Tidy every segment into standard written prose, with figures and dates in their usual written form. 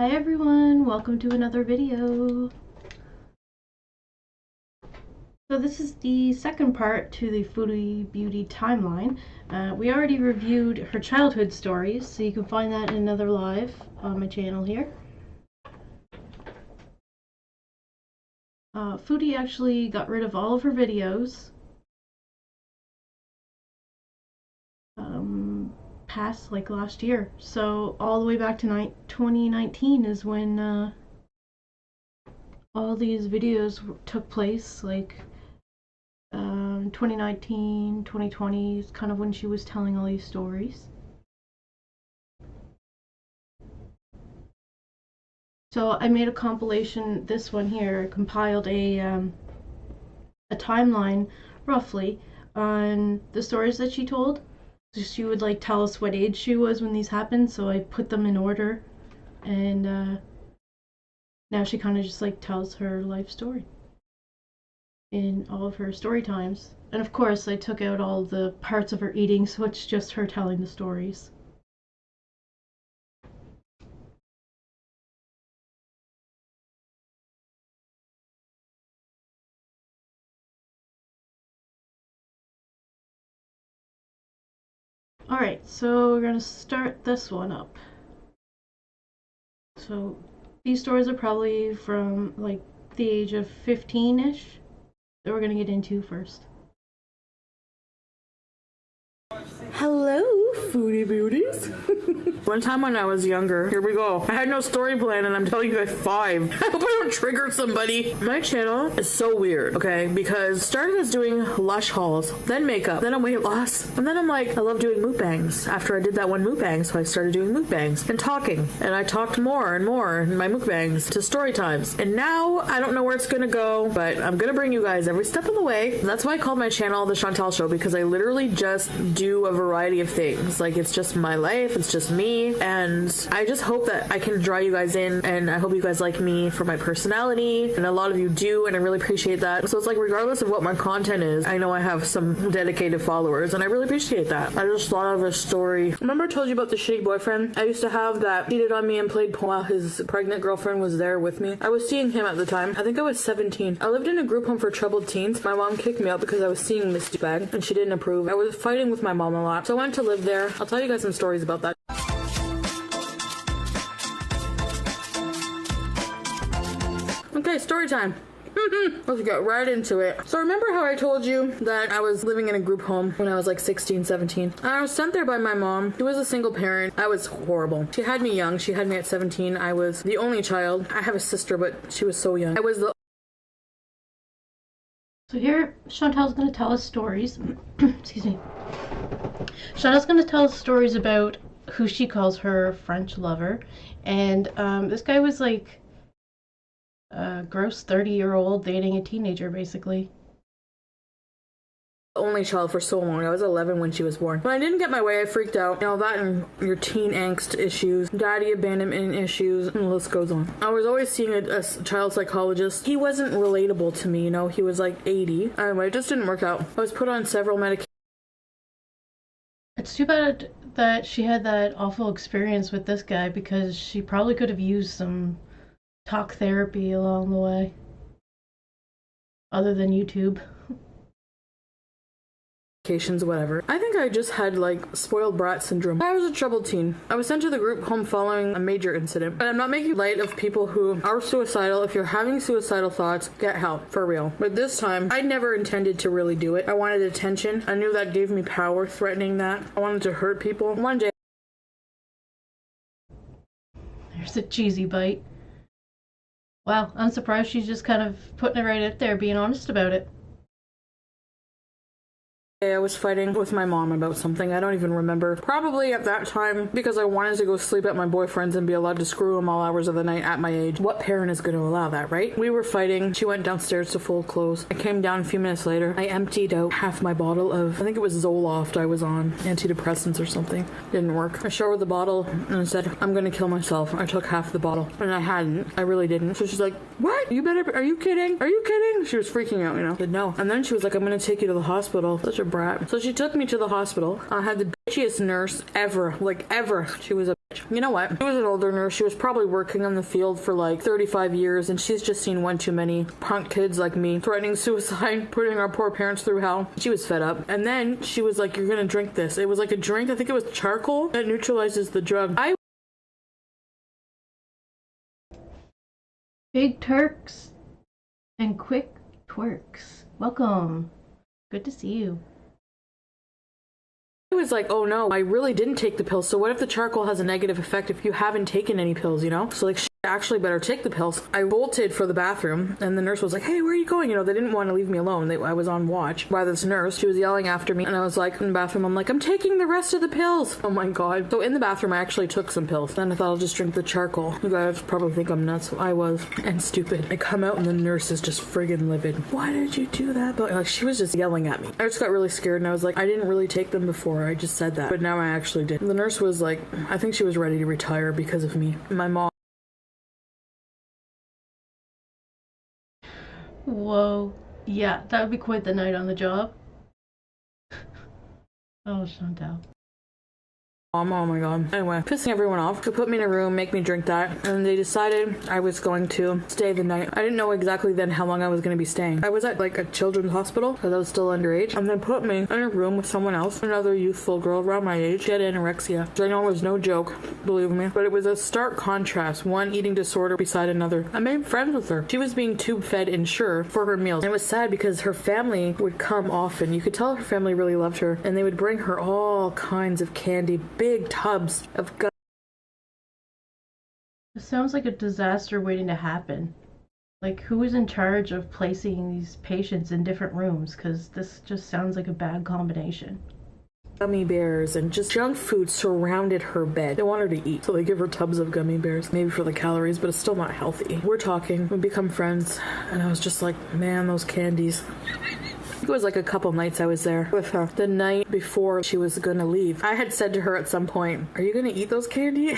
Hi everyone, welcome to another video. So this is the second part to the Foodie Beauty timeline. We already reviewed her childhood stories, so you can find that in another live on my channel here. Foodie actually got rid of all of her videos past like last year, so all the way back to 2019 is when all these videos took place. Like 2019, 2020 is kind of when she was telling all these stories. So I made a compilation, this one here, compiled a timeline roughly on the stories that she told. So she would like tell us what age she was when these happened, so I put them in order, and now she kind of just like tells her life story in all of her story times. And of course I took out all the parts of her eating, so it's just her telling the stories. Alright, so we're gonna start this one up. So these stories are probably from like the age of 15-ish that we're gonna get into first. Hello, Foodie Beauties. One time when I was younger, here we go. I had no story plan and I'm telling you guys 5. I hope I don't trigger somebody. My channel is so weird, okay? Because started as doing lush hauls, then makeup, then a weight loss, and then I'm like, I love doing mukbangs. After I did that one mukbang, so I started doing mukbangs and talking. And I talked more and more in my mukbangs to story times. And now I don't know where it's gonna go, but I'm gonna bring you guys every step of the way. And that's why I called my channel The Chantal Show, because I literally just do a variety of things. Like, it's just my life, it's just me, and I just hope that I can draw you guys in, and I hope you guys like me for my personality, and a lot of you do, and I really appreciate that. So it's like, regardless of what my content is, I know I have some dedicated followers, and I really appreciate that. I just thought of a story. Remember I told you about the shitty boyfriend I used to have that cheated on me and played pool while his pregnant girlfriend was there with me? I was seeing him at the time. I think I was 17. I lived in a group home for troubled teens. My mom kicked me out because I was seeing this douchebag, and she didn't approve. I was fighting with my mom a lot, so I went to live there. I'll tell you guys some stories about that. Okay, story time. Let's get right into it. So remember how I told you that I was living in a group home when I was like 16, 17? I was sent there by my mom. She was a single parent. I was horrible. She had me young. She had me at 17. I was the only child. I have a sister, but she was so young. I was the... So here Chantal's going to tell us stories. Excuse me. Chantal's going to tell us stories about who she calls her French lover. And this guy was like a gross 30-year-old dating a teenager, basically. Only child for so long. I was 11 when she was born. When I didn't get my way, I freaked out. You know, that and your teen angst issues, daddy abandonment issues, and the list goes on. I was always seeing a child psychologist. He wasn't relatable to me, you know, he was like 80. Anyway, it just didn't work out. I was put on several medications. It's too bad that she had that awful experience with this guy, because she probably could have used some talk therapy along the way, other than YouTube. Whatever. I think I just had like spoiled brat syndrome. I was a troubled teen. I was sent to the group home following a major incident. And I'm not making light of people who are suicidal. If you're having suicidal thoughts, get help, for real. But this time, I never intended to really do it. I wanted attention. I knew that gave me power, threatening that. I wanted to hurt people. One day... There's a cheesy bite. Wow, I'm surprised she's just kind of putting it right out there, being honest about it. I was fighting with my mom about something. I don't even remember. Probably at that time because I wanted to go sleep at my boyfriend's and be allowed to screw him all hours of the night at my age. What parent is going to allow that, right? We were fighting. She went downstairs to fold clothes. I came down a few minutes later. I emptied out half my bottle of, I think it was Zoloft I was on, antidepressants or something. Didn't work. I showed her the bottle and I said, I'm going to kill myself. I took half the bottle and I hadn't. I really didn't. So she's like, what? You better, are you kidding? Are you kidding? She was freaking out, you know. I said, no. And then she was like, I'm going to take you to the hospital. Such a brat. So she took me to the hospital. I had the bitchiest nurse ever, like ever. She was a bitch. You know what? She was an older nurse. She was probably working in the field for like 35 years, and she's just seen one too many punk kids like me threatening suicide, putting our poor parents through hell. She was fed up. And then she was like, you're gonna drink this. It was like a drink, I think it was charcoal, that neutralizes the drug. Big Turks and quick twerks. Welcome. Good to see you. I was like, oh no, I really didn't take the pills. So what if the charcoal has a negative effect if you haven't taken any pills, you know? So like, actually better take the pills. I bolted for the bathroom, and the nurse was like, hey, where are you going? You know, they didn't want to leave me alone. I was on watch by this nurse. She was yelling after me, and I was like, in the bathroom, I'm like, I'm taking the rest of the pills. Oh my god. So in the bathroom, I actually took some pills. Then I thought I'll just drink the charcoal. You guys probably think I'm nuts. I was. And stupid. I come out, and the nurse is just friggin' livid. Why did you do that? But like, she was just yelling at me. I just got really scared, and I was like, I didn't really take them before. I just said that. But now I actually did. The nurse was like, I think she was ready to retire because of me. My mom. Whoa. Yeah, that would be quite the night on the job. Oh, Chantal. Oh my god. Anyway, pissing everyone off. They put me in a room, make me drink that, and they decided I was going to stay the night. I didn't know exactly then how long I was going to be staying. I was at like a children's hospital because I was still underage, and they put me in a room with someone else, another youthful girl around my age. She had anorexia. So I know it was no joke, believe me, but it was a stark contrast. One eating disorder beside another. I made friends with her. She was being tube fed Ensure for her meals. And it was sad because her family would come often. You could tell her family really loved her, and they would bring her all kinds of candy, big tubs of gum. It sounds like a disaster waiting to happen. Like, who is in charge of placing these patients in different rooms? Because this just sounds like a bad combination. Gummy bears and just junk food surrounded her bed. They want her to eat, so they give her tubs of gummy bears, maybe for the calories, but it's still not healthy. We're talking, we become friends, and I was just like, man, those candies. It was like a couple nights I was there with her. The night before she was gonna leave, I had said to her at some point, are you gonna eat those candy?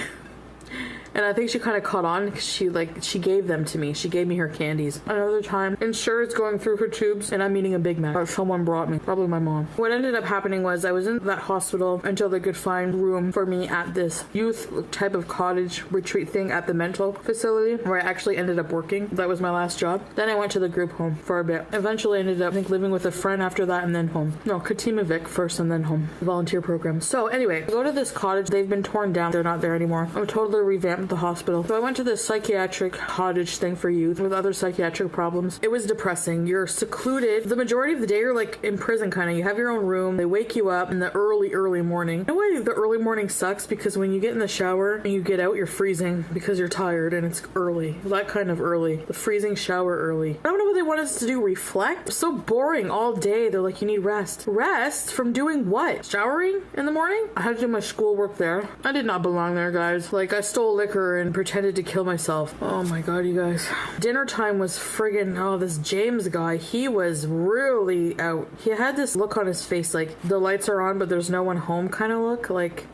And I think she kind of caught on because she gave them to me. She gave me her candies. Another time, Ensure is going through her tubes and I'm eating a Big Mac. Or someone brought me. Probably my mom. What ended up happening was I was in that hospital until they could find room for me at this youth type of cottage retreat thing at the mental facility where I actually ended up working. That was my last job. Then I went to the group home for a bit. Eventually ended up, I think, living with a friend after that and then home. No, Katimavik first and then home. The volunteer program. So anyway, I go to this cottage. They've been torn down. They're not there anymore. I'm totally revamped the hospital. So I went to this psychiatric cottage thing for youth with other psychiatric problems. It was depressing. You're secluded. The majority of the day you're like in prison kind of. You have your own room. They wake you up in the early morning. In a way, the early morning sucks because when you get in the shower and you get out, you're freezing because you're tired and it's early. That kind of early. The freezing shower early. I don't know what they want us to do. Reflect? So boring all day. They're like, you need rest. Rest? From doing what? Showering in the morning? I had to do my schoolwork there. I did not belong there, guys. Like, I stole liquor and pretended to kill myself. Oh my god, you guys. Dinner time was friggin', oh, this James guy, he was really out. He had this look on his face, like, the lights are on, but there's no one home kind of look. Like,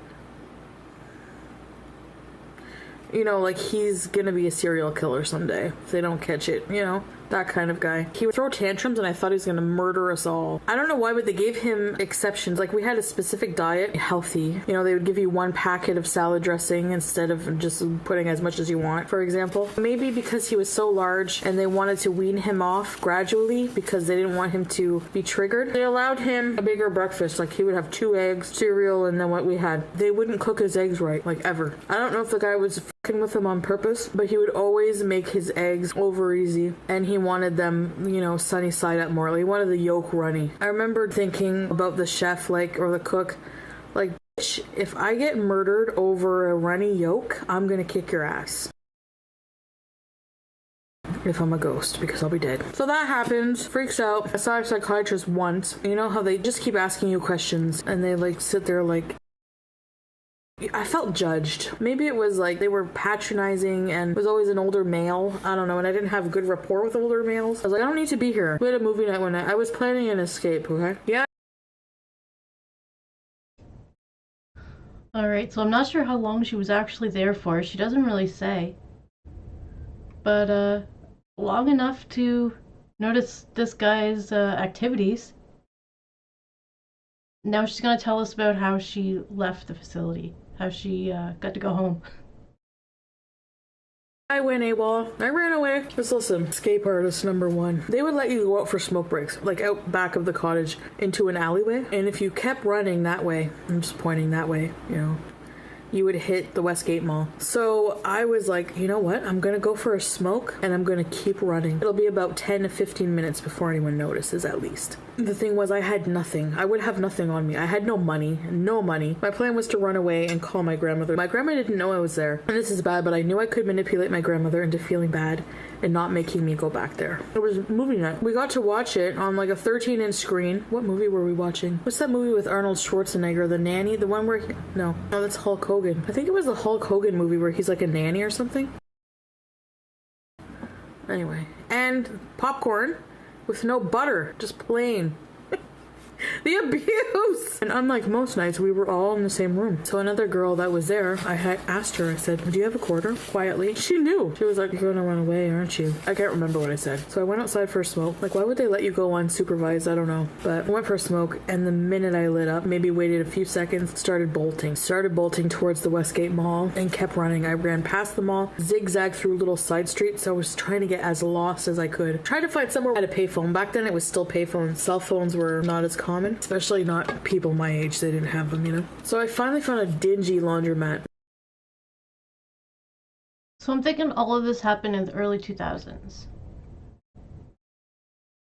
you know, like he's gonna be a serial killer someday if they don't catch it, you know? That kind of guy. He would throw tantrums and I thought he was gonna murder us all. I don't know why, but they gave him exceptions. Like, we had a specific diet, healthy. You know, they would give you one packet of salad dressing instead of just putting as much as you want, for example. Maybe because he was so large and they wanted to wean him off gradually because they didn't want him to be triggered. They allowed him a bigger breakfast. Like, he would have 2 eggs, cereal, and then what we had. They wouldn't cook his eggs right, like, ever. I don't know if the guy was fucking with him on purpose, but he would always make his eggs over easy, and he wanted them, you know, sunny side up more. He wanted the yolk runny. I remember thinking about the chef, like, or the cook, like, bitch, if I get murdered over a runny yolk, I'm gonna kick your ass. If I'm a ghost, because I'll be dead. So that happens, freaks out. I saw a psychiatrist once. You know how they just keep asking you questions, and they, like, sit there, like, I felt judged. Maybe it was like they were patronizing and it was always an older male. I don't know. And I didn't have a good rapport with older males. I was like, I don't need to be here. We had a movie night one night. I was planning an escape, okay? Yeah. Alright, so I'm not sure how long she was actually there for. She doesn't really say. But, long enough to notice this guy's activities. Now she's gonna tell us about how she left the facility, how she got to go home. I went AWOL. I ran away. Just listen, escape artist number one. They would let you go out for smoke breaks, like out back of the cottage into an alleyway. And if you kept running that way, I'm just pointing that way, you know, you would hit the Westgate Mall. So I was like, you know what? I'm gonna go for a smoke and I'm gonna keep running. It'll be about 10 to 15 minutes before anyone notices, at least. The thing was, I had nothing. I would have nothing on me. I had no money. No money. My plan was to run away and call my grandmother. My grandma didn't know I was there. And this is bad, but I knew I could manipulate my grandmother into feeling bad and not making me go back there. It was movie night. We got to watch it on like a 13-inch screen. What movie were we watching? What's that movie with Arnold Schwarzenegger? The Nanny? The one where no, that's Hulk Hogan. I think it was the Hulk Hogan movie where he's like a nanny or something. Anyway. And popcorn with no butter. Just plain. The abuse! And unlike most nights, we were all in the same room. So another girl that was there, I had asked her, I said, do you have a quarter? Quietly. She knew. She was like, you're gonna run away, aren't you? I can't remember what I said. So I went outside for a smoke. Like, why would they let you go unsupervised? I don't know. But I went for a smoke, and the minute I lit up, maybe waited a few seconds, started bolting. Started bolting towards the Westgate Mall, and kept running. I ran past the mall, zigzagged through little side streets, so I was trying to get as lost as I could. Tried to find somewhere I had a payphone. Back then, it was still payphones. Cell phones were not as common, especially not people my age. They didn't have them, you know. So I finally found a dingy laundromat. So I'm thinking all of this happened in the early 2000s.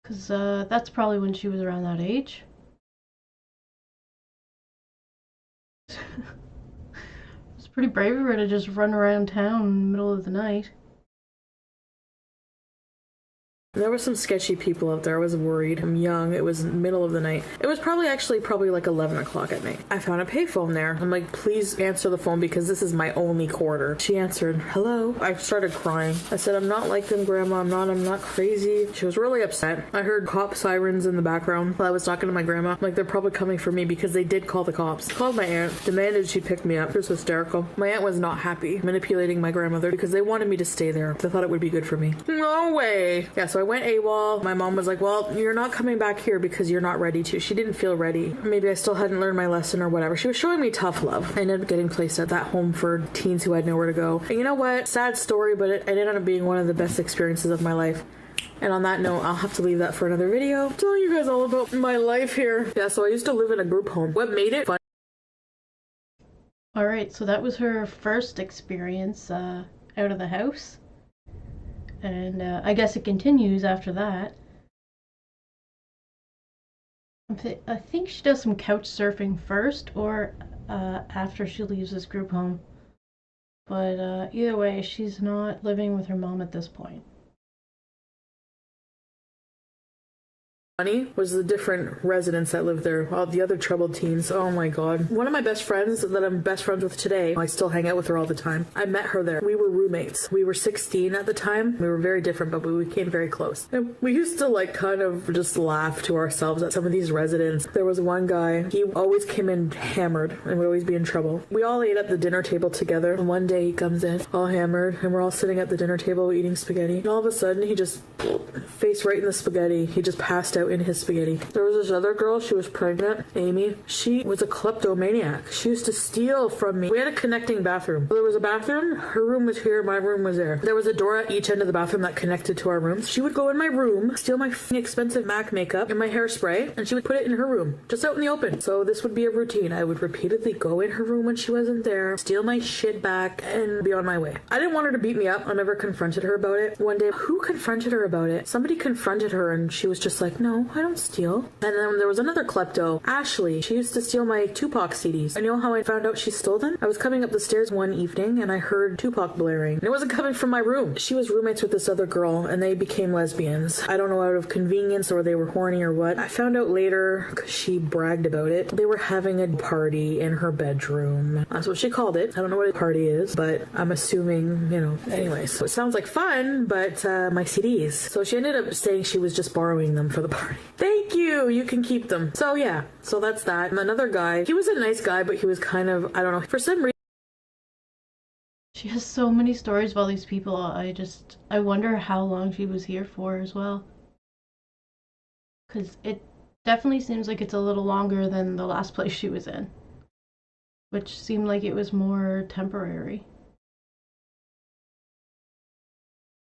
Because that's probably when she was around that age. It's pretty brave of her to just run around town in the middle of the night. There were some sketchy people out there. I was worried. I'm young. It was middle of the night. It was probably like 11 o'clock at night. I found a payphone there. I'm like, please answer the phone because this is my only quarter. She answered, hello. I started crying. I said, I'm not like them, Grandma. I'm not crazy. She was really upset. I heard cop sirens in the background while I was talking to my grandma. Like, they're probably coming for me because they did call the cops. Called my aunt, demanded she pick me up. It was hysterical. My aunt was not happy manipulating my grandmother because they wanted me to stay there. They thought it would be good for me. No way. Yeah, so I went AWOL. My mom was like, well, you're not coming back here because you're not ready to. She didn't feel ready. Maybe I still hadn't learned my lesson or whatever. She was showing me tough love. I ended up getting placed at that home for teens who had nowhere to go. And you know what? Sad story, but it ended up being one of the best experiences of my life. And on that note, I'll have to leave that for another video. I'm telling you guys all about my life here. Yeah, so I used to live in a group home. What made it fun? Alright, so that was her first experience out of the house. And I guess it continues after that. I think she does some couch surfing first or after she leaves this group home. But either way, she's not living with her mom at this point. Was the different residents that lived there, all the other troubled teens. Oh my god. One of my best friends that I'm best friends with today, I still hang out with her all the time. I met her there. We were roommates. We were 16 at the time. We were very different, but we became very close. And we used to like kind of just laugh to ourselves at some of these residents. There was one guy, he always came in hammered and would always be in trouble. We all ate at the dinner table together, and one day he comes in all hammered and we're all sitting at the dinner table eating spaghetti, and all of a sudden he just face right in the spaghetti. He just passed out in his spaghetti. There was this other girl, she was pregnant, Amy. She was a kleptomaniac. She used to steal from me. We had a connecting bathroom. There was a bathroom, her room was here, my room was there. There was a door at each end of the bathroom that connected to our rooms. She would go in my room, steal my expensive MAC makeup and my hairspray, and she would put it in her room, just out in the open. So this would be a routine. I would repeatedly go in her room when she wasn't there, steal my shit back, and be on my way. I didn't want her to beat me up. I never confronted her about it. One day, who confronted her about it? Somebody confronted her and she was just like, no, I don't steal. And then there was another klepto, Ashley. She used to steal my Tupac CDs. And you know how I found out she stole them? I was coming up the stairs one evening and I heard Tupac blaring. And it wasn't coming from my room. She was roommates with this other girl and they became lesbians. I don't know, out of convenience or they were horny or what. I found out later because she bragged about it. They were having a party in her bedroom. That's what she called it. I don't know what a party is, but I'm assuming, you know. Anyways, so it sounds like fun, but my CDs. So she ended up saying she was just borrowing them for the party. Thank you! You can keep them. So yeah, so that's that. And another guy, he was a nice guy, but he was kind of, I don't know, for some reason. She has so many stories about these people. I wonder how long she was here for as well. Because Definitely seems like it's a little longer than the last place she was in, which seemed like it was more temporary.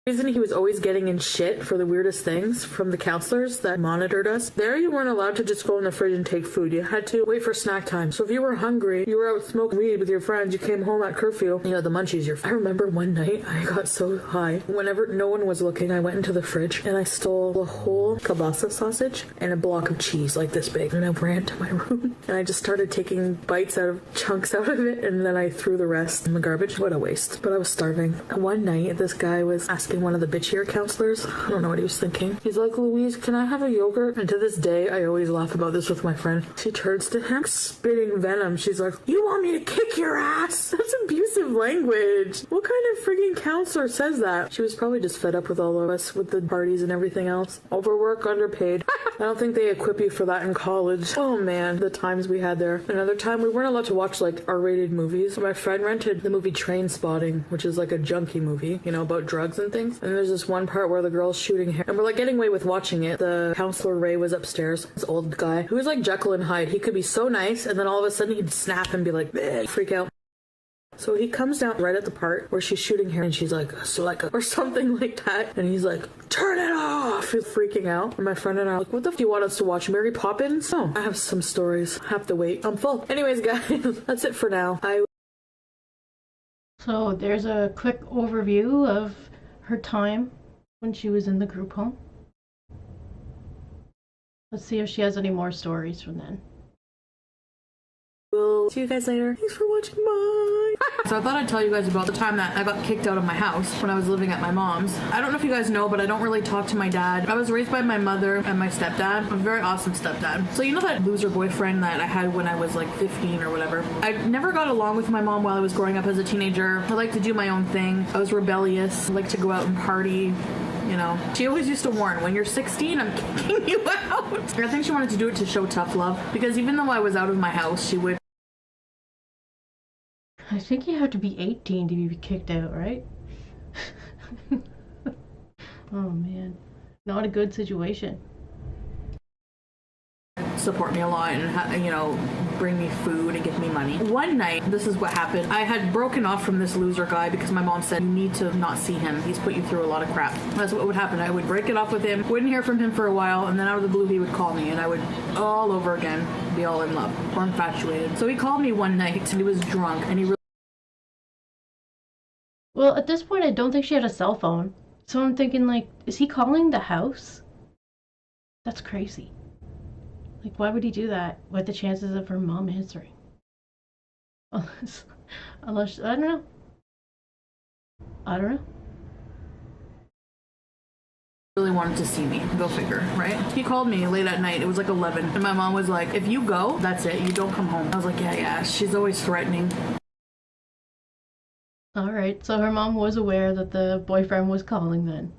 Reason he was always getting in shit for the weirdest things from the counselors that monitored us. There you weren't allowed to just go in the fridge and take food. You had to wait for snack time. So if you were hungry, you were out smoking weed with your friends, you came home at curfew, you had the munchies. I remember one night I got so high. Whenever no one was looking, I went into the fridge and I stole a whole kielbasa sausage and a block of cheese like this big. And I ran to my room and I just started taking bites out of chunks out of it, and then I threw the rest in the garbage. What a waste. But I was starving. One night this guy was asking one of the bitchier counselors. I don't know what he was thinking. He's like, Louise, can I have a yogurt? And to this day, I always laugh about this with my friend. She turns to him, spitting venom. She's like, you want me to kick your ass? That's abusive language. What kind of freaking counselor says that? She was probably just fed up with all of us, with the parties and everything else. Overwork, underpaid. I don't think they equip you for that in college. Oh man, the times we had there. Another time, we weren't allowed to watch like R-rated movies. My friend rented the movie Train Spotting, which is like a junkie movie, you know, about drugs and things. And there's this one part where the girl's shooting hair, and we're like getting away with watching it. The counselor Ray was upstairs. This old guy who was like Jekyll and Hyde. He could be so nice, and then all of a sudden he'd snap and be like, bleh, freak out. So he comes down right at the part where she's shooting hair, and she's like, Seleka, or something like that. And he's like, turn it off. He's freaking out. And my friend and I are like, what the f do you want us to watch? Mary Poppins? No, I have some stories. I have to wait. I'm full. Anyways, guys, that's it for now. So there's a quick overview of her time when she was in the group home. Let's see if she has any more stories from then. We'll see you guys later. Thanks for watching. Bye. So I thought I'd tell you guys about the time that I got kicked out of my house when I was living at my mom's. I don't know if you guys know, but I don't really talk to my dad. I was raised by my mother and my stepdad. A very awesome stepdad. So you know that loser boyfriend that I had when I was like 15 or whatever? I never got along with my mom while I was growing up as a teenager. I liked to do my own thing. I was rebellious. I liked to go out and party. You know, she always used to warn, when you're 16, I'm kicking you out. I think she wanted to do it to show tough love, because even though I was out of my house, she would. I think you have to be 18 to be kicked out, right? Oh man, not a good situation. Support me a lot and, you know, bring me food and give me money. One night, this is what happened. I had broken off from this loser guy because my mom said, you need to not see him. He's put you through a lot of crap. That's what would happen. I would break it off with him, wouldn't hear from him for a while, and then out of the blue, he would call me, and I would all over again be all in love or infatuated. So he called me one night, and he was drunk, and he really. Well, at this point, I don't think she had a cell phone. So I'm thinking, like, is he calling the house? That's crazy. Like, why would he do that? What are the chances of her mom answering? Unless, I don't know. I don't know. Really wanted to see me. Go figure, right? He called me late at night. It was like 11. And my mom was like, if you go, that's it. You don't come home. I was like, yeah. She's always threatening. All right. So her mom was aware that the boyfriend was calling then.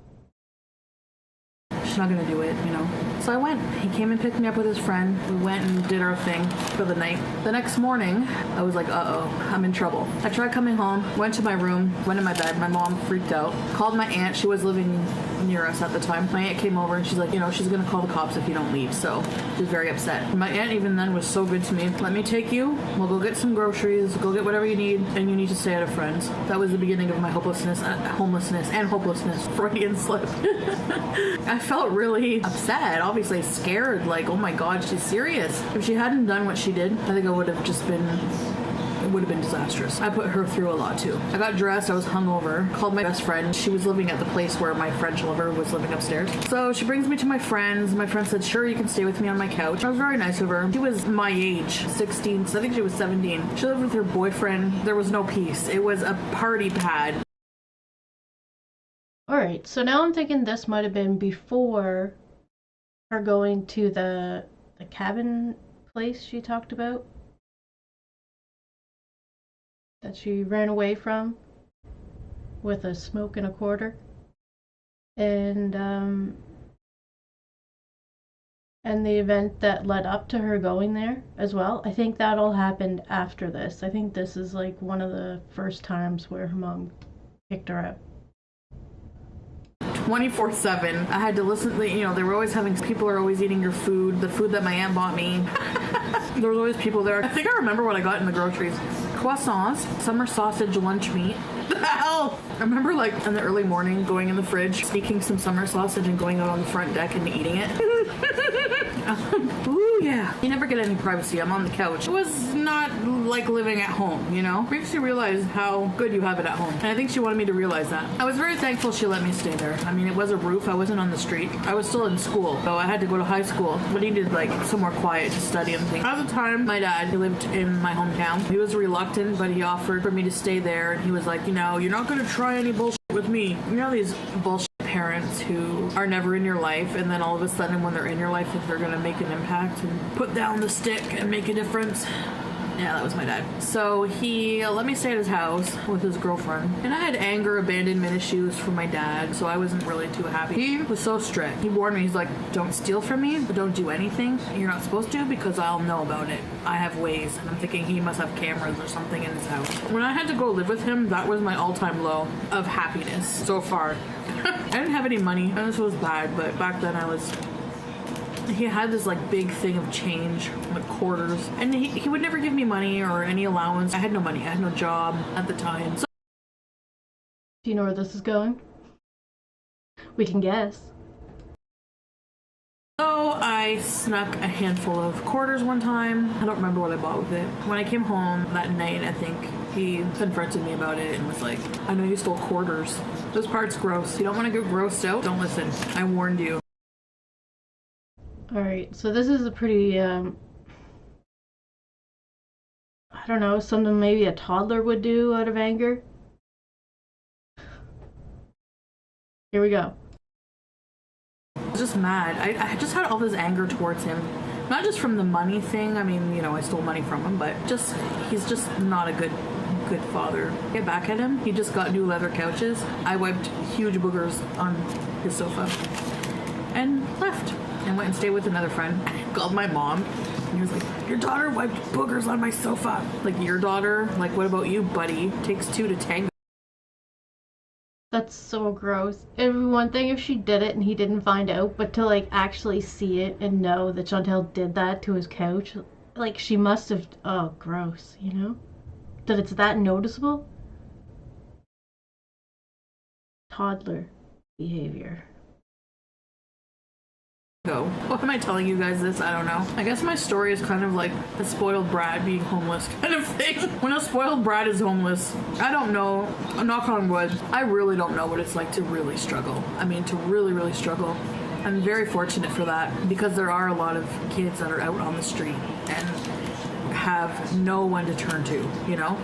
She's not gonna do it, you know. So I went. He came and picked me up with his friend. We went and did our thing for the night. The next morning, I was like, uh-oh, I'm in trouble. I tried coming home, went to my room, went in my bed. My mom freaked out. Called my aunt. She was living near us at the time. My aunt came over and she's like, you know, she's gonna call the cops if you don't leave. So she was very upset. My aunt even then was so good to me. Let me take you. We'll go get some groceries. Go get whatever you need. And you need to stay at a friend's. That was the beginning of my homelessness and hopelessness. Freudian slip. I felt really upset, obviously scared, like, oh my god, she's serious. If she hadn't done what she did, I think it would have been disastrous. I put her through a lot too. I got dressed, I was hungover, called my best friend. She was living at the place where my French lover was living upstairs. So she brings me to my friends. My friend said, sure, you can stay with me on my couch. I was very nice of her. She was my age, 16, so I think she was 17. She lived with her boyfriend. There was no peace. It was a party pad. Alright, so now I'm thinking this might have been before her going to the cabin place she talked about. That she ran away from with a smoke and a quarter. And the event that led up to her going there as well. I think that all happened after this. I think this is like one of the first times where her mom kicked her out. 24/7. I had to listen, you know, they were always having, people are always eating your food, the food that my aunt bought me. There was always people there. I think I remember what I got in the groceries. Croissants, summer sausage lunch meat. The hell? I remember like in the early morning going in the fridge, sneaking some summer sausage and going out on the front deck and eating it. Ooh, yeah. You never get any privacy. I'm on the couch. It was not like living at home, you know? Makes you realize how good you have it at home. And I think she wanted me to realize that. I was very thankful she let me stay there. I mean, it was a roof. I wasn't on the street. I was still in school, so I had to go to high school, but needed like somewhere quiet to study and things. At the time, my dad, he lived in my hometown. He was reluctant, but he offered for me to stay there. And he was like, you know, you're not going to try any bullshit with me. You know, these bullshit parents who are never in your life, and then all of a sudden when they're in your life, they're going to make an impact and put down the stick and make a difference. Yeah, that was my dad. So he let me stay at his house with his girlfriend. And I had anger, abandonment issues from my dad, so I wasn't really too happy. He was so strict. He warned me, he's like, don't steal from me, but don't do anything you're not supposed to because I'll know about it. I have ways. And I'm thinking he must have cameras or something in his house. When I had to go live with him, that was my all-time low of happiness so far. I didn't have any money, and this was bad, but back then he had this like big thing of change, like quarters, and he would never give me money or any allowance. I had no money. I had no job at the time. So Do you know where this is going? We can guess. So I snuck a handful of quarters one time. I don't remember what I bought with it. When I came home that night, I think he confronted me about it and was like, I know you stole quarters. This part's gross. You don't want to get grossed out? Don't listen. I warned you. Alright, so this is a pretty, I don't know, something maybe a toddler would do out of anger. Here we go. I was just mad. I just had all this anger towards him. Not just from the money thing. I mean, you know, I stole money from him, but just, he's just not a good father. Get back at him. He just got new leather couches. I wiped huge boogers on his sofa and left. And went and stayed with another friend. Called my mom. And he was like, your daughter wiped boogers on my sofa. Like, your daughter? Like, what about you, buddy? Takes two to tango. That's so gross. It'd be one thing if she did it and he didn't find out, but to like actually see it and know that Chantal did that to his couch, like she must have, oh gross, you know? That it's that noticeable? Toddler behavior. Why am I telling you guys this? I don't know. I guess my story is kind of like a spoiled brat being homeless kind of thing. When a spoiled brat is homeless, I don't know, knock on wood, I really don't know what it's like to really struggle. I mean, to really, really struggle. I'm very fortunate for that because there are a lot of kids that are out on the street and have no one to turn to, you know,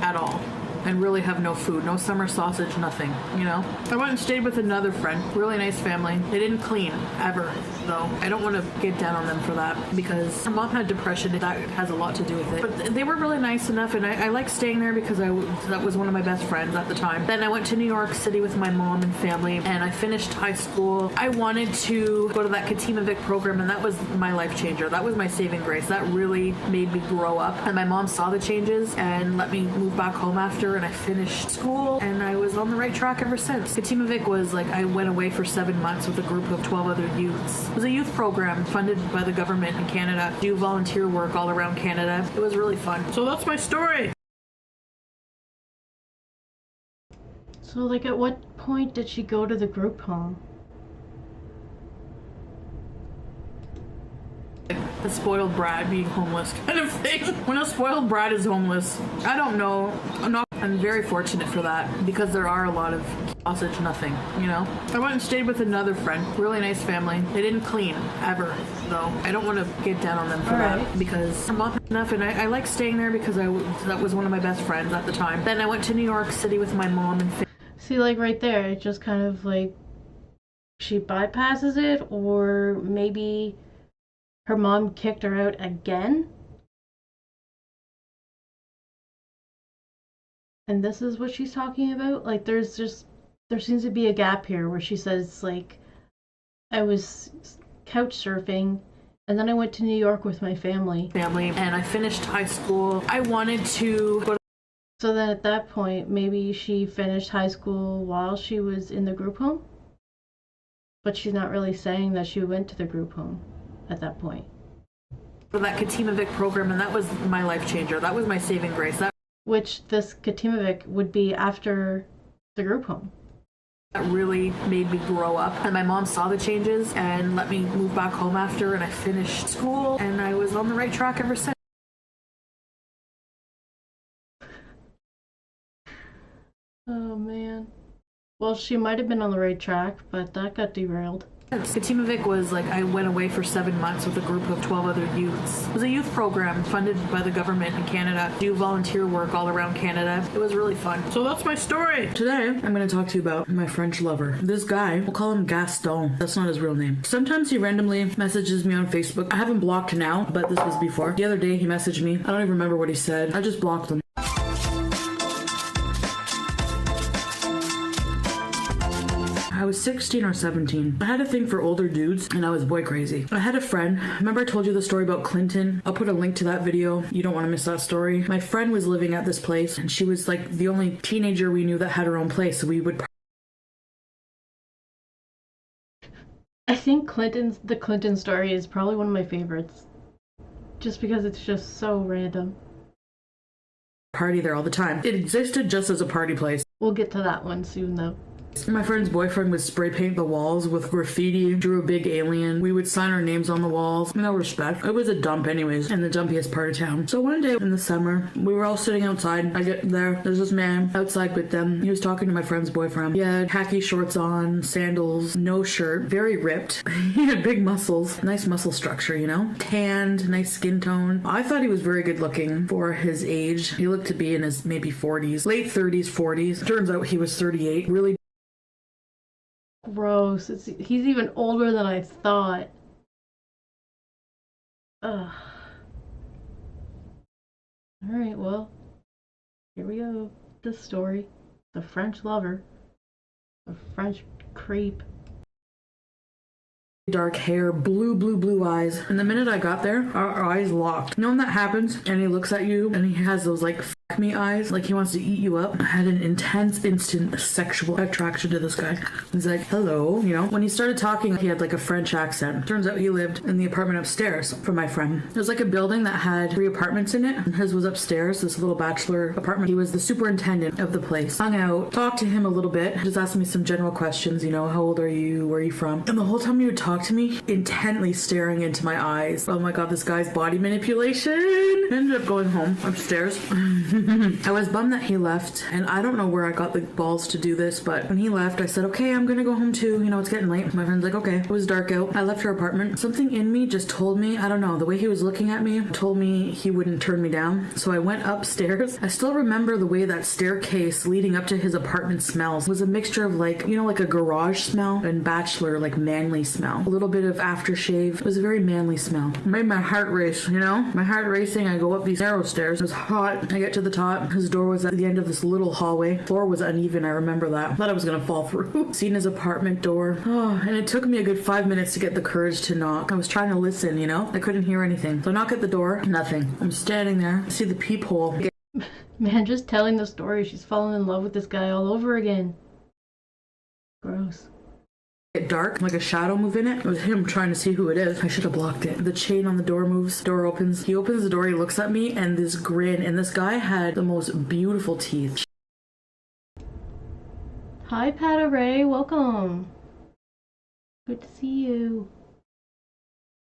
at all. And really have no food, no summer sausage, nothing, you know? I went and stayed with another friend, really nice family. They didn't clean, ever, though. I don't want to get down on them for that because her mom had depression, that has a lot to do with it. But they were really nice enough, and I liked staying there because that was one of my best friends at the time. Then I went to New York City with my mom and family, and I finished high school. I wanted to go to that Katima program, and that was my life changer. That was my saving grace. That really made me grow up. And my mom saw the changes and let me move back home after, and I finished school, and I was on the right track ever since. Katima was like, I went away for 7 months with a group of 12 other youths. It was a youth program funded by the government in Canada. Do volunteer work all around Canada. It was really fun. So that's my story. So like at what point did she go to the group home? A spoiled brat being homeless kind of thing. When a spoiled brat is homeless, I don't know. I'm very fortunate for that because there are a lot of sausage, nothing, you know? I went and stayed with another friend, really nice family. They didn't clean, ever, though. I don't want to get down on them for that because her mom had enough, and I liked staying there because that was one of my best friends at the time. Then I went to New York City with my mom and family. See, like right there, it just kind of like she bypasses it, or maybe her mom kicked her out again. And this is what she's talking about. Like there seems to be a gap here where she says like, I was couch surfing and then I went to New York with my family. And I finished high school. I wanted to go to. So then at that point, maybe she finished high school while she was in the group home? But she's not really saying that she went to the group home at that point. For that Katimavik program, and that was my life changer. That was my saving grace. Which this Katimavik would be after the group home. That really made me grow up, and my mom saw the changes and let me move back home after, and I finished school, and I was on the right track ever since. Oh man. Well, she might have been on the right track, but that got derailed. Katimavik was like, I went away for 7 months with a group of 12 other youths. It was a youth program funded by the government in Canada. Do volunteer work all around Canada. It was really fun. So that's my story. Today, I'm going to talk to you about my French lover. This guy, we'll call him Gastone. That's not his real name. Sometimes he randomly messages me on Facebook. I haven't blocked now, but this was before. The other day, he messaged me. I don't even remember what he said. I just blocked him. I was 16 or 17. I had a thing for older dudes, and I was boy crazy. I had a friend. Remember I told you the story about Clinton? I'll put a link to that video. You don't want to miss that story. My friend was living at this place, and she was like the only teenager we knew that had her own place, so we would... I think the Clinton story is probably one of my favorites. Just because it's just so random. Party there all the time. It existed just as a party place. We'll get to that one soon, though. My friend's boyfriend would spray paint the walls with graffiti, drew a big alien. We would sign our names on the walls. No respect. It was a dump anyways, in the dumpiest part of town. So one day in the summer, we were all sitting outside. I get there. There's this man outside with them. He was talking to my friend's boyfriend. He had khaki shorts on, sandals, no shirt, very ripped. He had big muscles. Nice muscle structure, you know? Tanned, nice skin tone. I thought he was very good looking for his age. He looked to be in his maybe 40s, late 30s, 40s. Turns out he was 38. Really gross. He's even older than I thought. Ugh. Alright, well, here we go. This story. The French lover. The French creep. Dark hair, blue eyes. And the minute I got there, our eyes locked. You know when that happens? And he looks at you and he has those like fuck me eyes, like he wants to eat you up. I had an intense, instant sexual attraction to this guy. He's like, hello, you know? When he started talking, he had like a French accent. Turns out he lived in the apartment upstairs from my friend. It was like a building that had 3 apartments in it, and his was upstairs, this little bachelor apartment. He was the superintendent of the place. Hung out, talked to him a little bit, just asked me some general questions, you know, how old are you, where are you from? And the whole time he would talk to me, intently staring into my eyes. Oh my god, this guy's body manipulation. I ended up going home upstairs. I was bummed that he left, and I don't know where I got the balls to do this, but when he left, I said, okay, I'm gonna go home too. You know, it's getting late. My friend's like, okay. It was dark out. I left her apartment. Something in me just told me, I don't know, the way he was looking at me told me he wouldn't turn me down. So I went upstairs. I still remember the way that staircase leading up to his apartment smells. It was a mixture of like, you know, like a garage smell and bachelor, like manly smell. A little bit of aftershave. It was a very manly smell. It made my heart race, you know? My heart racing. I go up these narrow stairs. It was hot. I get to the top. His door was at the end of this little hallway. Floor was uneven. I remember that. I thought I was gonna fall through. Seen his apartment door. Oh, and it took me a good 5 minutes to get the courage to knock. I was trying to listen, you know? I couldn't hear anything. So I knock at the door. Nothing. I'm standing there. I see the peephole. Man, just telling the story. She's fallen in love with this guy all over again. Gross. Get dark, like a shadow move in it. It was him trying to see who it is. I should have blocked it. The chain on the door moves. Door opens. He opens the door. He looks at me and this grin. And this guy had the most beautiful teeth. Hi, Pat Ray. Welcome. Good to see you.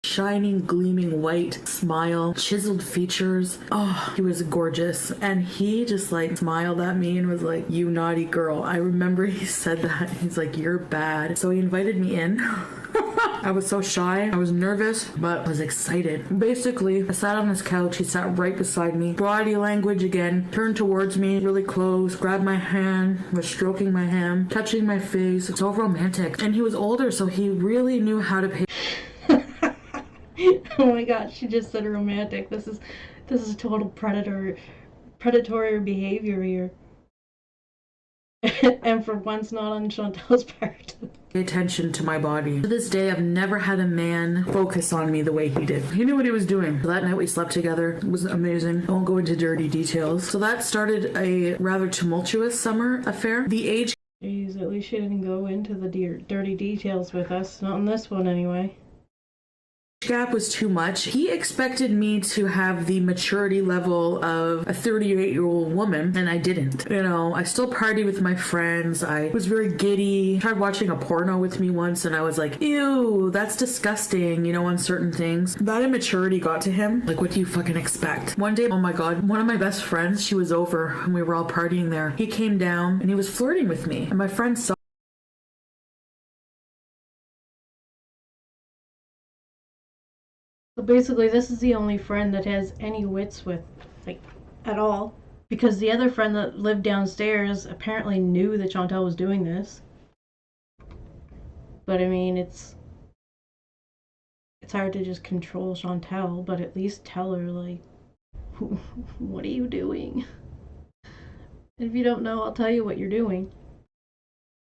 Shining, gleaming white smile, chiseled features. Oh, he was gorgeous. And he just like smiled at me and was like, you naughty girl. I remember he said that. He's like, you're bad. So he invited me in. I was so shy. I was nervous, but I was excited. Basically, I sat on his couch. He sat right beside me. Body language again. Turned towards me really close. Grabbed my hand. Was stroking my hand. Touching my face. It's so romantic. And he was older, so he really knew how to pay. Oh my god, she just said romantic. This is total predatory behavior here. And for once not on Chantal's part. Pay attention to my body. To this day, I've never had a man focus on me the way he did. He knew what he was doing. So that night we slept together. It was amazing. I won't go into dirty details. So that started a rather tumultuous summer affair. The age Jeez, at least she didn't go into the dirty details with us. Not in this one, anyway. Gap was too much. He expected me to have the maturity level of a 38-year-old woman, and I didn't. You know, I still party with my friends. I was very giddy. He tried watching a porno with me once, and I was like, ew, that's disgusting, you know, on certain things. That immaturity got to him. Like, what do you fucking expect? One day, oh my god, one of my best friends, she was over, and we were all partying there. He came down, and he was flirting with me, and my friend saw. So basically, this is the only friend that has any wits with, like, at all. Because the other friend that lived downstairs apparently knew that Chantal was doing this. But I mean, it's hard to just control Chantal, but at least tell her, like, what are you doing? And if you don't know, I'll tell you what you're doing.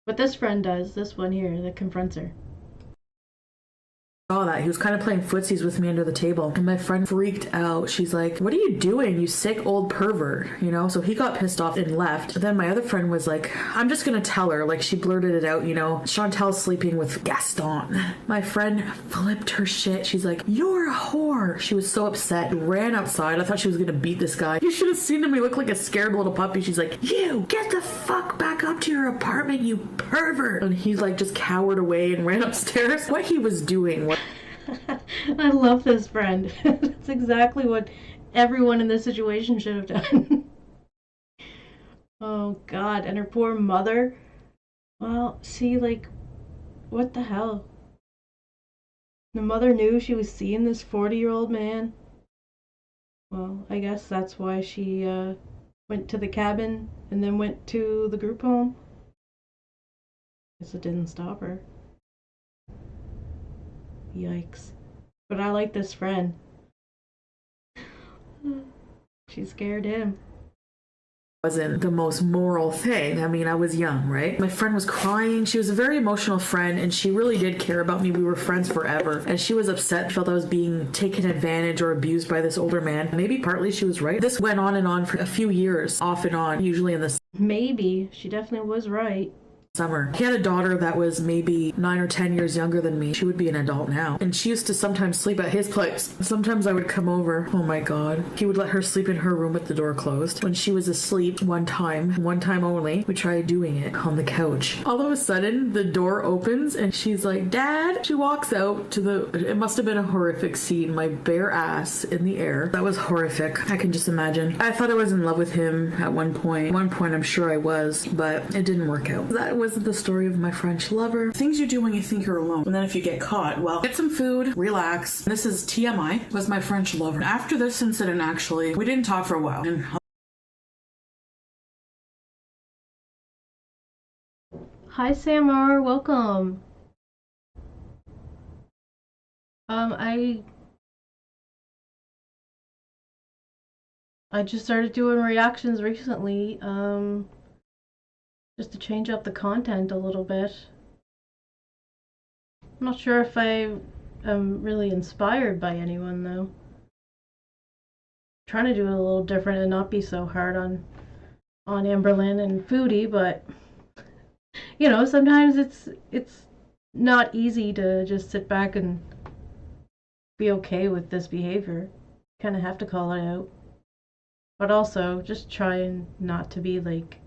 But this friend does, this one here that confronts her. Saw that. He was kind of playing footsies with me under the table, and my friend freaked out. She's like, what are you doing, you sick old pervert, you know? So he got pissed off and left. Then my other friend was like, I'm just gonna tell her. Like, she blurted it out, you know, Chantal's sleeping with Gastone. My friend flipped her shit. She's like, you're a whore. She was so upset, ran outside. I thought she was gonna beat this guy. You should have seen him. He looked like a scared little puppy. She's like, you get the fuck back up to your apartment, you pervert. And he's like just cowered away and ran upstairs. What he was doing. I love this friend. That's exactly what everyone in this situation should have done. Oh god, and her poor mother. Well, see, like, what the hell? The mother knew she was seeing this 40-year-old man. Well, I guess that's why she went to the cabin and then went to the group home. Guess it didn't stop her. Yikes. But I like this friend. She scared him. Wasn't the most moral thing. I mean, I was young, right? My friend was crying. She was a very emotional friend, and she really did care about me. We were friends forever. And she was upset, felt I was being taken advantage or abused by this older man. Maybe partly she was right. This went on and on for a few years, off and on, usually in the Maybe. She definitely was right. Summer. He had a daughter that was maybe 9 or 10 years younger than me. She would be an adult now. And she used to sometimes sleep at his place. Sometimes I would come over. Oh my god. He would let her sleep in her room with the door closed. When she was asleep one time only, we tried doing it on the couch. All of a sudden, the door opens and she's like, Dad! She walks out to it must have been a horrific scene. My bare ass in the air. That was horrific. I can just imagine. I thought I was in love with him at one point. At one point, I'm sure I was, but it didn't work out. That was the story of my French lover. Things you do when you think you're alone. And then if you get caught, well, get some food, relax. This is TMI. Was my French lover. After this incident, actually, we didn't talk for a while. And Hi Samar, welcome. I just started doing reactions recently, just to change up the content a little bit. I'm not sure if I am really inspired by anyone though. I'm trying to do it a little different and not be so hard on Amberlynn and Foodie, but you know, sometimes it's not easy to just sit back and be okay with this behavior. Kind of have to call it out. But also just trying not to be like,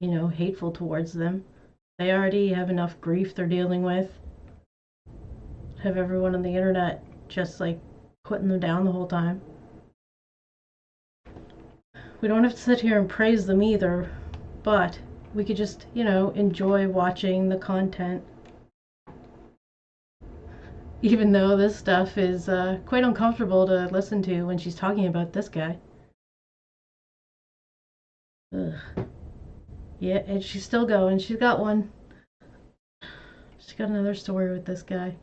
you know, hateful towards them. They already have enough grief they're dealing with. Have everyone on the internet just like putting them down the whole time. We don't have to sit here and praise them either, but we could just, you know, enjoy watching the content. Even though this stuff is quite uncomfortable to listen to when she's talking about this guy. Ugh. Yeah, and she's still going. She's got one. She's got another story with this guy.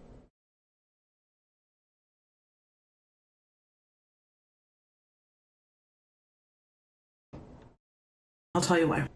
I'll tell you why.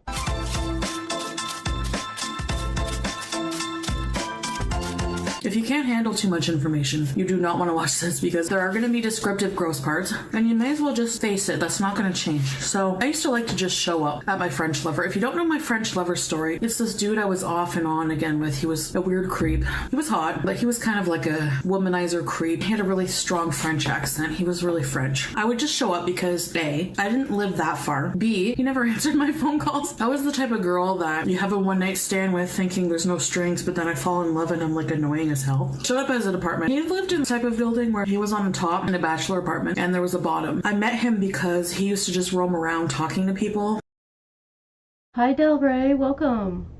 If you can't handle too much information, you do not want to watch this because there are going to be descriptive gross parts, and you may as well just face it. That's not going to change. So I used to like to just show up at my French lover. If you don't know my French lover story, it's this dude I was off and on again with. He was a weird creep. He was hot, but he was kind of like a womanizer creep. He had a really strong French accent. He was really French. I would just show up because A, I didn't live that far. B, he never answered my phone calls. I was the type of girl that you have a one night stand with thinking there's no strings, but then I fall in love and I'm like annoying as hell. Showed up as an apartment. He lived in the type of building where he was on the top in a bachelor apartment and there was a bottom. I met him because he used to just roam around talking to people. Hi Delbray, welcome.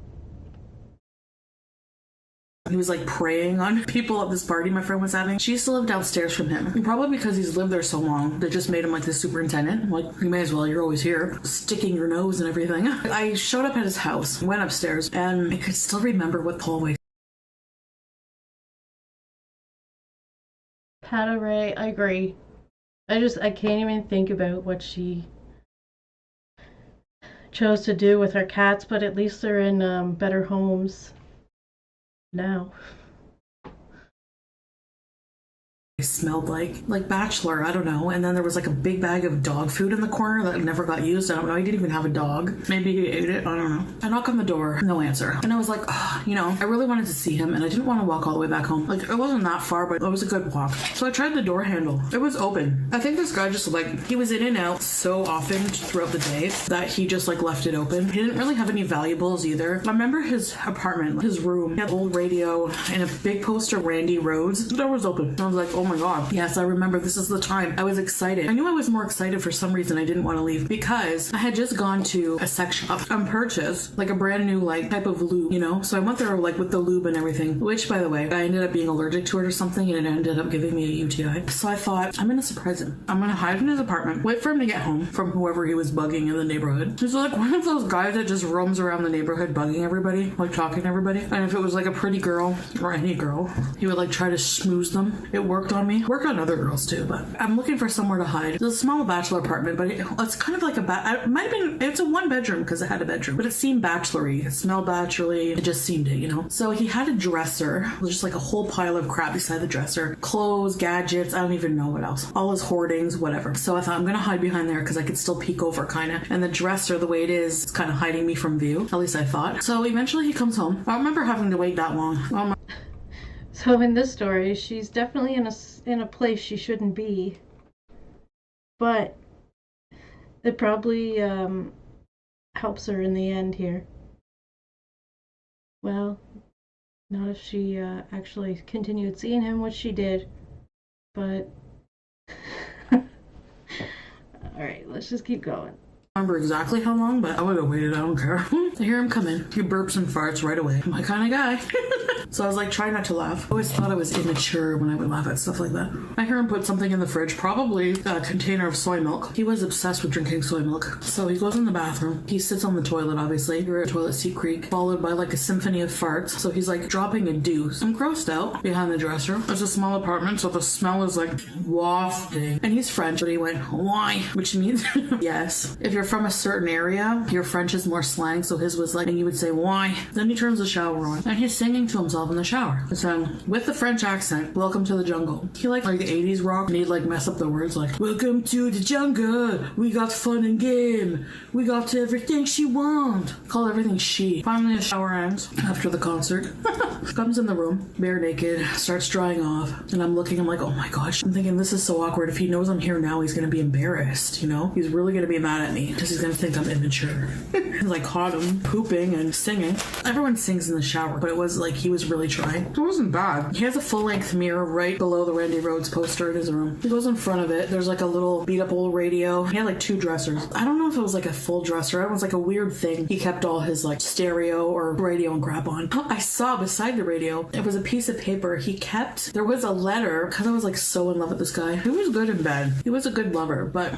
He was like preying on people at this party my friend was having. She used to live downstairs from him. And probably because he's lived there so long, they just made him like the superintendent. I'm like, you may as well, you're always here. Sticking your nose and everything. I showed up at his house, went upstairs, and I could still remember what the hallway. Pata Ray, I agree. I can't even think about what she chose to do with her cats, but at least they're in better homes now. It smelled like bachelor, I don't know. And then there was like a big bag of dog food in the corner that never got used. I don't know. He didn't even have a dog. Maybe he ate it. I don't know. I knock on the door, no answer. And I was like, oh, you know, I really wanted to see him and I didn't want to walk all the way back home. Like, it wasn't that far, but it was a good walk. So I tried the door handle. It was open. I think this guy just like, he was in and out so often throughout the day that he just like left it open. He didn't really have any valuables either. I remember his apartment, his room, he had an old radio and a big poster of Randy Rhoads. The door was open. And I was like, oh my God. Yes, I remember this is the time. I was excited. I knew I was more excited for some reason. I didn't want to leave because I had just gone to a sex shop and purchased like a brand new like type of lube, you know? So I went there like with the lube and everything, which by the way, I ended up being allergic to it or something and it ended up giving me a UTI. So I thought, I'm going to surprise him. I'm going to hide in his apartment, wait for him to get home from whoever he was bugging in the neighborhood. He's like one of those guys that just roams around the neighborhood bugging everybody, like talking to everybody. And if it was like a pretty girl or any girl, he would like try to schmooze them. It worked on me. Worked on other girls too, but I'm looking for somewhere to hide. It's a small bachelor apartment, but it's kind of like it might have been, it's a one bedroom because it had a bedroom, but it seemed bachelory. It smelled bachelor-y. It just seemed it, you know? So he had a dresser. It was just like a whole pile of crap beside the dresser. Clothes, gadgets, I don't even know what else. All his hoardings, whatever. So I thought I'm gonna hide behind there because I could still peek over kind of. And the dresser, the way it is kind of hiding me from view. At least I thought. So eventually he comes home. I don't remember having to wait that long. So in this story, she's definitely in a place she shouldn't be, but it probably helps her in the end here. Well, not if she actually continued seeing him, which she did, but all right, let's just keep going. I don't remember exactly how long, but I would have waited. I don't care. I hear him come in. He burps and farts right away. I'm my kind of guy. So I was like, try not to laugh. I always thought I was immature when I would laugh at stuff like that. I hear him put something in the fridge, probably a container of soy milk. He was obsessed with drinking soy milk. So he goes in the bathroom. He sits on the toilet, obviously. You're at toilet seat creak, followed by like a symphony of farts. So he's like dropping a deuce. I'm grossed out behind the dresser. It's a small apartment, so the smell is like wafting. And he's French, but he went, why? Which means yes. If you're from a certain area, your French is more slang, so his was like, and you would say, why? Then he turns the shower on, and he's singing to himself in the shower. So, with the French accent, welcome to the jungle. He like the 80s rock, and he'd like mess up the words like, welcome to the jungle, we got fun and game, we got everything she want. Call everything she. Finally, the shower ends after the concert. Comes in the room, bare naked, starts drying off, and I'm looking, I'm like, oh my gosh. I'm thinking, this is so awkward. If he knows I'm here now, he's gonna be embarrassed, you know? He's really gonna be mad at me, because he's gonna think I'm immature. Like, caught him pooping and singing. Everyone sings in the shower, but it was like, he was really trying. It wasn't bad. He has a full-length mirror right below the Randy Rhoads poster in his room. He goes in front of it. There's like a little beat-up old radio. He had like 2 dressers. I don't know if it was like a full dresser. It was like a weird thing. He kept all his like stereo or radio and crap on. I saw beside the radio, it was a piece of paper he kept. There was a letter, because I was like so in love with this guy. He was good in bed. He was a good lover, but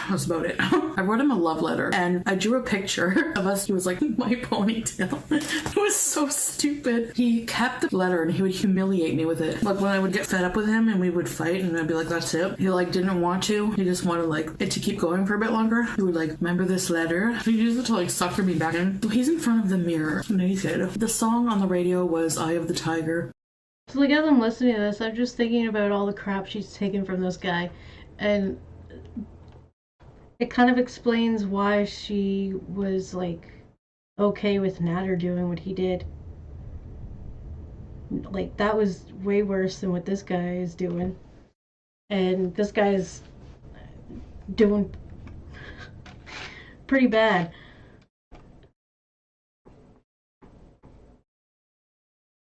that's about it. I wrote him a love letter, and I drew a picture of us. He was like, my ponytail. It was so stupid. He kept the letter and he would humiliate me with it. Like when I would get fed up with him and we would fight and I'd be like, that's it. He like didn't want to. He just wanted like it to keep going for a bit longer. He would like, remember this letter? He used it to like sucker me back in. So he's in front of the mirror. Naked. The song on the radio was Eye of the Tiger. So like as I'm listening to this, I'm just thinking about all the crap she's taken from this guy, and it kind of explains why she was like okay with Natter doing what he did. Like that was way worse than what this guy is doing, and this guy's doing pretty bad.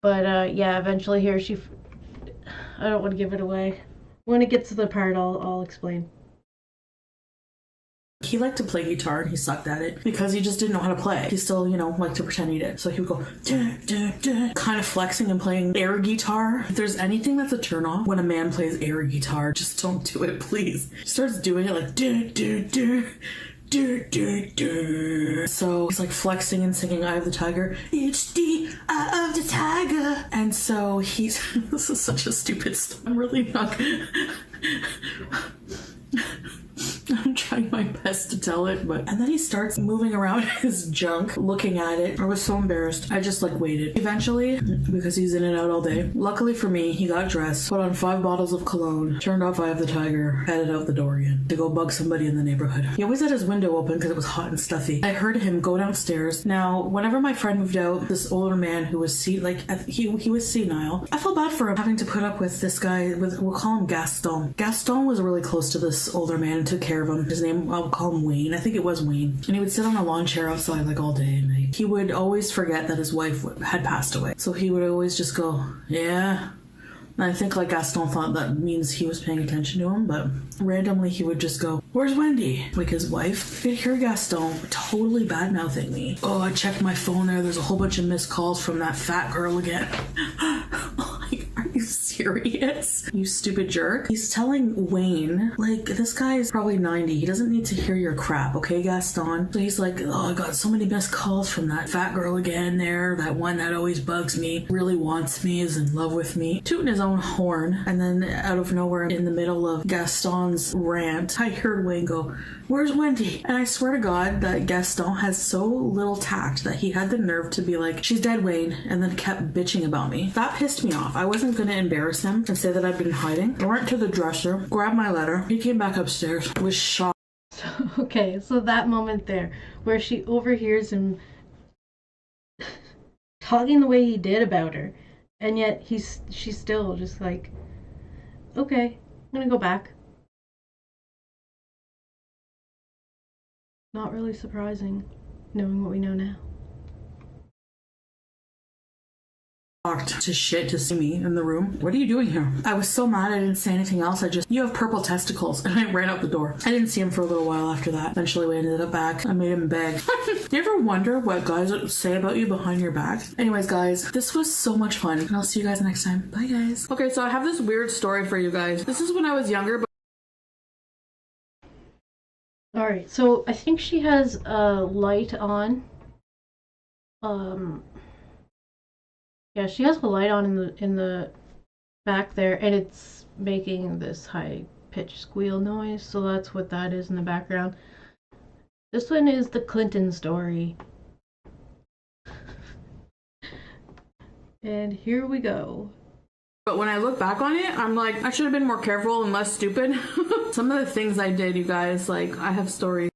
But yeah, eventually here I don't want to give it away. When it gets to the part, I'll explain. He liked to play guitar and he sucked at it because he just didn't know how to play. He still, liked to pretend he did. So he would go, duh, duh, duh, kind of flexing and playing air guitar. If there's anything that's a turn off when a man plays air guitar, just don't do it, please. He starts doing it like, duh, duh, duh. So he's like flexing and singing Eye of the Tiger. It's the Eye of the Tiger. And so he's this is such a stupid story. I'm really not I'm trying my best to tell it, and then he starts moving around his junk, looking at it. I was so embarrassed. I just waited. Eventually, because he's in and out all day, luckily for me, he got dressed, put on 5 bottles of cologne, turned off Eye of the Tiger, headed out the door again to go bug somebody in the neighborhood. He always had his window open because it was hot and stuffy. I heard him go downstairs. Now, whenever my friend moved out, this older man who was he was senile. I felt bad for him having to put up with this guy. We'll call him Gastone. Gastone was really close to this older man and took care of him. His name, I'll call him Wayne. I think it was Wayne. And he would sit on a lawn chair outside all day and night. He would always forget that his wife had passed away. So he would always just go, yeah. And I think Gaston thought that means he was paying attention to him, but randomly he would just go, where's Wendy? His wife could hear Gaston totally bad-mouthing me. Oh, I checked my phone there. There's a whole bunch of missed calls from that fat girl again. Are you serious? You stupid jerk. He's telling Wayne, this guy is probably 90. He doesn't need to hear your crap, okay, Gaston? So he's like, oh, I got so many missed calls from that fat girl again there. That one that always bugs me, really wants me, is in love with me. Tooting his own horn. And then out of nowhere, in the middle of Gaston's rant, I heard Wayne go, where's Wendy? And I swear to God that Gaston has so little tact that he had the nerve to be like, she's dead, Wayne, and then kept bitching about me. That pissed me off. I wasn't going to embarrass him and say that I'd been hiding. I went to the dresser, grabbed my letter. He came back upstairs, was shocked. So that moment there where she overhears him talking the way he did about her, and yet she's still just like, okay, I'm gonna go back. Not really surprising, knowing what we know now. To shit to see me in the room. What are you doing here? I was so mad I didn't say anything else. You have purple testicles. And I ran out the door. I didn't see him for a little while after that. Eventually we ended up back. I made him beg. You ever wonder what guys say about you behind your back? Anyways, guys, this was so much fun. And I'll see you guys next time. Bye, guys. Okay, so I have this weird story for you guys. This is when I was younger, but alright, so I think she has a light on. Yeah, she has a light on in the back there, and it's making this high-pitched squeal noise, so that's what that is in the background. This one is the Clinton story. And here we go. But when I look back on it, I'm like, I should have been more careful and less stupid. Some of the things I did, you guys, I have stories.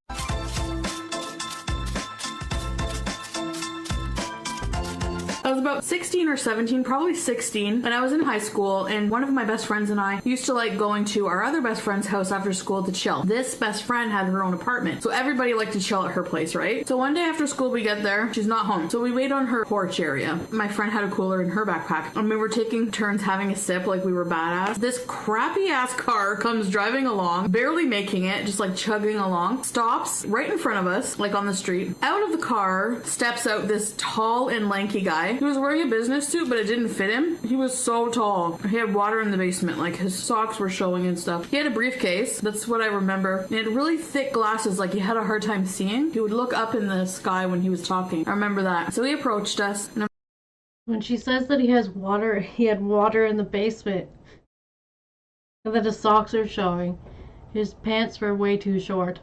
I was about 16 or 17, probably 16, and I was in high school, and one of my best friends and I used to going to our other best friend's house after school to chill. This best friend had her own apartment, so everybody liked to chill at her place, right? So one day after school we get there, she's not home, so we wait on her porch area. My friend had a cooler in her backpack, and we were taking turns having a sip like we were badass. This crappy ass car comes driving along, barely making it, just chugging along, stops right in front of us, on the street. Out of the car steps out this tall and lanky guy. He was wearing a business suit, but it didn't fit him. He was so tall. He had water in the basement, his socks were showing and stuff. He had a briefcase. That's what I remember. He had really thick glasses, he had a hard time seeing. He would look up in the sky when he was talking. I remember that. So he approached us. And when she says that he had water in the basement, and that his socks are showing, his pants were way too short.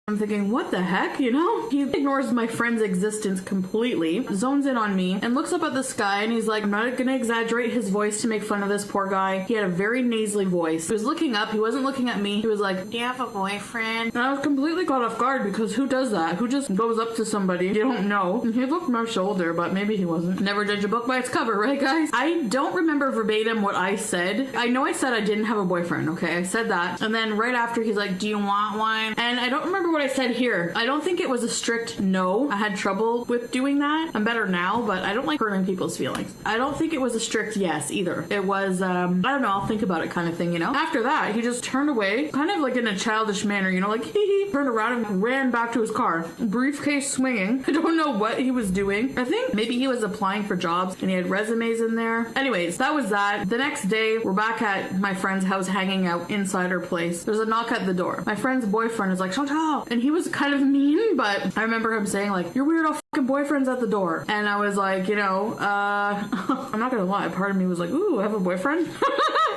I'm thinking, what the heck, you know? He ignores my friend's existence completely, zones in on me, and looks up at the sky, and he's like, I'm not gonna exaggerate his voice to make fun of this poor guy. He had a very nasally voice. He was looking up, he wasn't looking at me. He was like, do you have a boyfriend? And I was completely caught off guard, because who does that? Who just goes up to somebody you don't know? And he looked my shoulder, but maybe he wasn't. Never judge a book by its cover, right guys? I don't remember verbatim what I said. I know I said I didn't have a boyfriend, okay? I said that. And then right after, he's like, do you want one? And I don't remember what I said here. I don't think it was a strict no. I had trouble with doing that. I'm better now, but I don't like hurting people's feelings. I don't think it was a strict yes either. It was, I don't know, I'll think about it kind of thing, you know? After that, he just turned away, kind of like in a childish manner, you know, like hee hee, turned around and ran back to his car, briefcase swinging. I don't know what he was doing. I think maybe he was applying for jobs and he had resumes in there. Anyways, that was that. The next day, we're back at my friend's house hanging out inside her place. There's a knock at the door. My friend's boyfriend is like, Chantal, and he was kind of mean, but I remember him saying like, your weirdo fucking boyfriend's at the door. And I was like, you know, I'm not gonna lie, part of me was like, ooh, I have a boyfriend.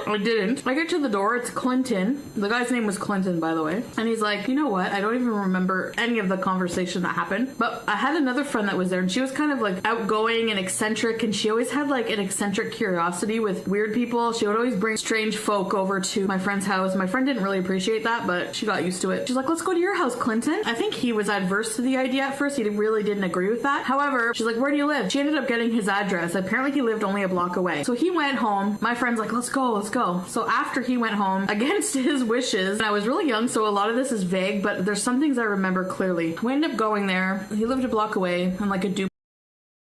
I didn't. I get to the door, it's Clinton. The guy's name was Clinton, by the way. And he's like, you know what? I don't even remember any of the conversation that happened. But I had another friend that was there, and she was kind of like outgoing and eccentric, and she always had like an eccentric curiosity with weird people. She would always bring strange folk over to my friend's house. My friend didn't really appreciate that, but she got used to it. She's like, let's go to your house, Clinton. I think he was adverse to the idea at first. He really didn't agree with that. However, she's like, where do you live? She ended up getting his address. Apparently he lived only a block away. So he went home. My friend's like, let's go, let's go. So after he went home, against his wishes, and I was really young, so a lot of this is vague, but there's some things I remember clearly. We ended up going there. He lived a block away on like a duplex.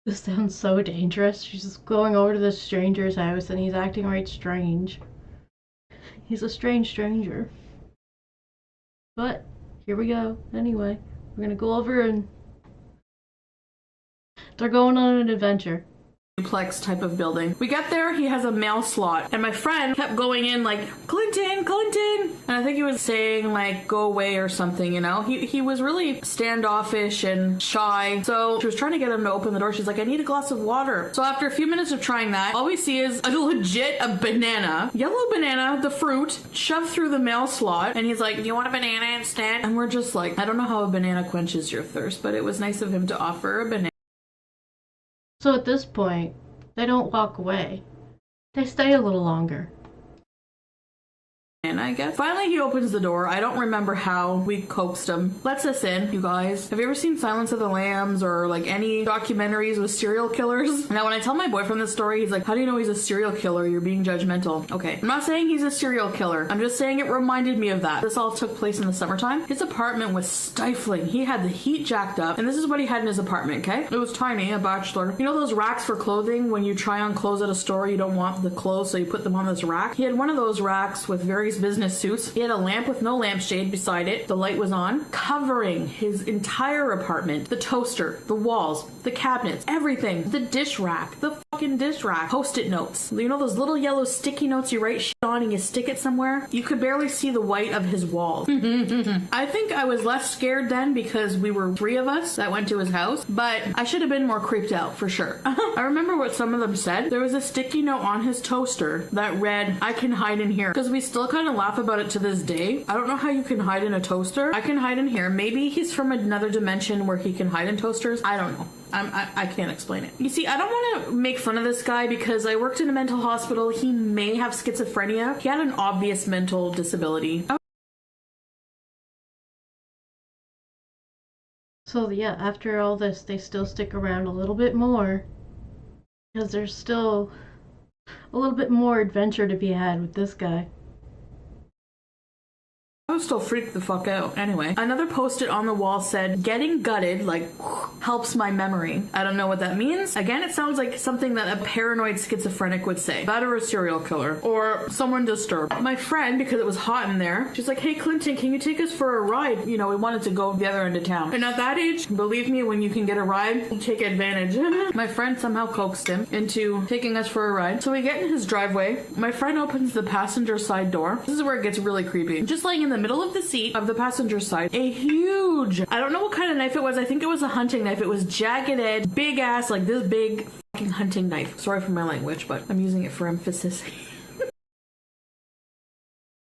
This sounds so dangerous. She's just going over to this stranger's house and he's acting right strange. He's a strange stranger. But here we go. Anyway, we're gonna go over and they're going on an adventure. Duplex type of building. We get there, he has a mail slot, and my friend kept going in like, Clinton, Clinton, and I think he was saying like, go away or something, you know? He was really standoffish and shy, so she was trying to get him to open the door. She's like, I need a glass of water. So after a few minutes of trying that, all we see is a banana, yellow banana, the fruit, shoved through the mail slot, and he's like, do you want a banana instead? And we're just like, I don't know how a banana quenches your thirst, but it was nice of him to offer a banana. So at this point, they don't walk away. They stay a little longer. And I guess. Finally, he opens the door. I don't remember how we coaxed him. Lets us in, you guys. Have you ever seen Silence of the Lambs or like any documentaries with serial killers? Now, when I tell my boyfriend this story, he's like, how do you know he's a serial killer? You're being judgmental. Okay. I'm not saying he's a serial killer. I'm just saying it reminded me of that. This all took place in the summertime. His apartment was stifling. He had the heat jacked up, and this is what he had in his apartment, okay? It was tiny, a bachelor. You know those racks for clothing? When you try on clothes at a store, you don't want the clothes, so you put them on this rack? He had one of those racks with various business suits. He had a lamp with no lampshade beside it. The light was on, covering his entire apartment. The toaster, the walls, the cabinets, everything. The dish rack, the fucking dish rack. Post-it notes. You know those little yellow sticky notes you write shit on and you stick it somewhere? You could barely see the white of his walls. I think I was less scared then because we were 3 of us that went to his house, but I should have been more creeped out for sure. I remember what some of them said. There was a sticky note on his toaster that read, I can hide in here. Because we still kind of laugh about it to this day. I don't know how you can hide in a toaster. I can hide in here. Maybe he's from another dimension where he can hide in toasters. I don't know. I can't explain it. You see, I don't want to make fun of this guy because I worked in a mental hospital. He may have schizophrenia. He had an obvious mental disability. So yeah, after all this, they still stick around a little bit more because there's still a little bit more adventure to be had with this guy. I was still freaked the fuck out. Anyway, another post-it on the wall said, getting gutted, like, helps my memory. I don't know what that means. Again, it sounds like something that a paranoid schizophrenic would say. That or a serial killer. Or someone disturbed. My friend, because it was hot in there, she's like, hey, Clinton, can you take us for a ride? You know, we wanted to go the other end of town. And at that age, believe me, when you can get a ride, you take advantage. My friend somehow coaxed him into taking us for a ride. So we get in his driveway. My friend opens the passenger side door. This is where it gets really creepy. Just laying in the middle of the seat of the passenger side, a huge, I don't know what kind of knife it was. I think it was a hunting knife. It was jagged edge, big ass, like this big fucking hunting knife. Sorry for my language, but I'm using it for emphasis.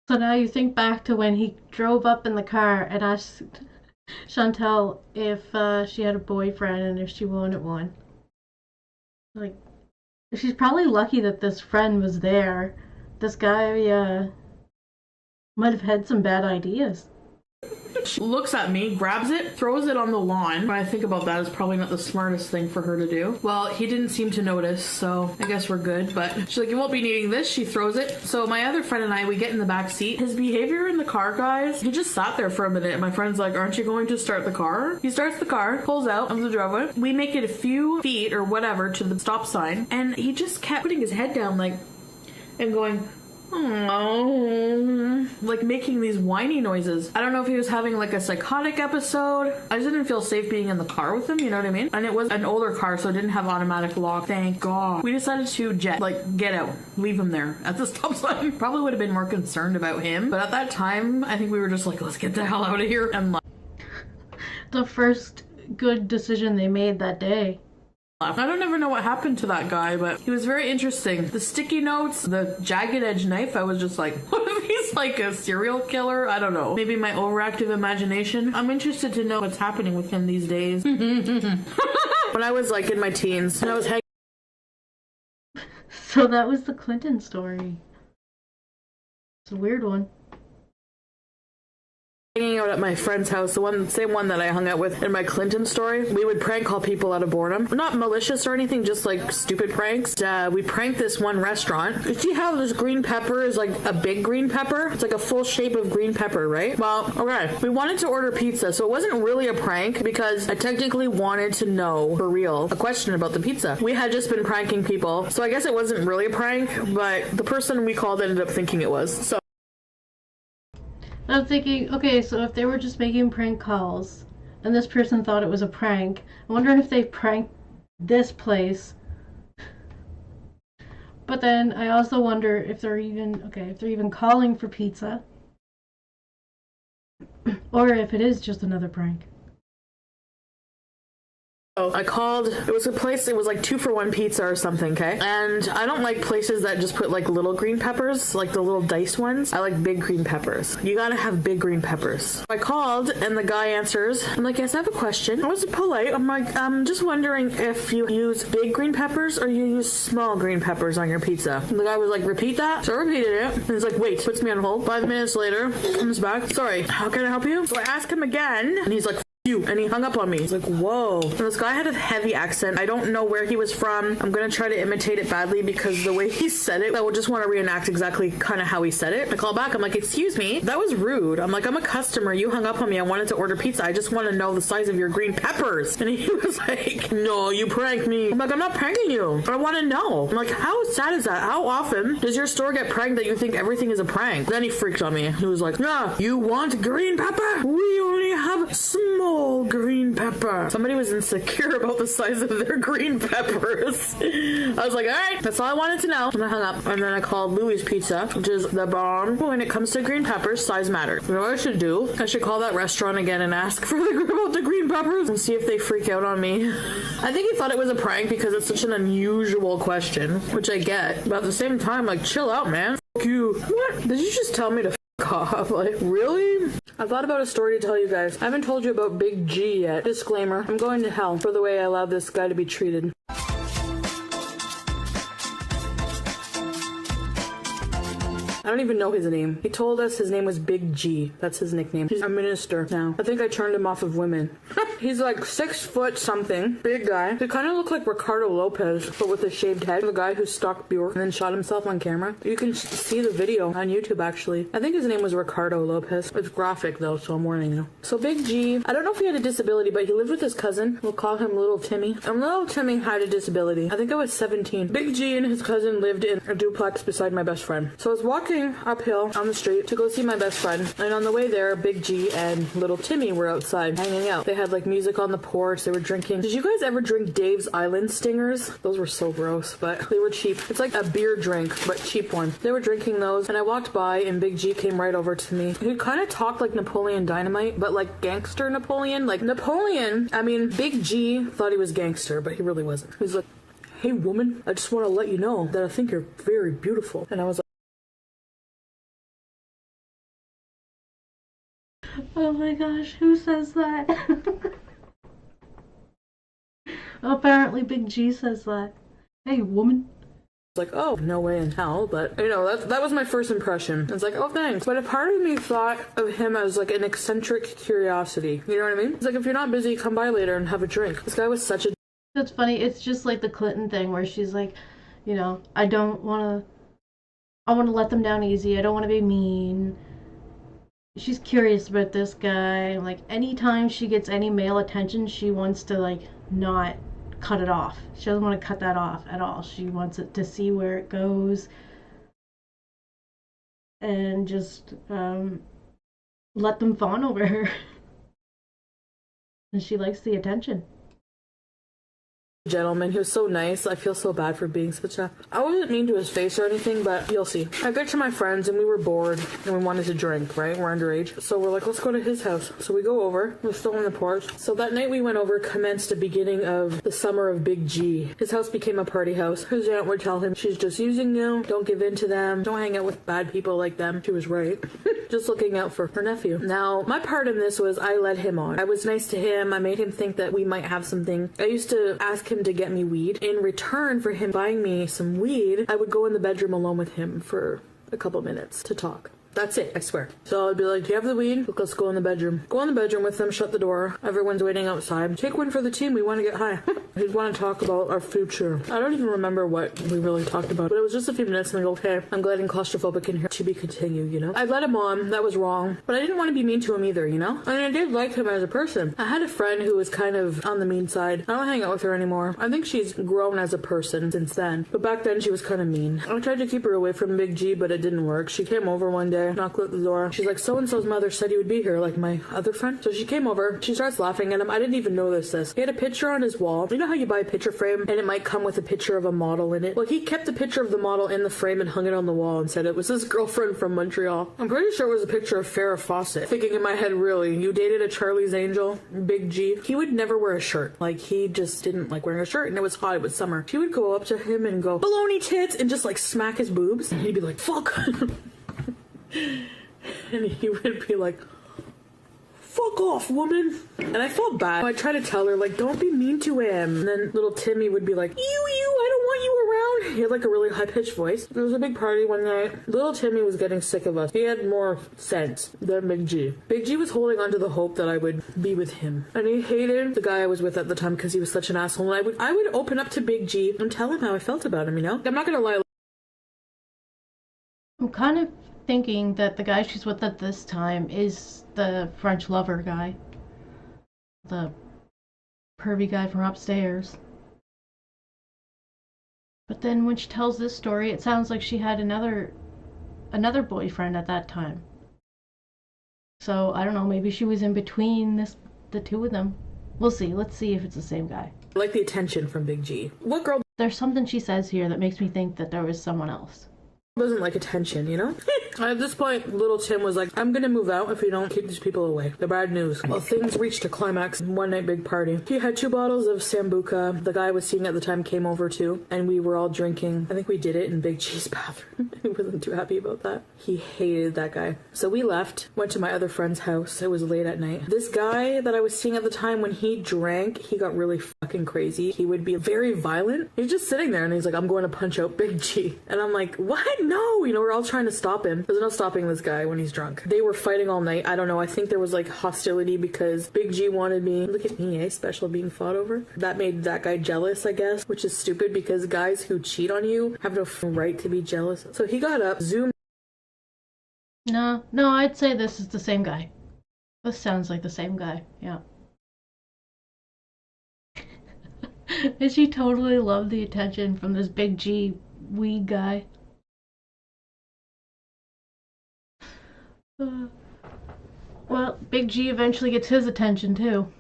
So now you think back to when he drove up in the car and asked Chantal if she had a boyfriend and if she wanted one. Like, she's probably lucky that this friend was there. This guy might have had some bad ideas. Looks at me, grabs it, throws it on the lawn. When I think about that, it's probably not the smartest thing for her to do. Well, he didn't seem to notice, so I guess we're good. But she's like, you won't be needing this. She throws it. So my other friend and I, we get in the back seat. His behavior in the car, guys, he just sat there for a minute. My friend's like, aren't you going to start the car? He starts the car, pulls out of the driveway. We make it a few feet or whatever to the stop sign, and he just kept putting his head down, like, and going, oh, like making these whiny noises. I don't know if he was having like a psychotic episode. I just didn't feel safe being in the car with him, you know what I mean? And it was an older car, so it didn't have automatic lock. Thank God. We decided to get out, leave him there at the stop sign. Probably would have been more concerned about him, but at that time, I think we were just like, let's get the hell out of here. And like, The first good decision they made that day. I don't ever know what happened to that guy, but he was very interesting. The sticky notes, the jagged edge knife, I was just like, what if he's like a serial killer? I don't know. Maybe my overactive imagination. I'm interested to know what's happening with him these days. When I was like in my teens, and I was hanging. So that was the Clinton story. It's a weird one. Hanging out at my friend's house, same one that I hung out with in my Clinton story. We would prank call people out of boredom. Not malicious or anything, just like stupid pranks. We pranked this one restaurant. You see how this green pepper is like a big green pepper? It's like a full shape of green pepper, right? Well, okay. We wanted to order pizza, so it wasn't really a prank because I technically wanted to know, for real, a question about the pizza. We had just been pranking people, so I guess it wasn't really a prank, but the person we called ended up thinking it was, so. I'm thinking, okay, so if they were just making prank calls and this person thought it was a prank, I'm wondering if they pranked this place. But then I also wonder if they're even calling for pizza or if it is just another prank. I called, it was a place, it was like 2-for-1 pizza or something, okay? And I don't like places that just put like little green peppers, like the little diced ones. I like big green peppers. You gotta have big green peppers. I called and the guy answers. I'm like, yes, I have a question. I was polite. I'm like, I'm just wondering if you use big green peppers or you use small green peppers on your pizza. And the guy was like, repeat that? So I repeated it. And he's like, wait, puts me on hold. 5 minutes later, comes back. Sorry, how can I help you? So I ask him again and he's like, you, and he hung up on me. He's like, whoa. And this guy had a heavy accent. I don't know where he was from. I'm gonna try to imitate it badly because the way he said it, I would just want to reenact exactly kind of how he said it. I call back. I'm like, excuse me, that was rude. I'm like, I'm a customer. You hung up on me. I wanted to order pizza. I just want to know the size of your green peppers. And he was like, no, you pranked me. I'm like, I'm not pranking you. I want to know. I'm like, how sad is that? How often does your store get pranked that you think everything is a prank? Then he freaked on me. He was like, nah, you want green pepper? We only have small green pepper. Somebody was insecure about the size of their green peppers. I was like, all right, that's all I wanted to know. And I hung up. And then I called Louis Pizza, which is the bomb. When it comes to green peppers, size matters. You know what I should do? I should call that restaurant again and ask for about the green peppers and see if they freak out on me. I think he thought it was a prank because it's such an unusual question, which I get. But at the same time, like, chill out, man. Fuck you. What? Did you just tell me to off? Like, really? I thought about a story to tell you guys. I haven't told you about Big G yet. Disclaimer, I'm going to hell for the way I allowed this guy to be treated. I don't even know his name. He told us his name was Big G. That's his nickname. He's a minister now. I think I turned him off of women. He's like 6 foot something. Big guy. He kind of looked like Ricardo Lopez, but with a shaved head. The guy who stalked Bjork and then shot himself on camera. You can see the video on YouTube, actually. I think his name was Ricardo Lopez. It's graphic, though, so I'm warning you. So Big G, I don't know if he had a disability, but he lived with his cousin. We'll call him Little Timmy. And Little Timmy had a disability. I think I was 17. Big G and his cousin lived in a duplex beside my best friend. So I was walking uphill on the street to go see my best friend, and on the way there, Big G and Little Timmy were outside hanging out. They had like music on the porch. They were drinking. Did you guys ever drink Dave's Island Stingers? Those were so gross, but they were cheap. It's like a beer drink, but cheap one. They were drinking those, and I walked by, and Big G came right over to me. He kind of talked like Napoleon Dynamite, but like gangster Napoleon. Like Napoleon, I mean, Big G thought he was gangster, but he really wasn't. He was like, hey woman, I just want to let you know that I think you're very beautiful. And I was like, Oh my gosh, who says that? Apparently Big G says that. Hey, woman. Like, oh, no way in hell, but you know, that was my first impression. It's like, oh, thanks. But a part of me thought of him as like an eccentric curiosity. You know what I mean? It's like, if you're not busy, come by later and have a drink. This guy was such a... It's funny, it's just like the Clinton thing where she's like, you know, I want to let them down easy. I don't want to be mean. She's curious about this guy. Like, anytime she gets any male attention, she wants to, like, not cut it off. She doesn't want to cut that off at all. She wants it to see where it goes and just let them fawn over her. And she likes the attention. Gentleman. He was so nice. I feel so bad for being such a... I wasn't mean to his face or anything, but you'll see. I got to my friends and we were bored and we wanted to drink, right? We're underage. So we're like, let's go to his house. So we go over. We're still on the porch. So that night we went over commenced the beginning of the summer of Big G. His house became a party house. His aunt would tell him, she's just using you. Don't give in to them. Don't hang out with bad people like them. She was right. Just looking out for her nephew. Now, my part in this was I led him on. I was nice to him. I made him think that we might have something. I used to ask him to get me weed. In return for him buying me some weed, I would go in the bedroom alone with him for a couple minutes to talk. That's it, I swear. So I'd be like, do you have the weed? Look, let's go in the bedroom. Go in the bedroom with them, shut the door. Everyone's waiting outside. Take one for the team, we want to get high. We want to talk about our future. I don't even remember what we really talked about, but it was just a few minutes and I go, okay, I'm getting claustrophobic in here. To be continued, you know? I let him on, that was wrong, but I didn't want to be mean to him either, you know? And I did like him as a person. I had a friend who was kind of on the mean side. I don't hang out with her anymore. I think she's grown as a person since then, but back then she was kind of mean. I tried to keep her away from Big G, but it didn't work. She came over one day, knocked at the door. She's like, so-and-so's mother said you would be here, like my other friend. So she came over. She starts laughing at him. I didn't even notice this. He had a picture on his wall. You know how you buy a picture frame and it might come with a picture of a model in it? Well, he kept the picture of the model in the frame and hung it on the wall and said it was his girlfriend from Montreal. I'm pretty sure it was a picture of Farrah Fawcett. Thinking in my head, really, you dated a Charlie's Angel, Big G? He would never wear a shirt. Like, he just didn't like wearing a shirt, and it was hot, it was summer. She would go up to him and go, baloney tits, and just like smack his boobs. And he'd be like, fuck. And he would be like, fuck off, woman. And I felt bad. I tried to tell her, like, don't be mean to him. And then little Timmy would be like, I don't want you around. He had like a really high-pitched voice. There was a big party one night. Little Timmy was getting sick of us. He had more sense than Big G. Big G was holding on to the hope that I would be with him. And he hated the guy I was with at the time because he was such an asshole. And I would open up to Big G and tell him how I felt about him, you know? I'm not gonna lie. I'm kind of thinking that the guy she's with at this time is the French lover guy. The pervy guy from upstairs. But then when she tells this story, it sounds like she had another boyfriend at that time. So, I don't know, maybe she was in between the two of them. We'll see. Let's see if it's the same guy. I like the attention from Big G. What girl There's something she says here that makes me think that there was someone else. doesn't like attention, you know? At this point, little Tim was like, I'm gonna move out if we don't keep these people away. The bad news. Well, things reached a climax. One night big party. He had 2 bottles of Sambuca. The guy I was seeing at the time came over too, and we were all drinking. I think we did it in Big G's bathroom. He wasn't too happy about that. He hated that guy. So we left, went to my other friend's house. It was late at night. This guy that I was seeing at the time, when he drank, he got really fucking crazy. He would be very violent. He's just sitting there and he's like, I'm going to punch out Big G. And I'm like, what? No! You know, we're all trying to stop him. There's no stopping this guy when he's drunk. They were fighting all night. I don't know. I think there was like hostility because Big G wanted me. Look at me, eh? Special being fought over. That made that guy jealous, I guess, which is stupid because guys who cheat on you have no right to be jealous. So he got up, zoomed. No, I'd say this is the same guy. This sounds like the same guy, yeah. And she totally loved the attention from this Big G weed guy. Well, Big G eventually gets his attention too.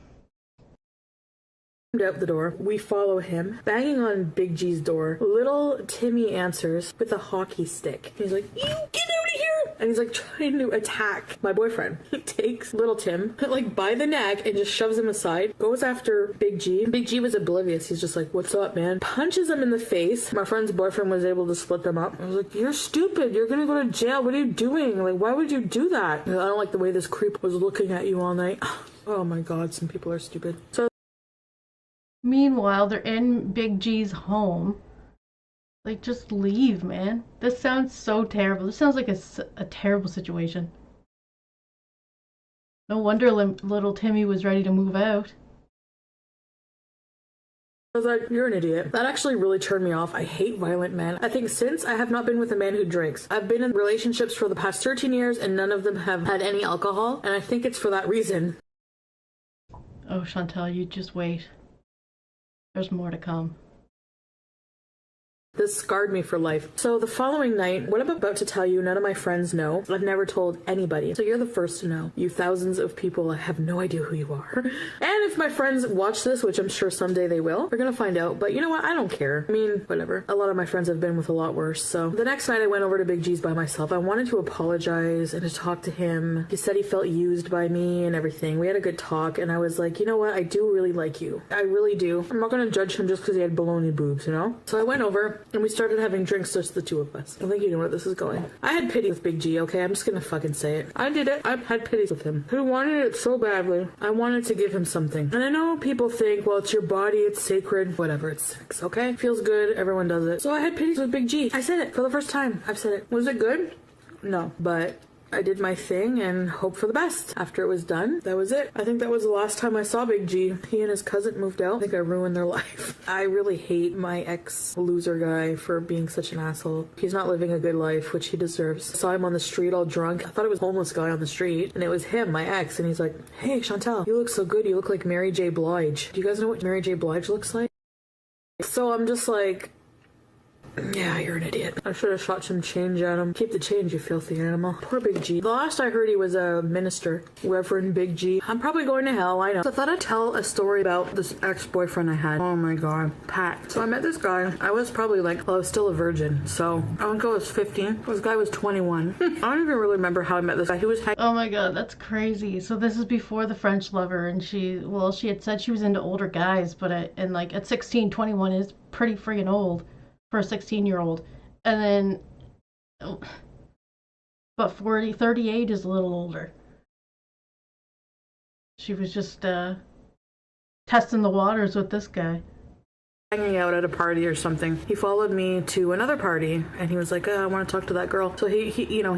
Out the door. We follow him, banging on Big G's door. Little Timmy answers with a hockey stick. He's like, you get out of here! and he's like trying to attack my boyfriend. He takes little Tim like by the neck and just shoves him aside, goes after Big G. Big G was oblivious. He's just like, what's up, man? Punches him in the face. My friend's boyfriend was able to split them up. I was like, you're stupid. You're gonna go to jail. What are you doing? Like, why would you do that? I don't like the way this creep was looking at you all night. Oh my god, some people are stupid. So meanwhile, they're in Big G's home. Like, just leave, man. This sounds so terrible. This sounds like a terrible situation. No wonder little Timmy was ready to move out. I was like, you're an idiot. That actually really turned me off. I hate violent men. I think since I have not been with a man who drinks. I've been in relationships for the past 13 years and none of them have had any alcohol. And I think it's for that reason. Oh, Chantal, you just wait. There's more to come. This scarred me for life. So the following night, what I'm about to tell you, none of my friends know. I've never told anybody. So you're the first to know. You thousands of people, I have no idea who you are. And if my friends watch this, which I'm sure someday they will, they're gonna find out. But you know what? I don't care. I mean, whatever. A lot of my friends have been with a lot worse. So the next night I went over to Big G's by myself. I wanted to apologize and to talk to him. He said he felt used by me and everything. We had a good talk and I was like, you know what? I do really like you. I really do. I'm not gonna judge him just because he had baloney boobs, you know? So I went over and we started having drinks, just the two of us. I think you know where this is going. I had pity with Big G, okay? I'm just gonna fucking say it. I did it. I had pity with him. He wanted it so badly. I wanted to give him something. And I know people think, well, it's your body, it's sacred, whatever, it's sex, okay? Feels good, everyone does it. So I had pity with Big G. I said it for the first time. I've said it. Was it good? No. But I did my thing and hoped for the best. After it was done, that was it. I think that was the last time I saw Big G. He and his cousin moved out. I think I ruined their life. I really hate my ex-loser guy for being such an asshole. He's not living a good life, which he deserves. I saw him on the street all drunk. I thought it was a homeless guy on the street, and it was him, my ex, and he's like, hey, Chantal, you look so good. You look like Mary J. Blige. Do you guys know what Mary J. Blige looks like? So I'm just like, yeah, you're an idiot. I should have shot some change at him. Keep the change, you filthy animal. Poor Big G. The last I heard, he was a minister. Reverend Big G. I'm probably going to hell, I know. So I thought I'd tell a story about this ex-boyfriend I had. Oh my god. Pat. So I met this guy. I was probably like, well, I was still a virgin. So I would go was 15. This guy was 21. I don't even really remember how I met this guy. He was oh my god, that's crazy. So this is before the French lover, and she had said she was into older guys, but at 16, 21 is pretty freaking old for a 16-year-old. And then, but 38 is a little older. She was just testing the waters with this guy. Hanging out at a party or something. He followed me to another party and he was like, I want to talk to that girl. So he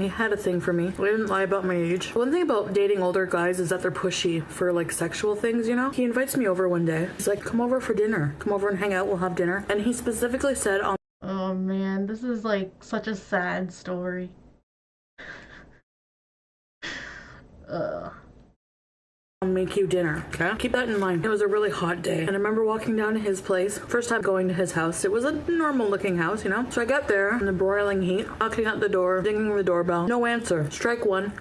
had a thing for me. I didn't lie about my age. One thing about dating older guys is that they're pushy for like sexual things, you know? He invites me over one day. He's like, come over for dinner. Come over and hang out. We'll have dinner. And he specifically said, oh man, this is like such a sad story. I'll make you dinner, okay? Keep that in mind. It was a really hot day, and I remember walking down to his place. First time going to his house. It was a normal looking house, you know? So I got there in the broiling heat, knocking at the door, dinging the doorbell. No answer. Strike one.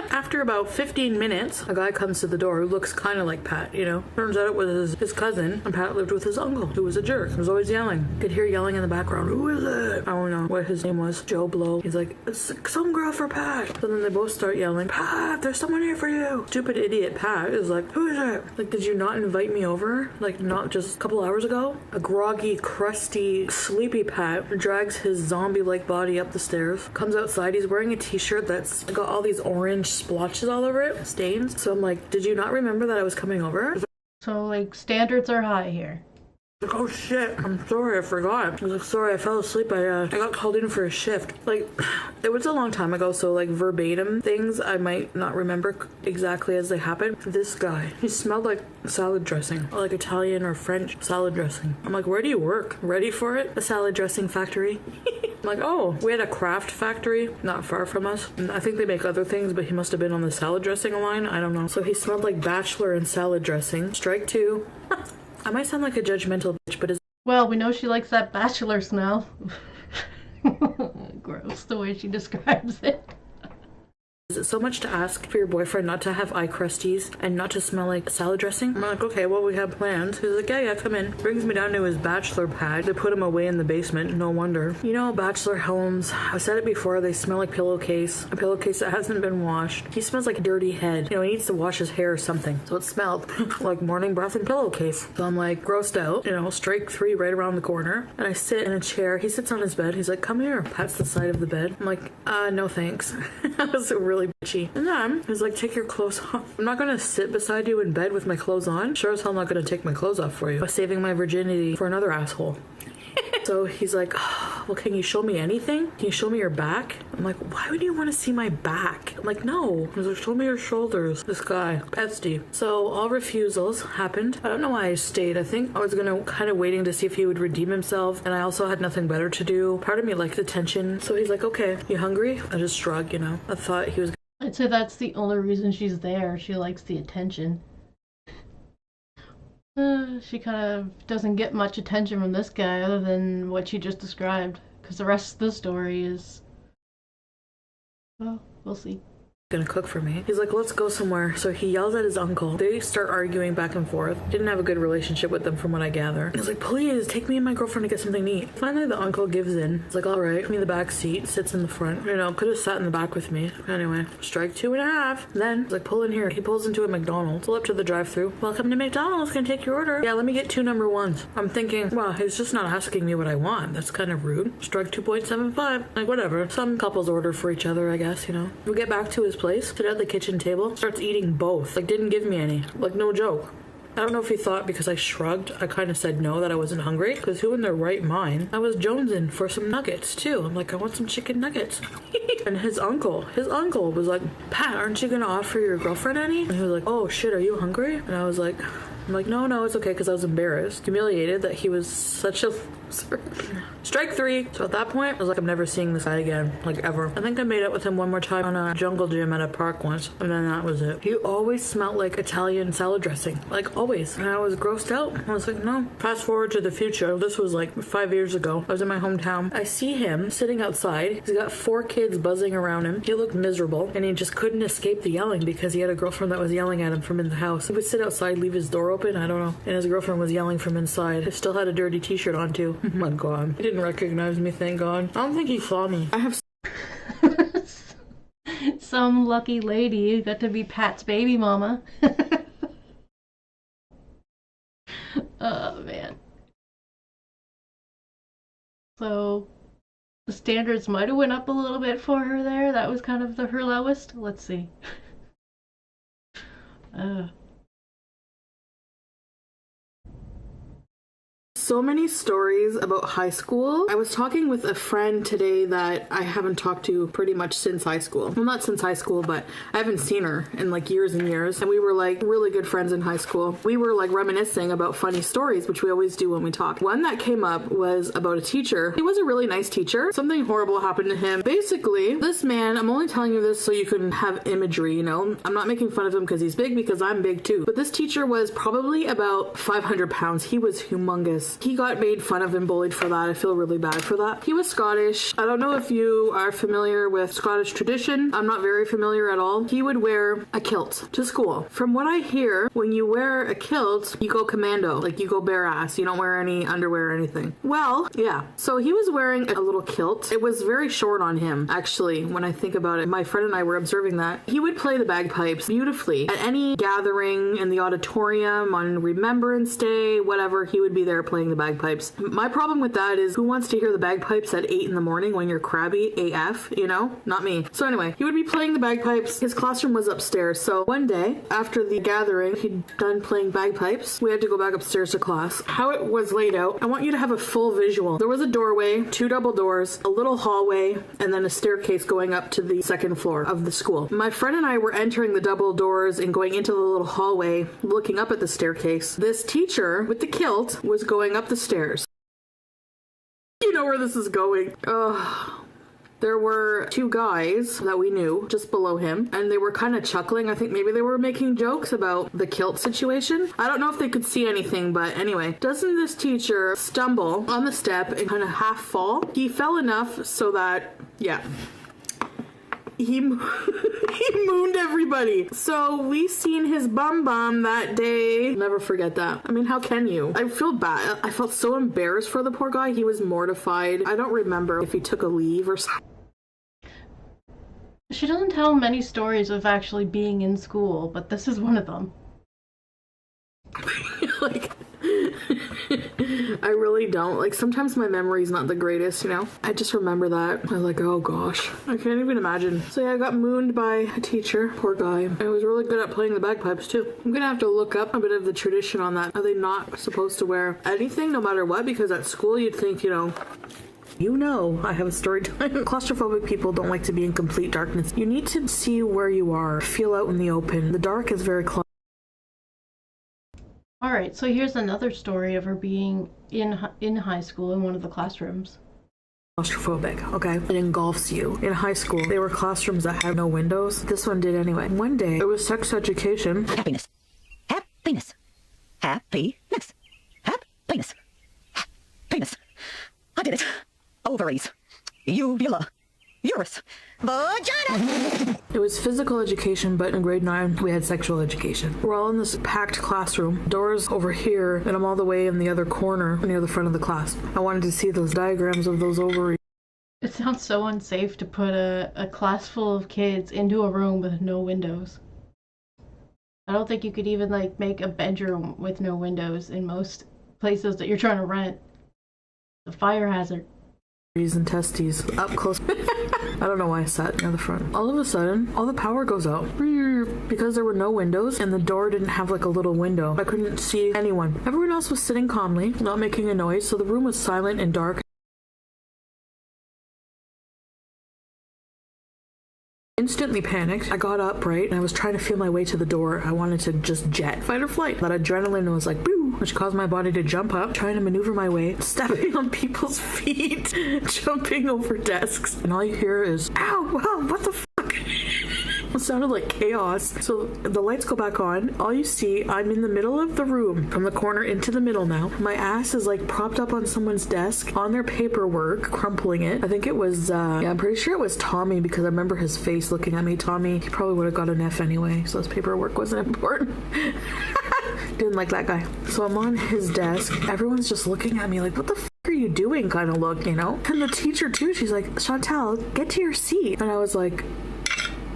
After about 15 minutes, a guy comes to the door who looks kind of like Pat, you know? Turns out it was his cousin, and Pat lived with his uncle, who was a jerk. He was always yelling. You could hear yelling in the background. Who is it? I don't know what his name was. Joe Blow. He's like, it's some girl for Pat. So then they both start yelling, Pat, there's someone here for you. Stupid idiot Pat is like, who is it? Like, did you not invite me over? Like, not just a couple hours ago? A groggy, crusty, sleepy Pat drags his zombie-like body up the stairs, comes outside. He's wearing a t-shirt that's got all these orange splotches all over it, stains. So I'm like, did you not remember that I was coming over? So, like, standards are high here. Like, oh shit, I'm sorry, I forgot. I was like, sorry, I fell asleep. I got called in for a shift. Like, it was a long time ago, so like verbatim things I might not remember exactly as they happened. This guy, he smelled like salad dressing, or like Italian or French salad dressing. I'm like, where do you work? Ready for it? A salad dressing factory. I'm like, oh, we had a craft factory not far from us. And I think they make other things, but he must have been on the salad dressing line. I don't know. So he smelled like bachelor and salad dressing. Strike two. I might sound like a judgmental bitch, but well, we know she likes that bachelor smell. Gross, the way she describes it. is it so much to ask for your boyfriend not to have eye crusties and not to smell like salad dressing? I'm like, okay, well, we have plans. He's like, yeah, come in. Brings me down to his bachelor pad. They put him away in the basement. No wonder. You know, bachelor homes, I said it before, they smell like pillowcase. A pillowcase that hasn't been washed. He smells like a dirty head. You know, he needs to wash his hair or something. So it smelled like morning breath and pillowcase. So I'm like grossed out, you know, strike 3 right around the corner. And I sit in a chair. He sits on his bed. He's like, come here. Pats the side of the bed. I'm like, no thanks. I was really bitchy. And then he's like, take your clothes off. I'm not going to sit beside you in bed with my clothes on. Sure as hell I'm not going to take my clothes off for you. I'm saving my virginity for another asshole. So he's like, oh, well, can you show me anything? Can you show me your back? I'm like, why would you want to see my back? I'm like, no. He's like, show me your shoulders. This guy, pesty. So all refusals happened. I don't know why I stayed. I think I was gonna kind of waiting to see if he would redeem himself, and I also had nothing better to do. Part of me liked attention. So he's like, okay, you hungry? I just shrugged, you know. I thought he was. I'd say that's the only reason she's there. She likes the attention. She kind of doesn't get much attention from this guy other than what she just described. Because the rest of the story is... well, we'll see. Gonna cook for me. He's like, let's go somewhere. So he yells at his uncle. They start arguing back and forth. Didn't have a good relationship with them from what I gather. He's like, please take me and my girlfriend to get something to eat. Finally the uncle gives in. He's like, all right, give me the back seat, sits in the front. You know, could have sat in the back with me. Anyway, strike 2.5. Then he's like, pull in here. He pulls into a McDonald's. Pull up to the drive-thru. Welcome to McDonald's. Can I take your order? Yeah, let me get 2 number 1s. I'm thinking, well, he's just not asking me what I want. That's kind of rude. Strike 2.75. Like, whatever. Some couples order for each other, I guess, you know. We get back to his place. Sit at the kitchen table, starts eating both. Like, didn't give me any. Like, no joke. I don't know if he thought because I shrugged, I kind of said no, that I wasn't hungry. Because who in their right mind? I was jonesing for some nuggets, too. I'm like, I want some chicken nuggets. And his uncle was like, Pat, aren't you going to offer your girlfriend any? And he was like, oh, shit, are you hungry? And I was like... I'm like, no, it's okay, because I was embarrassed, humiliated that he was such a... Strike 3. So at that point, I was like, I'm never seeing this guy again, like, ever. I think I made out with him one more time on a jungle gym at a park once, and then that was it. He always smelled like Italian salad dressing, like, always. And I was grossed out. I was like, no. Fast forward to the future. This was like 5 years ago. I was in my hometown. I see him sitting outside. He's got 4 kids buzzing around him. He looked miserable, and he just couldn't escape the yelling because he had a girlfriend that was yelling at him from in the house. He would sit outside, leave his door open, I don't know. And his girlfriend was yelling from inside. He still had a dirty t-shirt on too. Oh my god. He didn't recognize me, thank god. I don't think he saw me. I have some lucky lady who got to be Pat's baby mama. Oh man. So the standards might have went up a little bit for her there. That was kind of her lowest. Let's see. So many stories about high school. I was talking with a friend today that I haven't talked to pretty much since high school. Well, not since high school, but I haven't seen her in like years and years. And we were like really good friends in high school. We were like reminiscing about funny stories, which we always do when we talk. One that came up was about a teacher. He was a really nice teacher. Something horrible happened to him. Basically, this man, I'm only telling you this so you can have imagery, you know? I'm not making fun of him because he's big, because I'm big too. But this teacher was probably about 500 pounds. He was humongous. He got made fun of and bullied for that. I feel really bad for that. He was Scottish. I don't know if you are familiar with Scottish tradition. I'm not very familiar at all. He would wear a kilt to school. From what I hear, when you wear a kilt, you go commando. Like, you go bare ass. You don't wear any underwear or anything. Well, yeah. So he was wearing a little kilt. It was very short on him, actually, when I think about it. My friend and I were observing that. He would play the bagpipes beautifully. At any gathering in the auditorium, on Remembrance Day, whatever, he would be there playing the bagpipes. My problem with that is, who wants to hear the bagpipes at 8 in the morning when you're crabby AF, you know? Not me. So anyway, he would be playing the bagpipes. His classroom was upstairs. So one day, after the gathering, he'd done playing bagpipes. We had to go back upstairs to class. How it was laid out, I want you to have a full visual. There was a doorway, 2 double doors, a little hallway, and then a staircase going up to the 2nd floor of the school. My friend and I were entering the double doors and going into the little hallway, looking up at the staircase. This teacher with the kilt was going up the stairs. You know where this is going. There were 2 guys that we knew just below him, and they were kind of chuckling. I think maybe they were making jokes about the kilt situation. I don't know if they could see anything, but anyway. Doesn't this teacher stumble on the step and kind of half fall? He fell enough so that, yeah. he mooned everybody. So we seen his bum that day. Never forget that. I mean, how can you? I feel bad. I felt so embarrassed for the poor guy. He was mortified. I don't remember if he took a leave or something. She doesn't tell many stories of actually being in school, but this is one of them. Like, I really don't. Like, sometimes my memory's not the greatest, you know? I just remember that. I was like, oh gosh. I can't even imagine. So yeah, I got mooned by a teacher. Poor guy. I was really good at playing the bagpipes too. I'm gonna have to look up a bit of the tradition on that. Are they not supposed to wear anything no matter what? Because at school you'd think, you know, I have a story time. Claustrophobic people don't like to be in complete darkness. You need to see where you are. Feel out in the open. The dark is very Alright, so here's another story of her being in high school in one of the classrooms. Claustrophobic, okay? It engulfs you. In high school, there were classrooms that had no windows. This one did anyway. One day, it was sex education. Happiness. Happiness. Happiness. Happiness. Happiness. I did it. Ovaries. Uvula. Uterus. Vagina. It was physical education, but in grade 9, we had sexual education. We're all in this packed classroom. Doors over here, and I'm all the way in the other corner near the front of the class. I wanted to see those diagrams of those ovaries. It sounds so unsafe to put a class full of kids into a room with no windows. I don't think you could even like make a bedroom with no windows in most places that you're trying to rent. The fire hazard. And testes up close. I don't know why I sat near the front. All of a sudden, all the power goes out. Because there were no windows and the door didn't have like a little window. I couldn't see anyone. Everyone else was sitting calmly, not making a noise, so the room was silent and dark. Instantly panicked. I got up, right, and I was trying to feel my way to the door. I wanted to just jet. Fight or flight. That adrenaline was like, boo, which caused my body to jump up, trying to maneuver my way, stepping on people's feet, jumping over desks. And all you hear is, ow, wow, what the fuck? It sounded like chaos. So the lights go back on. All you see, I'm in the middle of the room, from the corner into the middle now. My ass is like propped up on someone's desk, on their paperwork, crumpling it. I think it was, I'm pretty sure it was Tommy, because I remember his face looking at me. Tommy, he probably would have got an F anyway, so his paperwork wasn't important. Didn't like that guy. So I'm on his desk. Everyone's just looking at me like, what the f are you doing kind of look, you know? And the teacher too, she's like, Chantal, get to your seat. And I was like,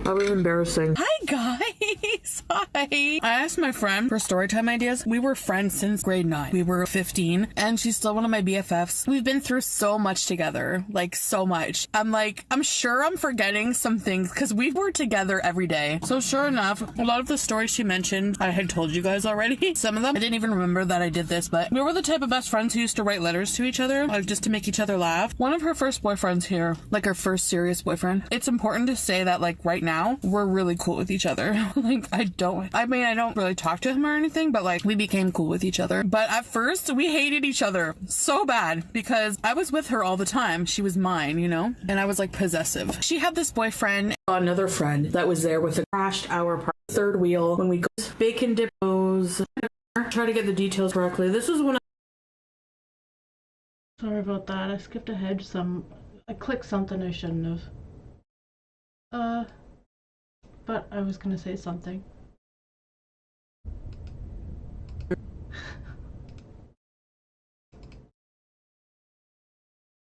that was embarrassing. Hi guys! Hi! I asked my friend for storytime ideas. We were friends since grade 9. We were 15 and she's still one of my BFFs. We've been through so much together. Like, so much. I'm sure I'm forgetting some things because we were together every day. So sure enough, a lot of the stories she mentioned, I had told you guys already. Some of them, I didn't even remember that I did this, but we were the type of best friends who used to write letters to each other, just to make each other laugh. One of her first boyfriends here, like her first serious boyfriend, it's important to say that like right now, we're really cool with each other. Like, I don't really talk to him or anything, but like, we became cool with each other. But at first, we hated each other so bad because I was with her all the time. She was mine, you know? And I was like possessive. She had this boyfriend. Another friend that was there with a crashed our third wheel when we go bacon dippos. Try to get the details correctly. This is when Sorry about that. I skipped ahead some. I clicked something I shouldn't have. But I was gonna say something.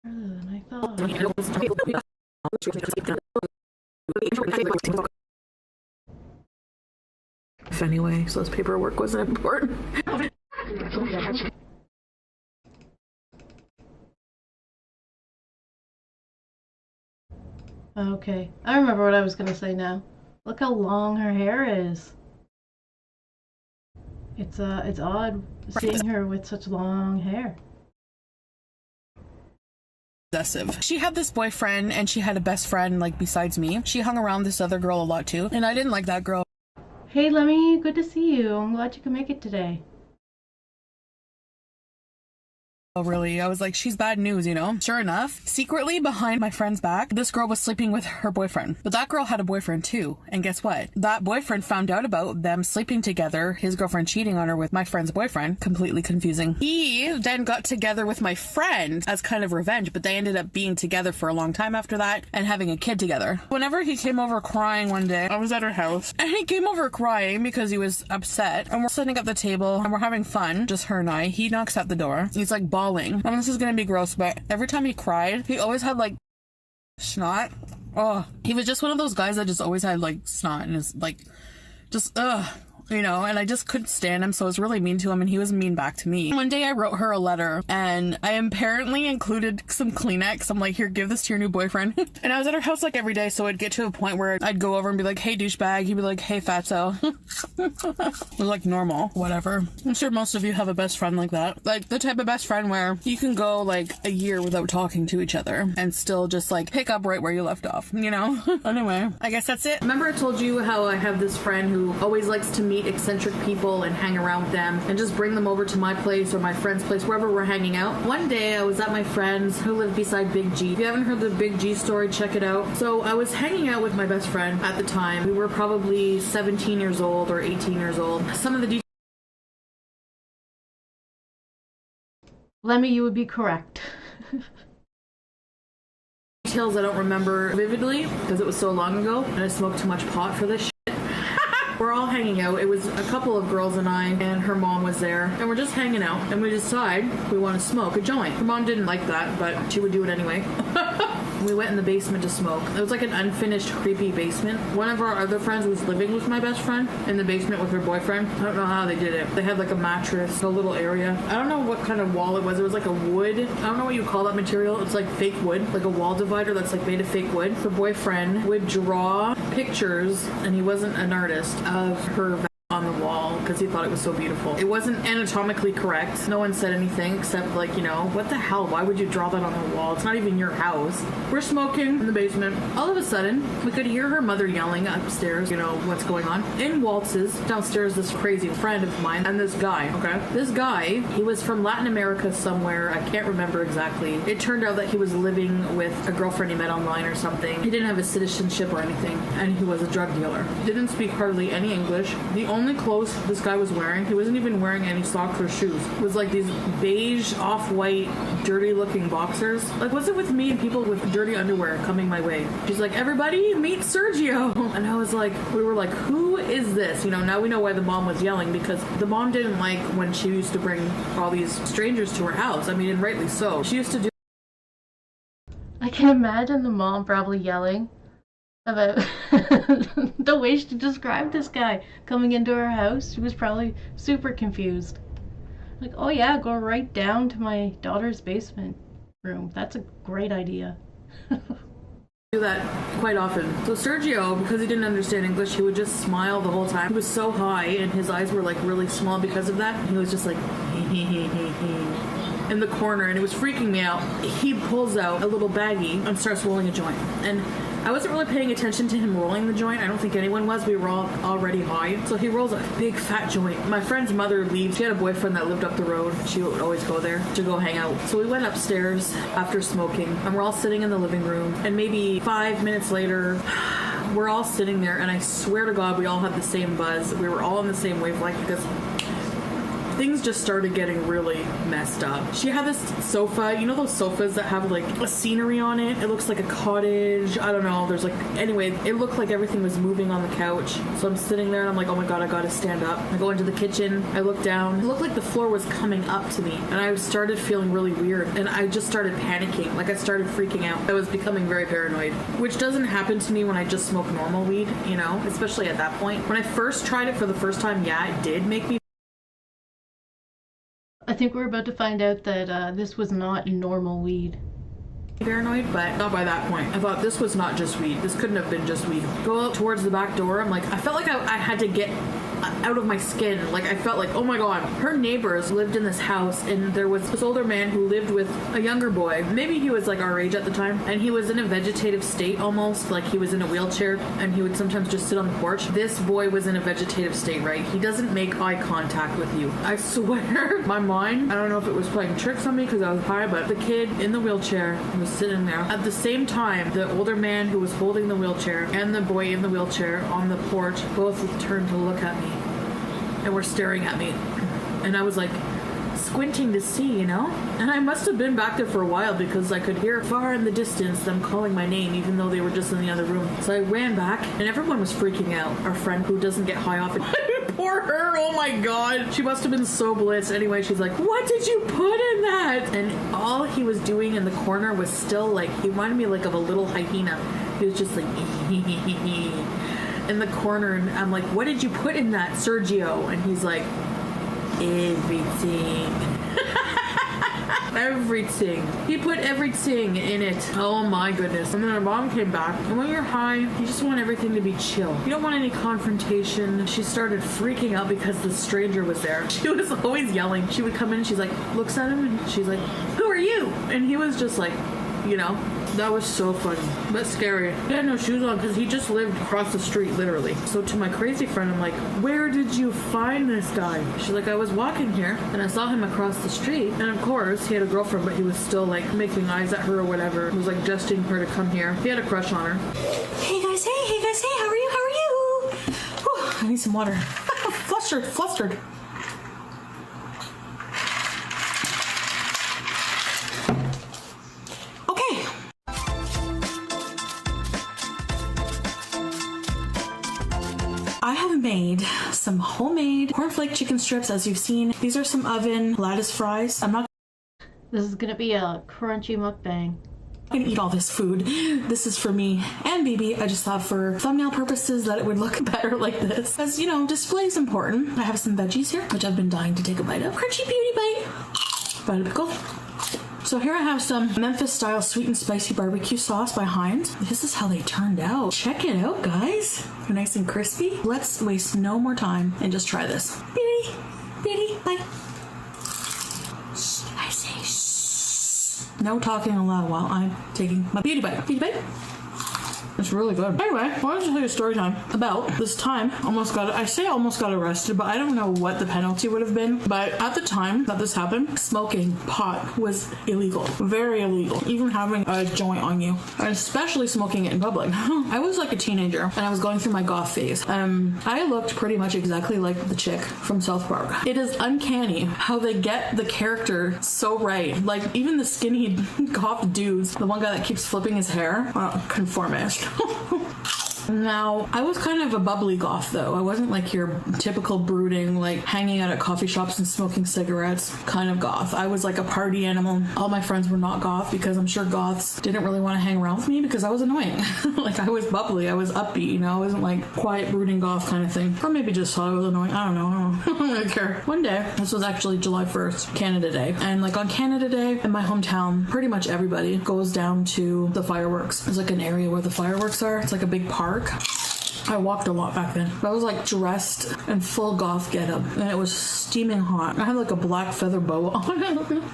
Further than I thought. Anyway, so this paperwork wasn't important. Okay, I remember what I was gonna say now. Look how long her hair is. It's odd seeing her with such long hair. Possessive. She had this boyfriend and she had a best friend like besides me. She hung around this other girl a lot too, and I didn't like that girl. Hey Lemmy, good to see you. I'm glad you could make it today. Oh, really? I was like, she's bad news, you know? Sure enough, secretly behind my friend's back, this girl was sleeping with her boyfriend. But that girl had a boyfriend too. And guess what? That boyfriend found out about them sleeping together, his girlfriend cheating on her with my friend's boyfriend. Completely confusing. He then got together with my friend as kind of revenge, but they ended up being together for a long time after that and having a kid together. Whenever he came over crying one day, I was at her house, and he came over crying because he was upset, and we're sitting at the table and we're having fun, just her and I. He knocks at the door. He's like bawling. And this is gonna be gross, but every time he cried, he always had like snot. Oh, he was just one of those guys that just always had like snot and is like just you know, and I just couldn't stand him, so I was really mean to him, and he was mean back to me. One day I wrote her a letter, and I apparently included some Kleenex. I'm like, here, give this to your new boyfriend. And I was at her house like every day, so it'd get to a point where I'd go over and be like, hey, douchebag. He'd be like, hey, fatso. It was like normal, whatever. I'm sure most of you have a best friend like that. Like the type of best friend where you can go like a year without talking to each other and still just like pick up right where you left off, you know? Anyway, I guess that's it. Remember I told you how I have this friend who always likes to meet eccentric people and hang around with them and just bring them over to my place or my friend's place, wherever we're hanging out. One day I was at my friend's who lived beside Big G. If you haven't heard the Big G story, check it out. So I was hanging out with my best friend at the time. We were probably 17 years old or 18 years old. Some of the Lemmy, you would be correct. details I don't remember vividly because it was so long ago and I smoked too much pot for this shit. We're all hanging out. It was a couple of girls and I, and her mom was there, and we're just hanging out, and we decide we want to smoke a joint. Her mom didn't like that, but she would do it anyway. We went in the basement to smoke. It was like an unfinished, creepy basement. One of our other friends was living with my best friend in the basement with her boyfriend. I don't know how they did it. They had like a mattress, a little area. I don't know what kind of wall it was. It was like a wood. I don't know what you call that material. It's like fake wood, like a wall divider that's like made of fake wood. Her boyfriend would draw pictures, and he wasn't an artist, of her on the wall because he thought it was so beautiful. It wasn't anatomically correct. No one said anything except like, you know, what the hell? Why would you draw that on the wall? It's not even your house. We're smoking in the basement. All of a sudden, we could hear her mother yelling upstairs, you know, what's going on. In waltzes, downstairs, this crazy friend of mine and this guy, okay? This guy, he was from Latin America somewhere. I can't remember exactly. It turned out that he was living with a girlfriend he met online or something. He didn't have a citizenship or anything, and he was a drug dealer. Didn't speak hardly any English. The only clothes this guy was wearing, he wasn't even wearing any socks or shoes. It was like these beige, off-white, dirty-looking boxers. Like, what's it with me and people with dirty underwear coming my way? She's like, everybody, meet Sergio. And I was like, we were like, who is this? You know, now we know why the mom was yelling, because the mom didn't like when she used to bring all these strangers to her house. I mean, and rightly so. She used to do... I can imagine the mom probably yelling about the way she described this guy coming into her house. She was probably super confused. Like, oh yeah, go right down to my daughter's basement room. That's a great idea. do that quite often. So Sergio, because he didn't understand English, he would just smile the whole time. He was so high and his eyes were like really small because of that. He was just like in the corner, and it was freaking me out. He pulls out a little baggie and starts rolling a joint. And I wasn't really paying attention to him rolling the joint. I don't think anyone was. We were all already high. So he rolls a big fat joint. My friend's mother leaves. She had a boyfriend that lived up the road. She would always go there to go hang out. So we went upstairs after smoking, and we're all sitting in the living room. And maybe 5 minutes later, we're all sitting there, and I swear to God, we all had the same buzz. We were all on the same wavelength because things just started getting really messed up. She had this sofa, you know those sofas that have like a scenery on it? It looks like a cottage. I don't know. There's like, anyway, it looked like everything was moving on the couch. So I'm sitting there and I'm like, oh my God, I gotta stand up. I go into the kitchen. I look down. It looked like the floor was coming up to me. And I started feeling really weird. And I just started panicking. Like I started freaking out. I was becoming very paranoid, which doesn't happen to me when I just smoke normal weed, you know, especially at that point. When I first tried it for the first time, yeah, it did make me I think we're about to find out that this was not normal weed. paranoid, but not by that point. I thought this was not just weed. This couldn't have been just weed. Go out towards the back door. I'm like, I felt like I had to get out of my skin. Like, I felt like, oh my god. Her neighbors lived in this house, and there was this older man who lived with a younger boy. Maybe he was like our age at the time, and he was in a vegetative state almost, like he was in a wheelchair, and he would sometimes just sit on the porch. This boy was in a vegetative state, right? He doesn't make eye contact with you. I swear, my mind, I don't know if it was playing tricks on me because I was high, but the kid in the wheelchair was sitting there. At the same time, the older man who was holding the wheelchair and the boy in the wheelchair on the porch both turned to look at me and were staring at me. And I was like squinting to see, you know? And I must have been back there for a while because I could hear far in the distance them calling my name even though they were just in the other room. So I ran back and everyone was freaking out. Our friend who doesn't get high often. Poor her, oh my god. She must have been so blitzed. Anyway, she's like, what did you put in that? And all he was doing in the corner was still like, he reminded me like of a little hyena. He was just like, in the corner, and I'm like, what did you put in that, Sergio? And he's like, everything. Everything. He put everything in it. Oh my goodness. And then our mom came back. And when you're high, you just want everything to be chill. You don't want any confrontation. She started freaking out because the stranger was there. She was always yelling. She would come in and she's like, looks at him and she's like, who are you? And he was just like, you know, that was so funny, but scary. He had no shoes on because he just lived across the street, literally. So to my crazy friend, I'm like, where did you find this guy? She's like, I was walking here and I saw him across the street. And of course, he had a girlfriend, but he was still like making eyes at her or whatever. He was like gesturing her to come here. He had a crush on her. Hey guys, hey, how are you? Whew, I need some water. Flustered. I have made some homemade cornflake chicken strips, as you've seen. These are some oven lattice fries. I'm not This is gonna be a crunchy mukbang. gonna eat all this food. This is for me and BB. I just thought for thumbnail purposes that it would look better like this. Because, you know, display is important. I have some veggies here, which I've been dying to take a bite of. Crunchy beauty bite. Bite of pickle. So here I have some Memphis-style sweet and spicy barbecue sauce by Heinz. This is how they turned out. Check it out, guys. They're nice and crispy. Let's waste no more time and just try this. Beauty, bye. I say shh. No talking aloud while I'm taking my beauty bite. Beauty bite. It's really good. Anyway, I wanted to tell you a story time about this time. Almost got arrested, but I don't know what the penalty would have been. But at the time that this happened, smoking pot was illegal. Very illegal. Even having a joint on you. And especially smoking it in public. I was like a teenager and I was going through my goth phase. I looked pretty much exactly like the chick from South Park. It is uncanny how they get the character so right. Like even the skinny goth dudes, the one guy that keeps flipping his hair, conformist. Now, I was kind of a bubbly goth, though. I wasn't like your typical brooding, like hanging out at coffee shops and smoking cigarettes kind of goth. I was like a party animal. All my friends were not goth because I'm sure goths didn't really want to hang around with me because I was annoying. Like I was bubbly, I was upbeat, you know, I wasn't like quiet brooding goth kind of thing. Or maybe just thought I was annoying. I don't know. I don't really care. One day, this was actually July 1st, Canada Day. And like on Canada Day in my hometown, pretty much everybody goes down to the fireworks. There's like an area where the fireworks are. It's like a big park. I walked a lot back then. I was like dressed in full goth getup and it was steaming hot. I had like a black feather boa on.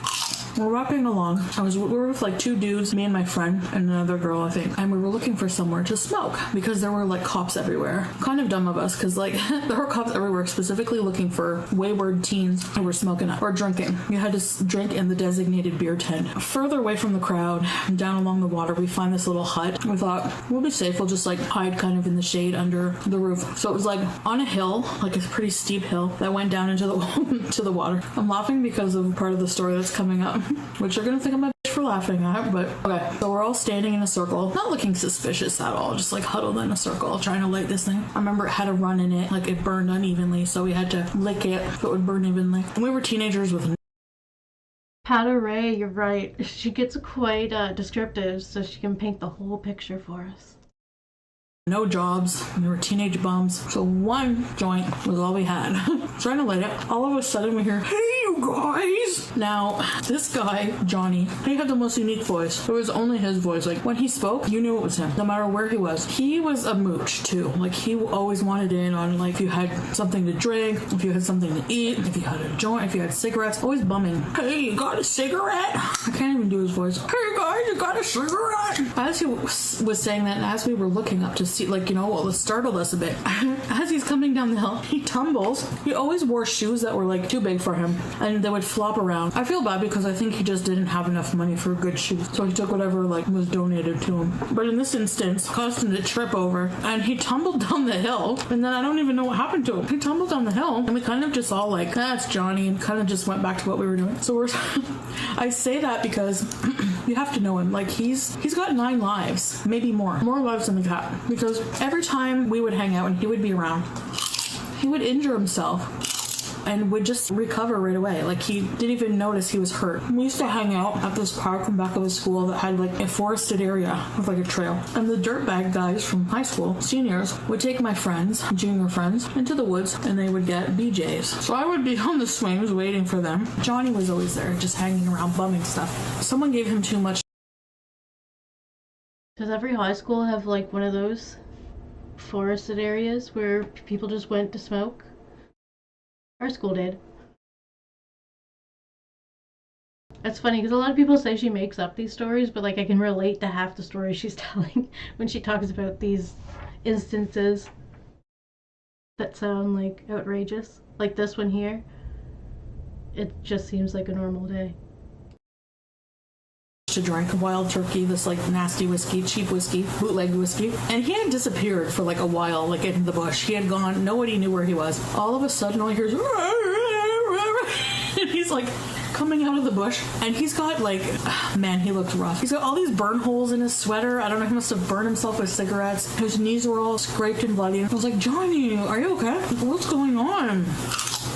We're walking along. We were with like two dudes, me and my friend and another girl, I think. And we were looking for somewhere to smoke because there were like cops everywhere. Kind of dumb of us because like there were cops everywhere specifically looking for wayward teens who were smoking or drinking. You had to drink in the designated beer tent. Further away from the crowd, down along the water, we find this little hut. We thought we'll be safe. We'll just like hide kind of in the shade under the roof. So it was like on a hill, like a pretty steep hill that went down into the to the water. I'm laughing because of part of the story that's coming up. Which you're gonna think I'm a bitch for laughing at, but okay. So we're all standing in a circle, not looking suspicious at all, just like huddled in a circle, trying to light this thing. I remember it had a run in it, like it burned unevenly, so we had to lick it so it would burn evenly. And we were teenagers with Pata Ray, you're right. She gets quite descriptive, so she can paint the whole picture for us. no jobs. We were teenage bums. So one joint was all we had. Trying to light it. All of a sudden we hear, hey, you guys. Now, this guy, Johnny, he had the most unique voice. It was only his voice. Like, when he spoke, you knew it was him, no matter where he was. He was a mooch, too. Like, he always wanted in on, like, if you had something to drink, if you had something to eat, if you had a joint, if you had cigarettes. Always bumming. Hey, you got a cigarette? I can't even do his voice. Hey, guys, you got a cigarette? As he was saying that, and as we were looking up to see, like, you know, well, it startled us a bit. As he's coming down the hill, he tumbles. He always wore shoes that were, like, too big for him, and they would flop around. I feel bad because I think he just didn't have enough money for good shoes, so he took whatever, like, was donated to him. But in this instance, caused him to trip over, and he tumbled down the hill, and then I don't even know what happened to him. He tumbled down the hill, and we kind of just all like, that's Johnny, and kind of just went back to what we were doing. So I say that because you have to know him. Like, he's got 9 lives, maybe more lives than the cat, because every time we would hang out and he would be around, he would injure himself and would just recover right away. Like, he didn't even notice he was hurt. We used to hang out at this park in back of a school that had, like, a forested area with, like, a trail. And the dirtbag guys from high school, seniors, would take my friends, junior friends, into the woods, and they would get BJs. So I would be on the swings waiting for them. Johnny was always there, just hanging around, bumming stuff. Someone gave him too much. Does every high school have, like, one of those forested areas where people just went to smoke? Our school did. It's funny because a lot of people say she makes up these stories, but, like, I can relate to half the stories she's telling when she talks about these instances that sound, like, outrageous. Like this one here. It just seems like a normal day. To drink wild turkey, this, like, nasty whiskey, cheap whiskey, bootleg whiskey, and he had disappeared for, like, a while, like, in the bush. He had gone, nobody knew where he was. All of a sudden, all he hears, and he's, like, coming out of the bush, and he's got, like, man, he looked rough. He's got all these burn holes in his sweater. I don't know, he must have burned himself with cigarettes. His knees were all scraped and bloody. I was like, Johnny, are you okay? What's going on?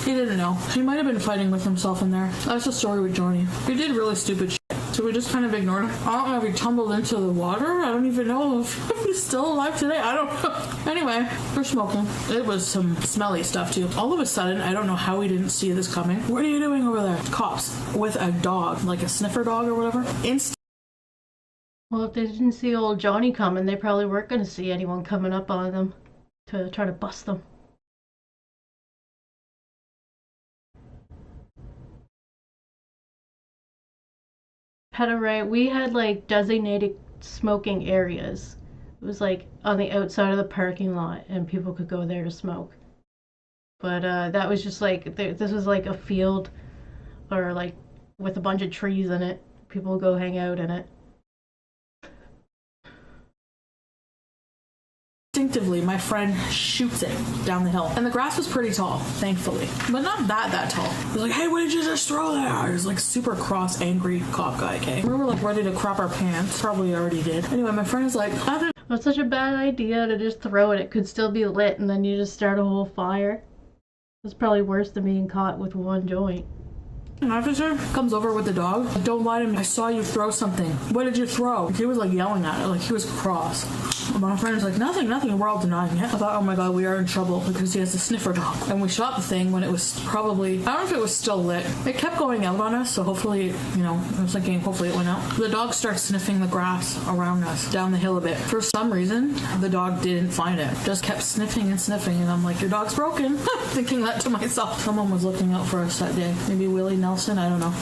He didn't know. He might have been fighting with himself in there. That's the story with Johnny. He did really stupid shit, so we just kind of ignored him. I don't know if he tumbled into the water. I don't even know if he's still alive today. I don't know. Anyway, we're smoking. It was some smelly stuff too. All of a sudden, I don't know how we didn't see this coming. What are you doing over there? Cops with a dog, like a sniffer dog or whatever. Well, if they didn't see old Johnny coming, they probably weren't going to see anyone coming up on them to try to bust them. We had, like, designated smoking areas. It was, like, on the outside of the parking lot, and people could go there to smoke. But that was just, like, this was, like, a field, or, like, with a bunch of trees in it. People would go hang out in it. Instinctively, my friend shoots it down the hill, and the grass was pretty tall, thankfully, but not that tall. He was like, hey, what did you just throw there? He was like super cross, angry cop guy. Okay, we were like ready to crop our pants, probably already did. Anyway, my friend is like, That's such a bad idea to just throw it. It could still be lit, and then you just start a whole fire. It's probably worse than being caught with one joint. An officer comes over with the dog. Don't lie to me. I saw you throw something. What did you throw? He was like yelling at it, like he was cross. My friend was like, nothing. We're all denying it. I thought, oh my god, we are in trouble because he has a sniffer dog. And we shot the thing when it was probably, I don't know if it was still lit. It kept going out on us, so hopefully, you know, I was thinking hopefully it went out. The dog starts sniffing the grass around us down the hill a bit. For some reason, the dog didn't find it. Just kept sniffing, and I'm like, your dog's broken. Thinking that to myself. Someone was looking out for us that day. Maybe Willie Nelson, I don't know.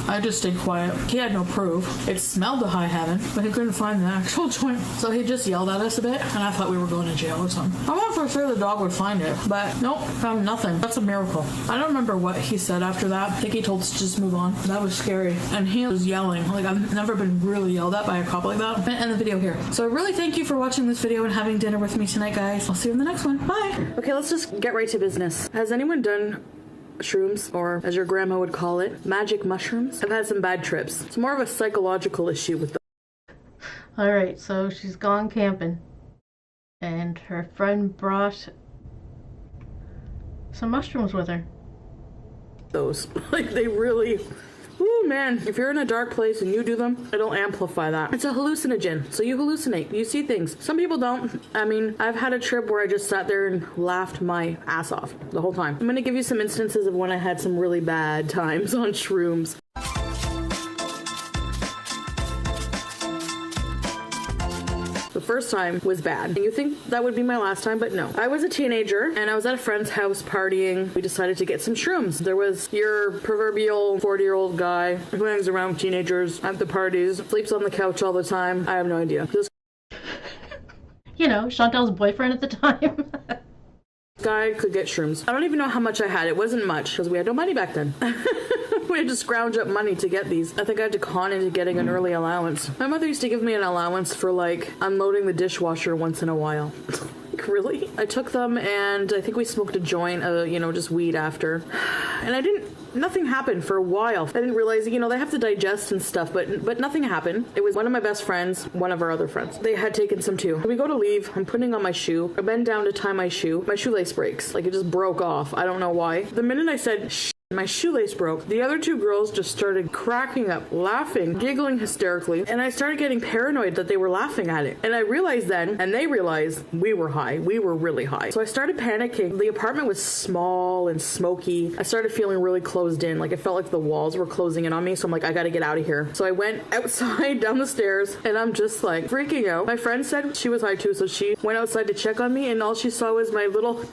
I just stayed quiet. He had no proof. It smelled to high heaven, but he couldn't find the actual joint. So he just yelled at us a bit, and I thought we were going to jail or something. I thought for sure the dog would find it, but nope, found nothing. That's a miracle. I don't remember what he said after that. I think he told us to just move on. That was scary. And he was yelling. Like, I've never been really yelled at by a cop like that. I'm gonna end the video here. So I really thank you for watching this video and having dinner with me tonight, guys. I'll see you in the next one. Bye. Okay, let's just get right to business. Has anyone done shrooms, or as your grandma would call it, magic mushrooms? I've had some bad trips. It's more of a psychological issue with them. Alright, so she's gone camping, and her friend brought some mushrooms with her. Those. Like, they really Ooh, man, if you're in a dark place and you do them, it'll amplify that. It's a hallucinogen, so you hallucinate. You see things. Some people don't. I mean, I've had a trip where I just sat there and laughed my ass off the whole time. I'm gonna give you some instances of when I had some really bad times on shrooms. The first time was bad. And you think that would be my last time, but no. I was a teenager and I was at a friend's house partying. We decided to get some shrooms. There was your proverbial 40-year-old guy who hangs around teenagers at the parties, sleeps on the couch all the time. I have no idea. Just You know, Chantal's boyfriend at the time. guy could get shrooms. I don't even know how much I had. It wasn't much because we had no money back then. We had to scrounge up money to get these. I think I had to con into getting an early allowance. My mother used to give me an allowance for like unloading the dishwasher once in a while. Like, really? I took them and I think we smoked a joint, just weed after. And nothing happened for a while. I didn't realize, they have to digest and stuff, but nothing happened. It was one of my best friends, one of our other friends. They had taken some too. We go to leave. I'm putting on my shoe. I bend down to tie my shoe. My shoelace breaks. Like, it just broke off. I don't know why. The minute I said, my shoelace broke. The other two girls just started cracking up, laughing, giggling hysterically, and I started getting paranoid that they were laughing at it. And I realized then, and they realized, we were high. We were really high. So I started panicking. The apartment was small and smoky. I started feeling really closed in. Like, it felt like the walls were closing in on me. So I'm like, I gotta get out of here. So I went outside down the stairs, and I'm just like freaking out. My friend said she was high too, so she went outside to check on me, and all she saw was my little,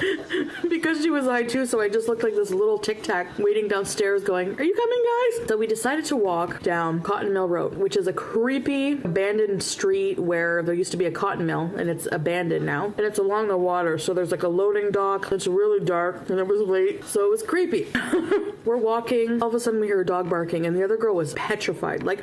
because she was high too, so I just looked like this little tic-tac waiting downstairs going, are you coming, guys? So we decided to walk down Cotton Mill Road, which is a creepy abandoned street where there used to be a cotton mill and it's abandoned now, and it's along the water, so there's like a loading dock. It's really dark and it was late, so it was creepy. We're walking, all of a sudden we hear a dog barking, and the other girl was petrified, like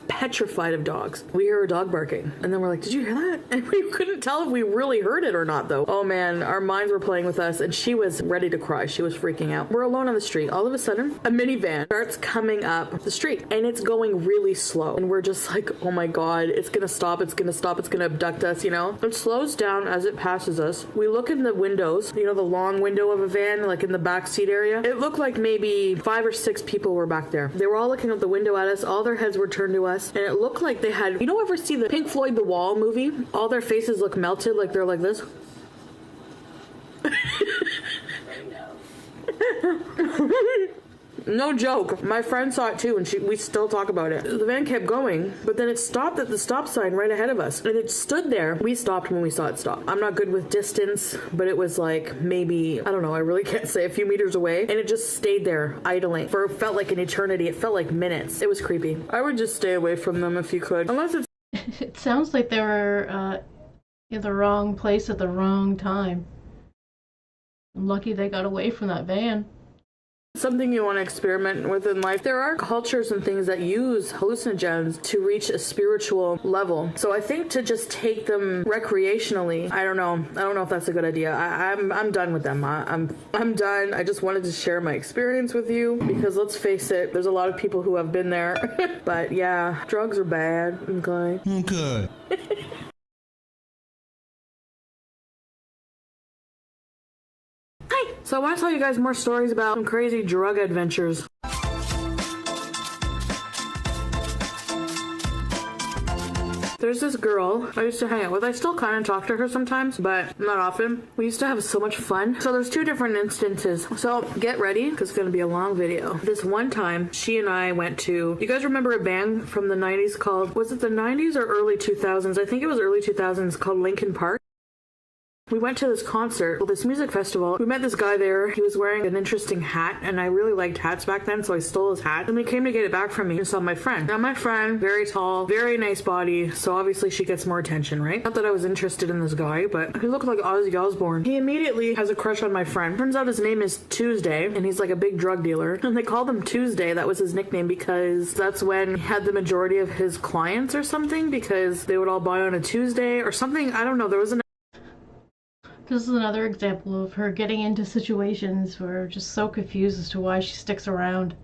petrified of dogs. We hear a dog barking, and then we're like, did you hear that? And we couldn't tell if we really heard it or not, though. Oh man, our minds were playing with us, and she was ready to cry. She was freaking out. We're alone on the street. All of a sudden, a minivan starts coming up the street, and it's going really slow, and we're just like, oh my god, it's gonna stop, it's gonna stop, it's gonna abduct us, It slows down as it passes us. We look in the windows, the long window of a van, like in the back seat area. It looked like maybe 5 or 6 people were back there. They were all looking out the window at us. All their heads were turned to us. And it looked like they had, ever see the Pink Floyd The Wall movie? All their faces look melted, like they're like this. No joke. My friend saw it too, and we still talk about it. The van kept going, but then it stopped at the stop sign right ahead of us. And it stood there. We stopped when we saw it stop. I'm not good with distance, but it was like maybe, I don't know, I really can't say, a few meters away. And it just stayed there, idling. It felt like an eternity. It felt like minutes. It was creepy. I would just stay away from them if you could. Unless it's... It sounds like they were in the wrong place at the wrong time. I'm lucky they got away from that van. Something you want to experiment with in life. There are cultures and things that use hallucinogens to reach a spiritual level. So I think to just take them recreationally, I don't know if that's a good idea. I'm done with them. I'm done. I just wanted to share my experience with you because let's face it, there's a lot of people who have been there. But yeah, drugs are bad. Okay. So I want to tell you guys more stories about some crazy drug adventures. There's this girl I used to hang out with. I still kind of talk to her sometimes, but not often. We used to have so much fun. So there's 2 different instances. So get ready, because it's going to be a long video. This one time, she and I went to... You guys remember a band from the 90s called... Was it the 90s or early 2000s? I think it was early 2000s, called Linkin Park. We went to this concert, this music festival. We met this guy there. He was wearing an interesting hat, and I really liked hats back then, so I stole his hat. And he came to get it back from me and saw my friend. Now, my friend, very tall, very nice body, so obviously she gets more attention, right? Not that I was interested in this guy, but he looked like Ozzy Osbourne. He immediately has a crush on my friend. Turns out his name is Tuesday, and he's like a big drug dealer. And they called him Tuesday. That was his nickname because that's when he had the majority of his clients or something, because they would all buy on a Tuesday or something. I don't know. There was an... This is another example of her getting into situations where we're just so confused as to why she sticks around.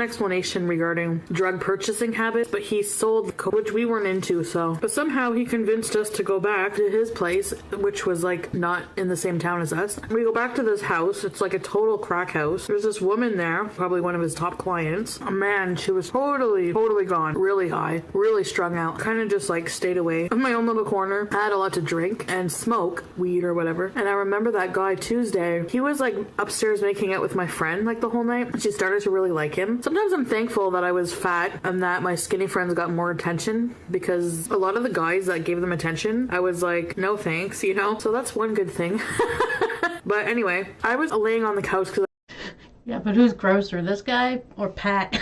explanation regarding drug purchasing habits, but he sold coke, which we weren't into, so. But somehow he convinced us to go back to his place, which was like not in the same town as us. We go back to this house. It's like a total crack house. There's this woman there, probably one of his top clients. Oh, man, she was totally gone. Really high, really strung out. Kind of just like stayed away in my own little corner. I had a lot to drink and smoke weed or whatever. And I remember that guy Tuesday, he was like upstairs making out with my friend like the whole night. She started to really like him. Sometimes I'm thankful that I was fat and that my skinny friends got more attention, because a lot of the guys that gave them attention, I was like, no thanks, you know? So that's one good thing. But anyway, I was laying on the couch because Yeah, but who's grosser, this guy or Pat?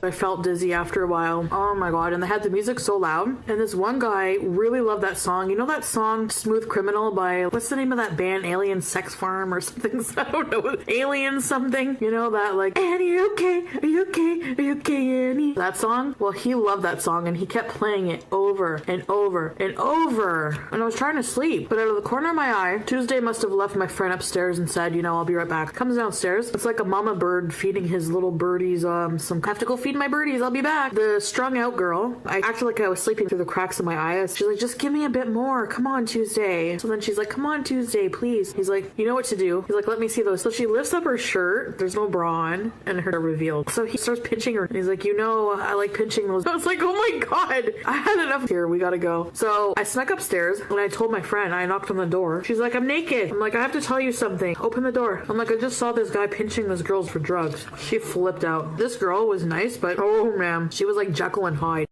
I felt dizzy after a while. Oh my god, and they had the music so loud. And this one guy really loved that song. You know that song, Smooth Criminal, by, what's the name of that band? Alien Sex Farm or something? I don't know. Alien something? You know that, like, Annie, you okay? Are you okay? Are you okay, Annie? That song? Well, he loved that song and he kept playing it over and over and over. And I was trying to sleep, but out of the corner of my eye, Tuesday must have left my friend upstairs and said, you know, I'll be right back. Comes downstairs. It's like a mama bird feeding his little birdies some, have to go feed my birdies, I'll be back. The strung out girl, I acted like I was sleeping through the cracks of my eyes. She's like, just give me a bit more. Come on, Tuesday. So then she's like, come on, Tuesday, please. He's like, you know what to do. He's like, let me see those. So she lifts up her shirt. There's no bra on and her revealed. So he starts pinching her. He's like, you know, I like pinching those. I was like, oh my god, I had enough here. We gotta go. So I snuck upstairs and I told my friend, I knocked on the door. She's like, I'm naked. I'm like, I have to tell you something. Open the door. I'm like, I just saw this guy pinching this girl for drugs. She flipped out. This girl was nice, but oh man, she was like Jekyll and Hyde.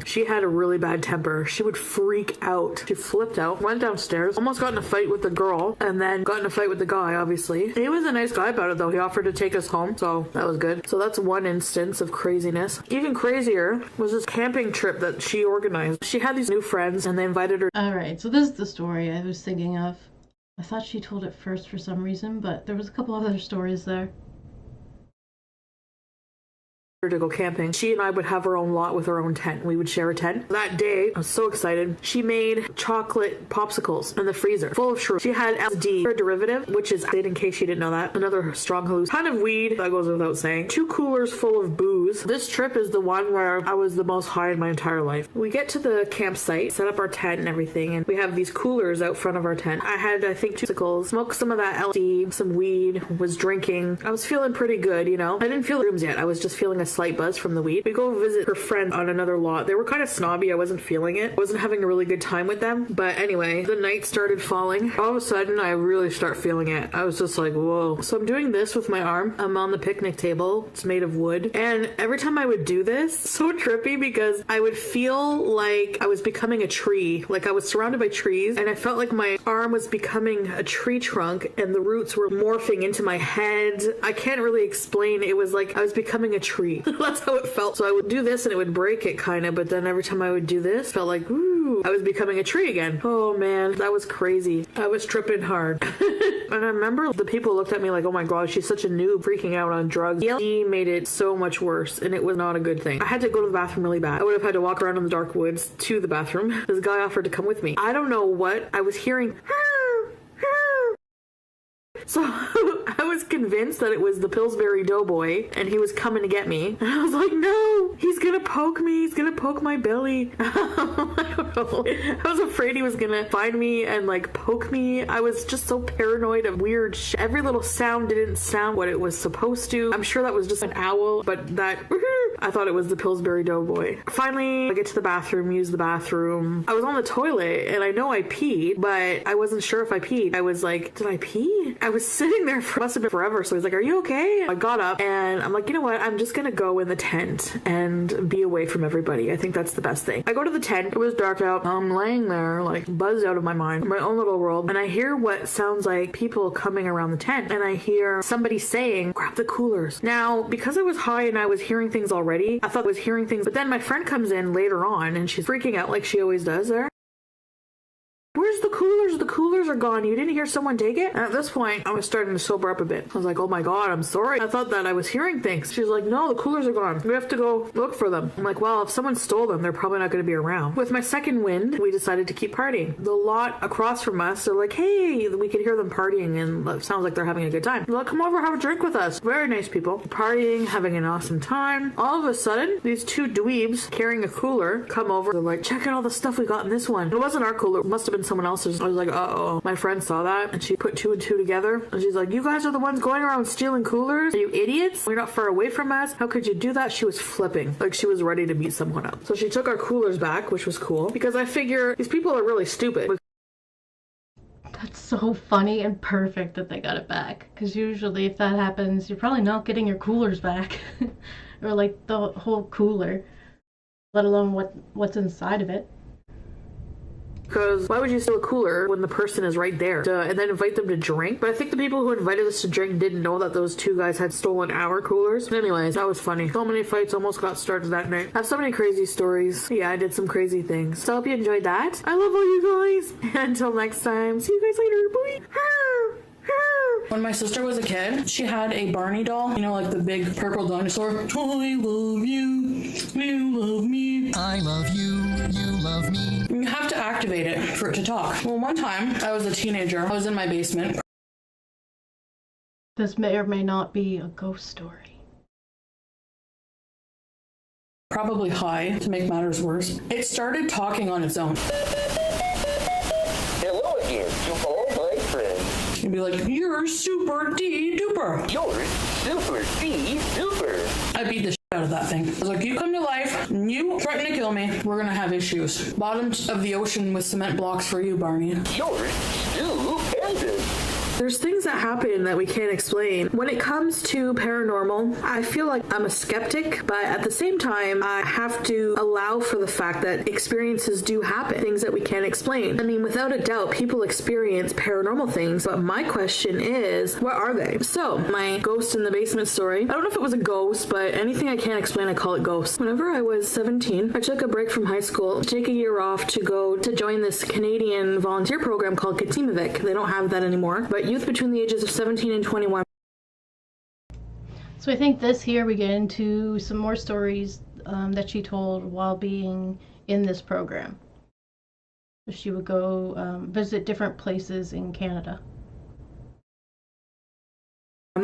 She had a really bad temper. She would freak out. She flipped out, went downstairs, almost got in a fight with the girl, and then got in a fight with the guy, obviously. He was a nice guy about it, though. He offered to take us home, so that was good. So that's one instance of craziness. Even crazier was this camping trip that she organized. She had these new friends, and they invited her. Alright, so this is the story I was thinking of. I thought she told it first for some reason, but there was a couple other stories there. To go camping. She and I would have our own lot with our own tent. We would share a tent. That day, I was so excited. She made chocolate popsicles in the freezer full of shrooms. She had LSD, a derivative, which is, in case you didn't know that, another strong hallucination. Kind of weed, that goes without saying. 2 coolers full of booze. This trip is the one where I was the most high in my entire life. We get to the campsite, set up our tent and everything, and we have these coolers out front of our tent. I had, I think, 2 popsicles, smoked some of that LSD, some weed, was drinking. I was feeling pretty good, you know. I didn't feel the rooms yet. I was just feeling a slight buzz from the weed. We go visit her friend on another lot. They were kind of snobby. I wasn't feeling it. I wasn't having a really good time with them. But anyway, the night started falling. All of a sudden, I really start feeling it. I was just like, whoa. So I'm doing this with my arm. I'm on the picnic table. It's made of wood. And every time I would do this, so trippy, because I would feel like I was becoming a tree. Like I was surrounded by trees, and I felt like my arm was becoming a tree trunk, and the roots were morphing into my head. I can't really explain. It was like I was becoming a tree. That's how it felt. So I would do this and it would break it kind of, but then every time I would do this, felt like, ooh, I was becoming a tree again. Oh man, that was crazy. I was tripping hard. And I remember the people looked at me like, oh my god, she's such a noob, freaking out on drugs. He made it so much worse, and it was not a good thing. I had to go to the bathroom really bad. I would have had to walk around in the dark woods to the bathroom. This guy offered to come with me. I don't know what I was hearing. So I was convinced that it was the Pillsbury Doughboy and he was coming to get me. And I was like, no, he's gonna poke me. He's gonna poke my belly. I don't know. I was afraid he was gonna find me and like poke me. I was just so paranoid of weird shit. Every little sound didn't sound what it was supposed to. I'm sure that was just an owl, but that... I thought it was the Pillsbury Doughboy. Finally, I get to the bathroom, use the bathroom. I was on the toilet and I know I peed, but I wasn't sure if I peed. I was like, did I pee? I was sitting there for must have been forever. So he's like, are you okay? I got up and I'm like, you know what? I'm just gonna go in the tent and be away from everybody. I think that's the best thing. I go to the tent. It was dark out. I'm laying there like buzzed out of my mind, my own little world. And I hear what sounds like people coming around the tent. And I hear somebody saying, grab the coolers. Now, because I was high and I was hearing things already, I thought I was hearing things, but then my friend comes in later on and she's freaking out like she always does there. Where's the coolers? The coolers are gone. You didn't hear someone take it? And at this point, I was starting to sober up a bit. I was like, oh my god, I'm sorry. I thought that I was hearing things. She was like, no, the coolers are gone. We have to go look for them. I'm like, well, if someone stole them, they're probably not going to be around. With my second wind, we decided to keep partying. The lot across from us, they're like, hey, we could hear them partying and it sounds like they're having a good time. They're like, come over, have a drink with us. Very nice people. Partying, having an awesome time. All of a sudden, these two dweebs carrying a cooler come over. They're like, check out all the stuff we got in this one. It wasn't our cooler. It must have been someone else's. I was like, uh-oh. My friend saw that and she put two and two together. And she's like, you guys are the ones going around stealing coolers? Are you idiots? You're not far away from us. How could you do that? She was flipping. Like she was ready to beat someone up. So she took our coolers back, which was cool because I figure these people are really stupid. That's so funny and perfect that they got it back. Because usually if that happens, you're probably not getting your coolers back. Or like the whole cooler. Let alone what's inside of it. Because why would you steal a cooler when the person is right there and then invite them to drink? But I think the people who invited us to drink didn't know that those two guys had stolen our coolers. Anyways, that was funny. So many fights almost got started that night. I have so many crazy stories. Yeah, I did some crazy things. So I hope you enjoyed that. I love all you guys. Until next time, see you guys later. Bye. When my sister was a kid, she had a Barney doll. You know, like the big purple dinosaur. I love you. You love me. I love you. You love me. You have to activate it for it to talk. Well, one time, I was a teenager. I was in my basement. This may or may not be a ghost story. Probably high, to make matters worse. It started talking on its own. Hello again to all my friends. You'd be like, you're super D-duper. You're super D-duper. I beat the shit out of that thing. I was like, you come to life, you threaten to kill me, we're gonna have issues. Bottom of the ocean with cement blocks for you, Barney. You're stupendous. There's things that happen that we can't explain. When it comes to paranormal, I feel like I'm a skeptic, but at the same time, I have to allow for the fact that experiences do happen, things that we can't explain. I mean, without a doubt, people experience paranormal things, but my question is, what are they? So, my ghost in the basement story, I don't know if it was a ghost, but anything I can't explain, I call it ghost. Whenever I was 17, I took a break from high school to take a year off to go to join this Canadian volunteer program called Katimavik. They don't have that anymore, but youth between the ages of 17 and 21. So I think this here we get into some more stories that she told while being in this program. She would go visit different places in Canada.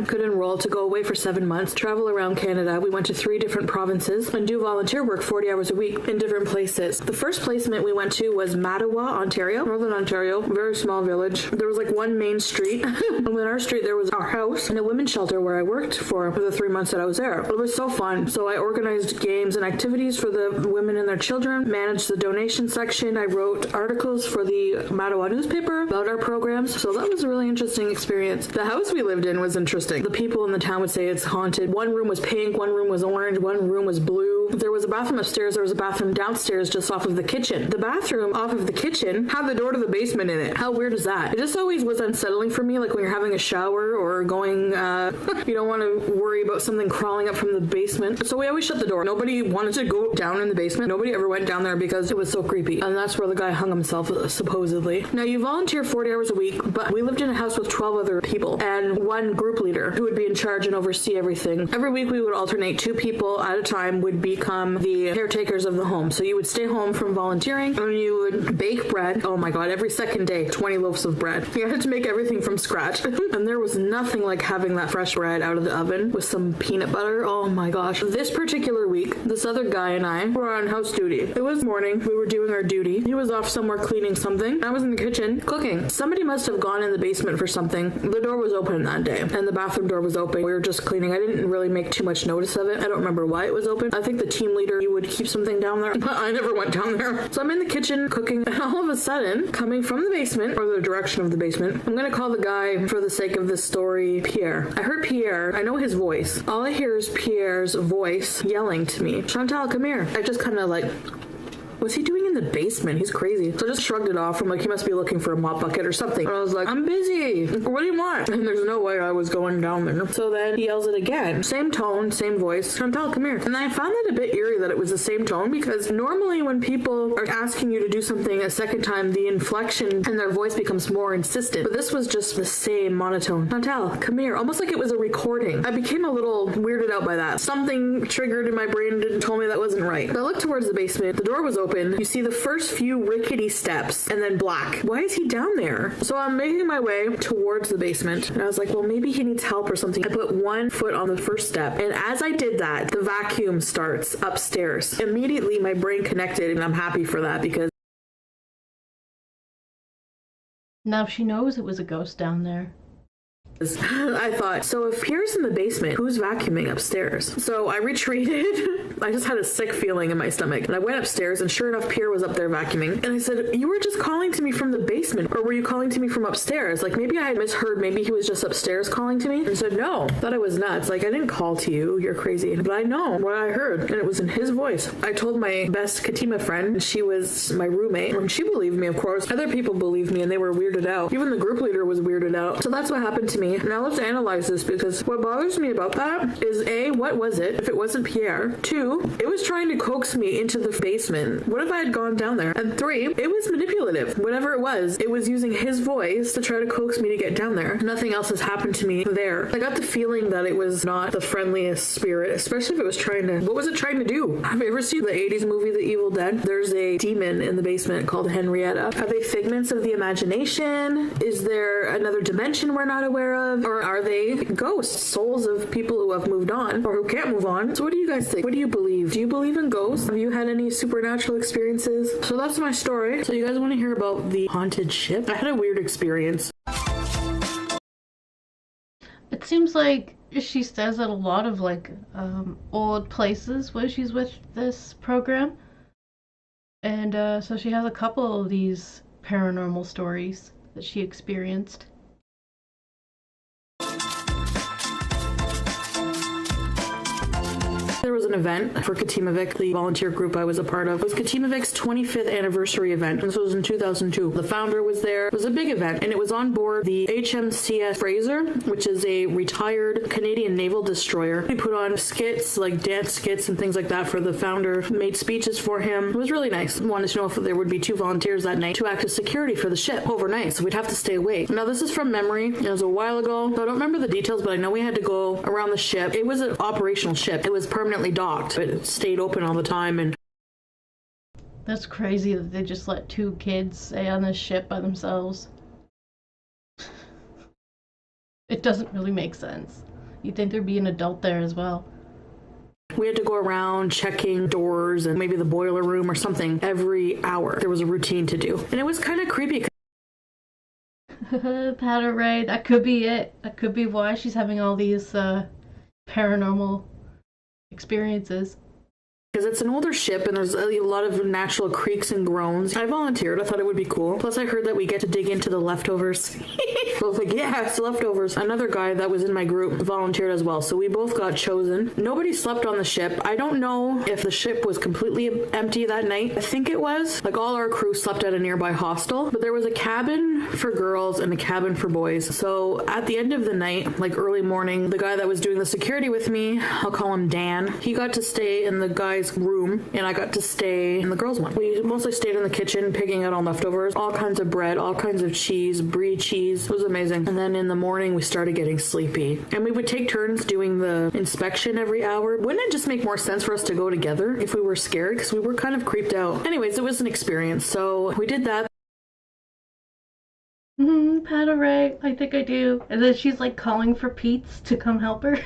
Could enroll to go away for 7 months, travel around Canada. We went to 3 different provinces and do volunteer work 40 hours a week in different places. The first placement we went to was Ottawa, Ontario, Northern Ontario, very small village. There was like one main street. And in our street there was our house and a women's shelter where I worked for the 3 months that I was there. It was so fun. So I organized games and activities for the women and their children, managed the donation section. I wrote articles for the Ottawa newspaper about our programs. So that was a really interesting experience. The house we lived in was interesting. The people in the town would say it's haunted. One room was pink, one room was orange, one room was blue. There was a bathroom upstairs, there was a bathroom downstairs just off of the kitchen. The bathroom off of the kitchen had the door to the basement in it. How weird is that? It just always was unsettling for me, like when you're having a shower or going, you don't want to worry about something crawling up from the basement. So we always shut the door. Nobody wanted to go down in the basement. Nobody ever went down there because it was so creepy. And that's where the guy hung himself, supposedly. Now, you volunteer 40 hours a week, but we lived in a house with 12 other people and one group leader who would be in charge and oversee everything. Every week we would alternate. 2 people at a time would become the caretakers of the home. So you would stay home from volunteering and you would bake bread. Oh my god, every second day, 20 loaves of bread. You had to make everything from scratch. And there was nothing like having that fresh bread out of the oven with some peanut butter. Oh my gosh. This particular week, this other guy and I were on house duty. It was morning. We were doing our duty. He was off somewhere cleaning something. I was in the kitchen cooking. Somebody must have gone in the basement for something. The door was open that day and the bathroom door was open. We were just cleaning. I didn't really make too much notice of it. I don't remember why it was open. I think the team leader, you would keep something down there, but I never went down there. So I'm in the kitchen cooking and all of a sudden, coming from the basement, or the direction of the basement, I'm gonna call the guy, for the sake of this story, Pierre. I heard Pierre. I know his voice. All I hear is Pierre's voice yelling to me, Chantal, come here. I just kind of like, what's he doing in the basement? He's crazy. So I just shrugged it off. I'm like, he must be looking for a mop bucket or something. And I was like, I'm busy. What do you want? And there's no way I was going down there. So then he yells it again. Same tone, same voice. Chantal, come here. And I found that a bit eerie that it was the same tone, because normally when people are asking you to do something a second time, the inflection and their voice becomes more insistent. But this was just the same monotone. Chantal, come here. Almost like it was a recording. I became a little weirded out by that. Something triggered in my brain and told me that wasn't right. But I looked towards the basement. The door was open. You see the first few rickety steps and then black. Why is he down there? So I'm making my way towards the basement. And I was like, well, maybe he needs help or something. I put one foot on the first step. And as I did that, the vacuum starts upstairs. Immediately, my brain connected, and I'm happy for that, because Now she knows it was a ghost down there. I thought, so if Pierre's in the basement, who's vacuuming upstairs? So I retreated. I just had a sick feeling in my stomach. And I went upstairs, and sure enough, Pierre was up there vacuuming. And I said, you were just calling to me from the basement, or were you calling to me from upstairs? Like, maybe I had misheard. Maybe he was just upstairs calling to me. And I said, no. Thought I was nuts. Like, I didn't call to you. You're crazy. But I know what I heard. And it was in his voice. I told my best Katima friend, she was my roommate, and she believed me, of course. Other people believed me, and they were weirded out. Even the group leader was weirded out. So that's what happened to me. Now let's analyze this, because what bothers me about that is A, what was it if it wasn't Pierre? 2, it was trying to coax me into the basement. What if I had gone down there? And 3, it was manipulative. Whatever it was using his voice to try to coax me to get down there. Nothing else has happened to me there. I got the feeling that it was not the friendliest spirit, especially if it was trying to, what was it trying to do? Have you ever seen the 80s movie The Evil Dead? There's a demon in the basement called Henrietta. Are they figments of the imagination? Is there another dimension we're not aware of? Or are they ghosts, souls of people who have moved on or who can't move on? So what do you guys think? What do you believe? Do you believe in ghosts? Have you had any supernatural experiences? So that's my story. So you guys want to hear about the haunted ship? I had a weird experience. It seems like she stays at a lot of old places where she's with this program. And so she has a couple of these paranormal stories that she experienced. There was an event for Katimavik, the volunteer group I was a part of. It was Katimavik's 25th anniversary event, and this was in 2002. The founder was there. It was a big event, and it was on board the HMCS Fraser, which is a retired Canadian naval destroyer. We put on skits, like dance skits and things like that for the founder, made speeches for him. It was really nice. Wanted to know if there would be 2 volunteers that night to act as security for the ship overnight, so we'd have to stay awake. Now, this is from memory. It was a while ago, so I don't remember the details, but I know we had to go around the ship. It was an operational ship. It was permanently docked. It stayed open all the time, and That's crazy that they just let 2 kids stay on this ship by themselves. It doesn't really make sense. You'd think there'd be an adult there as well. we had to go around checking doors and maybe the boiler room or something every hour. There was a routine to do, and it was kind of creepy. Patter Ray, that could be it. That could be why she's having all these paranormal experiences. Because it's an older ship and there's a lot of natural creaks and groans. I volunteered. I thought it would be cool. Plus, I heard that we get to dig into the leftovers. So I was like, yeah, it's leftovers. Another guy that was in my group volunteered as well. So we both got chosen. Nobody slept on the ship. I don't know if the ship was completely empty that night. I think it was. Like, all our crew slept at a nearby hostel. But there was a cabin for girls and a cabin for boys. So at the end of the night, like early morning, the guy that was doing the security with me, I'll call him Dan, he got to stay in the guy's room and I got to stay in the girls' one. We mostly stayed in the kitchen picking out all leftovers, all kinds of bread, all kinds of cheese, brie cheese. It was amazing. And then in the morning we started getting sleepy and we would take turns doing the inspection every hour. Wouldn't it just make more sense for us to go together if we were scared, because we were kind of creeped out? Anyways, it was an experience, so we did that. Patter Ray, I think I do. And then she's like calling for Pete's to come help her.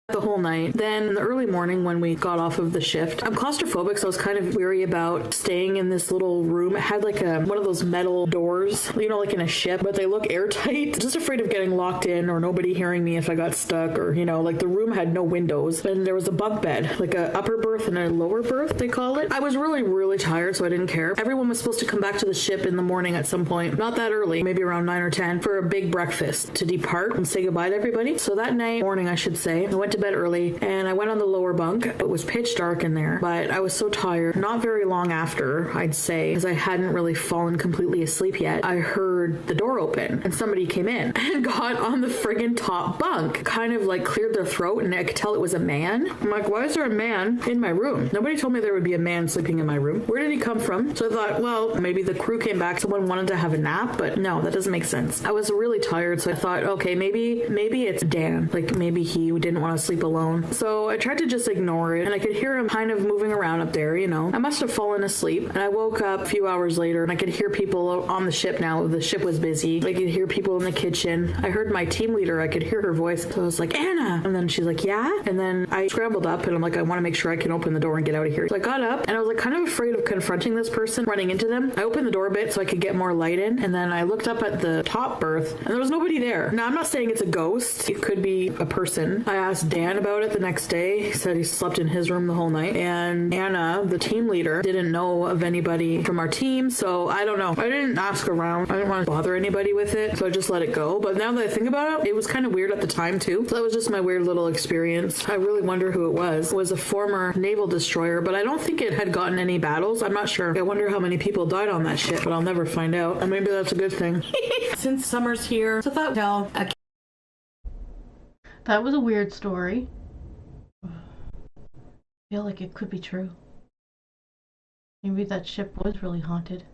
The whole night. Then in the early morning when we got off of the shift, I'm claustrophobic, so I was kind of weary about staying in this little room. It had like one of those metal doors, you know, like in a ship, but they look airtight. Just afraid of getting locked in or nobody hearing me if I got stuck, or, you know, like the room had no windows. And there was a bunk bed, like a upper berth and a lower berth, they call it. I was really, really tired, so I didn't care. Everyone was supposed to come back to the ship in the morning at some point, not that early, maybe around 9 or 10, for a big breakfast to depart and say goodbye to everybody. So that morning, I should say, I went to bed early and I went on the lower bunk. It was pitch dark in there, but I was so tired. Not very long after, I'd say, because I hadn't really fallen completely asleep yet, I heard the door open and somebody came in and got on the friggin' top bunk. Kind of like cleared their throat and I could tell it was a man. I'm like, why is there a man in my room? Nobody told me there would be a man sleeping in my room. Where did he come from? So I thought, well, maybe the crew came back, someone wanted to have a nap, but no, that doesn't make sense. I was really tired, so I thought, okay, maybe it's Dan. Like maybe he didn't want to sleep alone. So I tried to just ignore it and I could hear him kind of moving around up there, you know. I must have fallen asleep and I woke up a few hours later and I could hear people on the ship now. The ship was busy. I could hear people in the kitchen. I heard my team leader. I could hear her voice. So I was like, Anna. And then she's like, yeah. And then I scrambled up and I'm like, I want to make sure I can open the door and get out of here. So I got up and I was like kind of afraid of confronting this person, running into them. I opened the door a bit so I could get more light in. And then I looked up at the top berth and there was nobody there. Now I'm not saying it's a ghost. It could be a person. I asked Dan about it the next day. He said he slept in his room the whole night. And Anna, the team leader, didn't know of anybody from our team. So I don't know. I didn't ask around. I didn't want to bother anybody with it. So I just let it go. But now that I think about it, it was kind of weird at the time too. So that was just my weird little experience. I really wonder who it was. It was a former naval destroyer, but I don't think it had gotten any battles. I'm not sure. I wonder how many people died on that ship, but I'll never find out. And maybe that's a good thing. Since summer's here, so I thought tell a That was a weird story. I feel like it could be true. Maybe that ship was really haunted.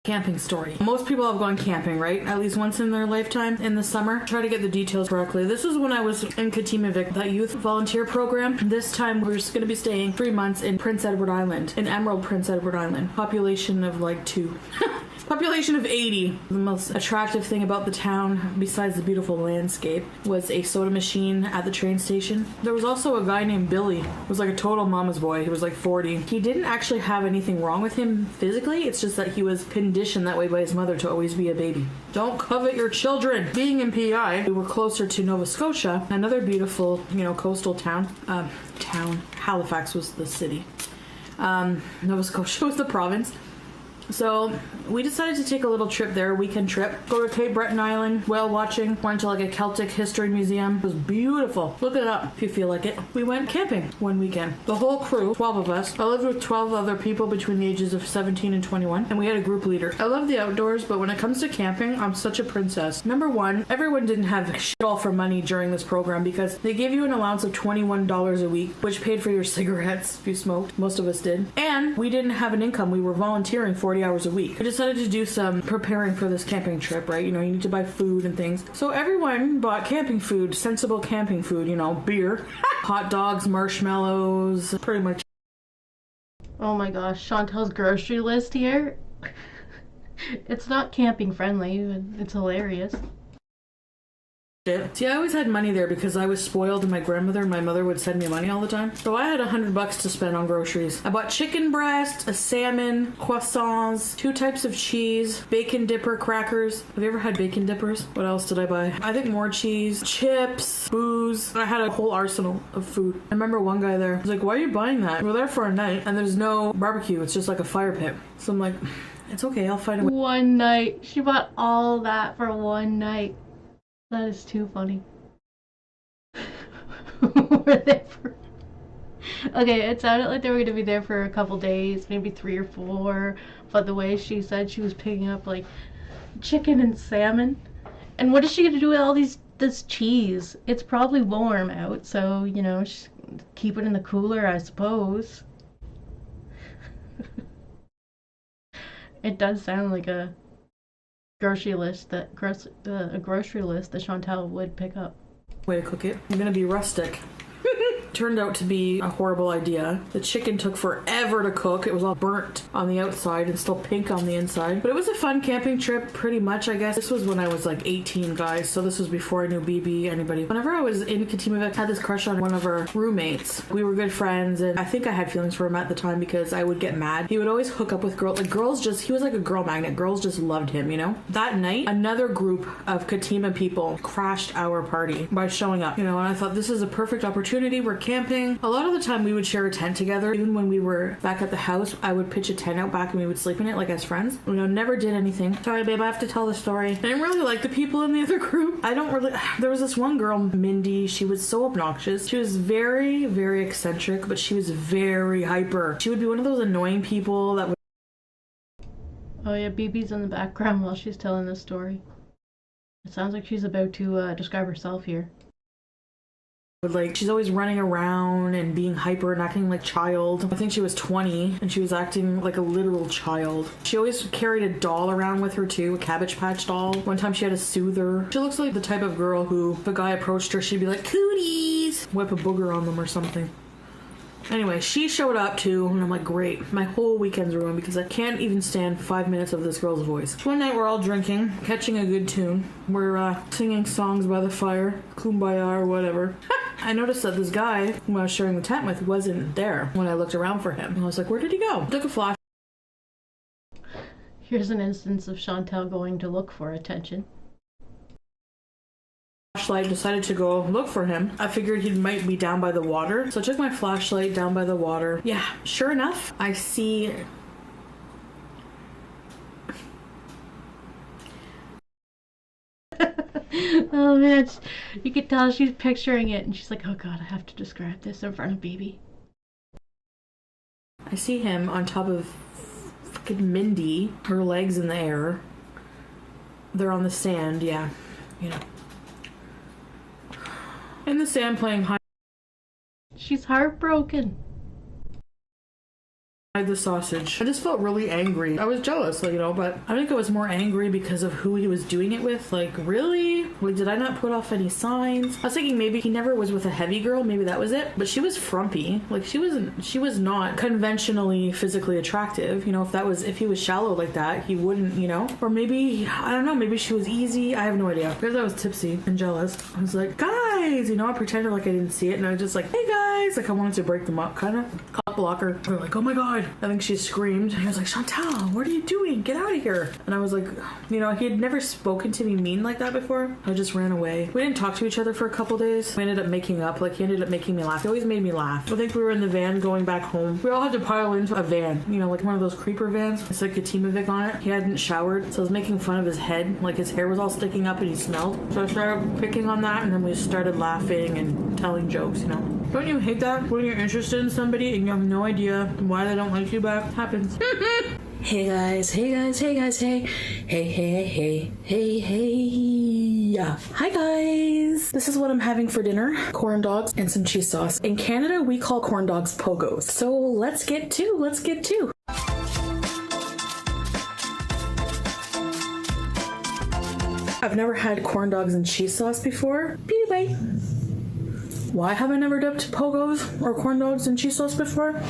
camping story. Most people have gone camping, right? At least once in their lifetime in the summer. Try to get the details correctly. This is when I was in Katimavik, that youth volunteer program. This time we're just going to be staying 3 months in Prince Edward Island, in Emerald Prince Edward Island. Population of like 2. Population of 80. The most attractive thing about the town, besides the beautiful landscape, was a soda machine at the train station. There was also a guy named Billy. He was like a total mama's boy. He was like 40. He didn't actually have anything wrong with him physically. It's just that he was conditioned that way by his mother to always be a baby. Don't covet your children. Being in PI, we were closer to Nova Scotia, another beautiful, coastal town. Halifax was the city. Nova Scotia was the province. So we decided to take a little trip there, a weekend trip. Go to Cape Breton Island, whale watching, went to like a Celtic history museum. It was beautiful. Look it up if you feel like it. We went camping one weekend. The whole crew, 12 of us. I lived with 12 other people between the ages of 17 and 21, and we had a group leader. I love the outdoors, but when it comes to camping, I'm such a princess. Number one, everyone didn't have shit all for money during this program because they gave you an allowance of $21 a week, which paid for your cigarettes if you smoked. Most of us did. And we didn't have an income. We were volunteering 40 hours a week. We decided to do some preparing for this camping trip, right? You need to buy food and things. So everyone bought camping food, sensible camping food, beer, hot dogs, marshmallows, pretty much. Oh my gosh, Chantal's grocery list here. It's not camping friendly, it's hilarious. See, I always had money there because I was spoiled and my grandmother and my mother would send me money all the time. So I had $100 to spend on groceries. I bought chicken breast, a salmon, croissants, 2 types of cheese, bacon dipper crackers. Have you ever had bacon dippers? What else did I buy? I think more cheese, chips, booze. I had a whole arsenal of food. I remember one guy there. He was like, why are you buying that? We're there for a night and there's no barbecue. It's just like a fire pit. So I'm like, it's okay. I'll find a way. One night. She bought all that for one night. That is too funny. We're there for... Okay, it sounded like they were going to be there for a couple days, maybe 3 or 4, but the way she said she was picking up like chicken and salmon. And what is she going to do with all this cheese? It's probably warm out, so, keep it in the cooler, I suppose. It does sound like a grocery list that Chantal would pick up. Way to cook it. I'm gonna be rustic. Turned out to be a horrible idea. The chicken took forever to cook. It was all burnt on the outside and still pink on the inside. But it was a fun camping trip, pretty much, I guess. This was when I was like 18, guys. So this was before I knew BB, anybody. Whenever I was in Katimavik, I had this crush on one of our roommates. We were good friends, and I think I had feelings for him at the time because I would get mad. He would always hook up with girls. Like, he was like a girl magnet. Girls just loved him, That night, another group of Katima people crashed our party by showing up, and I thought this is a perfect opportunity. We're camping. A lot of the time we would share a tent together. Even when we were back at the house, I would pitch a tent out back and we would sleep in it like as friends. You know, never did anything. Sorry, babe, I have to tell the story. I didn't really like the people in the other group. There was this one girl, Mindy. She was so obnoxious. She was very, very eccentric, but she was very hyper. She would be one of those annoying people that would... Oh yeah, BB's in the background while she's telling this story. It sounds like she's about to describe herself here. Like, she's always running around and being hyper and acting like a child. I think she was 20 and she was acting like a literal child. She always carried a doll around with her too, a Cabbage Patch doll. One time she had a soother. She looks like the type of girl who, if a guy approached her, she'd be like, cooties! Whip a booger on them or something. Anyway, she showed up too, and I'm like, great. My whole weekend's ruined because I can't even stand 5 minutes of this girl's voice. One night we're all drinking, catching a good tune. We're singing songs by the fire, kumbaya or whatever. I noticed that this guy who I was sharing the tent with wasn't there when I looked around for him. And I was like, where did he go? Took a flash. Here's an instance of Chantal going to look for attention. Flashlight, decided to go look for him. I figured he might be down by the water, so I took my flashlight down by the water. Yeah, sure enough, I see... Oh man, you could tell she's picturing it and she's like, oh god, I have to describe this in front of BB. I see him on top of fucking Mindy, her legs in the air. They're on the sand, yeah, you know. In the sand playing hide She's heartbroken. the sausage. I just felt really angry. I was jealous, you know, but I think I was more angry because of who he was doing it with. Like, really? Like, did I not put off any signs? I was thinking maybe he never was with a heavy girl. Maybe that was it. But she was frumpy. Like, she was not conventionally physically attractive. You know, if he was shallow like that, he wouldn't, you know? Or maybe, I don't know, maybe she was easy. I have no idea. Because I was tipsy and jealous. I was like, guys, you know, I pretended like I didn't see it. And I was just like, hey guys. Like, I wanted to break them up, kind of. Cock blocker. They're like, oh my god. I think she screamed. He was like, Chantal, what are you doing? Get out of here. And I was like, you know, he had never spoken to me mean like that before. I just ran away. We didn't talk to each other for a couple days. We ended up making up. Like, he ended up making me laugh. He always made me laugh. I think we were in the van going back home. We all had to pile into a van, you know, like one of those creeper vans. It's like a Timovic on it. He hadn't showered, so I was making fun of his head. Like, his hair was all sticking up and he smelled. So I started picking on that, and then we started laughing and telling jokes, you know. Don't you hate that? When you're interested in somebody and you have no idea why they don't like you back? It happens. Hey guys, hey guys, hey guys, hey. Hey, hey, hey, hey, hey. Yeah. Hi guys. This is what I'm having for dinner. Corn dogs and some cheese sauce. In Canada, we call corn dogs pogos. So let's get to. I've never had corn dogs and cheese sauce before. Bye. Why have I never dipped pogos or corn dogs in cheese sauce before?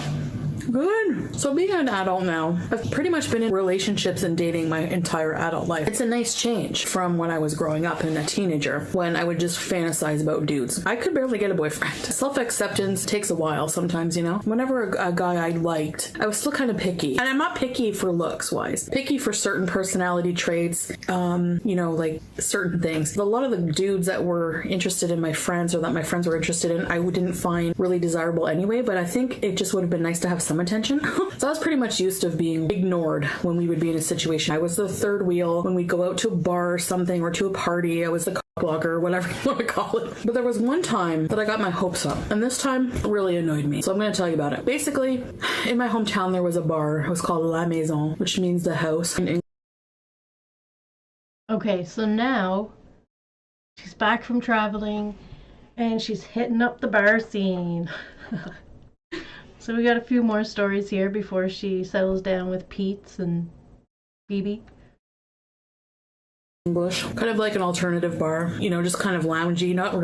Good. So being an adult now, I've pretty much been in relationships and dating my entire adult life. It's a nice change from when I was growing up and a teenager, when I would just fantasize about dudes. I could barely get a boyfriend. Self-acceptance takes a while sometimes, you know? Whenever a guy I liked, I was still kind of picky. And I'm not picky for looks-wise. Picky for certain personality traits, you know, like certain things. A lot of the dudes that were interested in my friends or that my friends were interested in, I didn't find really desirable anyway, but I think it just would have been nice to have some attention. So I was pretty much used to being ignored when we would be in a situation. I was the third wheel when we'd go out to a bar or something, or to a party. I was the blocker, whatever you want to call it. But there was one time that I got my hopes up, and this time really annoyed me. So I'm going to tell you about it. Basically, in my hometown there was a bar. It was called La Maison, which means the house. Okay, so now she's back from traveling and she's hitting up the bar scene. So we got a few more stories here before she settles down with Pete's and BB. English, kind of like an alternative bar, you know, just kind of loungy, not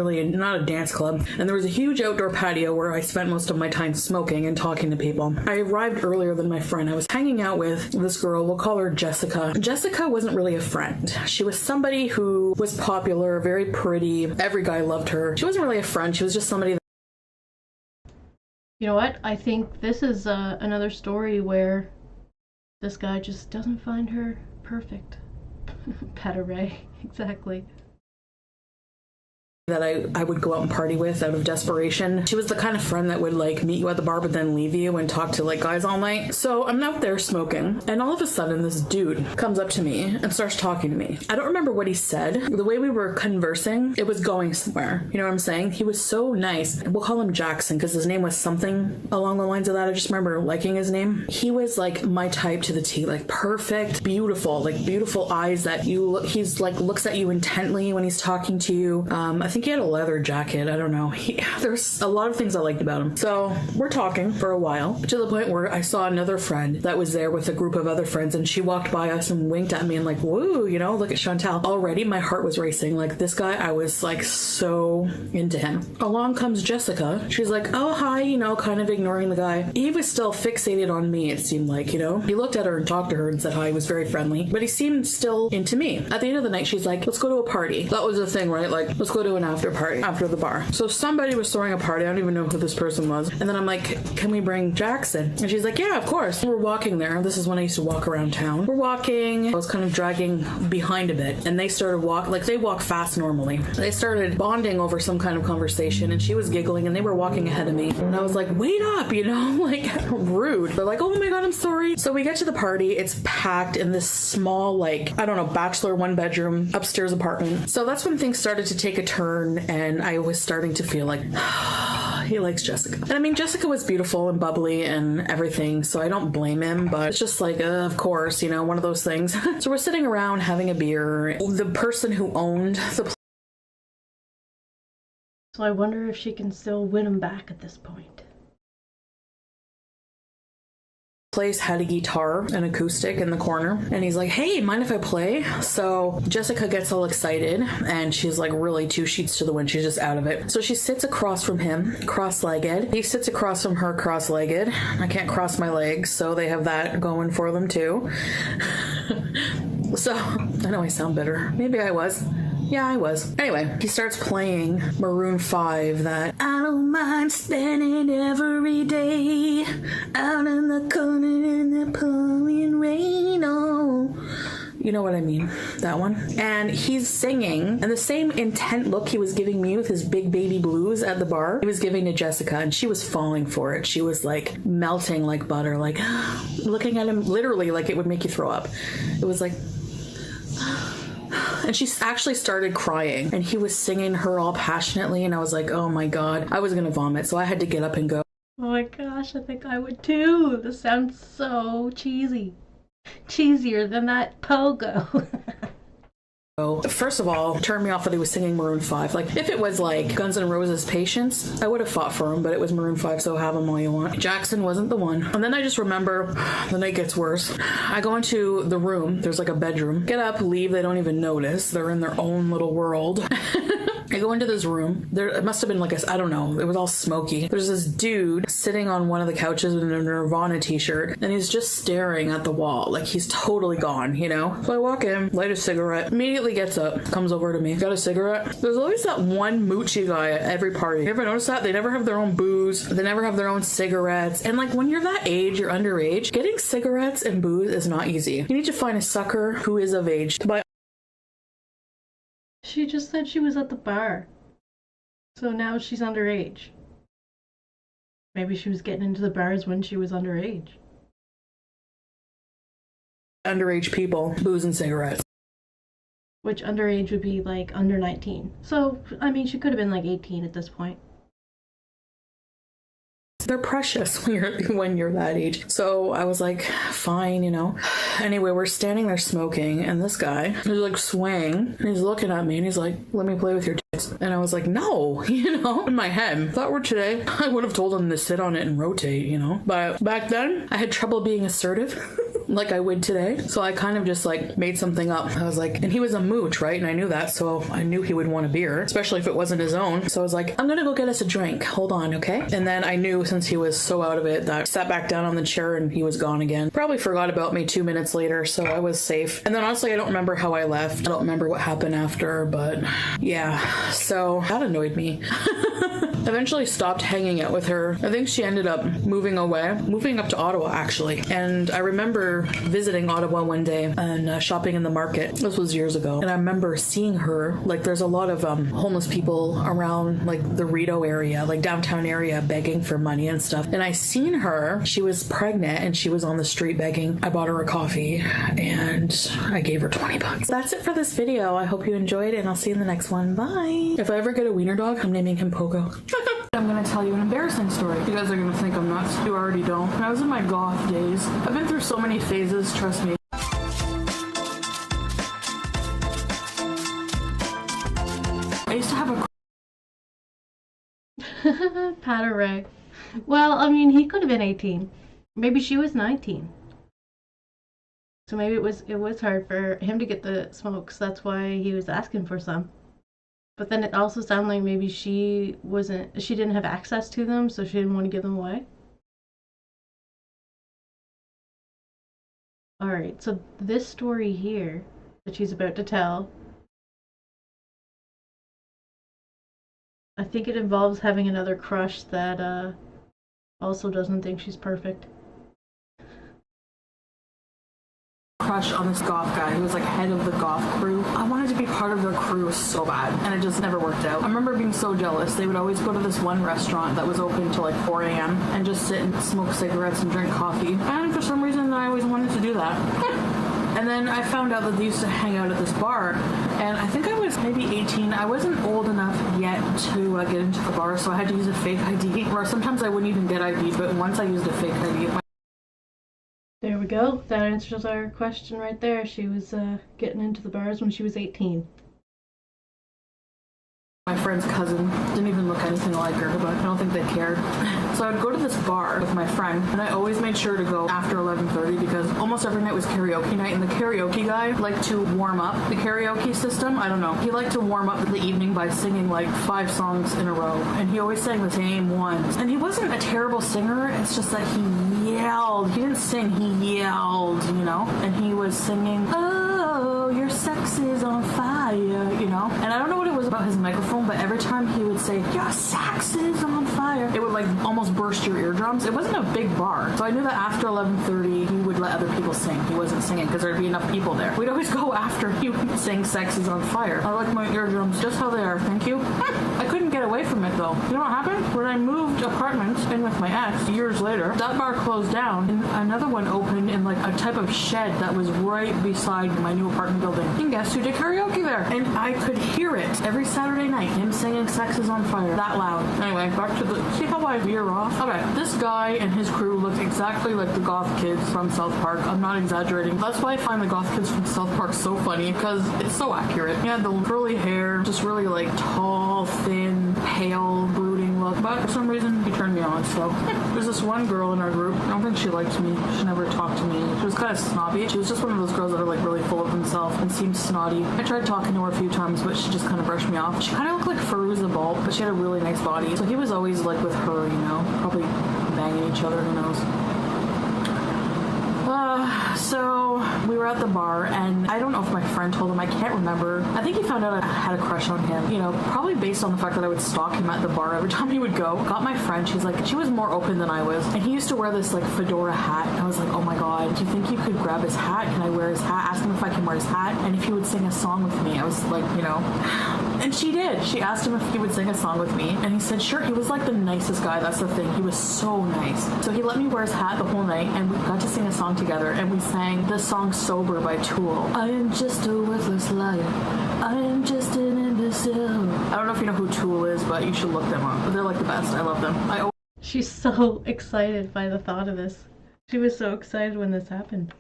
a dance club. And there was a huge outdoor patio where I spent most of my time smoking and talking to people. I arrived earlier than my friend. I was hanging out with this girl, we'll call her Jessica. Jessica wasn't really a friend. She was somebody who was popular, very pretty. Every guy loved her. She wasn't really a friend. She was just somebody that... You know what? I think this is another story where this guy just doesn't find her perfect. Petaray, exactly. that I would go out and party with out of desperation. She was the kind of friend that would like meet you at the bar but then leave you and talk to like guys all night. So I'm out there smoking and all of a sudden this dude comes up to me and starts talking to me. I don't remember what he said. The way we were conversing, it was going somewhere. You know what I'm saying? He was so nice. We'll call him Jackson because his name was something along the lines of that. I just remember liking his name. He was like my type to the T, like perfect, beautiful, like beautiful eyes that he's like looks at you intently when he's talking to you. I think he had a leather jacket. I don't know. There's a lot of things I liked about him. So we're talking for a while to the point where I saw another friend that was there with a group of other friends and she walked by us and winked at me and like, woo, you know, look at Chantal. Already my heart was racing. Like this guy, I was like so into him. Along comes Jessica. She's like, oh, hi, you know, kind of ignoring the guy. He was still fixated on me, it seemed like, you know. He looked at her and talked to her and said hi. He was very friendly, but he seemed still into me. At the end of the night, she's like, let's go to a party. That was the thing, right? Like, let's go to an after party after the bar. So somebody was throwing a party. I don't even know who this person was. And then I'm like, can we bring Jackson? And she's like, yeah, of course. We're walking there. This is when I used to walk around town. We're walking. I was kind of dragging behind a bit. And they started they walk fast normally. They started bonding over some kind of conversation and she was giggling and they were walking ahead of me. And I was like, wait up, you know, like rude. They're like, oh my God, I'm sorry. So we get to the party. It's packed in this small, like, I don't know, bachelor 1-bedroom upstairs apartment. So that's when things started to take a turn and I was starting to feel like he likes Jessica. And I mean, Jessica was beautiful and bubbly and everything, so I don't blame him, but it's just like, of course, you know, one of those things. So we're sitting around having a beer. The person who owned the So I wonder if she can still win him back at this point. place had a guitar, an acoustic in the corner, and he's like, hey, mind if I play? So Jessica gets all excited and she's like really 2 sheets to the wind. She's just out of it. So she sits across from him, cross-legged. He sits across from her, cross-legged. I can't cross my legs, so they have that going for them too. So I know I sound bitter. Maybe I was. Yeah, I was. Anyway, he starts playing Maroon 5, that I don't mind spending every day out in the corner in the pouring rain. Oh, you know what I mean, that one. And he's singing, and the same intent look he was giving me with his big baby blues at the bar, he was giving to Jessica, and she was falling for it. She was like melting like butter, like looking at him literally like it would make you throw up. It was like... And she actually started crying and he was singing her all passionately and I was like, oh my God, I was gonna vomit, so I had to get up and go. Oh my gosh, I think I would too. This sounds so cheesy. Cheesier than that pogo. First of all, turned me off that he was singing Maroon 5. Like, if it was like Guns N' Roses' Patience, I would have fought for him, but it was Maroon 5, so have him all you want. Jackson wasn't the one. And then I just remember, the night gets worse. I go into the room, there's like a bedroom, get up, leave, they don't even notice. They're in their own little world. I go into this room. It must have been like I don't know. It was all smoky. There's this dude sitting on one of the couches in a Nirvana t-shirt, and he's just staring at the wall. Like he's totally gone, you know? So I walk in, light a cigarette, immediately gets up, comes over to me. Got a cigarette? There's always that one moochy guy at every party. You ever notice that? They never have their own booze. They never have their own cigarettes. And like when you're that age, you're underage, getting cigarettes and booze is not easy. You need to find a sucker who is of age to buy. She just said she was at the bar. So now she's underage. Maybe she was getting into the bars when she was underage. Underage people, booze and cigarettes. Which underage would be like under 19. So, I mean, she could have been like 18 at this point. They're precious when you're that age. So I was like, fine, you know. Anyway, we're standing there smoking, and this guy is like swaying, and he's looking at me, and he's like, let me play with your tits. And I was like, no, you know, in my head. If that were today, I would have told him to sit on it and rotate, you know. But back then, I had trouble being assertive. Like I would today. So I kind of just like made something up. I was like, and he was a mooch, right? And I knew that. So I knew he would want a beer, especially if it wasn't his own. So I was like, I'm going to go get us a drink. Hold on. Okay. And then I knew since he was so out of it that I sat back down on the chair and he was gone again. Probably forgot about me 2 minutes later. So I was safe. And then honestly, I don't remember how I left. I don't remember what happened after, but yeah. So that annoyed me. Eventually stopped hanging out with her. I think she ended up moving up to Ottawa actually. And I remember visiting Ottawa one day and shopping in the market. This was years ago. And I remember seeing her, like there's a lot of homeless people around like the Rideau area, like downtown area, begging for money and stuff. And I seen her, she was pregnant and she was on the street begging. I bought her a coffee and I gave her $20. That's it for this video. I hope you enjoyed and I'll see you in the next one. Bye. If I ever get a wiener dog, I'm naming him Pogo. I'm gonna tell you an embarrassing story. You guys are gonna think I'm nuts. You already don't. When I was in my goth days, I've been through so many phases, trust me. I used to have a Patarag. Well, I mean, he could have been 18. Maybe she was 19. So maybe it was hard for him to get the smokes. That's why he was asking for some. But then it also sounded like maybe she didn't have access to them, so she didn't want to give them away. Alright, so this story here that she's about to tell, I think it involves having another crush that also doesn't think she's perfect. Crush on this goth guy who was like head of the goth crew. I wanted to be part of their crew so bad, and it just never worked out. I remember being so jealous. They would always go to this one restaurant that was open till like 4 a.m. and just sit and smoke cigarettes and drink coffee. And for some reason, I always wanted to do that. And then I found out that they used to hang out at this bar, and I think I was maybe 18. I wasn't old enough yet to get into the bar, so I had to use a fake ID, or sometimes I wouldn't even get ID, but once I used a fake ID, There we go. That answers our question right there. She was getting into the bars when she was 18. my friend's cousin didn't even look anything like her, but I don't think they cared. So I'd go to this bar with my friend, and I always made sure to go after 11:30 because almost every night was karaoke night, and the karaoke guy liked to warm up the karaoke system. I don't know. He liked to warm up the evening by singing like 5 songs in a row, and he always sang the same ones. And he wasn't a terrible singer, it's just that he yelled. He didn't sing, he yelled, you know? And he was singing, "Oh, your sex is on fire," you know? And I don't know what it was about his microphone, but every time he would say, "Your sex is on fire," it would like almost burst your eardrums. It wasn't a big bar, so I knew that after 11:30 he would let other people sing. He wasn't singing because there'd be enough people there. We'd always go after he would sing "Sex is on fire." I like my eardrums just how they are, thank you. I couldn't get away from it though. You know what happened? When I moved apartments in with my ex years later, that bar closed down and another one opened in like a type of shed that was right beside my new apartment building. And guess who did karaoke there? And I could hear it every Saturday night, him singing "Sex is on fire" that loud. Anyway, back to the, see how I veer off? Okay, this guy and his crew looked exactly like the goth kids from South Park. I'm not exaggerating. That's why I find the goth kids from South Park so funny, because it's so accurate. He had the curly hair, just really like tall, thin, pale, brooding look, but for some reason he turned me on. So there's this one girl in our group. I don't think she liked me. She never talked to me. She was kind of snobby. She was just one of those girls that are like really full of themselves and seemed snotty. I tried talking to her a few times, but she just kind of brushed me off. She kind of looked like Fairuza Balk, but she had a really nice body. So he was always like with her, you know, probably banging each other, who knows. So we were at the bar, and I don't know if my friend told him, I can't remember. I think he found out I had a crush on him, you know, probably based on the fact that I would stalk him at the bar every time he would go. Got my friend, she's like, she was more open than I was, and he used to wear this like fedora hat, and I was like, oh my god, do you think you could grab his hat? Can I wear his hat? Ask him if I can wear his hat, and if he would sing a song with me. I was like, you know, and she did. She asked him if he would sing a song with me, and he said sure. He was like the nicest guy, that's the thing. He was so nice. So he let me wear his hat the whole night, and we got to sing a song together, and we sang the song Sober by Tool. I am just a worthless liar. I am just an imbecile. I don't know if you know who Tool is, but you should look them up. They're like the best. I love them. She's so excited by the thought of this. She was so excited when this happened.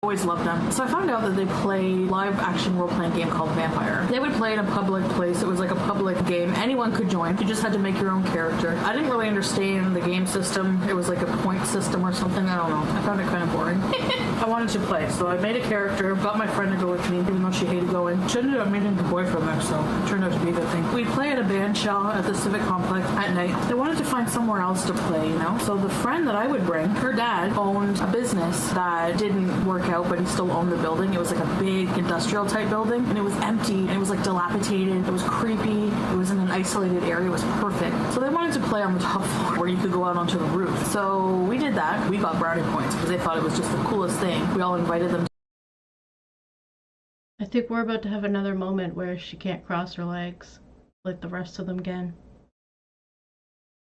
Always loved them. So I found out that they play live action role-playing game called Vampire. They would play in a public place. It was like a public game. Anyone could join. You just had to make your own character. I didn't really understand the game system. It was like a point system or something. I don't know. I found it kind of boring. I wanted to play, so I made a character, got my friend to go with me, even though she hated going. She ended up meeting the boyfriend there, so it turned out to be a good thing. We'd play at a band shell at the Civic Complex at night. They wanted to find somewhere else to play, you know? So the friend that I would bring, her dad owned a business that didn't work out, but he still owned the building. It was like a big industrial type building, and it was empty, and it was like dilapidated. It was creepy. It was in an isolated area. It was perfect. So they wanted to play on the top floor where you could go out onto the roof. So we did that. We got brownie points because they thought it was just the coolest thing. We all invited them. I think we're about to have another moment where she can't cross her legs like the rest of them can.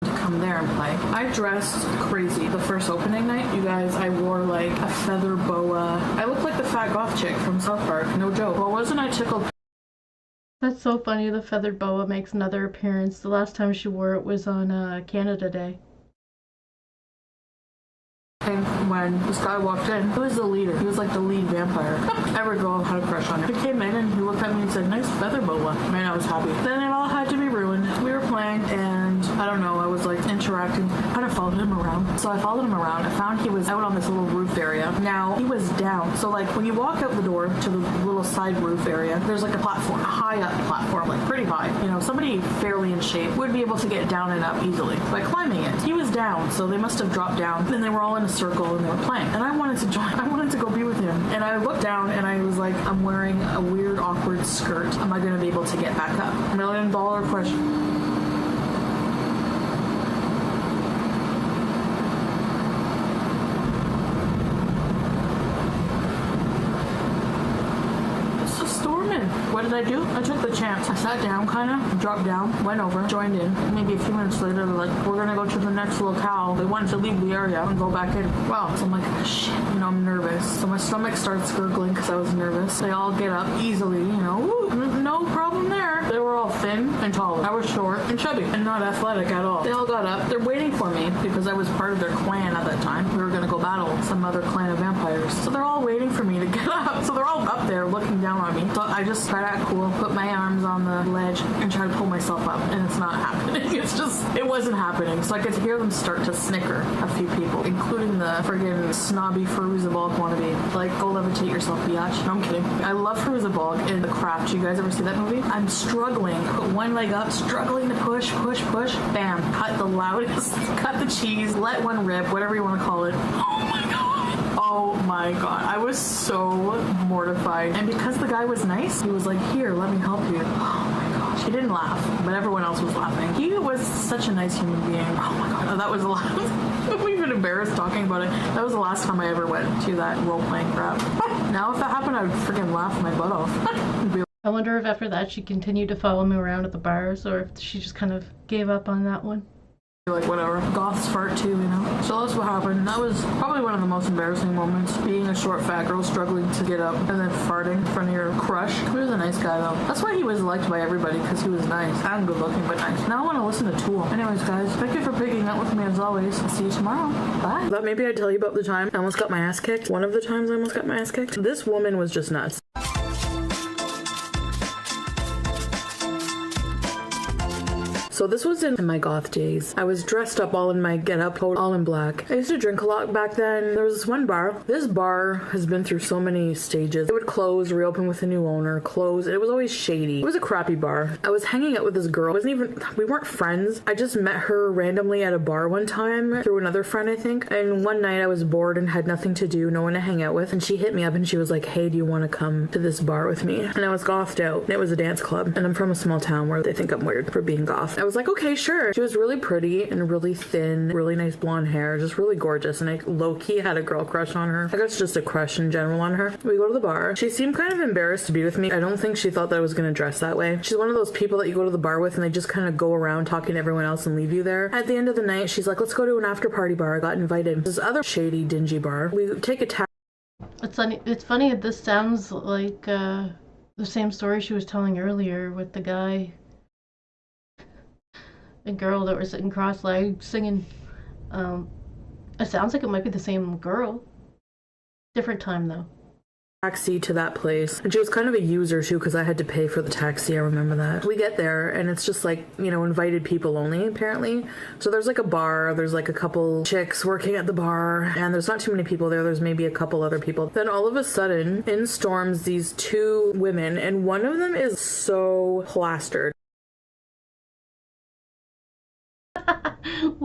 To come there and play. I dressed crazy the first opening night. You guys, I wore like a feather boa. I looked like the fat goth chick from South Park. No joke. Well, wasn't I tickled? That's so funny. The feathered boa makes another appearance. The last time she wore it was on Canada Day. When this guy walked in, he was the leader. He was like the lead vampire. Every girl had a crush on him. He came in and he looked at me and said, "Nice feather boa." Man, I was happy. Then it all had to be ruined. We were playing and I don't know, I was like interacting. I kind of followed him around. So I followed him around. I found he was out on this little roof area. Now, he was down. So like when you walk out the door to the little side roof area, there's like a platform, a high up platform, like pretty high. You know, somebody fairly in shape would be able to get down and up easily by climbing it. He was down, so they must have dropped down. And they were all in a circle and they were playing. And I wanted to join. I wanted to go be with him. And I looked down and I was like, I'm wearing a weird, awkward skirt. Am I going to be able to get back up? $1 million question. What did I do? I took the chance. I sat down, kind of, dropped down, went over, joined in. Maybe a few minutes later, they're like, we're going to go to the next locale. They wanted to leave the area and go back in. Wow. So I'm like, oh, shit, you know, I'm nervous. So my stomach starts gurgling because I was nervous. They all get up easily, you know, no problem there. They were all thin and tall. I was short and chubby and not athletic at all. They all got up. They're waiting for me because I was part of their clan at that time. We were going to go battle some other clan of vampires. So they're all waiting for me to get up. So they're all up there looking down on me. So I just try to act cool, put my arms on the ledge and try to pull myself up, and it's not happening. It's just, it wasn't happening. So I could hear them start to snicker, a few people, including the friggin' snobby Feruza Balk wannabe. Like, go levitate yourself, biatch. No, I'm kidding. I love Feruza Balk in The Craft. You guys ever see that movie? I'm struggling. Put one leg up, struggling to push. Bam. Cut the loudest. Cut the cheese. Let one rip. Whatever you want to call it. Oh my god. Oh my god. I was so mortified. And because the guy was nice, he was like, here, let me help you. Oh my gosh. He didn't laugh, but everyone else was laughing. He was such a nice human being. Oh my god. That was a lot. I'm even embarrassed talking about it. That was the last time I ever went to that role-playing crap. Now if that happened, I would freaking laugh my butt off. I wonder if after that she continued to follow me around at the bars, or if she just kind of gave up on that one. Like, whatever. Goths fart too, you know? So that's what happened. That was probably one of the most embarrassing moments. Being a short, fat girl struggling to get up and then farting in front of your crush. He was a nice guy, though. That's why he was liked by everybody, because he was nice. And good looking, but nice. Now I want to listen to Tool. Anyways, guys, thank you for picking up with me as always. I'll see you tomorrow. Bye. Thought maybe I'd tell you about the time I almost got my ass kicked. One of the times I almost got my ass kicked. This woman was just nuts. So this was in my goth days. I was dressed up all in my get-up coat, all in black. I used to drink a lot back then. There was this one bar. This bar has been through so many stages. It would close, reopen with a new owner, close. It was always shady. It was a crappy bar. I was hanging out with this girl. We weren't friends. I just met her randomly at a bar one time through another friend, I think. And one night I was bored and had nothing to do, no one to hang out with. And she hit me up and she was like, hey, do you want to come to this bar with me? And I was gothed out. And it was a dance club. And I'm from a small town where they think I'm weird for being goth. I was like, okay, sure. She was really pretty and really thin, really nice blonde hair, just really gorgeous. And I low-key had a girl crush on her. I guess just a crush in general on her. We go to the bar. She seemed kind of embarrassed to be with me. I don't think she thought that I was going to dress that way. She's one of those people that you go to the bar with and they just kind of go around talking to everyone else and leave you there. At the end of the night, she's like, let's go to an after-party bar. I got invited. This other shady, dingy bar. We take a taxi. It's funny. This sounds like the same story she was telling earlier with the guy and girl that were sitting cross-legged singing. It sounds like it might be the same girl. Different time though. Taxi to that place, and she was kind of a user too because I had to pay for the taxi. I remember that. We get there and it's just like, you know, invited people only apparently. So there's like a bar, there's like a couple chicks working at the bar, and there's not too many people there. There's maybe a couple other people. Then all of a sudden in storms these two women, and one of them is so plastered.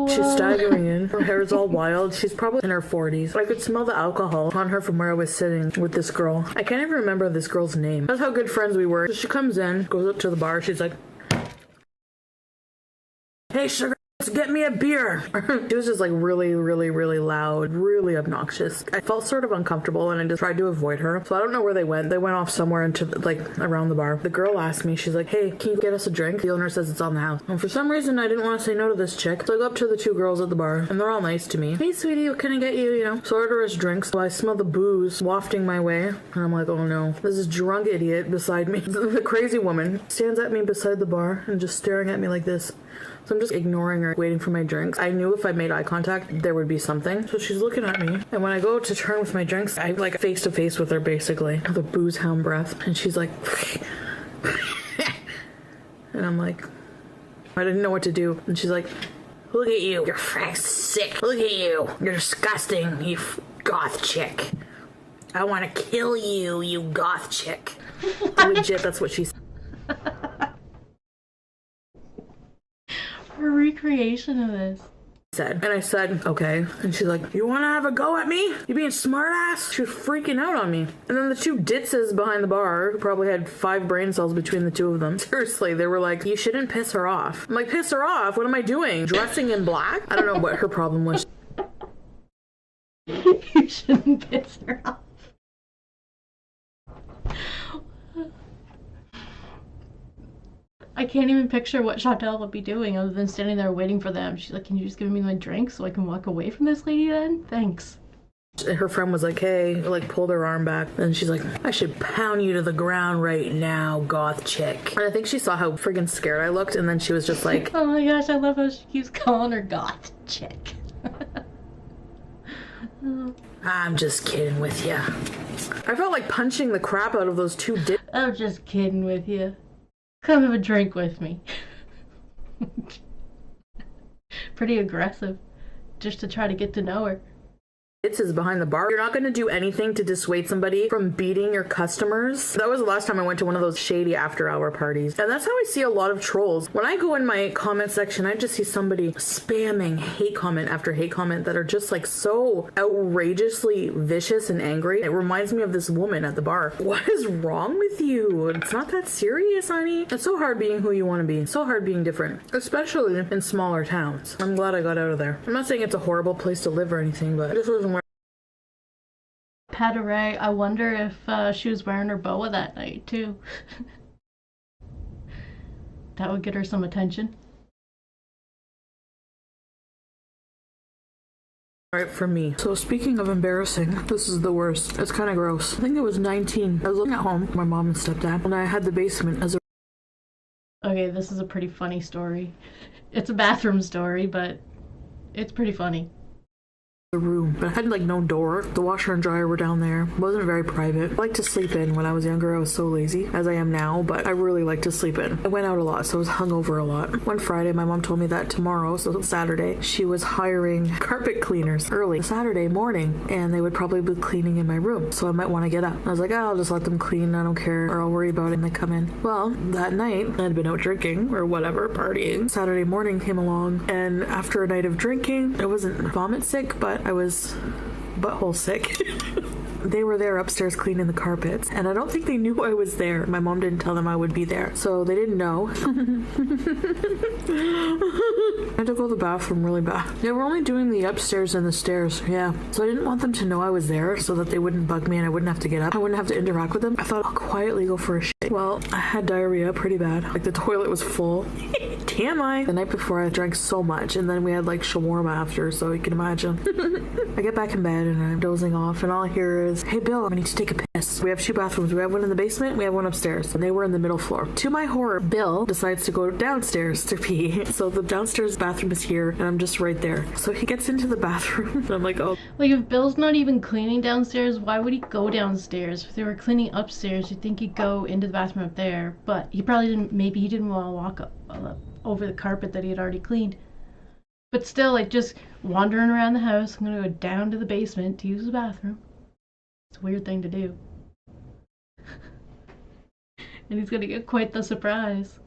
She's staggering in. Her hair is all wild. She's probably in her 40s. I could smell the alcohol on her from where I was sitting with this girl. I can't even remember this girl's name. That's how good friends we were. So she comes in, goes up to the bar. She's like, "Hey, sugar, get me a beer." She was just like really, really, really loud, really obnoxious. I felt sort of uncomfortable and I just tried to avoid her. So I don't know where they went. They went off somewhere into like around the bar. The girl asked me, she's like, "Hey, can you get us a drink?" The owner says it's on the house. And for some reason, I didn't want to say no to this chick. So I go up to the two girls at the bar and they're all nice to me. "Hey, sweetie, what can I get you?" You know, so I order us drinks. So I smell the booze wafting my way. And I'm like, oh no, there's this drunk idiot beside me. The crazy woman stands at me beside the bar and just staring at me like this. So I'm just ignoring her, waiting for my drinks. I knew if I made eye contact, there would be something. So she's looking at me. And when I go to turn with my drinks, I'm like face to face with her, basically. The booze hound breath. And she's like... and I'm like... I didn't know what to do. And she's like, "Look at you. You're sick. Look at you. You're disgusting, you goth chick. I want to kill you, you goth chick." Legit, that's what she said. A recreation of this. And I said, "Okay." And she's like, "You want to have a go at me? You being smart ass?" She was freaking out on me. And then the two ditzes behind the bar, who probably had 5 brain cells between the two of them. Seriously, they were like, "You shouldn't piss her off." I'm like, "Piss her off? What am I doing? Dressing in black?" I don't know what her problem was. You shouldn't piss her off. I can't even picture what Chantal would be doing other than standing there waiting for them. She's like, "Can you just give me my drink so I can walk away from this lady then? Thanks." Her friend was like, "Hey," like pulled her arm back. And she's like, "I should pound you to the ground right now, goth chick." And I think she saw how friggin' scared I looked. And then she was just like, "Oh my gosh, I love how she keeps calling her goth chick." "I'm just kidding with you." I felt like punching the crap out of those two I'm just kidding with you. Come have a drink with me. Pretty aggressive, just to try to get to know her. Is behind the bar. You're not going to do anything to dissuade somebody from beating your customers. That was the last time I went to one of those shady after hour parties. And that's how I see a lot of trolls. When I go in my comment section, I just see somebody spamming hate comment after hate comment that are just like so outrageously vicious and angry. It reminds me of this woman at the bar. What is wrong with you? It's not that serious, honey. It's so hard being who you want to be. It's so hard being different, especially in smaller towns. I'm glad I got out of there. I'm not saying it's a horrible place to live or anything, but this wasn't where Padaray, I wonder if she was wearing her boa that night too. That would get her some attention. Right, for me. So speaking of embarrassing, this is the worst. It's kind of gross. I think I was 19. I was living at home with my mom and stepdad, and I had the basement as a... Okay, this is a pretty funny story. It's a bathroom story, but it's pretty funny. room, but I had like no door. The washer and dryer were down there. It wasn't very private. I liked to sleep in. When I was younger, I was so lazy, as I am now, but I really like to sleep in. I went out a lot, so I was hungover a lot. One Friday, my mom told me that tomorrow, so Saturday, she was hiring carpet cleaners early Saturday morning, and they would probably be cleaning in my room, so I might want to get up. I was like, oh, I'll just let them clean. I don't care, or I'll worry about it when they come in. Well, that night, I had been out drinking or whatever, partying. Saturday morning came along, and after a night of drinking, I wasn't vomit sick, but I was butthole sick. They were there upstairs cleaning the carpets, and I don't think they knew I was there. My mom didn't tell them I would be there, so they didn't know. I had to go to the bathroom really bad. They were only doing the upstairs and the stairs, yeah. So I didn't want them to know I was there so that they wouldn't bug me and I wouldn't have to get up. I wouldn't have to interact with them. I thought I'll quietly go for a shit. Well, I had diarrhea pretty bad. Like the toilet was full. TMI. The night before I drank so much, and then we had like shawarma after, so you can imagine. I get back in bed and I'm dozing off, and all I hear is, hey Bill, I need to take a piss. We have 2 bathrooms. We have one in the basement, we have one upstairs, and they were in the middle floor. To my horror, Bill decides to go downstairs to pee. So the downstairs bathroom is here, and I'm just right there. So he gets into the bathroom, and I'm like, oh. Like, if Bill's not even cleaning downstairs, why would he go downstairs? If they were cleaning upstairs, you'd think he'd go into the bathroom up there, but he probably didn't. Maybe he didn't want to walk up over the carpet that he had already cleaned. But still, like, just wandering around the house, I'm gonna go down to the basement to use the bathroom. It's a weird thing to do. And he's gonna get quite the surprise.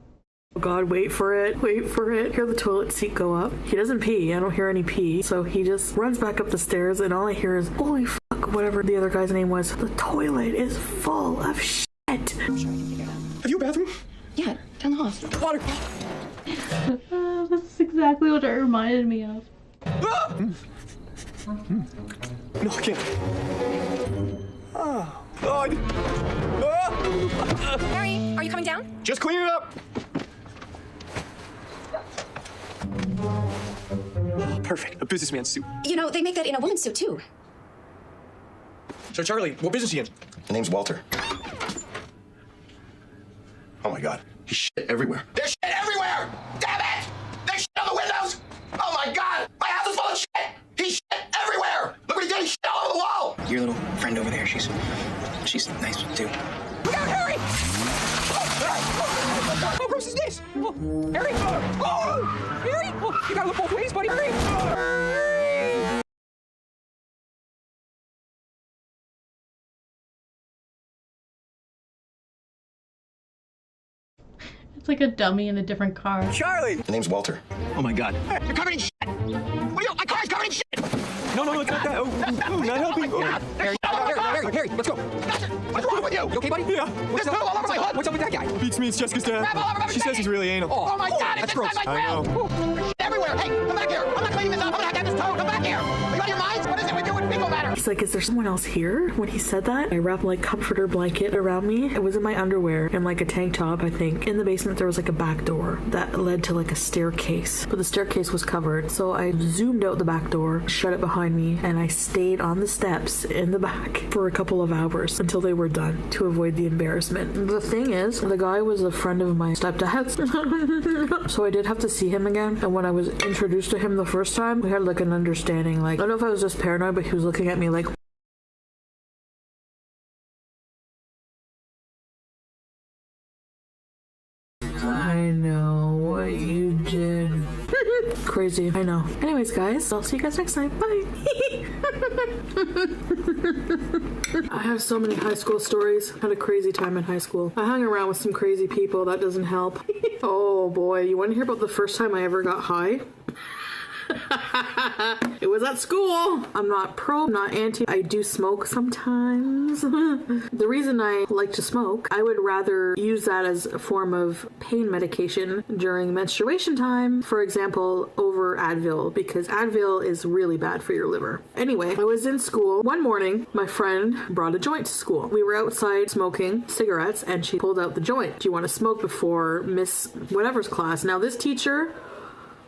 Oh God, wait for it. Wait for it. Hear the toilet seat go up. He doesn't pee. I don't hear any pee. So he just runs back up the stairs and all I hear is, holy fuck, whatever the other guy's name was. The toilet is full of shit. Have you a bathroom? Yeah, down the hall. Water. That's exactly what it reminded me of. Ah! No, I can't. Oh, God. Ah! Barney, are you coming down? Just clean it up. Oh, perfect. A businessman suit. You know, they make that in a woman's suit, too. So, Charlie, what business are you in? My name's Walter. Oh my God, he's shit everywhere. There's shit everywhere! Damn it! There's shit on the windows! Oh my God, my house is full of shit! He's shit everywhere! Look what he did, he's shit all over the wall! Your little friend over there, she's nice too. We gotta hurry! Oh, gross is this? Oh, Harry! Oh, Harry! Oh, you gotta look both ways, buddy! Harry! It's like a dummy in a different car. Charlie! My name's Walter. Oh my God. Hey, you're covered in shit! What are you, my car's covered in shit! No, it's not that. Oh, not helping. Oh. Harry, let's go. What's wrong with you? You okay, buddy? Yeah. There's poo all over my hood! What's up with that guy? Beats me, it's Jessica's dad. Crap all over my She says he's really anal. Oh my God, it's that's gross. inside my I grill! know. There's shit everywhere! Hey, come back here! I'm not cleaning this up! I'm gonna have to have this towed! Come back here! Are you out of your minds? What is it with you and fecal matter? He's like, is there someone else here? When he said that, I wrapped like comforter blanket around me. It was in my underwear and like a tank top, I think. In the basement, there was like a back door that led to like a staircase, but the staircase was covered. So I zoomed out the back door, shut it behind me, and I stayed on the steps in the back for a couple of hours until they were done to avoid the embarrassment. The thing is, the guy was a friend of my stepdad's. So I did have to see him again. And when I was introduced to him the first time, we had like an understanding. Like, I don't know if I was just paranoid, but he was looking at me like, I know what you did. Crazy, I know. Anyways, guys, I'll see you guys next time. Bye. I have so many high school stories. Had a crazy time in high school. I hung around with some crazy people. That doesn't help. Oh boy, you want to hear about the first time I ever got high? It was at school. I'm not pro, I'm not anti. I do smoke sometimes. The reason I like to smoke, I would rather use that as a form of pain medication during menstruation time, for example, over Advil, because Advil is really bad for your liver. Anyway, I was in school. One morning, my friend brought a joint to school. We were outside smoking cigarettes, and she pulled out the joint. Do you want to smoke before Miss whatever's class? Now, this teacher...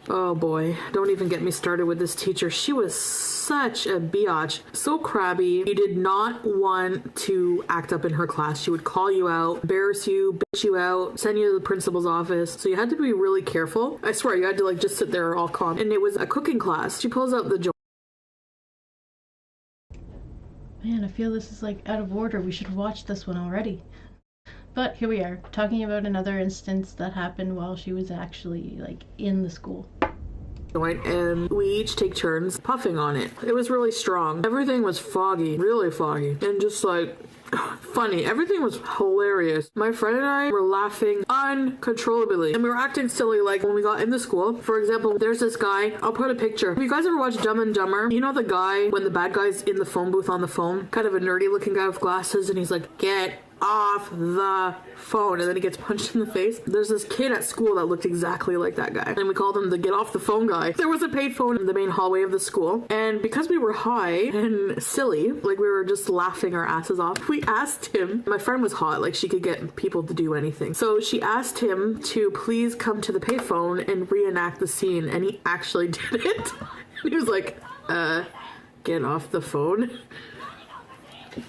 Oh boy, don't even get me started with this teacher. She was such a biatch, so crabby. You did not want to act up in her class. She would call you out, embarrass you, bitch you out, send you to the principal's office. So you had to be really careful. I swear, you had to like just sit there all calm. And it was a cooking class. She pulls out the joint. Man, I feel this is like out of order. We should watch this one already. But here we are, talking about another instance that happened while she was actually, like, in the school. And we each take turns puffing on it. It was really strong. Everything was foggy, really foggy, and just, like, funny. Everything was hilarious. My friend and I were laughing uncontrollably, and we were acting silly, like, when we got into school. For example, there's this guy. I'll put a picture. Have you guys ever watched Dumb and Dumber? You know the guy, when the bad guy's in the phone booth on the phone? Kind of a nerdy-looking guy with glasses, and he's like, get off the phone, and then he gets punched in the face. There's this kid at school that looked exactly like that guy, and we called him the get off the phone guy. There was a payphone in the main hallway of the school, and because we were high and silly, like we were just laughing our asses off, we asked him. My friend was hot, like she could get people to do anything, so she asked him to please come to the payphone and reenact the scene, and he actually did it. He was like, get off the phone.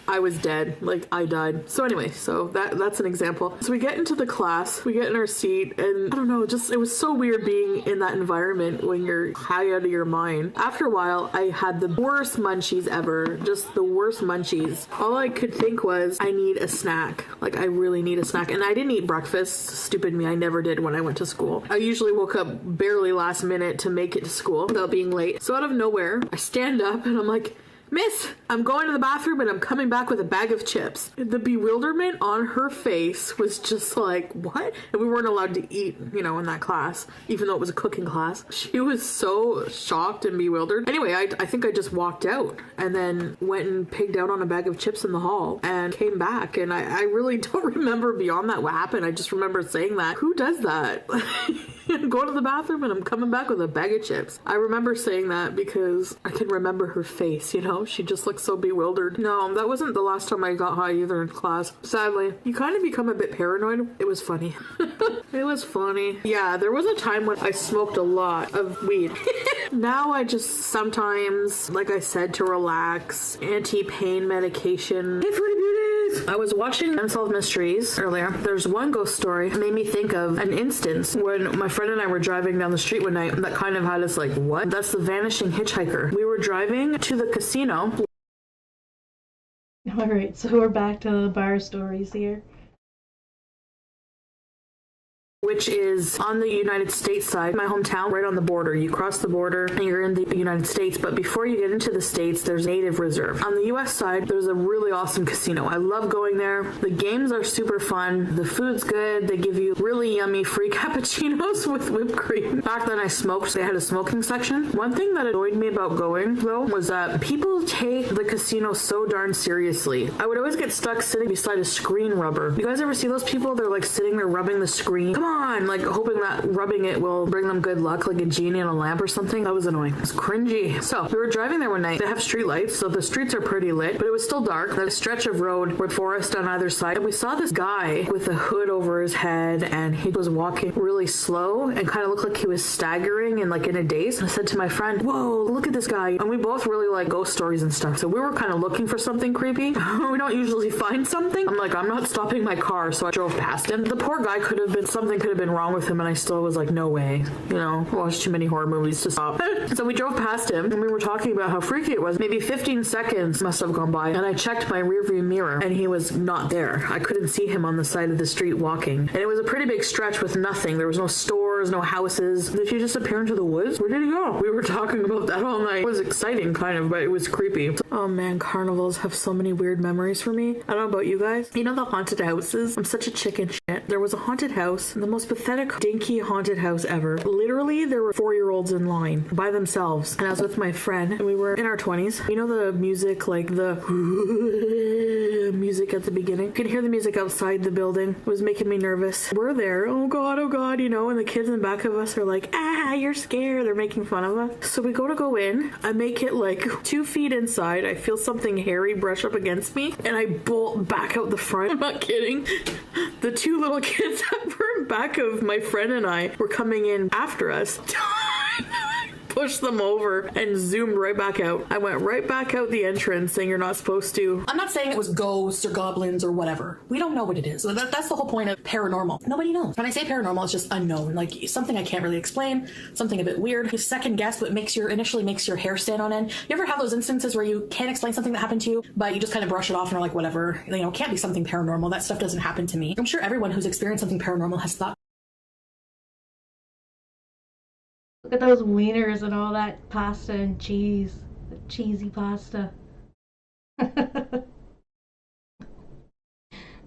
I was dead. Like, I died. So anyway, so that's an example. So we get into the class, we get in our seat, and I don't know, just, it was so weird being in that environment when you're high out of your mind. After a while, I had the worst munchies ever. Just the worst munchies. All I could think was, I need a snack. Like, I really need a snack. And I didn't eat breakfast. Stupid me, I never did when I went to school. I usually woke up barely last minute to make it to school without being late. So out of nowhere, I stand up and I'm like, Miss, I'm going to the bathroom and I'm coming back with a bag of chips. The bewilderment on her face was just like, what? And we weren't allowed to eat, you know, in that class, even though it was a cooking class. She was so shocked and bewildered. Anyway, I think I just walked out and then went and pigged out on a bag of chips in the hall and came back. And I really don't remember beyond that what happened. I just remember saying that. Who does that? I'm going to the bathroom and I'm coming back with a bag of chips. I remember saying that because I can remember her face, you know? She just looked so bewildered. No, that wasn't the last time I got high either in class. Sadly, you kind of become a bit paranoid. It was funny. It was funny. Yeah, there was a time when I smoked a lot of weed. Now I just sometimes, like I said, to relax, anti-pain medication. Hey, Foodie Beauties! I was watching Unsolved Mysteries earlier. There's one ghost story that made me think of an instance when my friend and I were driving down the street one night that kind of had us like, what? That's the vanishing hitchhiker. We were driving to the casino. Alright, so we're back to the bar stories here. Which is on the United States side, my hometown, right on the border. You cross the border and you're in the United States, but before you get into the States, there's a native reserve. On the US side, there's a really awesome casino. I love going there. The games are super fun. The food's good. They give you really yummy free cappuccinos with whipped cream. Back then I smoked, so they had a smoking section. One thing that annoyed me about going, though, was that people take the casino so darn seriously. I would always get stuck sitting beside a screen rubber. You guys ever see those people? They're like sitting there rubbing the screen. Come on, like hoping that rubbing it will bring them good luck, like a genie in a lamp or something. That was annoying. It was cringy. So we were driving there one night. They have street lights, so the streets are pretty lit, but it was still dark. There's a stretch of road with forest on either side, and we saw this guy with a hood over his head, and he was walking really slow and kind of looked like he was staggering and like in a daze. And I said to my friend, whoa, look at this guy. And we both really like ghost stories and stuff, so we were kind of looking for something creepy. We don't usually find something. I'm like, I'm not stopping my car, so I drove past him. The poor guy something could have been wrong with him, and I still was like, no way. You know, I watched too many horror movies to stop. So we drove past him, and we were talking about how freaky it was. Maybe 15 seconds must have gone by, and I checked my rearview mirror, and he was not there. I couldn't see him on the side of the street walking. And it was a pretty big stretch with nothing. There was no stores, no houses. Did he just appear into the woods? Where did he go? We were talking about that all night. It was exciting, kind of, but it was creepy. Oh man, carnivals have so many weird memories for me. I don't know about you guys. You know the haunted houses? I'm such a chicken shit. There was a haunted house, the most pathetic, dinky haunted house ever. Literally, there were 4-year-olds in line by themselves, and I was with my friend, and we were in our 20s. You know the music, like the music at the beginning? You could hear the music outside the building. It was making me nervous. We're there, oh god, you know, and the kids in the back of us are like, you're scared. They're making fun of us. So we go in. I make it like 2 feet inside. I feel something hairy brush up against me, and I bolt back out the front. I'm not kidding. The 2 little kids that were in back of my friend and I were coming in after us. Pushed them over and zoomed right back out. I went right back out the entrance saying you're not supposed to. I'm not saying it was ghosts or goblins or whatever. We don't know what it is. That's the whole point of paranormal. Nobody knows. When I say paranormal, it's just unknown. Like something I can't really explain, something a bit weird. You second guess what initially makes your hair stand on end. You ever have those instances where you can't explain something that happened to you, but you just kind of brush it off and are like, whatever, you know, it can't be something paranormal. That stuff doesn't happen to me. I'm sure everyone who's experienced something paranormal has thought, Look at those wieners and all that pasta and cheese. The cheesy pasta.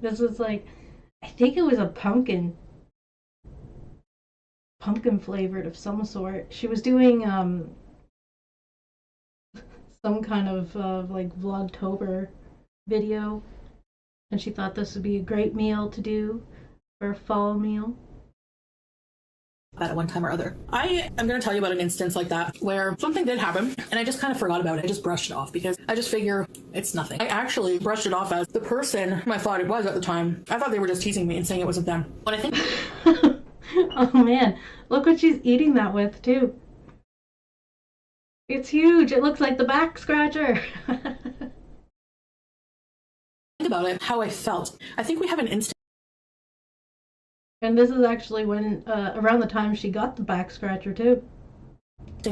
This was like, I think it was a pumpkin flavored of some sort. She was doing some kind of like Vlogtober video, and she thought this would be a great meal to do for a fall meal. At one time or other. I am going to tell you about an instance like that where something did happen and I just kind of forgot about it. I just brushed it off because I just figure it's nothing. I actually brushed it off as the person I thought it was at the time. I thought they were just teasing me and saying it wasn't them. But I think... Oh man, look what she's eating that with too. It's huge. It looks like the back scratcher. Think about it, how I felt. I think we have an instant. And this is actually when, around the time she got the back scratcher too.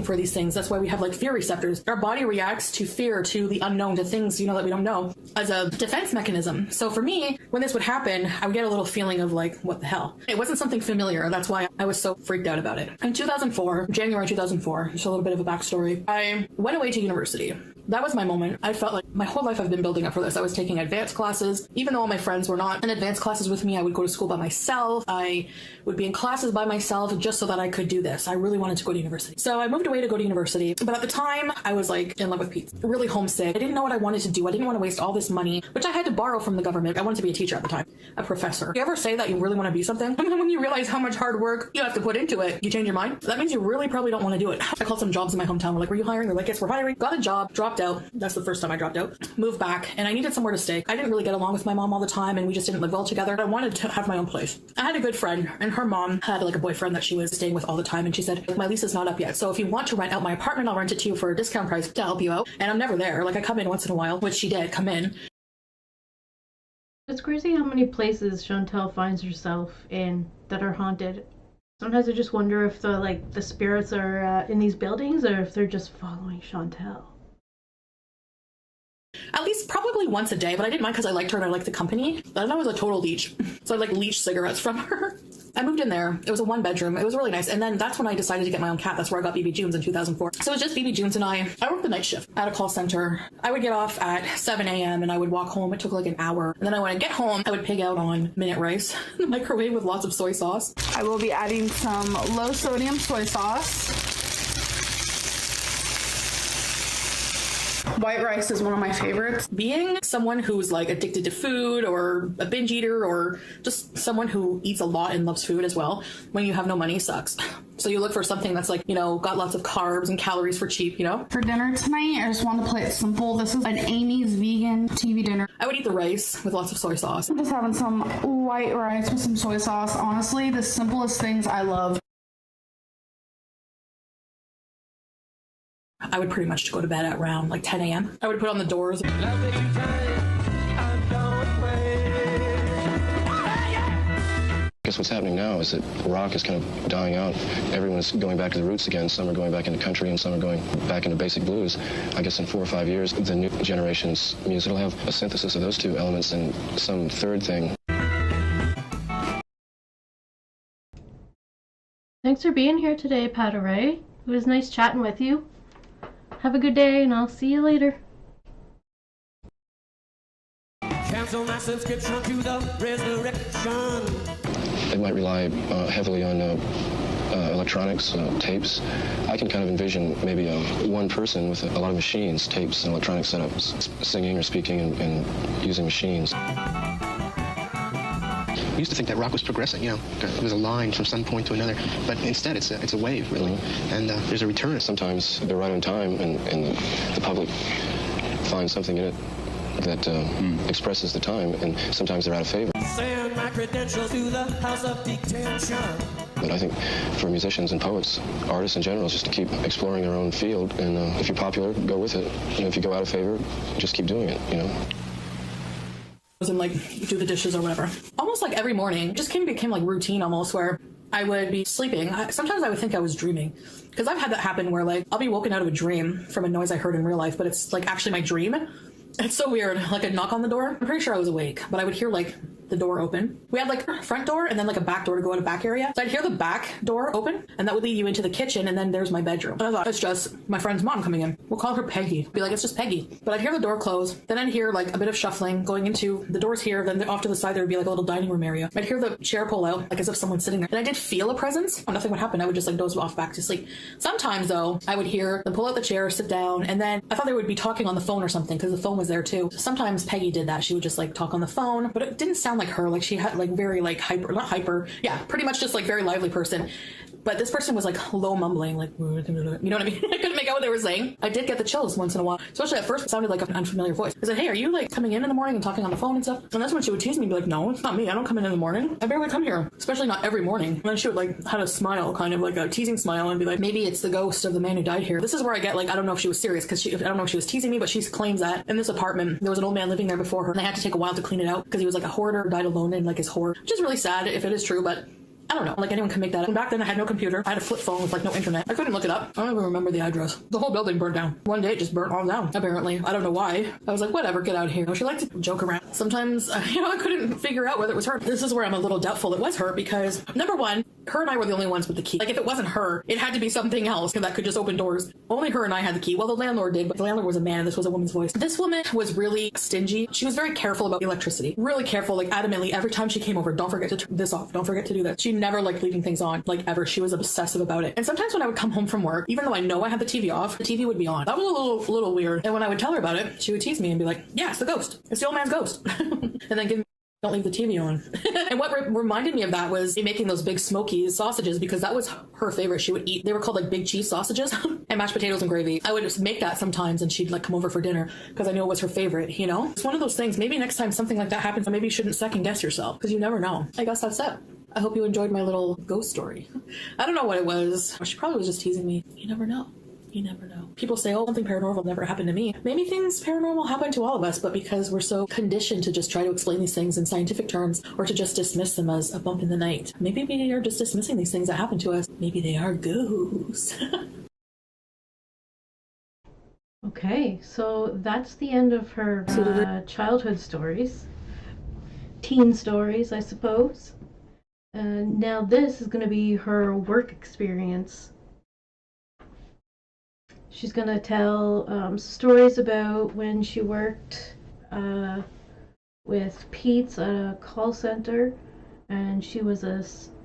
for these things. That's why we have like fear receptors. Our body reacts to fear, to the unknown, to things, you know, that we don't know as a defense mechanism. So for me, when this would happen, I would get a little feeling of like, what the hell? It wasn't something familiar. That's why I was so freaked out about it. In 2004, January 2004, just a little bit of a backstory, I went away to university. That was my moment. I felt like my whole life I've been building up for this. I was taking advanced classes. Even though all my friends were not in advanced classes with me, I would go to school by myself. I would be in classes by myself just so that I could do this. I really wanted to go to university. So I moved away to go to university. But at the time, I was like in love with pizza. Really homesick. I didn't know what I wanted to do. I didn't want to waste all this money, which I had to borrow from the government. I wanted to be a teacher at the time, a professor. You ever say that you really want to be something? And then when you realize how much hard work you have to put into it, you change your mind? That means you really probably don't want to do it. I called some jobs in my hometown. We're like, were you hiring? They're like, yes, we're hiring. Got a job, dropped out. That's the first time I dropped out. Moved back, and I needed somewhere to stay. I didn't really get along with my mom all the time, and we just didn't live well together. I wanted to have my own place. I had a good friend, and her mom had like a boyfriend that she was staying with all the time, and she said, my lease is not up yet, so if you want to rent out my apartment, I'll rent it to you for a discount price to help you out. And I'm never there. Like, I come in once in a while, which she did come in. It's crazy how many places Chantal finds herself in that are haunted. Sometimes I just wonder if the spirits are in these buildings, or if they're just following Chantal. At least probably once a day, but I didn't mind because I liked her and I liked the company. But I was a total leech. So I'd like leech cigarettes from her. I moved in there. It was a 1-bedroom. It was really nice. And then that's when I decided to get my own cat. That's where I got BB Junes in 2004. So it was just BB Junes and I worked the night shift at a call center. I would get off at 7 a.m. and I would walk home. It took like an hour. And then when I get home, I would pig out on minute rice in the microwave with lots of soy sauce. I will be adding some low sodium soy sauce. White rice is one of my favorites. Being someone who's like addicted to food or a binge eater or just someone who eats a lot and loves food as well, when you have no money sucks. So you look for something that's like, you know, got lots of carbs and calories for cheap, you know? For dinner tonight, I just want to play it simple. This is an Amy's vegan TV dinner. I would eat the rice with lots of soy sauce. I'm just having some white rice with some soy sauce. Honestly, the simplest things I love. I would pretty much go to bed at around like 10 a.m. I would put on the doors. I guess what's happening now is that rock is kind of dying out. Everyone's going back to the roots again. Some are going back into country and some are going back into basic blues. I guess in 4 or 5 years, the new generation's music will have a synthesis of those two elements and some third thing. Thanks for being here today, Pataray. It was nice chatting with you. Have a good day, and I'll see you later. Cancel my subscription to the resurrection. They might rely heavily on electronics, tapes. I can kind of envision maybe one person with a lot of machines, tapes, and electronic setups, singing or speaking and using machines. We used to think that rock was progressing, you know, it was a line from some point to another, but instead it's a wave, really, and there's a return. Sometimes they're right on time, and the public finds something in it that expresses the time, and sometimes they're out of favor. Send my credentials to the house of detention. But I think for musicians and poets, artists in general, is just to keep exploring their own field, and if you're popular, go with it. You know, if you go out of favor, just keep doing it, you know. And like do the dishes or whatever. Almost like every morning, it just became like routine almost, where I would be sleeping. Sometimes I would think I was dreaming, because I've had that happen where like I'll be woken out of a dream from a noise I heard in real life, but it's like actually my dream. It's so weird, like a knock on the door. I'm pretty sure I was awake, but I would hear like the door open. We had like a front door and then like a back door to go in a back area. So I'd hear the back door open, and that would lead you into the kitchen, and then there's my bedroom. And I thought, it's just my friend's mom coming in. We'll call her Peggy. Be like, it's just Peggy. But I'd hear the door close, then I'd hear like a bit of shuffling going into the doors here, then off to the side there would be like a little dining room area. I'd hear the chair pull out, like as if someone's sitting there. And I did feel a presence. Nothing would happen. I would just like doze off back to sleep. Sometimes though, I would hear them pull out the chair, sit down, and then I thought they would be talking on the phone or something, because the phone was there too. Sometimes Peggy did that. She would just like talk on the phone, but it didn't sound like her. Like she had like very like pretty much just like very lively person. But this person was like low mumbling, like, you know what I mean? I couldn't make out what they were saying. I did get the chills once in a while, especially at first. It sounded like an unfamiliar voice. I said, hey, are you like coming in the morning and talking on the phone and stuff? And that's when she would tease me and be like, no, it's not me. I don't come in the morning. I barely come here, especially not every morning. And then she would like had a smile, kind of like a teasing smile, and be like, maybe it's the ghost of the man who died here. This is where I get like, I don't know if she was serious, because I don't know if she was teasing me, but she claims that in this apartment there was an old man living there before her, and they had to take a while to clean it out because he was like a hoarder, died alone in like his hoard, which is really sad if it is true. But I don't know. Like anyone can make that up. And back then I had no computer. I had a flip phone with like no internet. I couldn't look it up. I don't even remember the address. The whole building burned down. One day it just burnt all down, apparently. I don't know why. I was like, whatever, get out of here. She liked to joke around. Sometimes, I couldn't figure out whether it was her. This is where I'm a little doubtful it was her because, number one, her and I were the only ones with the key. Like if it wasn't her, it had to be something else that could just open doors. Only her and I had the key. Well, the landlord did, but the landlord was a man. This was a woman's voice. This woman was really stingy. She was very careful about electricity. Really careful, like adamantly. Every time she came over, don't forget to turn this off. Don't forget to do that. She never liked leaving things on, like ever. She was obsessive about it. And sometimes when I would come home from work, even though I know I had the TV off, the TV would be on. That was a little weird. And when I would tell her about it, she would tease me and be like, yeah, it's the ghost. It's the old man's ghost. And then give me don't leave the TV on. And what reminded me of that was me making those big smoky sausages because that was her favorite. She would eat, they were called like big cheese sausages and mashed potatoes and gravy. I would just make that sometimes and she'd like come over for dinner because I knew it was her favorite, you know? It's one of those things, maybe next time something like that happens, maybe you shouldn't second guess yourself because you never know. I guess that's it. I hope you enjoyed my little ghost story. I don't know what it was. She probably was just teasing me. You never know. You never know. People say, oh, something paranormal never happened to me. Maybe things paranormal happen to all of us, but because we're so conditioned to just try to explain these things in scientific terms or to just dismiss them as a bump in the night, maybe we are just dismissing these things that happen to us. Maybe they are ghosts. Okay, so that's the end of her childhood stories. Teen stories, I suppose. Now this is going to be her work experience. She's going to tell stories about when she worked with Pete's at a call center, and she was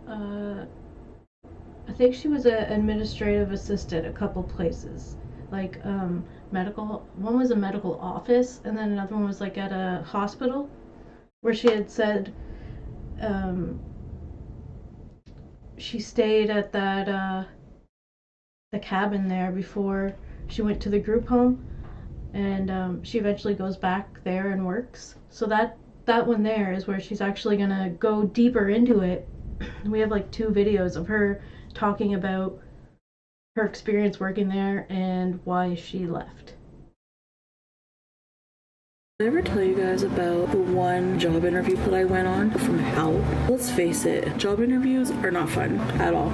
I think she was an administrative assistant at a couple places, like medical. One was a medical office, and then another one was like at a hospital, where she had said she stayed at that the cabin there before she went to the group home, and she eventually goes back there and works. So that one there is where she's actually gonna go deeper into it. We have like 2 videos of her talking about her experience working there and why she left. Did I ever tell you guys about the one job interview that I went on from hell? Let's face it, job interviews are not fun at all.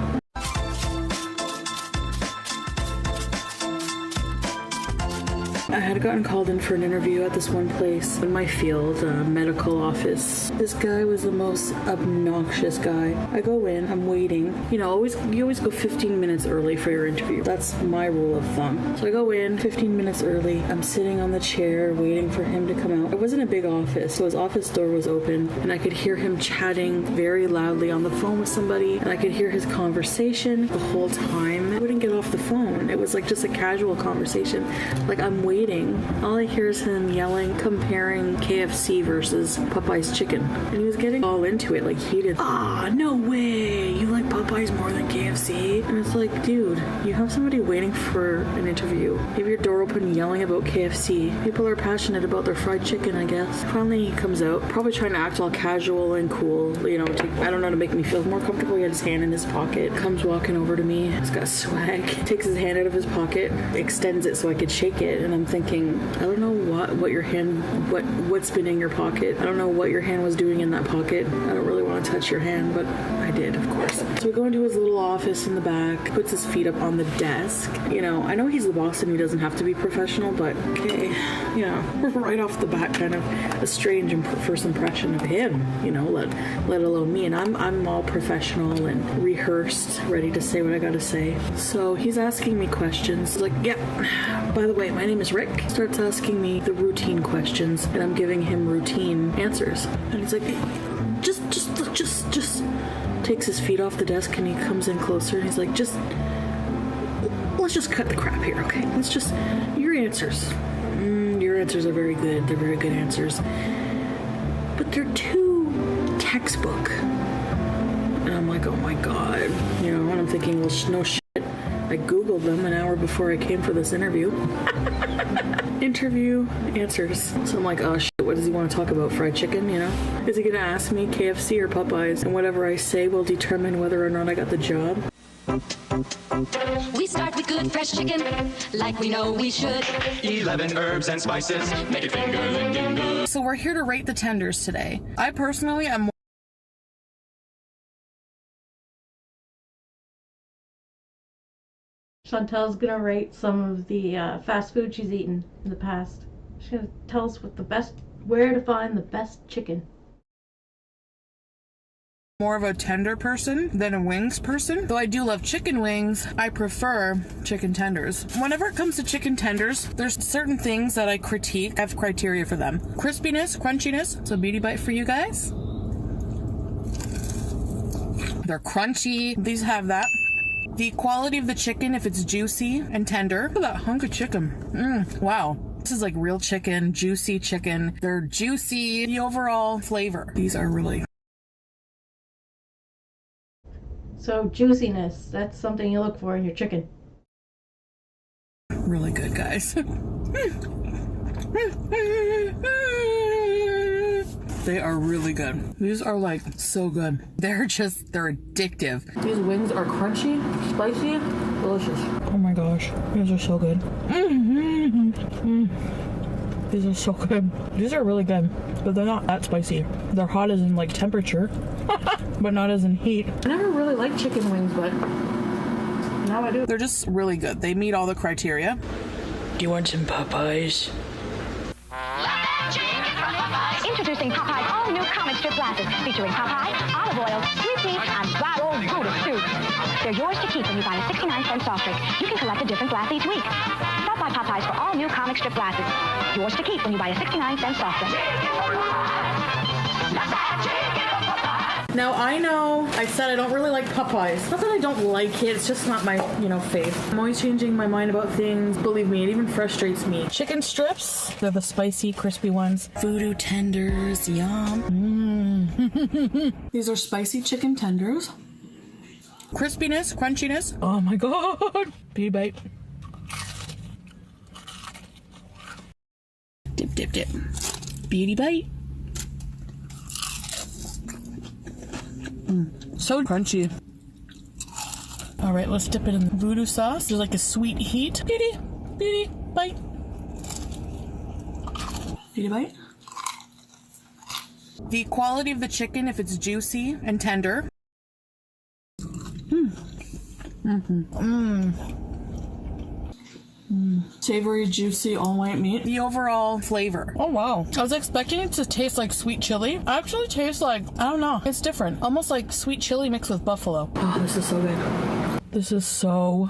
I had gotten called in for an interview at this one place in my field, medical office. This guy was the most obnoxious guy. I go in, I'm waiting. You know, you always go 15 minutes early for your interview. That's my rule of thumb. So I go in 15 minutes early. I'm sitting on the chair waiting for him to come out. It wasn't a big office, so his office door was open, and I could hear him chatting very loudly on the phone with somebody, and I could hear his conversation the whole time. I wouldn't get off the phone. It was like just a casual conversation. Like I'm waiting. All I hear is him yelling, comparing KFC versus Popeye's chicken. And he was getting all into it, like heated. Ah, no way! You like Popeye's more than KFC? And it's like, dude, you have somebody waiting for an interview. You have your door open yelling about KFC. People are passionate about their fried chicken, I guess. Finally, he comes out, probably trying to act all casual and cool. You know, I don't know, to make me feel more comfortable. He had his hand in his pocket. Comes walking over to me. He's got swag. Takes his hand out of his pocket, extends it so I could shake it, and I'm thinking, I don't know what your hand, what's been in your pocket. I don't know what your hand was doing in that pocket. I don't really want to touch your hand, but I did, of course. So we go into his little office in the back, puts his feet up on the desk. You know, I know he's the boss and he doesn't have to be professional, but okay, you know, right off the bat, kind of a strange first impression of him, you know, let alone me. And I'm all professional and rehearsed, ready to say what I gotta say. So he's asking me questions. He's like, yeah, by the way, my name is Rick. Starts asking me the routine questions, and I'm giving him routine answers. And he's like, just takes his feet off the desk, and he comes in closer, and he's like, let's just cut the crap here, okay? Let's just, your answers are very good. They're very good answers. But they're too textbook. And I'm like, oh my God. You know, and I'm thinking, well, no shit. I Googled them an hour before I came for this interview. Interview answers. So I'm like, oh shit, what does he want to talk about? Fried chicken, you know? Is he going to ask me KFC or Popeyes? And whatever I say will determine whether or not I got the job. We start with good fresh chicken, like we know we should. 11 herbs and spices, make it finger-licking good. So we're here to rate the tenders today. I personally am Chantal's gonna rate some of the fast food she's eaten in the past. She's gonna tell us where to find the best chicken. More of a tender person than a wings person. Though I do love chicken wings, I prefer chicken tenders. Whenever it comes to chicken tenders, there's certain things that I critique. I have criteria for them. Crispiness, crunchiness. So beauty bite for you guys. They're crunchy. These have that. The quality of the chicken, if it's juicy and tender. Look at that hunk of chicken. Wow. This is like real chicken, juicy chicken. They're juicy. The overall flavor. These are really... So juiciness, that's something you look for in your chicken. really good, guys. They are really good. These are like so good. They're addictive. These wings are crunchy, spicy, delicious. Oh my gosh, these are so good. These are so good. These are really good, but they're not that spicy. They're hot as in like temperature, but not as in heat. I never really liked chicken wings, but now I do. They're just really good. They meet all the criteria. Do you want some Popeyes? Introducing Popeye's all-new comic strip glasses, featuring Popeye, olive oil, sweet tea, and that old Buddha soup. They're yours to keep when you buy a 69-cent soft drink. You can collect a different glass each week. Stop by Popeye's for all new comic strip glasses. Yours to keep when you buy a 69-cent soft drink. Now, I know I said I don't really like Popeyes. Not that I don't like it, it's just not my, fave. I'm always changing my mind about things. Believe me, it even frustrates me. Chicken strips, they're the spicy, crispy ones. Voodoo tenders, yum. These are spicy chicken tenders. Crispiness, crunchiness. Oh my god. Beauty bite. Dip, dip, dip. Beauty bite. So crunchy. All right, let's dip it in voodoo sauce. There's like a sweet heat. Beauty, beauty bite. Beauty bite. The quality of the chicken, if it's juicy and tender. Savory, juicy, all white meat. The overall flavor. Oh wow. I was expecting it to taste like sweet chili. It actually tastes like, I don't know, it's different. Almost like sweet chili mixed with buffalo. Oh, this is so good. This is so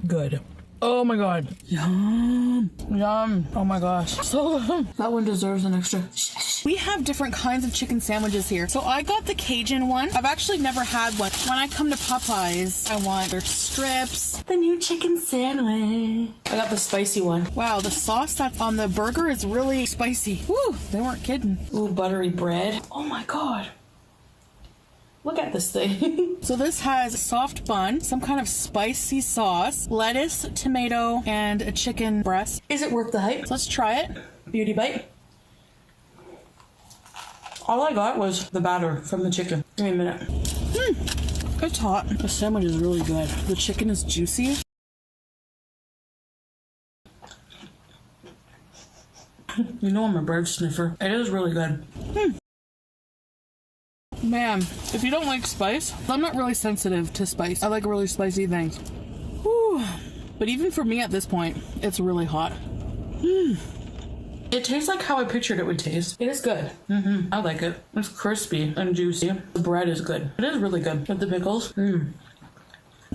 good. Oh my god. Yum. Yum. Oh my gosh. So good. That one deserves an extra. We have different kinds of chicken sandwiches here. So I got the Cajun one. I've actually never had one. When I come to Popeyes, I want their strips. The new chicken sandwich. I got the spicy one. Wow, the sauce that's on the burger is really spicy. Woo, they weren't kidding. Ooh, buttery bread. Oh my god. Look at this thing. So this has a soft bun, some kind of spicy sauce, lettuce, tomato, and a chicken breast. Is it worth the hype? Let's try it. Beauty bite. All I got was the batter from the chicken. Give me a minute. It's hot. The sandwich is really good. The chicken is juicy. You know I'm a bird sniffer. It is really good. Man, if you don't like spice, I'm not really sensitive to spice. I like really spicy things. Whew. But even for me at this point, it's really hot. It tastes like how I pictured it would taste. It is good. I like it. It's crispy and juicy. The bread is good. It is really good with the pickles.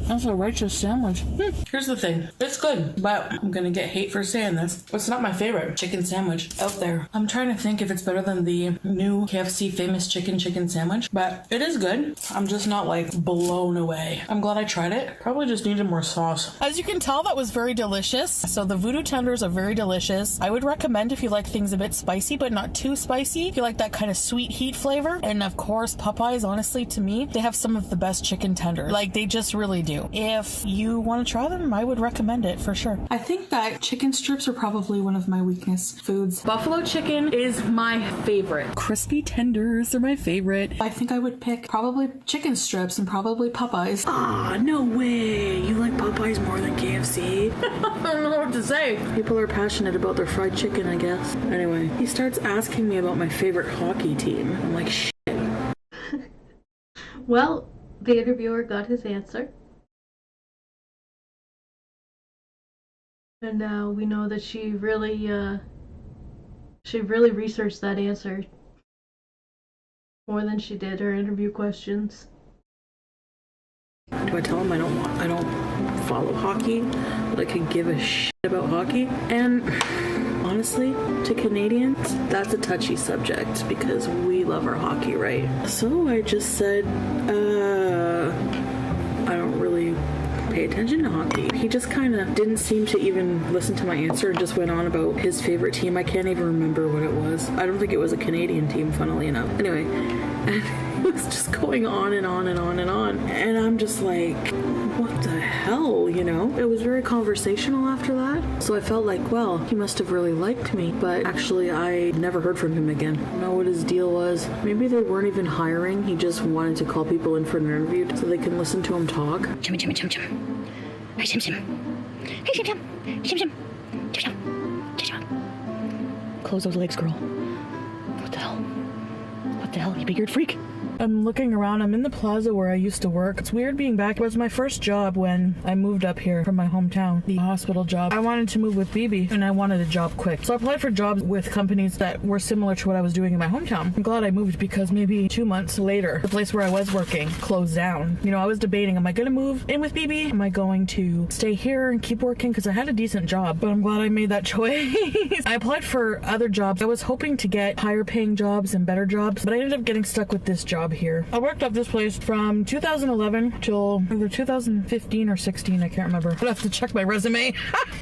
That's a righteous sandwich. Here's the thing. It's good, but I'm gonna get hate for saying this. It's not my favorite chicken sandwich out there. I'm trying to think if it's better than the new KFC famous chicken sandwich, but it is good. I'm just not like blown away. I'm glad I tried it. Probably just needed more sauce. As you can tell, that was very delicious. So the voodoo tenders are very delicious. I would recommend if you like things a bit spicy, but not too spicy. If you like that kind of sweet heat flavor. And of course, Popeyes, honestly, to me, they have some of the best chicken tenders. Like, they just really do. If you want to try them, I would recommend it for sure. I think that chicken strips are probably one of my weakness foods. Buffalo chicken is my favorite. Crispy tenders are my favorite. I think I would pick probably chicken strips and probably Popeyes. Ah, no way. You like Popeyes more than KFC? I don't know what to say. People are passionate about their fried chicken, I guess. Anyway, he starts asking me about my favorite hockey team. I'm like, shit. Well, the interviewer got his answer. And now we know that she really researched that answer more than she did her interview questions. Do I tell him I don't follow hockey, but I could give a shit about hockey? And honestly, to Canadians, that's a touchy subject because we love our hockey, right? So I just said, I don't really pay attention to hockey. He just kind of didn't seem to even listen to my answer and just went on about his favorite team. I can't even remember what it was. I don't think it was a Canadian team, funnily enough. Anyway, and it was just going on and on and on and on. And I'm just like, what the hell, you know? It was very conversational after that. So I felt like, well, he must have really liked me. But actually, I never heard from him again. I don't know what his deal was. Maybe they weren't even hiring. He just wanted to call people in for an interview so they can listen to him talk. Chim, chim, chim, chim. Hey, Chim, Chim. Hey, Chim, Chim. Chim, Chim. Chim, Chim. Chim, Chim. Close those legs, girl. What the hell? What the hell, you big-eared freak? I'm looking around. I'm in the plaza where I used to work. It's weird being back. It was my first job when I moved up here from my hometown, the hospital job. I wanted to move with BB and I wanted a job quick. So I applied for jobs with companies that were similar to what I was doing in my hometown. I'm glad I moved because maybe 2 months later, the place where I was working closed down. You know, I was debating, am I going to move in with BB? Am I going to stay here and keep working? Because I had a decent job, but I'm glad I made that choice. I applied for other jobs. I was hoping to get higher paying jobs and better jobs, but I ended up getting stuck with this job here. I worked at this place from 2011 till either 2015 or 16, I can't remember. I'd have to check my resume.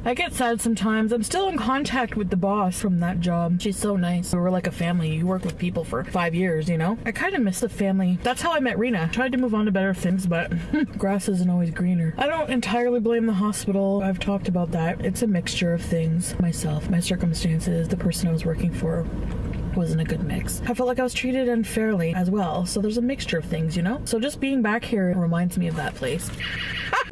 I get sad sometimes. I'm still in contact with the boss from that job. She's so nice. We're like a family. You work with people for 5 years, you know? I kind of miss the family. That's how I met Rena. Tried to move on to better things, but grass isn't always greener. I don't entirely blame the hospital. I've talked about that. It's a mixture of things. Myself, my circumstances, the person I was working for. Wasn't a good mix. I felt like I was treated unfairly as well, so there's a mixture of things, you know? So just being back here reminds me of that place.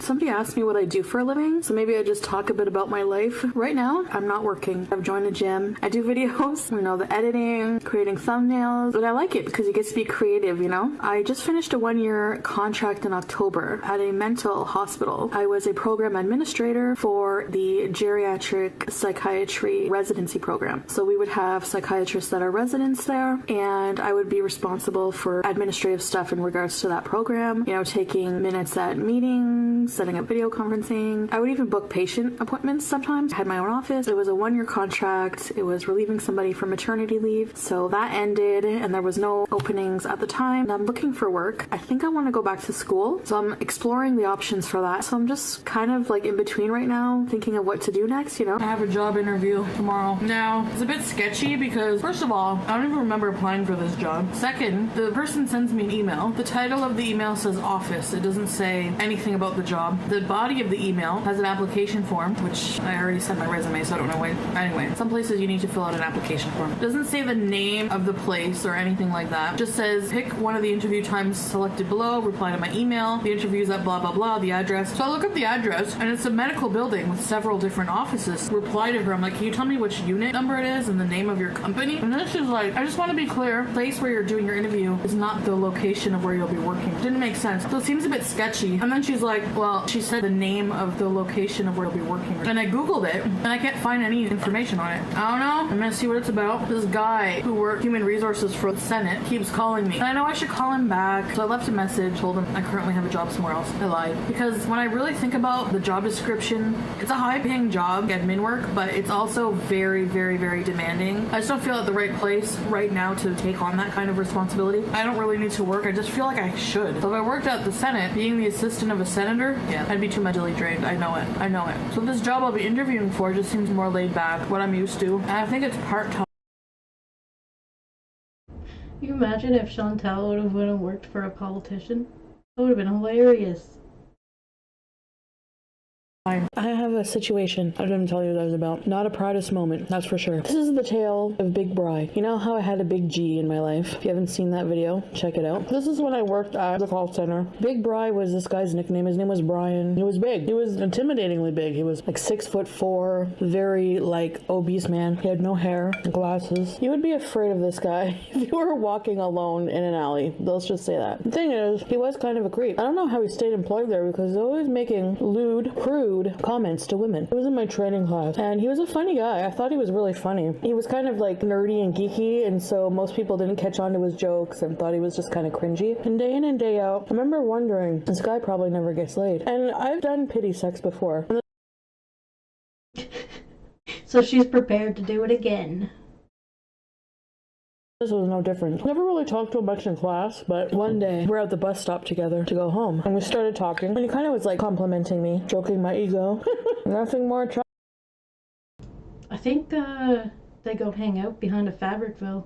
Somebody asked me what I do for a living, so maybe I just talk a bit about my life. Right now, I'm not working. I've joined a gym. I do videos, you know, the editing, creating thumbnails, but I like it because you get to be creative, you know? I just finished a 1-year contract in October at a mental hospital. I was a program administrator for the geriatric psychiatry residency program. So we would have psychiatrists that are residents there, and I would be responsible for administrative stuff in regards to that program, you know, taking minutes at meetings, setting up video conferencing. I would even book patient appointments sometimes. I had my own office. It was a 1-year contract. It was relieving somebody from maternity leave. So that ended and there was no openings at the time. And I'm looking for work. I think I want to go back to school. So I'm exploring the options for that. So I'm just kind of like in between right now, thinking of what to do next, you know? I have a job interview tomorrow. Now, it's a bit sketchy because first of all, I don't even remember applying for this job. Second, the person sends me an email. The title of the email says office. It doesn't say anything about the job. The body of the email has an application form, which I already sent my resume, so I don't know why. Anyway, some places you need to fill out an application form. It doesn't say the name of the place or anything like that. It just says pick one of the interview times selected below, reply to my email, the interview's at blah blah blah, the address. So I look up the address and it's a medical building with several different offices. Reply to her, I'm like, can you tell me which unit number it is and the name of your company? And then she's like, I just want to be clear, the place where you're doing your interview is not the location of where you'll be working. Didn't make sense. So it seems a bit sketchy. And then she's like, well, she said the name of the location of where you'll be working. And I googled it and I can't find any information on it. I don't know. I'm gonna see what it's about. This guy who worked human resources for the Senate keeps calling me. And I know I should call him back. So I left a message, told him I currently have a job somewhere else. I lied. Because when I really think about the job description, it's a high paying job, admin work, but it's also very, very, very demanding. I just don't feel at the right place right now to take on that kind of responsibility. I don't really need to work. I just feel like I should. So if I worked at the Senate, being the assistant of a senator, yeah, I'd be too mentally drained. I know it. I know it. So this job I'll be interviewing for just seems more laid back, what I'm used to. And I think it's part-time. Can you imagine if Chantal would have went and worked for a politician? That would have been hilarious. I have a situation I didn't tell you what I was about. Not a proudest moment, that's for sure. This is the tale of Big Bry. You know how I had a big G in my life? If you haven't seen that video, check it out. This is when I worked at the call center. Big Bry was this guy's nickname. His name was Brian. He was big. He was intimidatingly big. He was like 6'4", very like obese man. He had no hair, glasses. You would be afraid of this guy if you were walking alone in an alley. Let's just say that. The thing is, he was kind of a creep. I don't know how he stayed employed there because he was always making lewd, crude, rude comments to women. It was in my training class, and he was a funny guy. I thought he was really funny. He was kind of like nerdy and geeky, and so most people didn't catch on to his jokes and thought he was just kind of cringy. And day in and day out, I remember wondering, this guy probably never gets laid. And I've done pity sex before. So she's prepared to do it again. This was no different. Never really talked to him much in class, but one day we're at the bus stop together to go home, and we started talking, and he kind of was like complimenting me, joking my ego. Nothing more. I think they go hang out behind a Fabricville.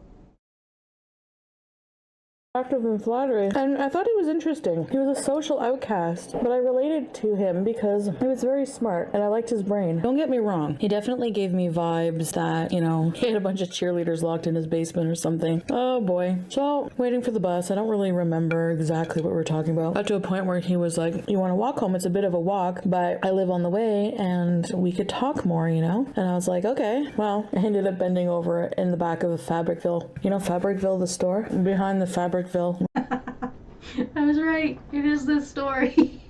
Attractive and flattering, and I thought he was interesting. He was a social outcast, but I related to him because he was very smart and I liked his brain. Don't get me wrong, he definitely gave me vibes that, you know, he had a bunch of cheerleaders locked in his basement or something. Oh boy. So, waiting for the bus, I don't really remember exactly what we were talking about. Got to a point where he was like, you want to walk home? It's a bit of a walk, but I live on the way and we could talk more, you know? And I was like, okay. Well, I ended up bending over in the back of a Fabricville. You know Fabricville, the store? Behind the Fabricville. I was right. It is this story.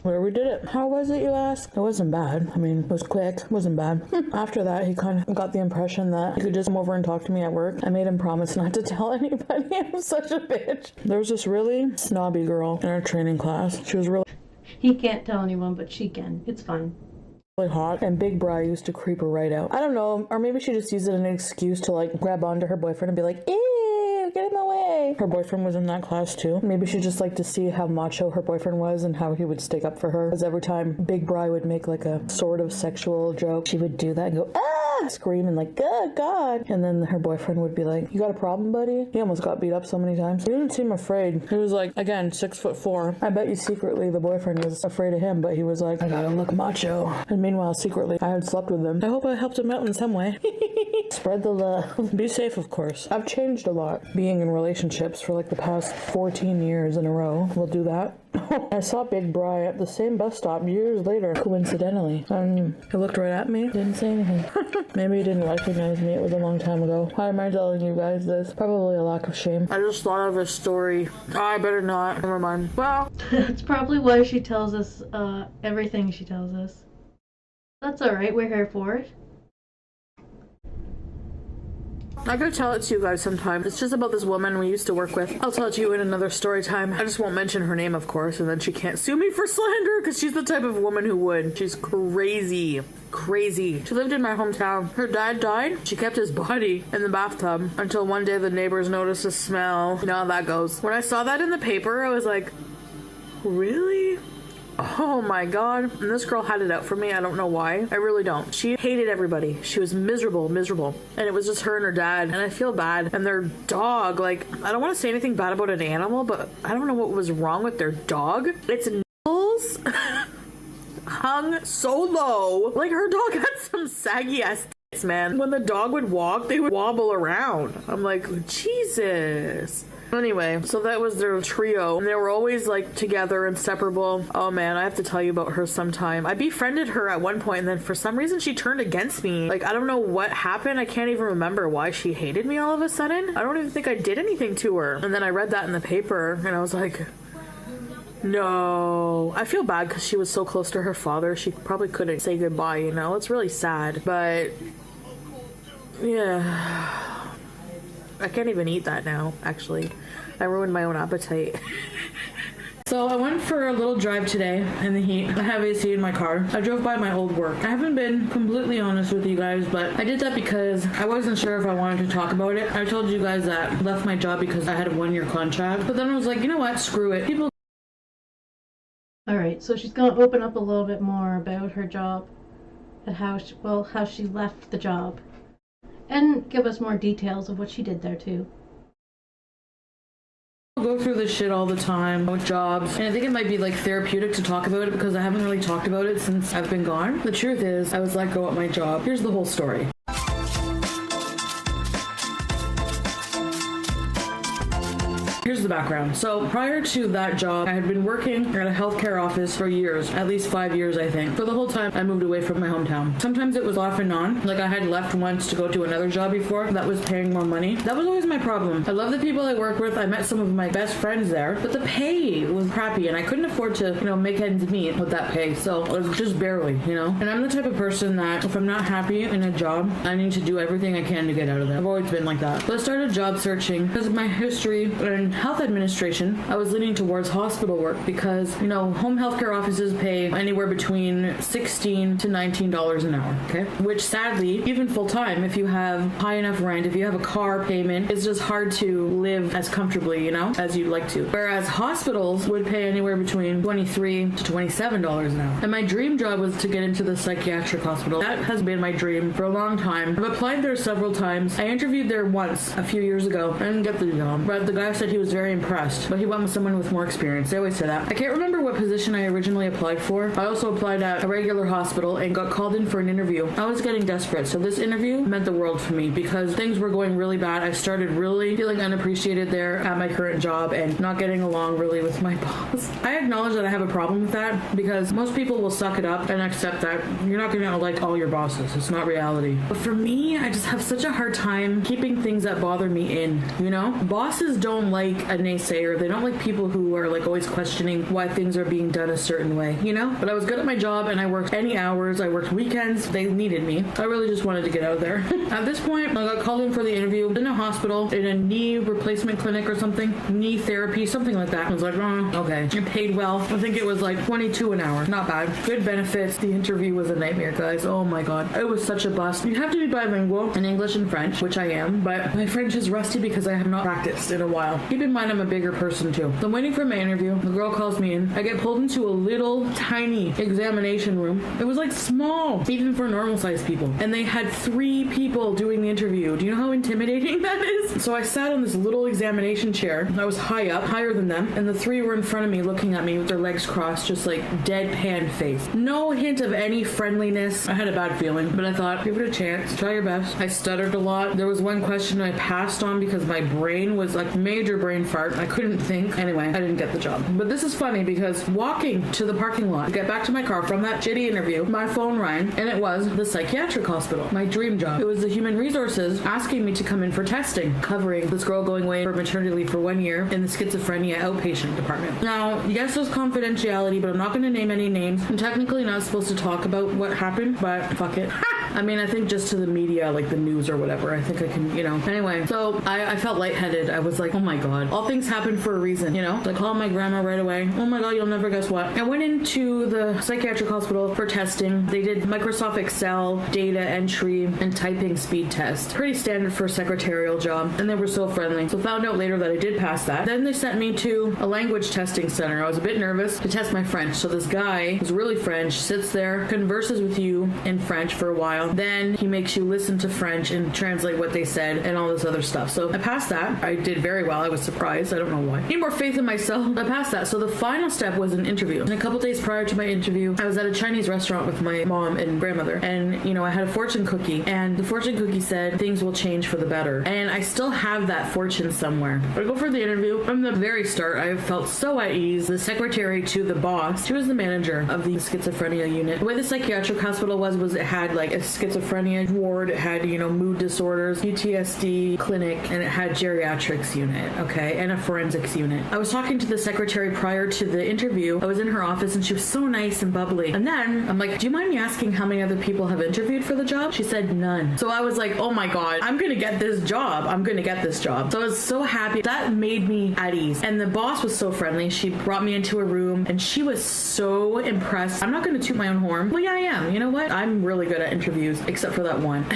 Where we did it. How was it, you ask? It wasn't bad. I mean, it was quick. It wasn't bad. After that, he kind of got the impression that he could just come over and talk to me at work. I made him promise not to tell anybody. I'm such a bitch. There was this really snobby girl in our training class. She was really... He can't tell anyone, but she can. It's fine. Really hot, and Big Bri used to creep her right out. I don't know, or maybe she just used it as an excuse to like grab onto her boyfriend and be like, ew, get in the way. Her boyfriend was in that class too. Maybe she just liked to see how macho her boyfriend was and how he would stick up for her. Because every time Big Bri would make like a sort of sexual joke, she would do that and go, ah, scream and like, oh God. And then her boyfriend would be like, you got a problem, buddy? He almost got beat up so many times. He didn't seem afraid. He was like, again, 6'4". I bet you secretly the boyfriend was afraid of him, but he was like, I gotta look macho. And meanwhile, secretly, I had slept with him. I hope I helped him out in some way. Spread the love. Be safe, of course. I've changed a lot. Being in relationships for like the past 14 years in a row. We'll do that. I saw Big Bri at the same bus stop years later, coincidentally. He looked right at me, didn't say anything. Maybe he didn't recognize me. It was a long time ago. Why am I telling you guys this? Probably a lack of shame. I just thought of a story. I better not. Never mind. Well, that's probably why she tells us everything she tells us. That's alright, we're here for it. I could tell it to you guys sometime. It's just about this woman we used to work with. I'll tell it to you in another story time. I just won't mention her name, of course, and then she can't sue me for slander, because she's the type of woman who would. She's crazy. Crazy. She lived in my hometown. Her dad died. She kept his body in the bathtub until one day the neighbors noticed a smell. You know how that goes. When I saw that in the paper, I was like, really? Oh my God. And this girl had it out for me. I don't know why. I really don't. She hated everybody. She was miserable. And it was just her and her dad. And I feel bad. And their dog, like, I don't want to say anything bad about an animal, but I don't know what was wrong with their dog. Its nipples hung so low. Like, her dog had some saggy ass tits, man. When the dog would walk, they would wobble around. I'm like, Jesus. Anyway, so that was their trio, and they were always like together, inseparable. Oh man, I have to tell you about her sometime. I befriended her at one point, and then for some reason she turned against me. Like, I don't know what happened. I can't even remember why she hated me all of a sudden. I don't even think I did anything to her. And then I read that in the paper, and I was like, no. I feel bad because she was so close to her father. She probably couldn't say goodbye, you know? It's really sad, but yeah. I can't even eat that now, actually. I ruined my own appetite. So I went for a little drive today in the heat. I have AC in my car. I drove by my old work. I haven't been completely honest with you guys, but I did that because I wasn't sure if I wanted to talk about it. I told you guys that I left my job because I had a 1-year contract. But then I was like, you know what? Screw it. People... Alright, so she's going to open up a little bit more about her job and how she left the job. And give us more details of what she did there too. I go through this shit all the time with jobs, and I think it might be like therapeutic to talk about it because I haven't really talked about it since I've been gone. The truth is, I was let go at my job. Here's the whole story. Here's the background. So prior to that job, I had been working at a healthcare office for years, at least 5 years, I think. For the whole time, I moved away from my hometown. Sometimes it was off and on. Like I had left once to go to another job before that was paying more money. That was always my problem. I love the people I work with. I met some of my best friends there, but the pay was crappy and I couldn't afford to, make ends meet with that pay. So it was just barely, And I'm the type of person that if I'm not happy in a job, I need to do everything I can to get out of there. I've always been like that. So I started job searching because of my history in health administration. I was leaning towards hospital work because, home healthcare offices pay anywhere between $16 to $19 an hour, okay? Which sadly, even full time, if you have high enough rent, if you have a car payment, it's just hard to live as comfortably, as you'd like to. Whereas hospitals would pay anywhere between $23 to $27 an hour. And my dream job was to get into the psychiatric hospital. That has been my dream for a long time. I've applied there several times. I interviewed there once a few years ago. I didn't get the job, but the guy said he was very impressed, but he went with someone with more experience. They always say that. I can't remember what position I originally applied for. I also applied at a regular hospital and got called in for an interview. I was getting desperate, so this interview meant the world for me because things were going really bad. I started really feeling unappreciated there at my current job and not getting along really with my boss. I acknowledge that I have a problem with that because most people will suck it up and accept that you're not going to like all your bosses. It's not reality. But for me, I just have such a hard time keeping things that bother me in, Bosses don't like a naysayer. They don't like people who are like always questioning why things are being done a certain way, But I was good at my job and I worked any hours. I worked weekends. They needed me. I really just wanted to get out of there. At this point, I got called in for the interview in a hospital, in a knee replacement clinic or something, knee therapy, something like that. I was like, okay. You're paid well. I think it was like $22 an hour. Not bad. Good benefits. The interview was a nightmare, guys. Oh my God. It was such a bust. You have to be bilingual in English and French, which I am, but my French is rusty because I have not practiced in a while. Keep in mind, I'm a bigger person too. So I'm waiting for my interview. The girl calls me in. I get pulled into a little tiny examination room. It was like small, even for normal sized people. And they had 3 people doing the interview. Do you know how intimidating that is? So I sat on this little examination chair. I was high up, higher than them, and the 3 were in front of me looking at me with their legs crossed, just like deadpan face. No hint of any friendliness. I had a bad feeling, but I thought, give it a chance. Try your best. I stuttered a lot. There was one question I passed on because my brain was like major brain fart. I couldn't think. Anyway, I didn't get the job. But this is funny because walking to the parking lot to get back to my car from that shitty interview, my phone rang and it was the psychiatric hospital. My dream job. It was the human resources asking me to come in for testing, covering this girl going away for maternity leave for 1 year in the schizophrenia outpatient department. Now, yes, there's confidentiality, but I'm not going to name any names. I'm technically not supposed to talk about what happened, but fuck it. I mean, I think just to the media, like the news or whatever, I think I can, Anyway, so I felt lightheaded. I was like, oh my God, all things happen for a reason, I called my grandma right away. Oh my God, you'll never guess what. I went into the psychiatric hospital for testing. They did Microsoft Excel, data entry, and typing speed test. Pretty standard for a secretarial job. And they were so friendly. So found out later that I did pass that. Then they sent me to a language testing center. I was a bit nervous to test my French. So this guy who's really French sits there, converses with you in French for a while. Then he makes you listen to French and translate what they said and all this other stuff. So I passed that. I did very well. I was surprised. I don't know why. Need more faith in myself. I passed that. So the final step was an interview. And a couple days prior to my interview, I was at a Chinese restaurant with my mom and grandmother. And, I had a fortune cookie. And the fortune cookie said, things will change for the better. And I still have that fortune somewhere. I go for the interview. From the very start, I felt so at ease. The secretary to the boss, she was the manager of the schizophrenia unit. The way the psychiatric hospital was it had like a schizophrenia ward, it had, mood disorders, PTSD clinic, and it had geriatrics unit, okay, and a forensics unit. I was talking to the secretary prior to the interview. I was in her office and she was so nice and bubbly. And then I'm like, do you mind me asking how many other people have interviewed for the job? She said none. So I was like, oh my God, I'm gonna get this job. I'm gonna get this job. So I was so happy. That made me at ease. And the boss was so friendly. She brought me into a room and she was so impressed. I'm not gonna toot my own horn. Well, yeah, I am. You know what? I'm really good at interviews, except for that one.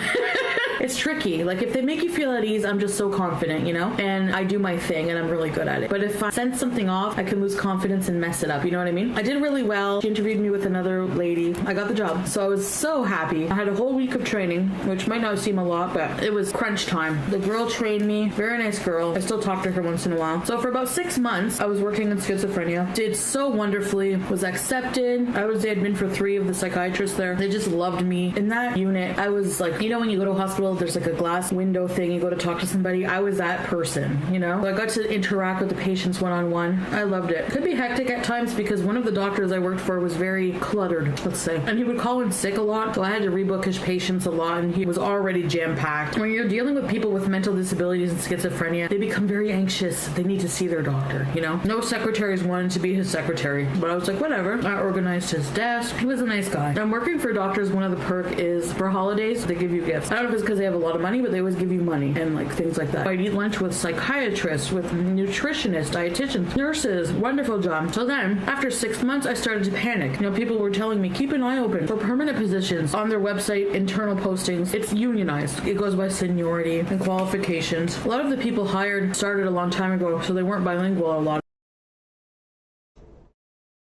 It's tricky. Like, if they make you feel at ease, I'm just so confident, and I do my thing and I'm really good at it. But if I sense something off, I can lose confidence and mess it up. You know what I mean? I did really well. She interviewed me with another lady. I got the job. So I was so happy. I had a whole week of training, which might not seem a lot, but it was crunch time. The girl trained me. Very nice girl. I still talk to her once in a while. So for about 6 months, I was working in schizophrenia. Did so wonderfully. Was accepted. I had been for 3 of the psychiatrists there. They just loved me. In that unit, I was like, when you go to a hospital hospital, there's like a glass window thing. You go to talk to somebody. I was that person, you know? So I got to interact with the patients one-on-one. I loved it. Could be hectic at times because one of the doctors I worked for was very cluttered, let's say. And he would call in sick a lot, so I had to rebook his patients a lot, and he was already jam-packed. When you're dealing with people with mental disabilities and schizophrenia, they become very anxious. They need to see their doctor, you know? No secretaries wanted to be his secretary, but I was like, whatever. I organized his desk. He was a nice guy. And working for doctors, one of the perk is for holidays, they give you gifts. I don't know if it's because they have a lot of money, but they always give you money and like things like that. I'd eat lunch with psychiatrists, with nutritionists, dietitians, nurses. Wonderful job. So then, after 6 months, I started to panic. You know, people were telling me, keep an eye open for permanent positions on their website, internal postings. It's unionized. It goes by seniority and qualifications. A lot of the people hired started a long time ago, so they weren't bilingual a lot.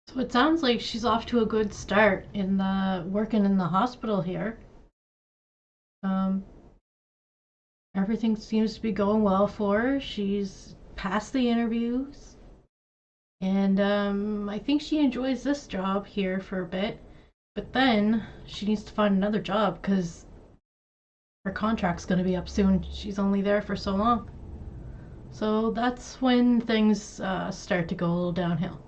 So it sounds like she's off to a good start in the working in the hospital here. Everything seems to be going well for her. She's passed the interviews. And I think she enjoys this job here for a bit. But then she needs to find another job because her contract's going to be up soon. She's only there for so long. So that's when things start to go a little downhill.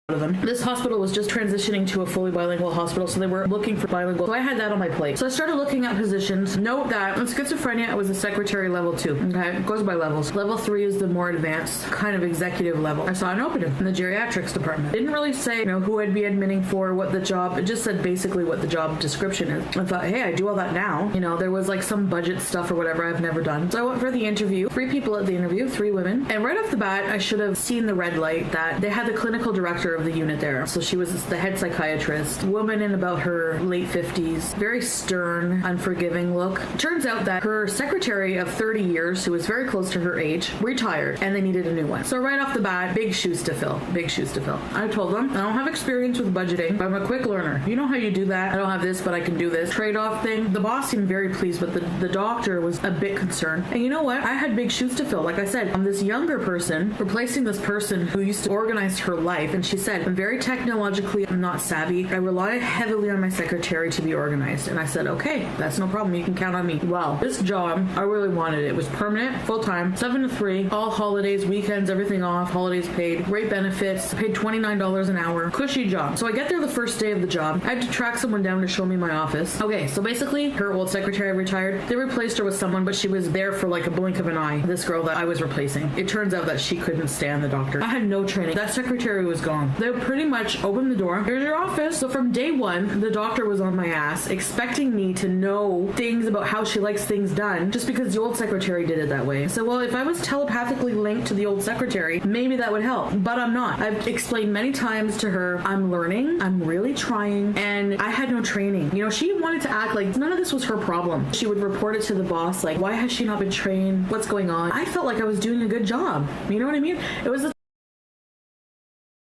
This hospital was just transitioning to a fully bilingual hospital, so they were looking for bilingual. So I had that on my plate. So I started looking at positions. Note that in schizophrenia, I was a secretary level 2. Okay, it goes by levels. Level 3 is the more advanced kind of executive level. I saw an opening in the geriatrics department. Didn't really say, you know, who I'd be admitting for, what the job. It just said basically what the job description is. I thought, hey, I do all that now. You know, there was like some budget stuff or whatever I've never done. So I went for the interview. 3 people at the interview, 3 women. And right off the bat, I should have seen the red light that they had the clinical director of the unit there. So she was the head psychiatrist, woman in about her late 50s, very stern, unforgiving look. Turns out that her secretary of 30 years, who was very close to her age, retired, and they needed a new one. So right off the bat, big shoes to fill. Big shoes to fill. I told them, I don't have experience with budgeting, but I'm a quick learner. You know how you do that? I don't have this, but I can do this. Trade-off thing. The boss seemed very pleased, but the doctor was a bit concerned. And you know what? I had big shoes to fill. Like I said, I'm this younger person replacing this person who used to organize her life, and she said, I'm very technologically not savvy. I rely heavily on my secretary to be organized. And I said, okay, that's no problem. You can count on me. Well, this job, I really wanted it. It was permanent, full-time, 7 to 3, all holidays, weekends, everything off, holidays paid, great benefits, paid $29 an hour, cushy job. So I get there the first day of the job. I had to track someone down to show me my office. Okay, so basically, her old secretary retired. They replaced her with someone, but she was there for like a blink of an eye, this girl that I was replacing. It turns out that she couldn't stand the doctor. I had no training. That secretary was gone. They pretty much opened the door. Here's your office. So from day one, the doctor was on my ass, expecting me to know things about how she likes things done, just because the old secretary did it that way. So, well, if I was telepathically linked to the old secretary, maybe that would help. But I'm not. I've explained many times to her, I'm learning, I'm really trying, and I had no training. You know, she wanted to act like none of this was her problem. She would report it to the boss, like, why has she not been trained? What's going on? I felt like I was doing a good job. You know what I mean? It was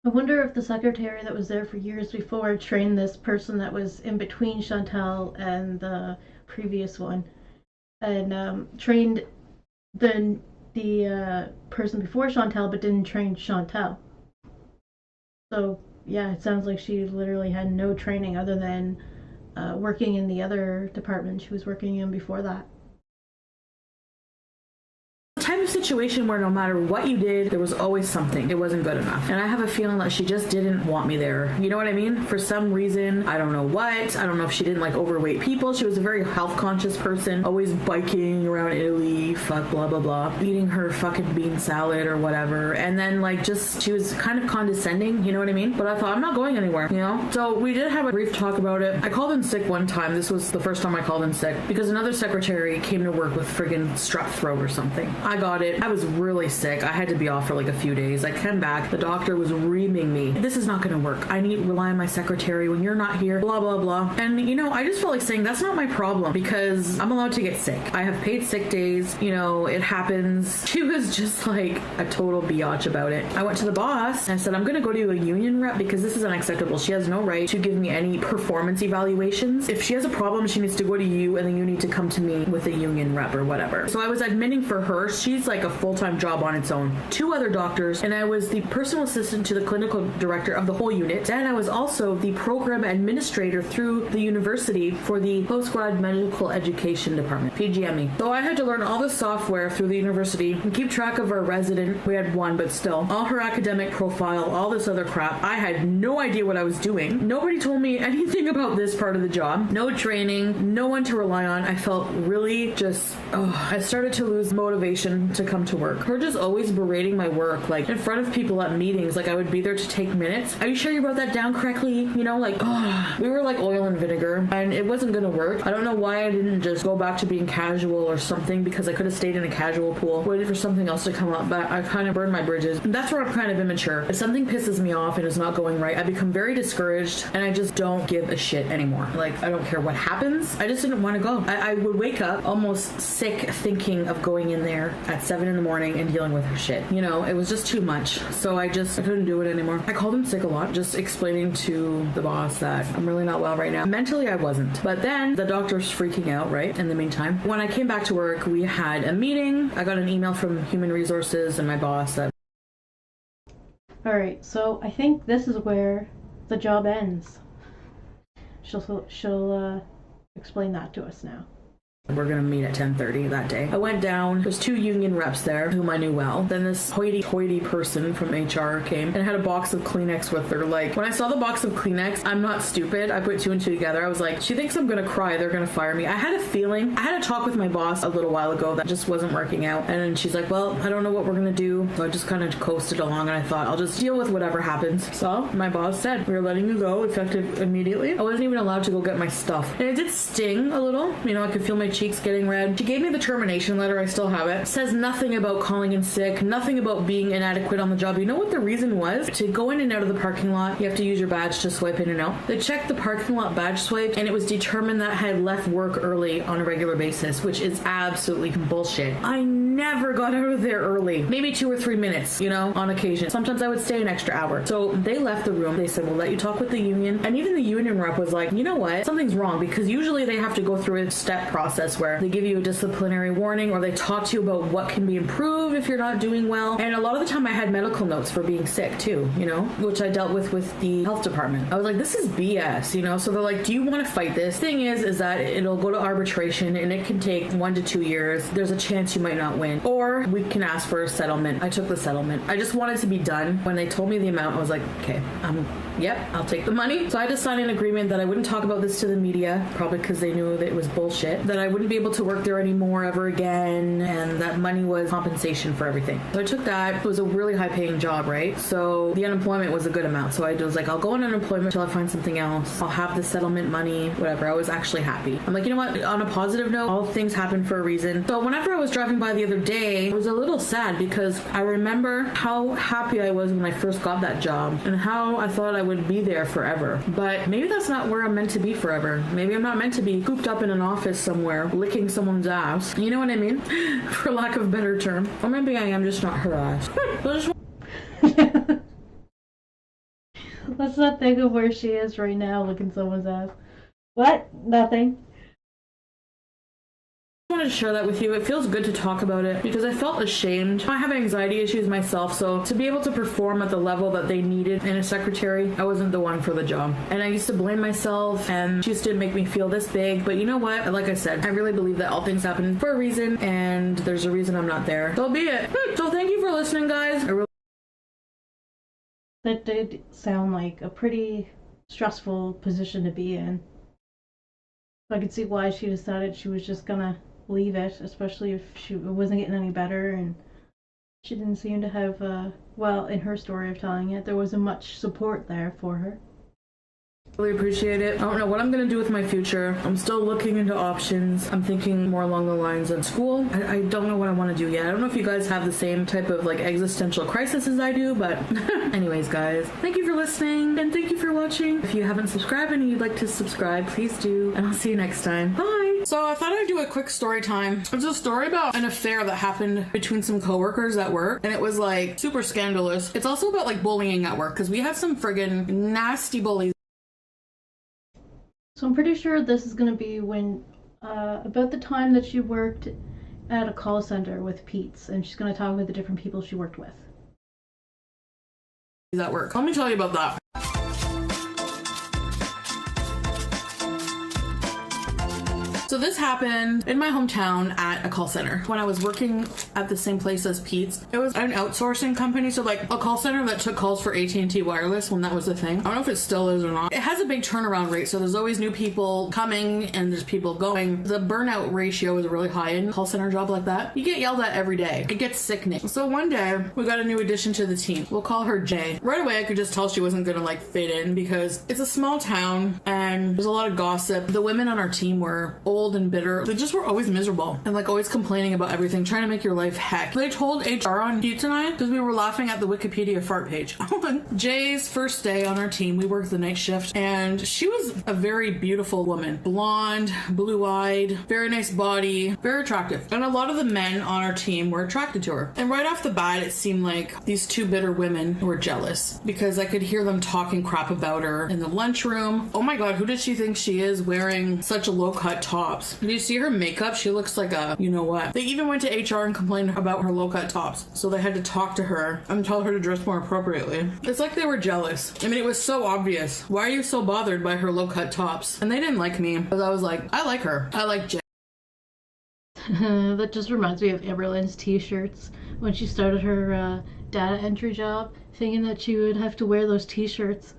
I wonder if the secretary that was there for years before trained this person that was in between Chantal and the previous one, and trained the person before Chantal, but didn't train Chantal. So yeah, it sounds like she literally had no training other than working in the other department she was working in before that. Type of situation where no matter what you did, there was always something. It wasn't good enough. And I have a feeling that she just didn't want me there. You know what I mean? For some reason, I don't know what. I don't know if she didn't like overweight people. She was a very health conscious person, always biking around Italy, fuck blah blah blah, eating her fucking bean salad or whatever. And then like just, she was kind of condescending, you know what I mean? But I thought, I'm not going anywhere, you know? So we did have a brief talk about it. I called in sick one time. This was the first time I called in sick because another secretary came to work with friggin' strep throat or something. I got it. I was really sick. I had to be off for like a few days. I came back. The doctor was reaming me. This is not going to work. I need to rely on my secretary when you're not here, blah, blah, blah. And, you know, I just felt like saying that's not my problem because I'm allowed to get sick. I have paid sick days. You know, it happens. She was just like a total biatch about it. I went to the boss and I said, I'm going to go to a union rep because this is unacceptable. She has no right to give me any performance evaluations. If she has a problem, she needs to go to you and then you need to come to me with a union rep or whatever. So I was admitting for her. She's like a full-time job on its own. 2 other doctors, and I was the personal assistant to the clinical director of the whole unit. And I was also the program administrator through the university for the postgrad medical education department, PGME. So I had to learn all the software through the university and keep track of our resident. We had 1, but still. All her academic profile, all this other crap. I had no idea what I was doing. Nobody told me anything about this part of the job. No training, no one to rely on. I felt really just, I started to lose motivation to come to work. Her just always berating my work, like in front of people at meetings. Like I would be there to take minutes. Are you sure you wrote that down correctly? You know, like, we were like oil and vinegar, and it wasn't gonna work. I don't know why I didn't just go back to being casual or something, because I could have stayed in a casual pool, waited for something else to come up, but I kind of burned my bridges. And that's where I'm kind of immature. If something pisses me off and is not going right, I become very discouraged, and I just don't give a shit anymore. Like, I don't care what happens. I just didn't want to go. I would wake up almost sick thinking of going in there at 7 in the morning and dealing with her shit. You know, it was just too much. So I couldn't do it anymore. I called him sick a lot, just explaining to the boss that I'm really not well right now. Mentally, I wasn't. But then the doctor's freaking out, right? In the meantime, when I came back to work, we had a meeting. I got an email from Human Resources and my boss that... Alright, so I think this is where the job ends. She'll explain that to us now. We're gonna meet at 10:30 that day. I went down. There's 2 union reps there whom I knew well. Then this hoity-toity person from HR came and had a box of Kleenex with her. Like, when I saw the box of Kleenex, I'm not stupid. I put 2 and 2 together. I was like, she thinks I'm gonna cry. They're gonna fire me. I had a feeling. I had a talk with my boss a little while ago that just wasn't working out. And then she's like, well, I don't know what we're gonna do. So I just kind of coasted along, and I thought, I'll just deal with whatever happens. So my boss said, we're letting you go effective immediately. I wasn't even allowed to go get my stuff. And it did sting a little. You know, I could feel my cheeks getting red. She gave me the termination letter. I still have it. Says nothing about calling in sick, nothing about being inadequate on the job. You know what the reason was? To go in and out of the parking lot, you have to use your badge to swipe in and out. They checked the parking lot badge swipe, and it was determined that I had left work early on a regular basis, which is absolutely bullshit. I never got out of there early. Maybe 2 or 3 minutes, you know, on occasion. Sometimes I would stay an extra hour. So they left the room. They said, we'll let you talk with the union. And even the union rep was like, you know what? Something's wrong, because usually they have to go through a step process where they give you a disciplinary warning, or they talk to you about what can be improved if you're not doing well. And a lot of the time I had medical notes for being sick too, you know, which I dealt with the health department. I was like, this is BS, you know? So they're like, do you want to fight this? Thing is that it'll go to arbitration, and it can take 1 to 2 years. There's a chance you might not win, or we can ask for a settlement. I took the settlement. I just wanted to be done. When they told me the amount, I was like, okay, yep, I'll take the money. So I had to sign an agreement that I wouldn't talk about this to the media, probably because they knew that it was bullshit, that I wouldn't be able to work there anymore ever again, and that money was compensation for everything. So I took that. It was a really high paying job, right? So the unemployment was a good amount. So I was like, I'll go on unemployment until I find something else. I'll have the settlement money, whatever. I was actually happy. I'm like, you know what? On a positive note, all things happen for a reason. So whenever I was driving by the other day, I was a little sad, because I remember how happy I was when I first got that job, and how I thought I would be there forever. But maybe that's not where I'm meant to be forever. Maybe I'm not meant to be cooped up in an office somewhere, licking someone's ass. You know what I mean? For lack of a better term. Or maybe I am just not her ass. Let's not think of where she is right now, licking someone's ass. What? Nothing. I wanted to share that with you. It feels good to talk about it, because I felt ashamed. I have anxiety issues myself, so to be able to perform at the level that they needed in a secretary, I wasn't the one for the job. And I used to blame myself, and she just didn't make me feel this big. But you know what? Like I said, I really believe that all things happen for a reason, and there's a reason I'm not there. So be it. So thank you for listening, guys. That did sound like a pretty stressful position to be in. I could see why she decided she was just gonna leave it, especially if it wasn't getting any better, and she didn't seem to have, well, in her story of telling it, there wasn't much support there for her. Really appreciate it. I don't know what I'm gonna do with my future. I'm still looking into options. I'm thinking more along the lines of school. I don't know what I want to do yet. I don't know if you guys have the same type of like existential crisis as I do, but anyways, guys, thank you for listening, and thank you for watching. If you haven't subscribed and you'd like to subscribe, please do, and I'll see you next time. Bye! So I thought I'd do a quick story time. It's a story about an affair that happened between some coworkers at work, and it was like super scandalous. It's also about like bullying at work, because we had some friggin' nasty bullies. So I'm pretty sure this is going to be when, about the time that she worked at a call center with Pete's, and she's going to talk about the different people she worked with. That work. Let me tell you about that. So this happened in my hometown at a call center. When I was working at the same place as Pete's, it was an outsourcing company, so like a call center that took calls for AT&T Wireless when that was a thing. I don't know if it still is or not. It has a big turnaround rate, so there's always new people coming and there's people going. The burnout ratio is really high in a call center job like that. You get yelled at every day. It gets sickening. So one day, we got a new addition to the team. We'll call her Jay. Right away, I could just tell she wasn't gonna like fit in because it's a small town and there's a lot of gossip. The women on our team were old and bitter. They just were always miserable and like always complaining about everything, trying to make your life heck. They told HR on Pete and I because we were laughing at the Wikipedia fart page. Jay's first day on our team, we worked the night shift, and she was a very beautiful woman. Blonde, blue-eyed, very nice body, very attractive. And a lot of the men on our team were attracted to her. And right off the bat, it seemed like these two bitter women were jealous because I could hear them talking crap about her in the lunchroom. Oh my god, who does she think she is wearing such low-cut tops? Do you see her makeup? She looks like a you know what. They even went to HR and complained about her low-cut tops. So they had to talk to her and tell her to dress more appropriately. It's like they were jealous. I mean, it was so obvious. Why are you so bothered by her low-cut tops? And they didn't like me because I was like, I like her. I like Jay. That just reminds me of Amberlynn's t-shirts when she started her data entry job, thinking that she would have to wear those t-shirts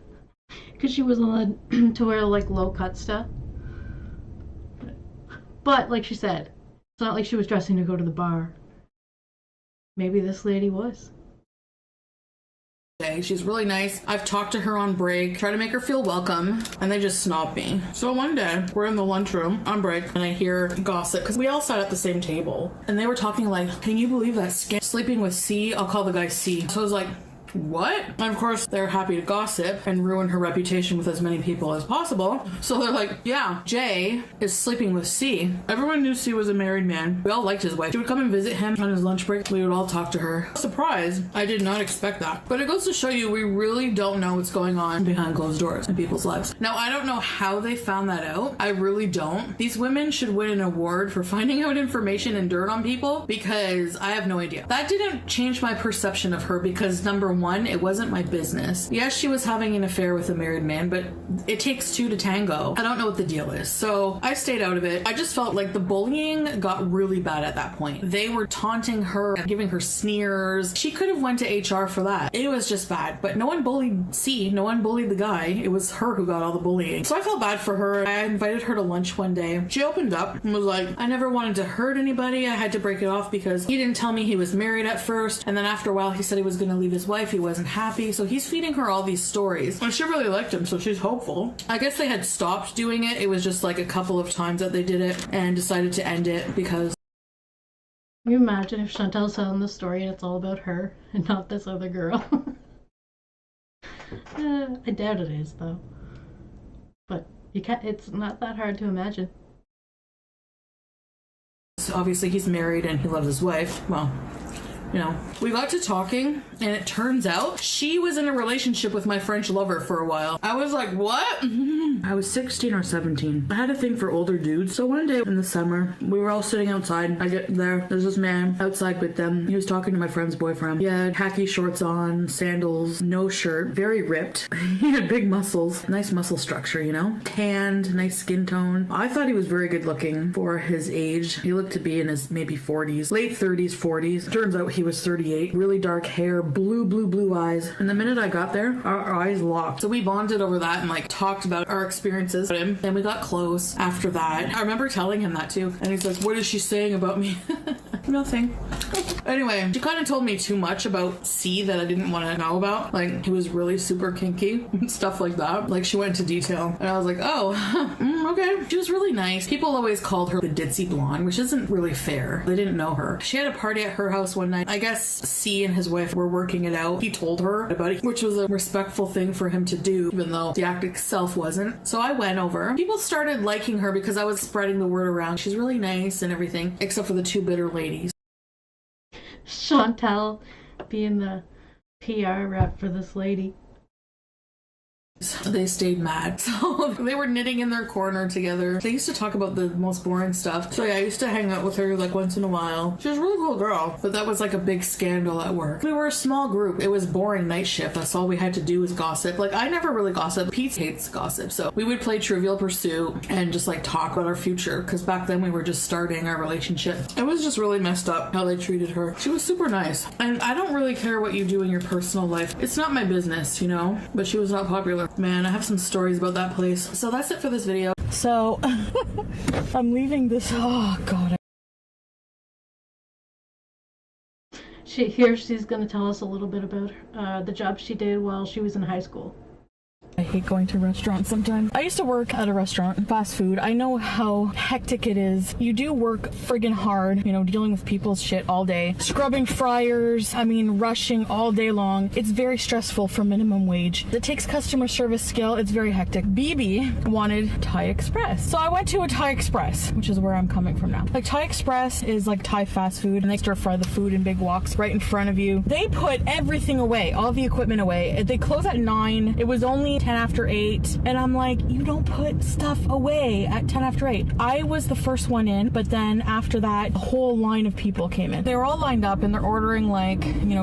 because she was allowed to wear like low-cut stuff. But like she said, it's not like she was dressing to go to the bar. Maybe this lady was. She's really nice. I've talked to her on break, try to make her feel welcome, and they just snob me. So one day, we're in the lunchroom on break, and I hear gossip, because we all sat at the same table, and they were talking like, can you believe that sleeping with C? I'll call the guy C. So I was like, what? And of course, they're happy to gossip and ruin her reputation with as many people as possible. So they're like, yeah, Jay is sleeping with C. Everyone knew C was a married man. We all liked his wife. She would come and visit him on his lunch break. We would all talk to her. Surprise, I did not expect that. But it goes to show you we really don't know what's going on behind closed doors in people's lives. Now, I don't know how they found that out. I really don't. These women should win an award for finding out information and dirt on people because I have no idea. That didn't change my perception of her because number one, it wasn't my business. Yes, she was having an affair with a married man, but it takes two to tango. I don't know what the deal is. So I stayed out of it. I just felt like the bullying got really bad at that point. They were taunting her, giving her sneers. She could have went to HR for that. It was just bad. But no one bullied C. No one bullied the guy. It was her who got all the bullying. So I felt bad for her. I invited her to lunch one day. She opened up and was like, I never wanted to hurt anybody. I had to break it off because he didn't tell me he was married at first. And then after a while, he said he was going to leave his wife. He wasn't happy, so he's feeding her all these stories. And she really liked him, so she's hopeful. I guess they had stopped doing it. It was just like a couple of times that they did it and decided to end it because... Can you imagine if Chantal's telling the story and it's all about her and not this other girl? I doubt it is, though. But you can't, it's not that hard to imagine. So obviously he's married and he loves his wife. Well, you know, we got to talking and it turns out she was in a relationship with my French lover for a while. I was like, what? I was 16 or 17. I had a thing for older dudes. So one day in the summer, we were all sitting outside. I get there. There's this man outside with them. He was talking to my friend's boyfriend. He had khaki shorts on, sandals, no shirt, very ripped. He had big muscles, nice muscle structure, you know? Tanned, nice skin tone. I thought he was very good looking for his age. He looked to be in his maybe 40s, late 30s, 40s. Turns out he was 38. Really dark hair, blue eyes. And the minute I got there, our eyes locked. So we bonded over that and like talked about our experiences with him. And we got close after that. I remember telling him that too. And he's like, what is she saying about me? Nothing. Anyway, she kind of told me too much about C that I didn't want to know about. Like, he was really super kinky and stuff like that. Like, she went into detail. And I was like, oh, okay. She was really nice. People always called her the ditzy blonde, which isn't really fair. They didn't know her. She had a party at her house one night. I guess C and his wife were working it out. He told her about it, which was a respectful thing for him to do, even though the act itself wasn't. So I went over. People started liking her because I was spreading the word around. She's really nice and everything, except for the two bitter ladies. Chantal being the PR rep for this lady. They stayed mad. So they were knitting in their corner together. They used to talk about the most boring stuff. So yeah, I used to hang out with her like once in a while. She was a really cool girl. But that was like a big scandal at work. We were a small group. It was boring night shift. That's all we had to do was gossip. Like I never really gossip. Pete hates gossip. So we would play Trivial Pursuit and just like talk about our future. Because back then we were just starting our relationship. It was just really messed up how they treated her. She was super nice. And I don't really care what you do in your personal life. It's not my business, you know? But she was not popular. Man, I have some stories about that place. So that's it for this video. So I'm leaving this. Oh god. She's going to tell us a little bit about the job she did while she was in high school. I hate going to restaurants sometimes. I used to work at a restaurant, fast food. I know how hectic it is. You do work friggin' hard, you know, dealing with people's shit all day. Scrubbing fryers, rushing all day long. It's very stressful for minimum wage. It takes customer service skill. It's very hectic. BB wanted Thai Express. So I went to a Thai Express, which is where I'm coming from now. Like Thai Express is like Thai fast food and they stir fry the food in big woks right in front of you. They put everything away, all the equipment away. They close at 9. It was only 10 after 8 and I'm like, you don't put stuff away at 10 after 8. I was the first one in, but then after that a whole line of people came in. They were all lined up and they're ordering like,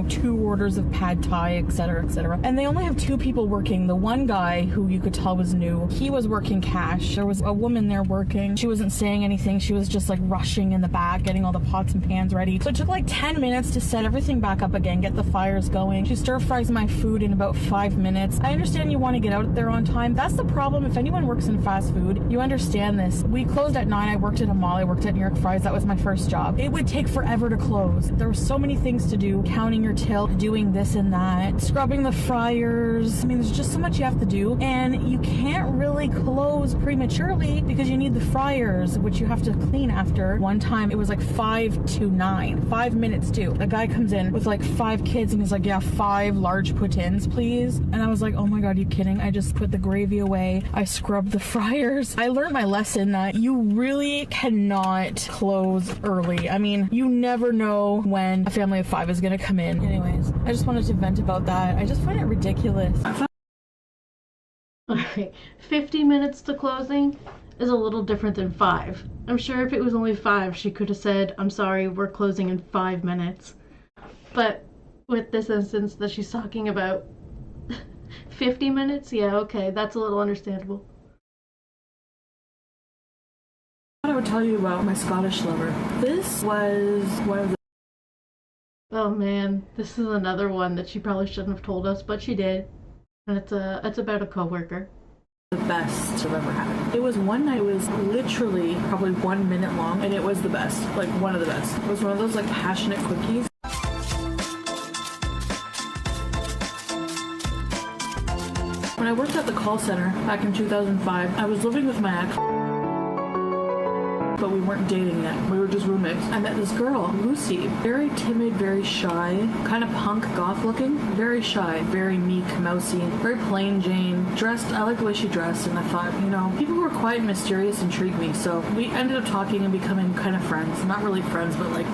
2 orders of pad thai, etc, etc. And they only have 2 people working. The one guy who you could tell was new, he was working cash. There was a woman there working. She wasn't saying anything. She was just like rushing in the back, getting all the pots and pans ready. So it took like 10 minutes to set everything back up again, get the fires going. She stir fries my food in about 5 minutes. I understand you want to get out there on time. That's the problem. If anyone works in fast food, you understand this. We closed at 9. I worked at a mall. I worked at New York Fries. That was my first job. It would take forever to close. There were so many things to do. Counting your till, doing this and that, scrubbing the fryers. There's just so much you have to do. And you can't really close prematurely because you need the fryers, which you have to clean after. One time it was like 5 to 9. 5 minutes too. A guy comes in with like 5 kids and he's like, yeah, 5 large put-ins, please. And I was like, oh my god, you kidding? I just put the gravy away. I scrubbed the fryers. I learned my lesson that you really cannot close early. You never know when a family of 5 is going to come in. Anyways, I just wanted to vent about that. I just find it ridiculous. Alright, 50 minutes to closing is a little different than 5. I'm sure if it was only 5, she could have said, I'm sorry, we're closing in 5 minutes. But with this instance that she's talking about, 50 minutes? Yeah, okay, that's a little understandable. I would tell you about my Scottish lover. This was one of the... Oh man, this is another one that she probably shouldn't have told us, but she did. And it's about a coworker. The best I've ever had. It was one night, it was literally probably 1 minute long, and it was the best. Like, one of the best. It was one of those like passionate quickies. When I worked at the call center back in 2005, I was living with my ex, but we weren't dating yet. We were just roommates. I met this girl, Lucy. Very timid, very shy, kind of punk goth looking. Very shy, very meek, mousy, very plain Jane. Dressed, I like the way she dressed, and I thought, people who are quiet and mysterious intrigue me. So we ended up talking and becoming kind of friends. Not really friends, but like,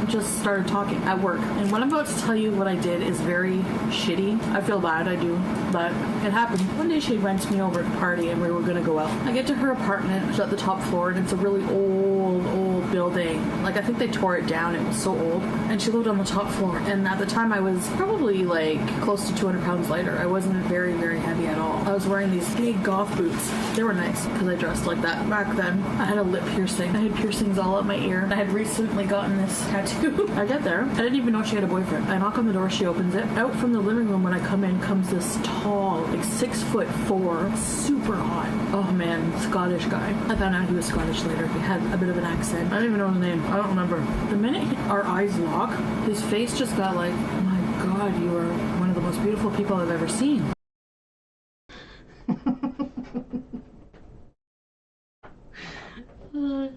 just started talking at work. And what I'm about to tell you what I did is very shitty. I feel bad, I do, but it happened. One day she rents me over to party and we were gonna go out. I get to her apartment, it's at the top floor, and it's a really old building. Like, I think they tore it down. It was so old. And she lived on the top floor. And at the time, I was probably like close to 200 pounds lighter. I wasn't very, very heavy at all. I was wearing these big goth boots. They were nice because I dressed like that back then. I had a lip piercing. I had piercings all up my ear. I had recently gotten this tattoo. I get there. I didn't even know she had a boyfriend. I knock on the door. She opens it. Out from the living room when I come in comes this tall, like 6'4", super hot. Oh man, Scottish guy. I found out he was Scottish later. He had a bit of an accent. I don't even know his name. I don't remember. The minute our eyes lock, his face just got like, oh my god, you are one of the most beautiful people I've ever seen.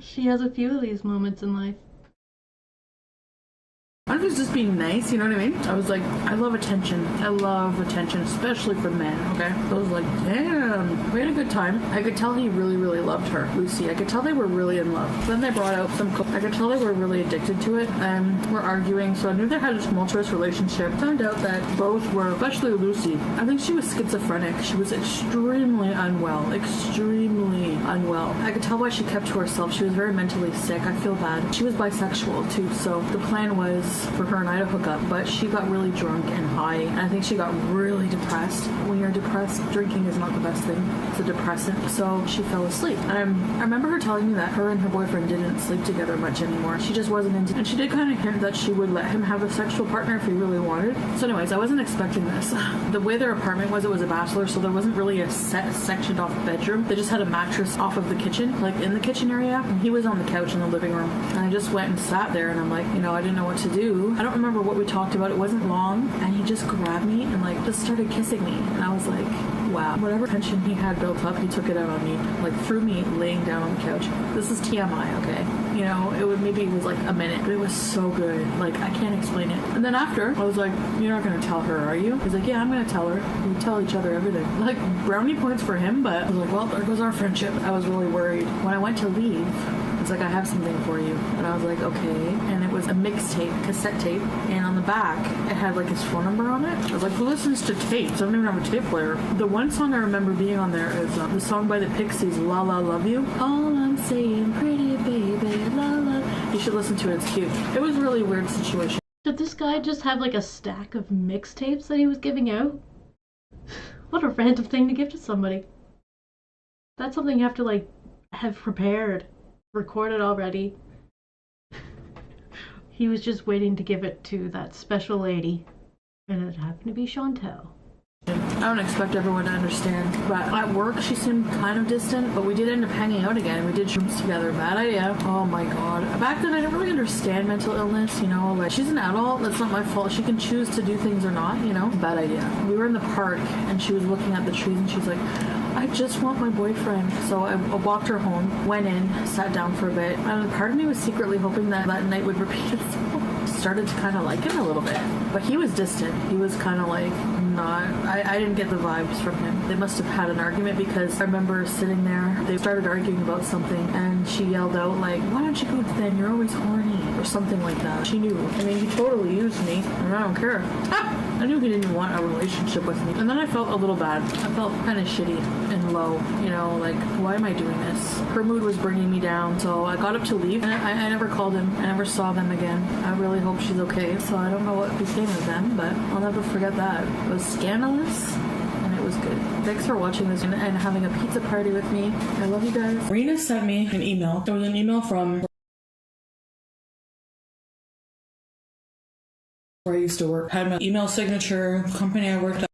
She has a few of these moments in life. if he's just being nice, you know what I mean? I was like, I love attention. I love attention, especially from men, okay? So I was like, damn. We had a good time. I could tell he really, really loved her, Lucy. I could tell they were really in love. Then they brought out some I could tell they were really addicted to it and were arguing, so I knew they had a tumultuous relationship. Found out that both were, especially Lucy. I think she was schizophrenic. She was extremely unwell. Extremely unwell. I could tell why she kept to herself. She was very mentally sick. I feel bad. She was bisexual too, so the plan was for her and I to hook up, but she got really drunk and high, and I think she got really depressed. When you're depressed, drinking is not the best thing. It's a depressant. So she fell asleep. And I remember her telling me that her and her boyfriend didn't sleep together much anymore. She just wasn't into it. And she did kind of hint that she would let him have a sexual partner if he really wanted. So anyways, I wasn't expecting this. The way their apartment was, it was a bachelor, so there wasn't really a sectioned off bedroom. They just had a mattress off of the kitchen, like in the kitchen area. And he was on the couch in the living room. And I just went and sat there, and I'm like, I didn't know what to do. I don't remember what we talked about. It wasn't long. And he just grabbed me and like just started kissing me. And I was like, wow. Whatever tension he had built up, he took it out on me, like through me laying down on the couch. This is TMI, okay? Maybe it was like a minute, but it was so good. Like, I can't explain it. And then after, I was like, you're not going to tell her, are you? He's like, yeah, I'm going to tell her. We tell each other everything. Like, brownie points for him, but I was like, well, there goes our friendship. I was really worried. When I went to leave, it's like, I have something for you. And I was like, okay. And it was a mixtape, cassette tape. And on the back, it had like his phone number on it. I was like, who listens to tapes? I don't even have a tape player. The one song I remember being on there is the song by the Pixies, La La Love You. All I'm saying, pretty baby, la la. You should listen to it. It's cute. It was a really weird situation. Did this guy just have like a stack of mixtapes that he was giving out? What a random thing to give to somebody. That's something you have to like have prepared. Recorded already. He was just waiting to give it to that special lady, and it happened to be Chantal. I don't expect everyone to understand, but at work she seemed kind of distant, but we did end up hanging out again. We did shrooms together. Bad idea. Oh my god. Back then I didn't really understand mental illness, like she's an adult, that's not my fault. She can choose to do things or not, Bad idea. We were in the park and she was looking at the trees and she's like, I just want my boyfriend. So I walked her home, went in, sat down for a bit, and part of me was secretly hoping that night would repeat itself. Started to kind of like him a little bit, but he was distant. He was kind of like not. I didn't get the vibes from him. They must have had an argument because I remember sitting there. They started arguing about something, and she yelled out like, "Why don't you go then? You're always horny," or something like that. She knew. I mean, he totally used me, and I don't care. I knew he didn't want a relationship with me, and then I felt a little bad. I felt kind of shitty and low. Like, why am I doing this? Her mood was bringing me down, so I got up to leave, and I never called him. I never saw them again. I really hope she's okay. So I don't know what became of them, but I'll never forget that. It was Scandalous, and it was good. Thanks for watching this and having a pizza party with me. I love you guys. Rena sent me an email. It was an email from where I used to work. Had my email signature, company I worked at.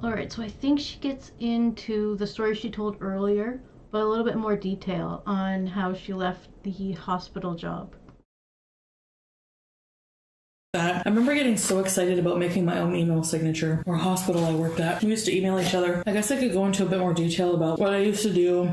Alright, so I think she gets into the story she told earlier, but a little bit more detail on how she left the hospital job. I remember getting so excited about making my own email signature or hospital I worked at. We used to email each other. I guess I could go into a bit more detail about what I used to do.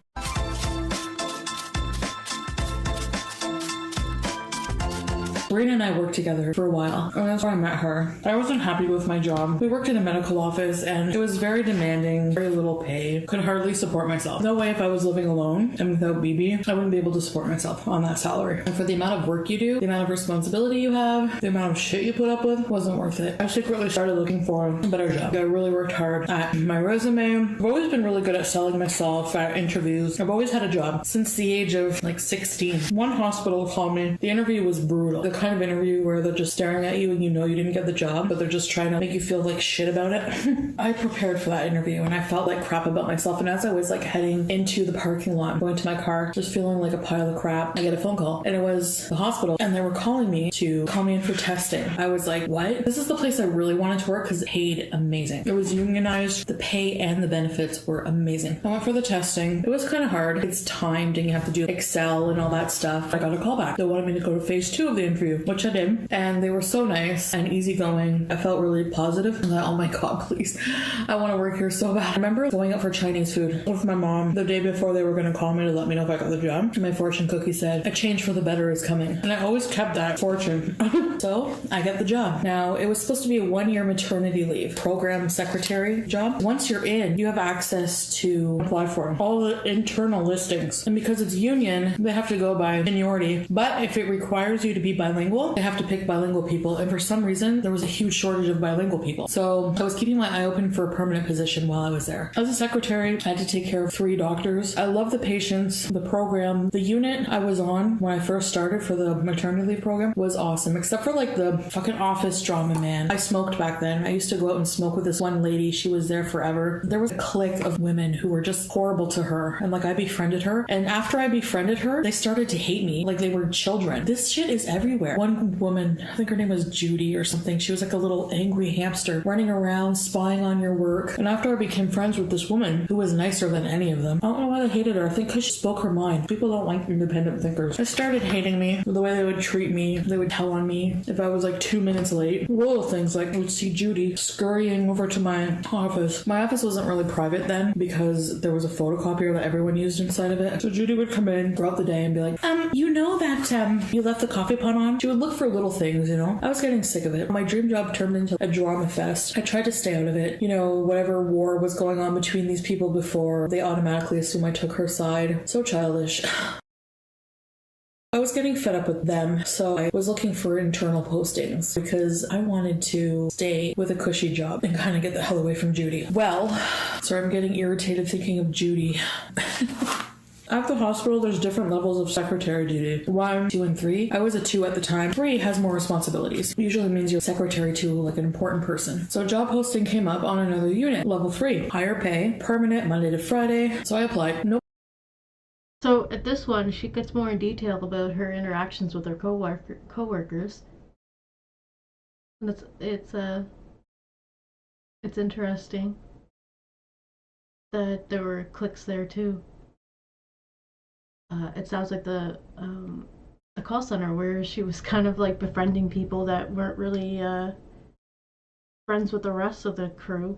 Rena and I worked together for a while, and that's where I met her. I wasn't happy with my job. We worked in a medical office, and it was very demanding, very little pay. Could hardly support myself. No way if I was living alone and without BB, I wouldn't be able to support myself on that salary. And for the amount of work you do, the amount of responsibility you have, the amount of shit you put up with, wasn't worth it. I secretly started looking for a better job. I really worked hard at my resume. I've always been really good at selling myself at interviews. I've always had a job since the age of 16. One hospital called me. The interview was brutal. The kind of interview where they're just staring at you and you didn't get the job, but they're just trying to make you feel like shit about it. I prepared for that interview and I felt like crap about myself, and as I was heading into the parking lot, going to my car, just feeling like a pile of crap, I get a phone call, and it was the hospital, and they were calling me in for testing. I was like, what? This is the place I really wanted to work because it paid amazing. It was unionized, the pay and the benefits were amazing. I went for the testing. It was kind of hard. It's timed and you have to do Excel and all that stuff. I got a call back. They wanted me to go to phase 2 of the interview interview, which I did. And they were so nice and easygoing. I felt really positive. And oh my God, please. I want to work here so bad. I remember going out for Chinese food with my mom the day before they were going to call me to let me know if I got the job. And my fortune cookie said, a change for the better is coming. And I always kept that fortune. So I get the job. Now, it was supposed to be a 1-year maternity leave program secretary job. Once you're in, you have access to apply for all the internal listings. And because it's union, they have to go by seniority. But if it requires you to be bilingual, they have to pick bilingual people. And for some reason, there was a huge shortage of bilingual people. So I was keeping my eye open for a permanent position while I was there. As a secretary, I had to take care of 3 doctors. I love the patients, the program. The unit I was on when I first started for the maternity leave program was awesome, except for like the fucking office drama, man. I smoked back then. I used to go out and smoke with this one lady. She was there forever. There was a clique of women who were just horrible to her. And like I befriended her. And after I befriended her, they started to hate me like they were children. This shit is everywhere. One woman, I think her name was Judy or something. She was like a little angry hamster running around, spying on your work. And after I became friends with this woman who was nicer than any of them, I don't know why they hated her. I think because she spoke her mind. People don't like independent thinkers. They started hating me. The way they would treat me. They would tell on me if I was like 2 minutes late. Little things like I would see Judy scurrying over to my office. My office wasn't really private then because there was a photocopier that everyone used inside of it. So Judy would come in throughout the day and be like, you know that you left the coffee pot on? She would look for little things, you know? I was getting sick of it. My dream job turned into a drama fest. I tried to stay out of it. You know, whatever war was going on between these people before, they automatically assume I took her side. So childish. I was getting fed up with them, so I was looking for internal postings because I wanted to stay with a cushy job and kind of get the hell away from Judy. Well, sorry, I'm getting irritated thinking of Judy. At the hospital, there's different levels of secretary duty. 1, 2, and 3. I was a 2 at the time. 3 has more responsibilities. Usually means you're secretary to like an important person. So a job posting came up on another unit. Level 3. Higher pay. Permanent Monday to Friday. So I applied. Nope. So at this one, she gets more in detail about her interactions with her coworkers. And it's interesting that there were cliques there too. It sounds like the call center where she was kind of like befriending people that weren't really friends with the rest of the crew.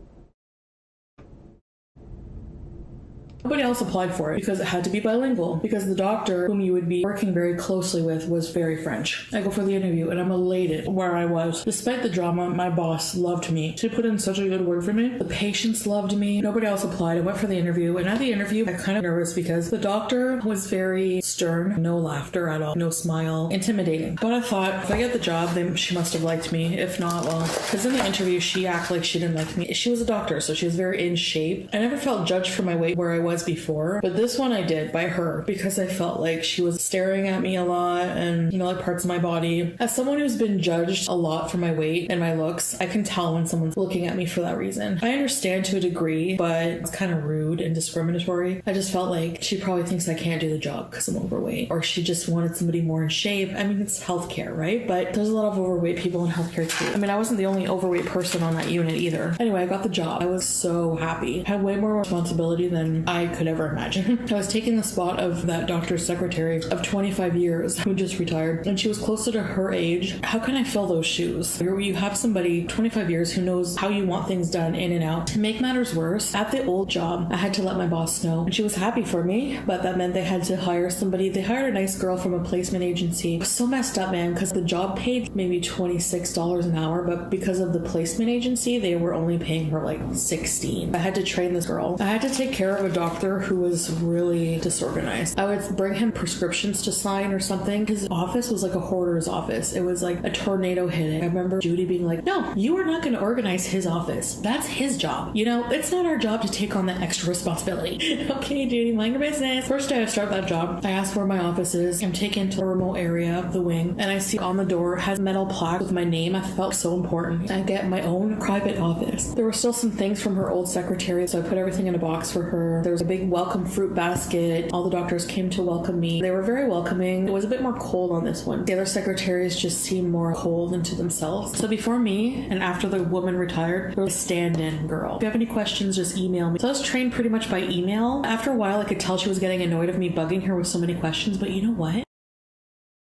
Nobody else applied for it because it had to be bilingual, because the doctor whom you would be working very closely with was very French. I go for the interview and I'm elated where I was. Despite the drama, my boss loved me. She put in such a good word for me. The patients loved me. Nobody else applied. I went for the interview, and at the interview I got kind of nervous because the doctor was very stern, no laughter at all, no smile, intimidating. But I thought, if I get the job, then she must have liked me. If not, well, because in the interview she acted like she didn't like me. She was a doctor, so she was very in shape. I never felt judged for my weight where I was before, but this one I did by her because I felt like she was staring at me a lot and, you know, like parts of my body. As someone who's been judged a lot for my weight and my looks, I can tell when someone's looking at me for that reason. I understand to a degree, but it's kind of rude and discriminatory. I just felt like she probably thinks I can't do the job because I'm overweight, or she just wanted somebody more in shape. I mean, it's healthcare, right? But there's a lot of overweight people in healthcare too. I mean, I wasn't the only overweight person on that unit either. Anyway, I got the job. I was so happy. I had way more responsibility than I could ever imagine. I was taking the spot of that doctor's secretary of 25 years who just retired, and she was closer to her age. How can I fill those shoes? You have somebody 25 years who knows how you want things done in and out. To make matters worse, at the old job, I had to let my boss know, and she was happy for me, but that meant they had to hire somebody. They hired a nice girl from a placement agency. It was so messed up, man, because the job paid maybe $26 an hour, but because of the placement agency, they were only paying her like $16. I had to train this girl. I had to take care of a doctor who was really disorganized. I would bring him prescriptions to sign or something. His office was like a hoarder's office. It was like a tornado hit it. I remember Judy being like, no, you are not going to organize his office. That's his job. You know, it's not our job to take on that extra responsibility. Okay, Judy, mind your business. First day I start that job, I ask where my office is. I'm taken to a remote area of the wing, and I see on the door has metal plaque with my name. I felt so important. I get my own private office. There were still some things from her old secretary, so I put everything in a box for her. There was a big welcome fruit basket. All the doctors came to welcome me. They were very welcoming. It was a bit more cold on this one. The other secretaries just seemed more cold into themselves. So before me and after the woman retired, there was a stand-in girl. If you have any questions, just email me. So I was trained pretty much by email. After a while, I could tell she was getting annoyed of me bugging her with so many questions, but you know what?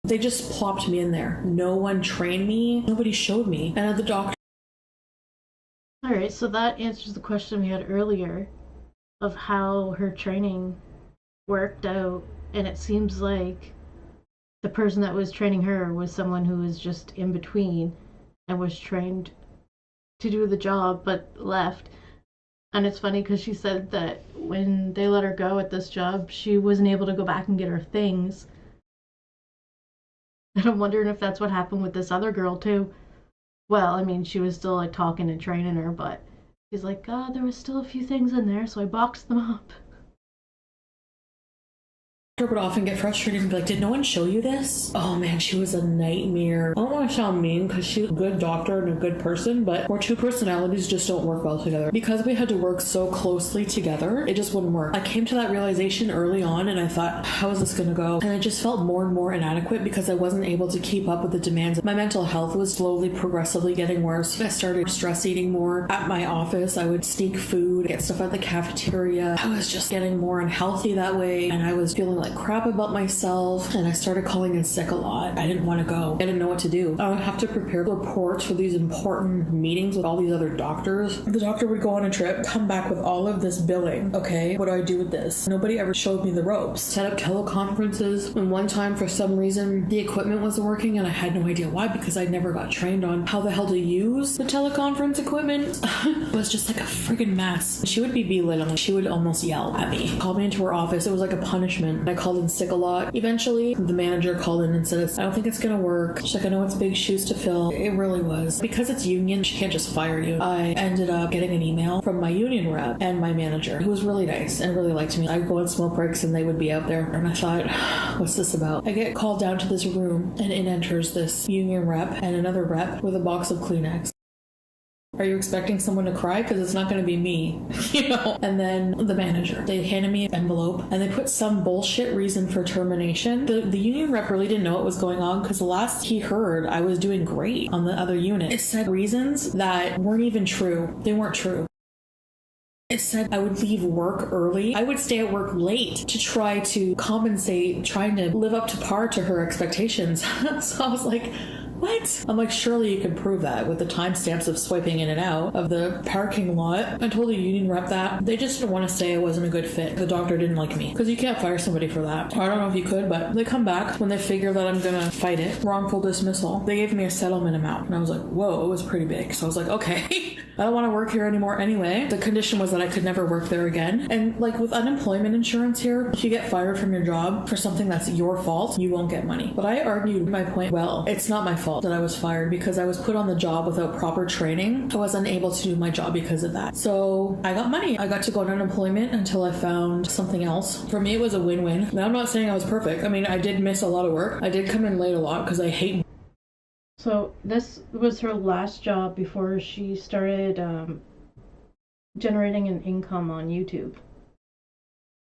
They just plopped me in there. No one trained me. Nobody showed me. And the doctor... Alright, so that answers the question we had earlier of how her training worked out. And it seems like the person that was training her was someone who was just in between and was trained to do the job but left. And it's funny because she said that when they let her go at this job, she wasn't able to go back and get her things. And I'm wondering if that's what happened with this other girl too. Well, I mean, she was still like talking and training her, but she's like, oh, there was still a few things in there, so I boxed them up. Would often get frustrated and be like, did no one show you this? Oh man, she was a nightmare. I don't want to sound mean because she's a good doctor and a good person, but our two personalities just don't work well together. Because we had to work so closely together, it just wouldn't work. I came to that realization early on and I thought, how is this going to go? And I just felt more and more inadequate because I wasn't able to keep up with the demands. My mental health was slowly, progressively getting worse. I started stress eating more. At my office, I would sneak food, get stuff at the cafeteria. I was just getting more unhealthy that way, and I was feeling like crap about myself, and I started calling in sick a lot. I didn't want to go. I didn't know what to do. I would have to prepare reports for these important meetings with all these other doctors. The doctor would go on a trip, come back with all of this billing. Okay, what do I do with this? Nobody ever showed me the ropes. Set up teleconferences, and one time for some reason the equipment wasn't working and I had no idea why because I never got trained on how the hell to use the teleconference equipment. It was just like a friggin' mess. She would be belittling. She would almost yell at me. Called me into her office. It was like a punishment. I called in sick a lot. Eventually, the manager called in and said, I don't think it's gonna work. She's like, I know it's big shoes to fill. It really was. Because it's union, she can't just fire you. I ended up getting an email from my union rep and my manager, who was really nice and really liked me. I'd go on smoke breaks and they would be out there. And I thought, what's this about? I get called down to this room and in enters this union rep and another rep with a box of Kleenex. Are you expecting someone to cry? Because it's not going to be me, you know? And then the manager, they handed me an envelope and they put some bullshit reason for termination. The union rep really didn't know what was going on because the last he heard, I was doing great on the other unit. It said reasons that weren't even true. They weren't true. It said I would leave work early. I would stay at work late to try to compensate, trying to live up to par to her expectations. So I was like, what? I'm like, surely you can prove that with the timestamps of swiping in and out of the parking lot. I told the union rep that. They just didn't want to say I wasn't a good fit. The doctor didn't like me. Because you can't fire somebody for that. I don't know if you could, but they come back when they figure that I'm gonna fight it. Wrongful dismissal. They gave me a settlement amount. And I was like, whoa, it was pretty big. So I was like, okay. I don't want to work here anymore anyway. The condition was that I could never work there again. And like with unemployment insurance here, if you get fired from your job for something that's your fault, you won't get money. But I argued my point, well, it's not my fault that I was fired because I was put on the job without proper training. I was unable to do my job because of that. So I got money. I got to go on unemployment until I found something else. For me, it was a win-win. Now, I'm not saying I was perfect. I mean, I did miss a lot of work. I did come in late a lot because I hate. So this was her last job before she started generating an income on YouTube.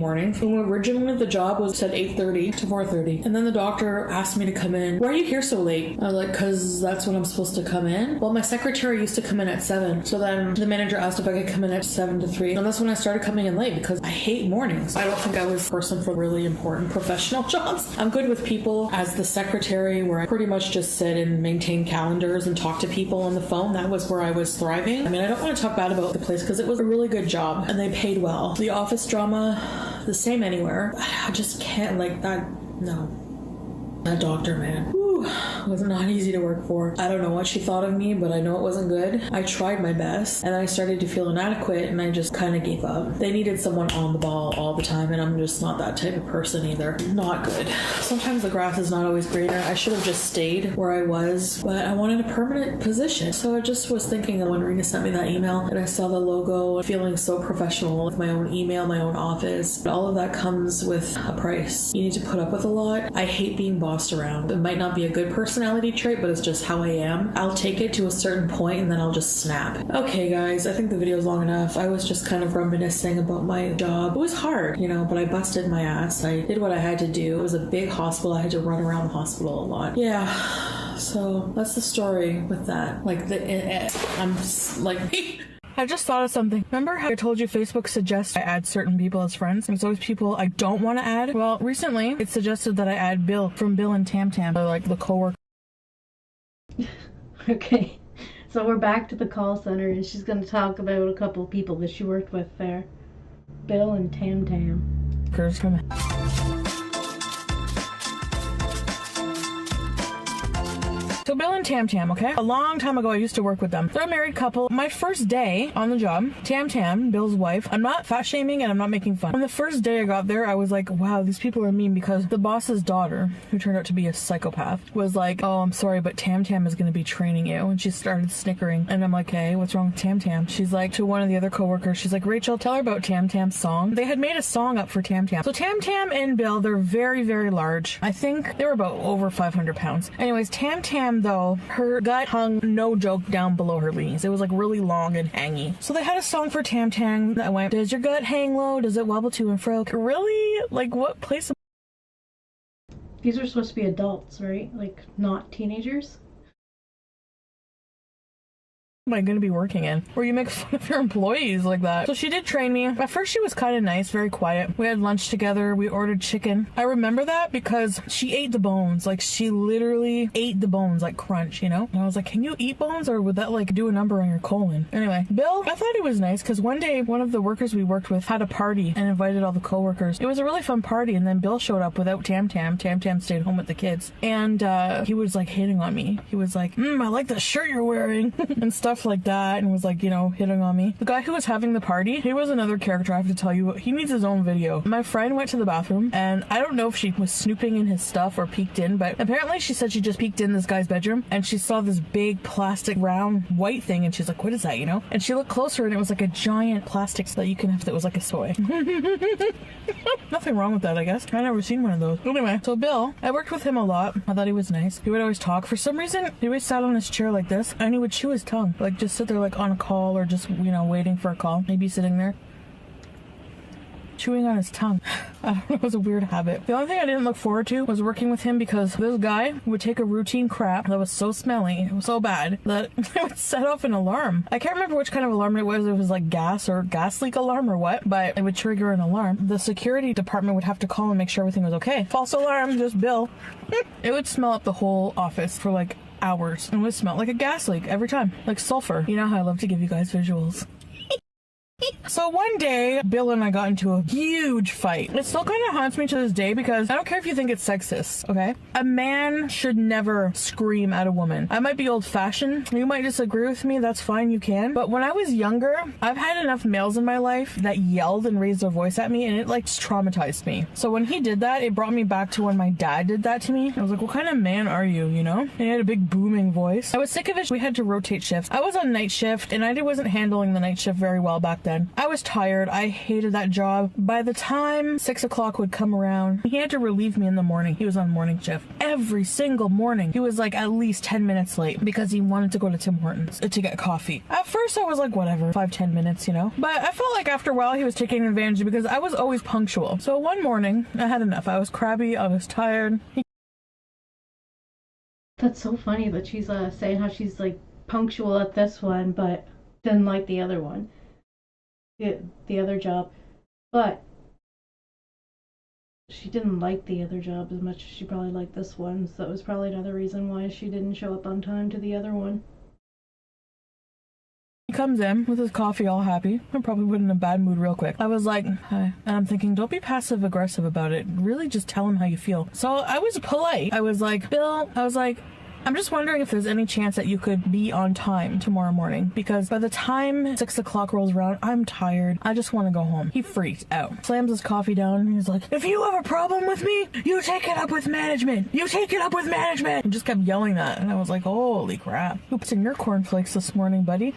Morning. So originally the job was at 8:30 to 4:30, and then the doctor asked me to come in. Why are you here so late? I was like, because that's when I'm supposed to come in. Well, my secretary used to come in at 7, so then the manager asked if I could come in at 7 to 3, and that's when I started coming in late because I hate mornings. I don't think I was a person for really important professional jobs. I'm good with people as the secretary, where I pretty much just sit and maintain calendars and talk to people on the phone. That was where I was thriving. I mean, I don't want to talk bad about the place because it was a really good job and they paid well. The office drama, the same anywhere. I just can't, like, that. No. That doctor, man. Whew, was not easy to work for. I don't know what she thought of me, but I know it wasn't good. I tried my best, and I started to feel inadequate, and I just kind of gave up. They needed someone on the ball all the time, and I'm just not that type of person either. Not good. Sometimes the grass is not always greener. I should have just stayed where I was, but I wanted a permanent position. So I just was thinking that when Rena sent me that email, and I saw the logo, feeling so professional with my own email, my own office. But all of that comes with a price. You need to put up with a lot. I hate being bossed around. It might not be a good personality trait, but it's just how I am. I'll take it to a certain point and then I'll just snap. Okay guys, I think the video is long enough. I was just kind of reminiscing about my job. It was hard, you know, but I busted my ass. I did what I had to do. It was a big hospital. I had to run around the hospital a lot. Yeah. So that's the story with that. Like, I'm like... I just thought of something. Remember how I told you Facebook suggests I add certain people as friends? There's always people I don't want to add. Well, recently it suggested that I add Bill from Bill and Tam Tam, like the coworker. Okay, so we're back to the call center, and she's going to talk about a couple of people that she worked with there. Bill and Tam Tam. From So Bill and Tam Tam, okay? A long time ago, I used to work with them. They're a married couple. My first day on the job, Tam Tam, Bill's wife, I'm not fat shaming and I'm not making fun. On the first day I got there, I was like, wow, these people are mean, because the boss's daughter, who turned out to be a psychopath, was like, oh, I'm sorry, but Tam Tam is going to be training you. And she started snickering. And I'm like, hey, what's wrong with Tam Tam? She's like, to one of the other coworkers, she's like, Rachel, tell her about Tam Tam's song. They had made a song up for Tam Tam. So Tam Tam and Bill, they're very, very large. I think they were about over 500 pounds. Anyways, Tam Tam, though, her gut hung, no joke, down below her knees. It was like really long and hangy. So they had a song for Tam Tam that went, does your gut hang low? Does it wobble to and fro? Really? Like, what place? These are supposed to be adults, right? Like, not teenagers? Am I going to be working in? Where you make fun of your employees like that. So she did train me. At first she was kind of nice, very quiet. We had lunch together. We ordered chicken. I remember that because she ate the bones. Like, she literally ate the bones, like crunch, you know? And I was like, can you eat bones, or would that like do a number on your colon? Anyway, Bill, I thought he was nice because one day one of the workers we worked with had a party and invited all the coworkers. It was a really fun party, and then Bill showed up without Tam Tam. Tam Tam stayed home with the kids. And he was like hitting on me. He was like, I like the shirt you're wearing and stuff like that, and was like, you know, hitting on me. The guy who was having the party, he was another character. I have to tell you, he needs his own video. My friend went to the bathroom, and I don't know if she was snooping in his stuff or peeked in, but apparently she said she just peeked in this guy's bedroom, and she saw this big plastic round white thing, and she's like, what is that, you know? And she looked closer, and it was like a giant plastic that you can have that was like a toy. Nothing wrong with that, I guess. I never seen one of those. Anyway, so Bill, I worked with him a lot. I thought he was nice. He would always talk. For some reason, he always sat on his chair like this, and he would chew his tongue. Like, just sit there like on a call, or just, you know, waiting for a call. Maybe sitting there chewing on his tongue. I don't know, it was a weird habit. The only thing I didn't look forward to was working with him, because this guy would take a routine crap that was so smelly, it was so bad, that it would set off an alarm. I can't remember which kind of alarm it was. It was like gas leak alarm or what, but it would trigger an alarm. The security department would have to call and make sure everything was okay. False alarm, just Bill. It would smell up the whole office for like hours, and would smell like a gas leak every time, like sulfur. You know how I love to give you guys visuals. So one day, Bill and I got into a huge fight. It still kind of haunts me to this day, because I don't care if you think it's sexist, okay? A man should never scream at a woman. I might be old-fashioned. You might disagree with me. That's fine. You can. But when I was younger, I've had enough males in my life that yelled and raised their voice at me, and it like traumatized me. So when he did that, it brought me back to when my dad did that to me. I was like, what kind of man are you, you know? And he had a big booming voice. I was sick of it. We had to rotate shifts. I was on night shift, and I wasn't handling the night shift very well back then. I was tired. I hated that job. By the time 6 o'clock would come around, he had to relieve me in the morning. He was on morning shift. Every single morning, he was like at least 10 minutes late because he wanted to go to Tim Hortons to get coffee. At first, I was like, whatever, 5-10 minutes, you know? But I felt like after a while, he was taking advantage because I was always punctual. So one morning, I had enough. I was crabby. I was tired. That's so funny that she's saying how she's like punctual at this one, but didn't like the other one. The other job, but she didn't like the other job as much as she probably liked this one, so that was probably another reason why she didn't show up on time to the other one. He comes in with his coffee all happy. I probably went in a bad mood real quick. I was like, hi. And I'm thinking, don't be passive aggressive about it. Really just tell him how you feel. So I was polite. I was like, Bill, I'm just wondering if there's any chance that you could be on time tomorrow morning, because by the time 6 o'clock rolls around, I'm tired. I just want to go home. He freaked out. Slams his coffee down, and he's like, if you have a problem with me, you take it up with management. You take it up with management. And just kept yelling that. And I was like, holy crap. Who's in your cornflakes this morning, buddy?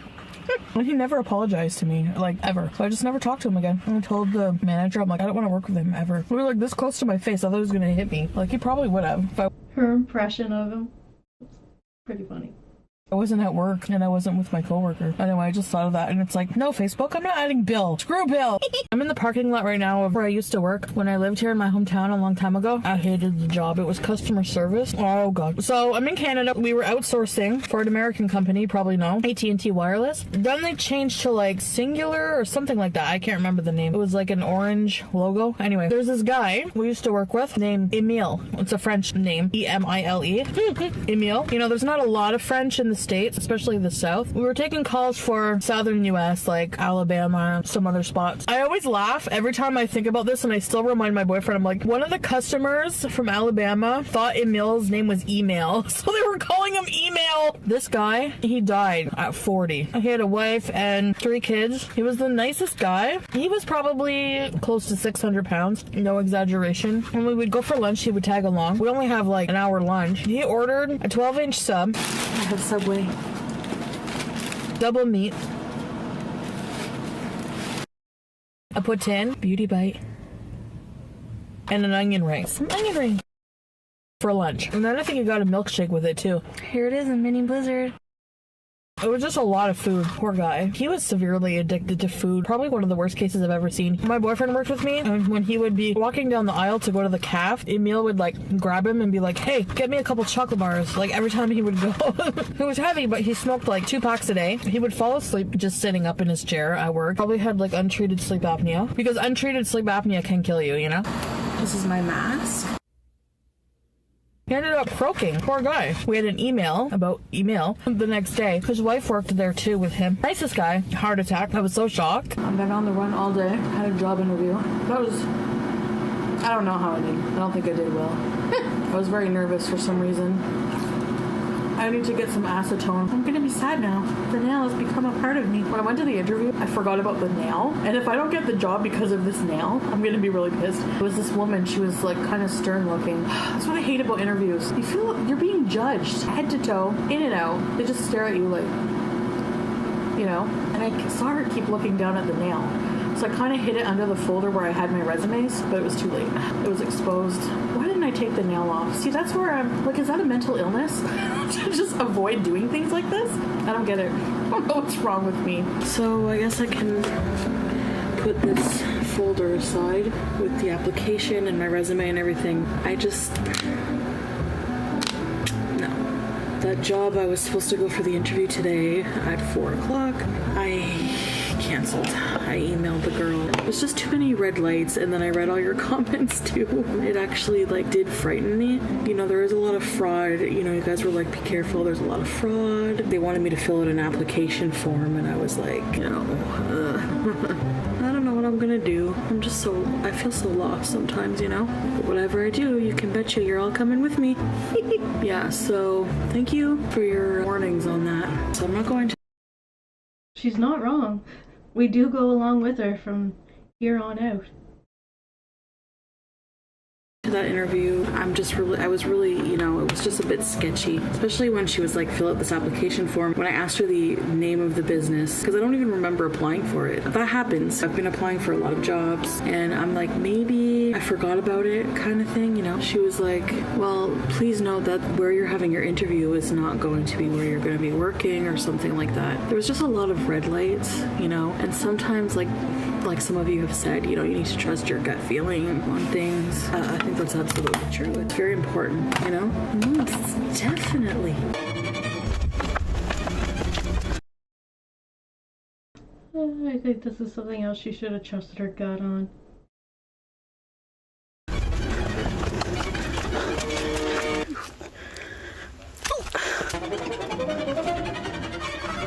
And he never apologized to me, like, ever. So I just never talked to him again. And I told the manager, I'm like, I don't want to work with him ever. We were like this close to my face. I thought he was going to hit me. Like, he probably would have. Her impression of him. Pretty funny. I wasn't at work and I wasn't with my coworker. Anyway, I just thought of that and it's like, no, Facebook, I'm not adding Bill. Screw Bill. I'm in the parking lot right now of where I used to work when I lived here in my hometown a long time ago. I hated the job. It was customer service. Oh God. So I'm in Canada. We were outsourcing for an American company, you probably know, AT&T Wireless. Then they changed to like Singular or something like that. I can't remember the name. It was like an orange logo. Anyway, there's this guy we used to work with named Emil. It's a French name. E-M-I-L-E. Emil. You know, there's not a lot of French in the States, especially the South. We were taking calls for Southern US, like Alabama, some other spots. I always laugh every time I think about this, and I still remind my boyfriend, I'm like, one of the customers from Alabama thought Emil's name was Email, so they were calling him Email. This guy, he died at 40. He had a wife and 3 kids. He was the nicest guy. He was probably close to 600 pounds, no exaggeration. When we would go for lunch, he would tag along. We only have like an hour lunch. He ordered a 12-inch sub. I have Subway. Double meat. A poutine, beauty bite, and an onion ring. Some onion ring for lunch. And then I think he got a milkshake with it too. Here it is, a mini blizzard. It was just a lot of food. Poor guy. He was severely addicted to food. Probably one of the worst cases I've ever seen. My boyfriend worked with me, and when he would be walking down the aisle to go to the calf, Emil would like grab him and be like, hey, get me a couple chocolate bars. Like every time he would go. It was heavy, but he smoked like 2 packs a day. He would fall asleep just sitting up in his chair at work. Probably had like untreated sleep apnea, because untreated sleep apnea can kill you, you know? This is my mask. He ended up croaking. Poor guy. We had an email about Emil the next day. His wife worked there too with him. Nicest guy. Heart attack. I was so shocked. I've been on the run all day. Had a job interview. That was... I don't know how I did. I don't think I did well. I was very nervous for some reason. I need to get some acetone. I'm gonna be sad now. The nail has become a part of me. When I went to the interview, I forgot about the nail. And if I don't get the job because of this nail, I'm gonna be really pissed. It was this woman. She was like kind of stern looking. That's what I hate about interviews. You feel you're being judged head to toe, in and out. They just stare at you like, you know? And I saw her keep looking down at the nail. So I kind of hid it under the folder where I had my resumes, but it was too late. It was exposed. Why didn't I take the nail off? See, that's where I'm like, is that a mental illness? To just avoid doing things like this? I don't get it. I don't know what's wrong with me. So I guess I can put this folder aside with the application and my resume and everything. That job, I was supposed to go for the interview today at 4 o'clock. I canceled. I emailed the girl. It was just too many red lights, and then I read all your comments too. It actually like did frighten me. You know, there is a lot of fraud. You know, you guys were like, be careful, there's a lot of fraud. They wanted me to fill out an application form, and I was like, you know, I don't know what I'm gonna do. I feel so lost sometimes, you know? But whatever I do, you can bet you're all coming with me. Yeah, so thank you for your warnings on that. So I'm not going to... She's not wrong. We do go along with her from here on out. To that interview, I was really, you know, it was just a bit sketchy, especially when she was like, fill out this application form. When I asked her the name of the business, because I don't even remember applying for it. That happens. I've been applying for a lot of jobs, and I'm like, maybe I forgot about it kind of thing, you know? She was like, well, please know that where you're having your interview is not going to be where you're going to be working or something like that. There was just a lot of red lights, you know? And sometimes, like some of you have said, you know, you need to trust your gut feeling on things. I think that's absolutely true. It's very important, you know? Yes, definitely. I think this is something else she should have trusted her gut on.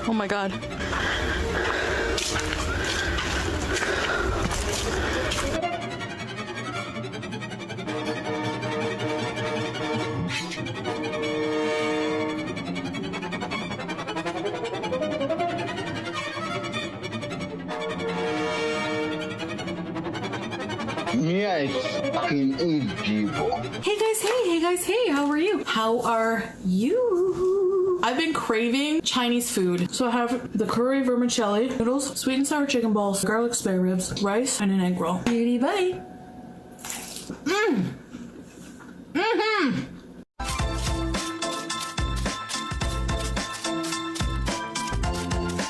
Oh my God. Yes, fucking evil. Hey guys, hey, how are you? How are you? I've been craving Chinese food. So I have the curry vermicelli, noodles, sweet and sour chicken balls, garlic spare ribs, rice, and an egg roll. Beauty bite.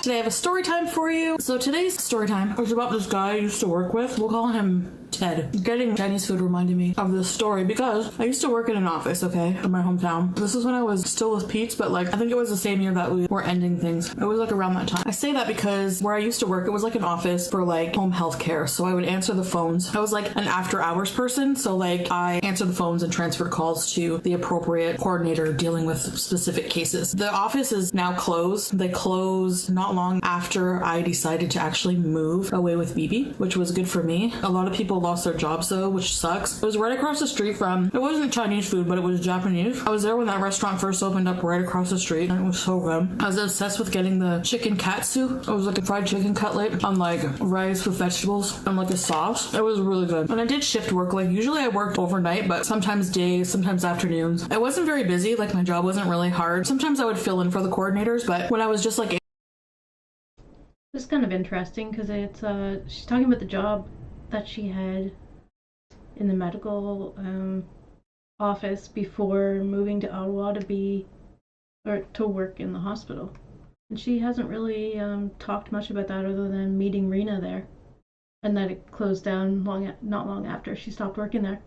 Today I have a story time for you. So today's story time is about this guy I used to work with. We'll call him Ted. Getting Chinese food reminded me of this story because I used to work in an office, okay, in my hometown. This is when I was still with Pete's, but like I think it was the same year that we were ending things. It was like around that time. I say that because where I used to work, it was like an office for like home health care. So I would answer the phones. I was like an after hours person. So like I answered the phones and transferred calls to the appropriate coordinator dealing with specific cases. The office is now closed. They closed not long after I decided to actually move away with BB, which was good for me. A lot of people lost their jobs though, which sucks. It was right across the street from, it wasn't Chinese food, but it was Japanese. I was there when that restaurant first opened up right across the street, and it was so good. I was obsessed with getting the chicken katsu. It was like a fried chicken cutlet on like rice with vegetables and like a sauce. It was really good. And I did shift work. Like usually I worked overnight, but sometimes days, sometimes afternoons. I wasn't very busy. Like my job wasn't really hard. Sometimes I would fill in for the coordinators, but when I was just like, it's kind of interesting because it's she's talking about the job that she had in the medical office before moving to Ottawa to work in the hospital, and she hasn't really talked much about that other than meeting Rena there, and that it closed down not long after she stopped working there.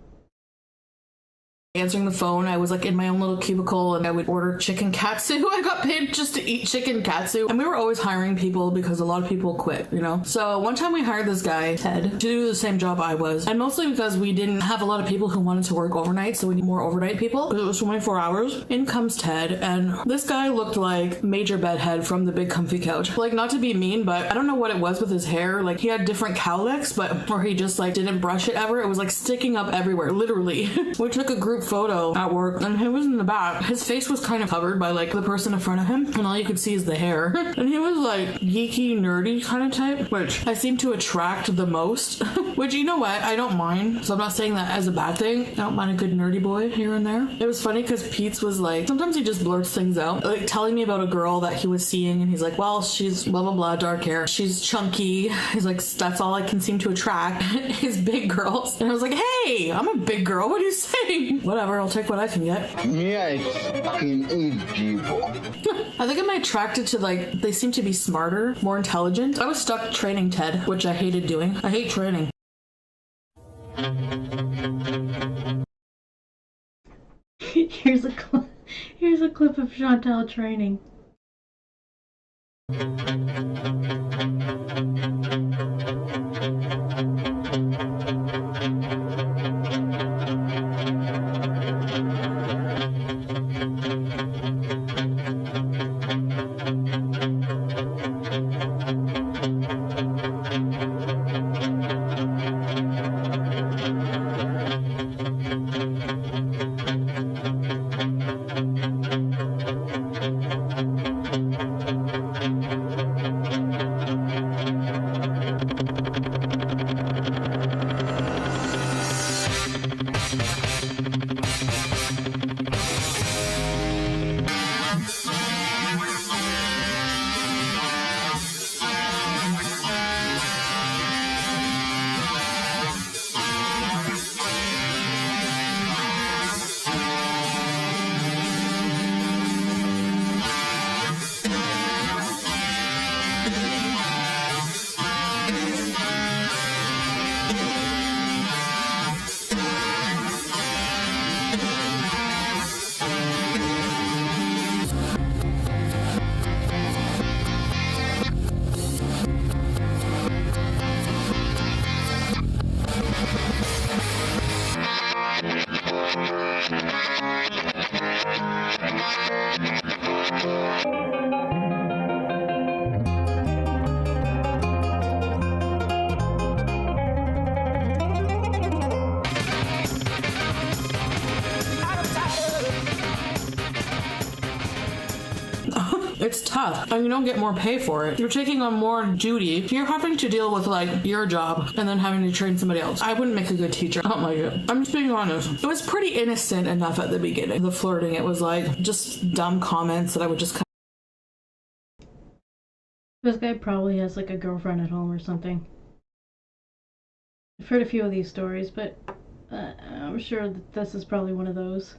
Answering the phone, I was like in my own little cubicle and I would order chicken katsu. I got paid just to eat chicken katsu. And we were always hiring people because a lot of people quit, you know? So one time we hired this guy, Ted, to do the same job I was. And mostly because we didn't have a lot of people who wanted to work overnight, so we need more overnight people because it was 24 hours. In comes Ted, and this guy looked like Major Bedhead from The Big Comfy Couch. Like, not to be mean, but I don't know what it was with his hair. Like, he had different cowlicks, but or he just like didn't brush it ever. It was like sticking up everywhere, literally. We took a group photo at work and he was in the back. His face was kind of covered by like the person in front of him, and all you could see is the hair. And he was like geeky, nerdy kind of type, which I seem to attract the most. Which, you know what, I don't mind. So I'm not saying that as a bad thing. I don't mind a good nerdy boy here and there. It was funny because Pete's was like, sometimes he just blurts things out, like telling me about a girl that he was seeing, and he's like, well, she's blah blah blah, dark hair, she's chunky. He's like, that's all I can seem to attract is big girls. And I was like, hey, I'm a big girl, what are you saying? Whatever, I'll take what I can get. Me, I fucking eat people. I think I'm attracted to, like, they seem to be smarter, more intelligent. I was stuck training Ted, which I hated doing. I hate training. Here's a clip of Chantal training. It's tough, and you don't get more pay for it. You're taking on more duty. You're having to deal with, like, your job and then having to train somebody else. I wouldn't make a good teacher. I don't like it. I'm just being honest. It was pretty innocent enough at the beginning. The flirting, it was like just dumb comments that I would just This guy probably has like a girlfriend at home or something. I've heard a few of these stories, but I'm sure that this is probably one of those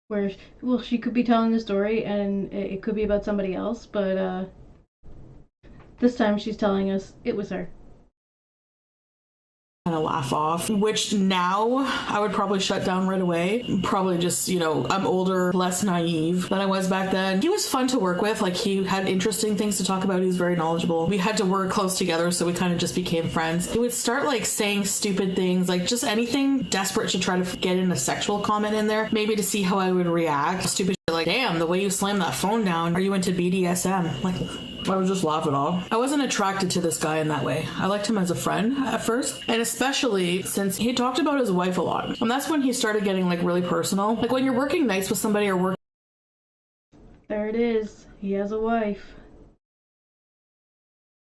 where, well, she could be telling the story and it could be about somebody else, but This time she's telling us it was her. Kind of laugh off, which now I would probably shut down right away. Probably just, you know, I'm older, less naive than I was back then. He was fun to work with. Like, he had interesting things to talk about. He was very knowledgeable. We had to work close together, so we kind of just became friends. He would start like saying stupid things, like just anything desperate to try to get in a sexual comment in there, maybe to see how I would react. Stupid shit like, damn, the way you slammed that phone down. Are you into BDSM? Like, I would just laugh it off. I wasn't attracted to this guy in that way. I liked him as a friend at first, and especially since he talked about his wife a lot. And that's when he started getting like really personal. Like when you're working nights with somebody or working... There it is. He has a wife.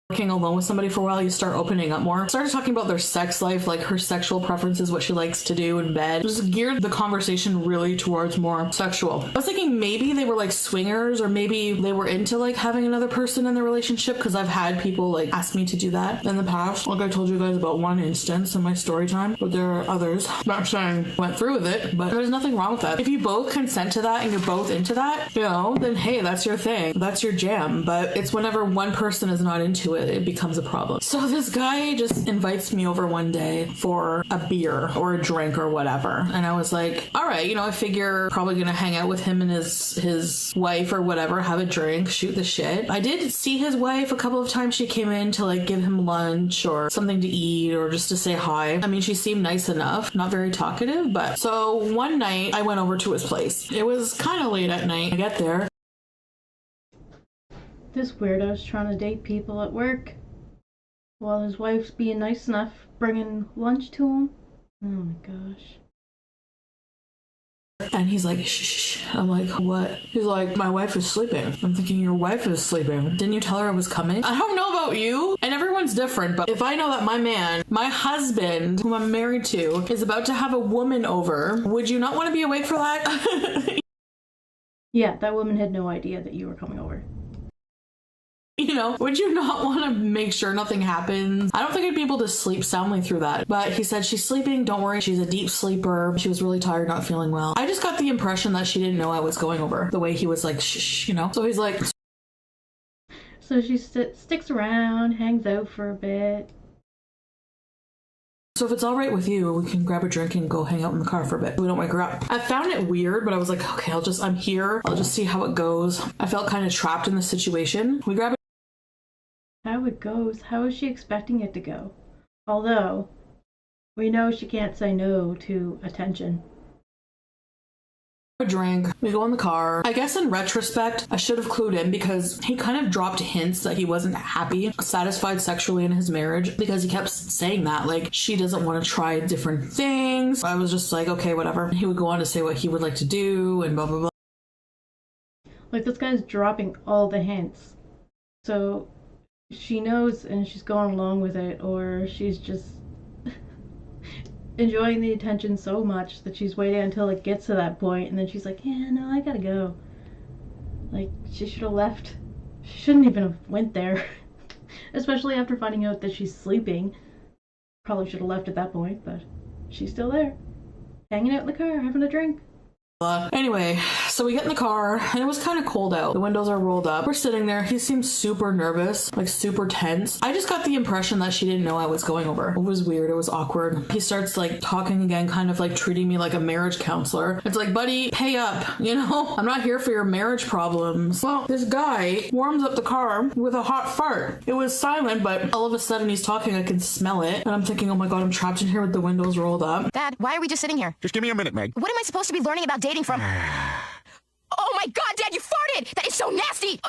Working alone with somebody for a while, you start opening up more. Started talking about their sex life, like her sexual preferences, what she likes to do in bed. Just geared the conversation really towards more sexual. I was thinking maybe they were like swingers, or maybe they were into like having another person in the relationship, because I've had people like ask me to do that in the past. Like I told you guys about one instance in my story time, but there are others. Not saying I went through with it, but there's nothing wrong with that. If you both consent to that and you're both into that, you know, then hey, that's your thing. That's your jam. But it's whenever one person is not into it becomes a problem. So this guy just invites me over one day for a beer or a drink or whatever. And I was like, all right, you know, I figure probably gonna hang out with him and his wife or whatever, have a drink, shoot the shit. I did see his wife a couple of times. She came in to like give him lunch or something to eat or just to say hi. I mean, she seemed nice enough, not very talkative, but so one night I went over to his place. It was kind of late at night. I get there. This weirdo's trying to date people at work while his wife's being nice enough, bringing lunch to him. Oh my gosh. And he's like, shh. I'm like, what? He's like, my wife is sleeping. I'm thinking, your wife is sleeping. Didn't you tell her I was coming? I don't know about you, and everyone's different, but if I know that my man, my husband, whom I'm married to, is about to have a woman over, would you not want to be awake for that? Yeah, that woman had no idea that you were coming over. You know, would you not want to make sure nothing happens? I don't think I'd be able to sleep soundly through that. But he said, she's sleeping, don't worry, she's a deep sleeper. She was really tired, not feeling well. I just got the impression that she didn't know I was going over. The way he was like, shh, you know? So he's like... So she sticks around, hangs out for a bit. So if it's all right with you, we can grab a drink and go hang out in the car for a bit. We don't wake her up. I found it weird, but I was like, okay, I'm here. I'll just see how it goes. I felt kind of trapped in the situation. We grab How it goes? How is she expecting it to go? Although, we know she can't say no to attention. a drink, we go in the car. I guess in retrospect, I should have clued in because he kind of dropped hints that he wasn't happy, satisfied sexually in his marriage because he kept saying that, like, she doesn't want to try different things. I was just like, okay, whatever. He would go on to say what he would like to do and blah, blah, blah. Like, this guy's dropping all the hints. So she knows and she's going along with it, or she's just enjoying the attention so much that she's waiting until it gets to that point, and then she's like, yeah, no, I gotta go. Like, she should have left. She shouldn't even have went there. Especially after finding out that she's sleeping. Probably should have left at that point, but she's still there. Hanging out in the car, having a drink. Anyway, so we get in the car and it was kind of cold out. The windows are rolled up. We're sitting there. He seems super nervous, like super tense. I just got the impression that she didn't know I was going over. It was weird. It was awkward. He starts like talking again, kind of like treating me like a marriage counselor. It's like, buddy, pay up, you know? I'm not here for your marriage problems. Well, this guy warms up the car with a hot fart. It was silent, but all of a sudden he's talking. I can smell it. And I'm thinking, oh my God, I'm trapped in here with the windows rolled up. Dad, why are we just sitting here? Just give me a minute, Meg. What am I supposed to be learning about dating from? Oh my God, Dad, you farted! That is so nasty!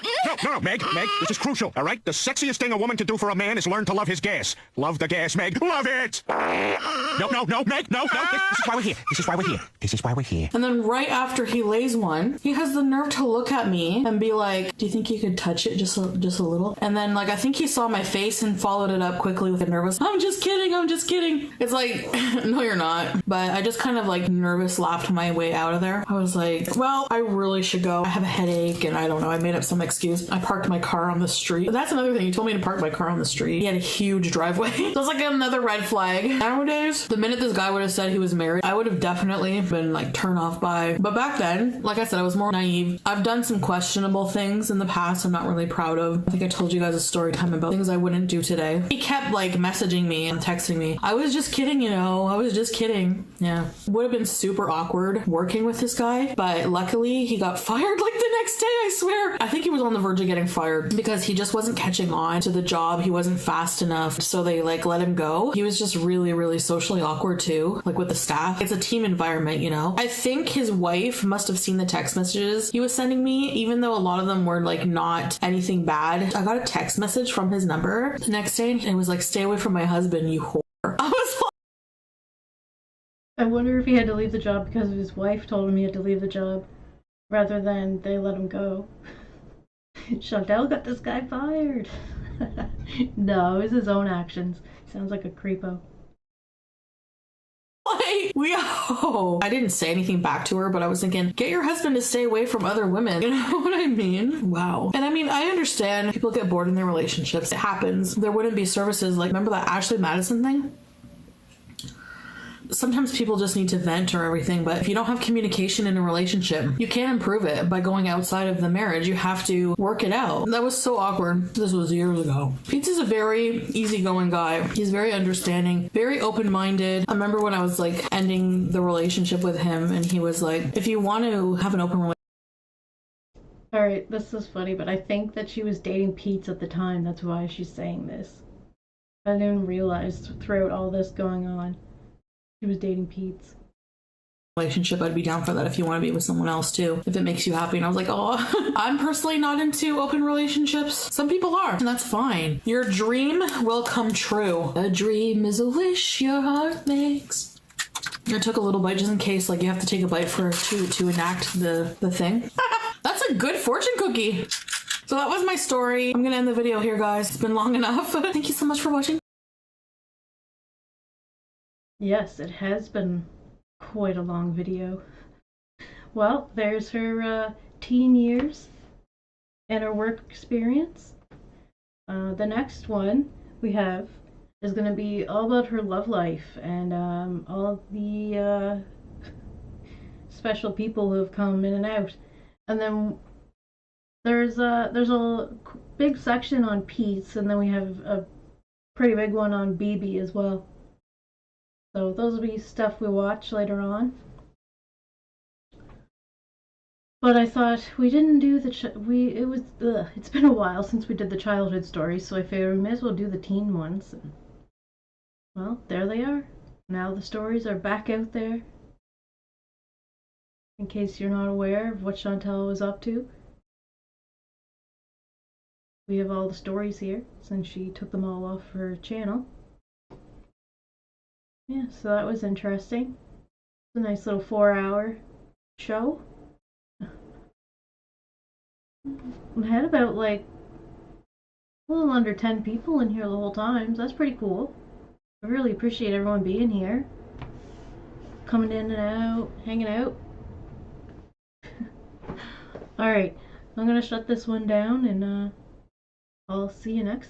No, Meg, this is crucial, all right? The sexiest thing a woman can do for a man is learn to love his gas. Love the gas, Meg. Love it! No, Meg, no. This is why we're here. And then right after he lays one, he has the nerve to look at me and be like, do you think you could touch it just a little? And then, like, I think he saw my face and followed it up quickly with a nervous, I'm just kidding. It's like, no, you're not. But I just kind of, like, nervous laughed my way out of there. I was like, well, I really should go. I have a headache. weekend. I don't know. I made up some excuse. I parked my car on the street. That's another thing. He told me to park my car on the street. He had a huge driveway. So it's like another red flag. Nowadays, the minute this guy would have said he was married, I would have definitely been like turned off by. But back then, like I said, I was more naive. I've done some questionable things in the past I'm not really proud of. I think I told you guys a story time about things I wouldn't do today. He kept like messaging me and texting me. I was just kidding, you know. I was just kidding. Yeah. Would have been super awkward working with this guy, but luckily he got fired like the next day, I swear. I think he was on the verge of getting fired because he just wasn't catching on to the job. He wasn't fast enough, so they like let him go. He was just really, really socially awkward too, like with the staff. It's a team environment, you know. I think his wife must have seen the text messages he was sending me, even though a lot of them were like not anything bad. I got a text message from his number the next day and it was like, "Stay away from my husband, you whore." I was like, I wonder if he had to leave the job because his wife told him he had to leave the job rather than they let him go. Chantal got this guy fired. No, it was his own actions. Sounds like a creepo. I didn't say anything back to her, but I was thinking, get your husband to stay away from other women. You know what I mean? Wow. And I mean, I understand people get bored in their relationships. It happens. There wouldn't be services like, remember that Ashley Madison thing? Sometimes people just need to vent or everything, but if you don't have communication in a relationship, you can't improve it by going outside of the marriage. You have to work it out. That was so awkward. This was years ago. Pete's a very easygoing guy. He's very understanding, very open-minded. I remember when I was like ending the relationship with him and he was like, if you want to have an open relationship. Alright, this is funny, but I think that she was dating Pete at the time. That's why she's saying this. I didn't even realize throughout all this going on. He was dating Pete's Relationship, I'd be down for that if you want to be with someone else too, if it makes you happy. And I was like, oh, I'm personally not into open relationships. Some people are, and that's fine. Your dream will come true. A dream is a wish your heart makes. I took a little bite just in case, like you have to take a bite to enact the thing. That's a good fortune cookie. So that was my story. I'm gonna end the video here, guys. It's been long enough. Thank you so much for watching. Yes, it has been quite a long video. Well, there's her teen years and her work experience. The next one we have is going to be all about her love life and all the special people who have come in and out. And then there's a big section on Pete's, and then we have a pretty big one on BB as well. So those will be stuff we watch later on. But I thought we didn't do the it's been a while since we did the childhood stories, so I figured we may as well do the teen ones. And, well, there they are. Now the stories are back out there. In case you're not aware of what Chantal was up to. We have all the stories here since she took them all off her channel. Yeah, so that was interesting. It's a nice little 4-hour show. We had about like a little under 10 people in here the whole time, so that's pretty cool. I really appreciate everyone being here. Coming in and out, hanging out. Alright, I'm gonna shut this one down and I'll see you next time.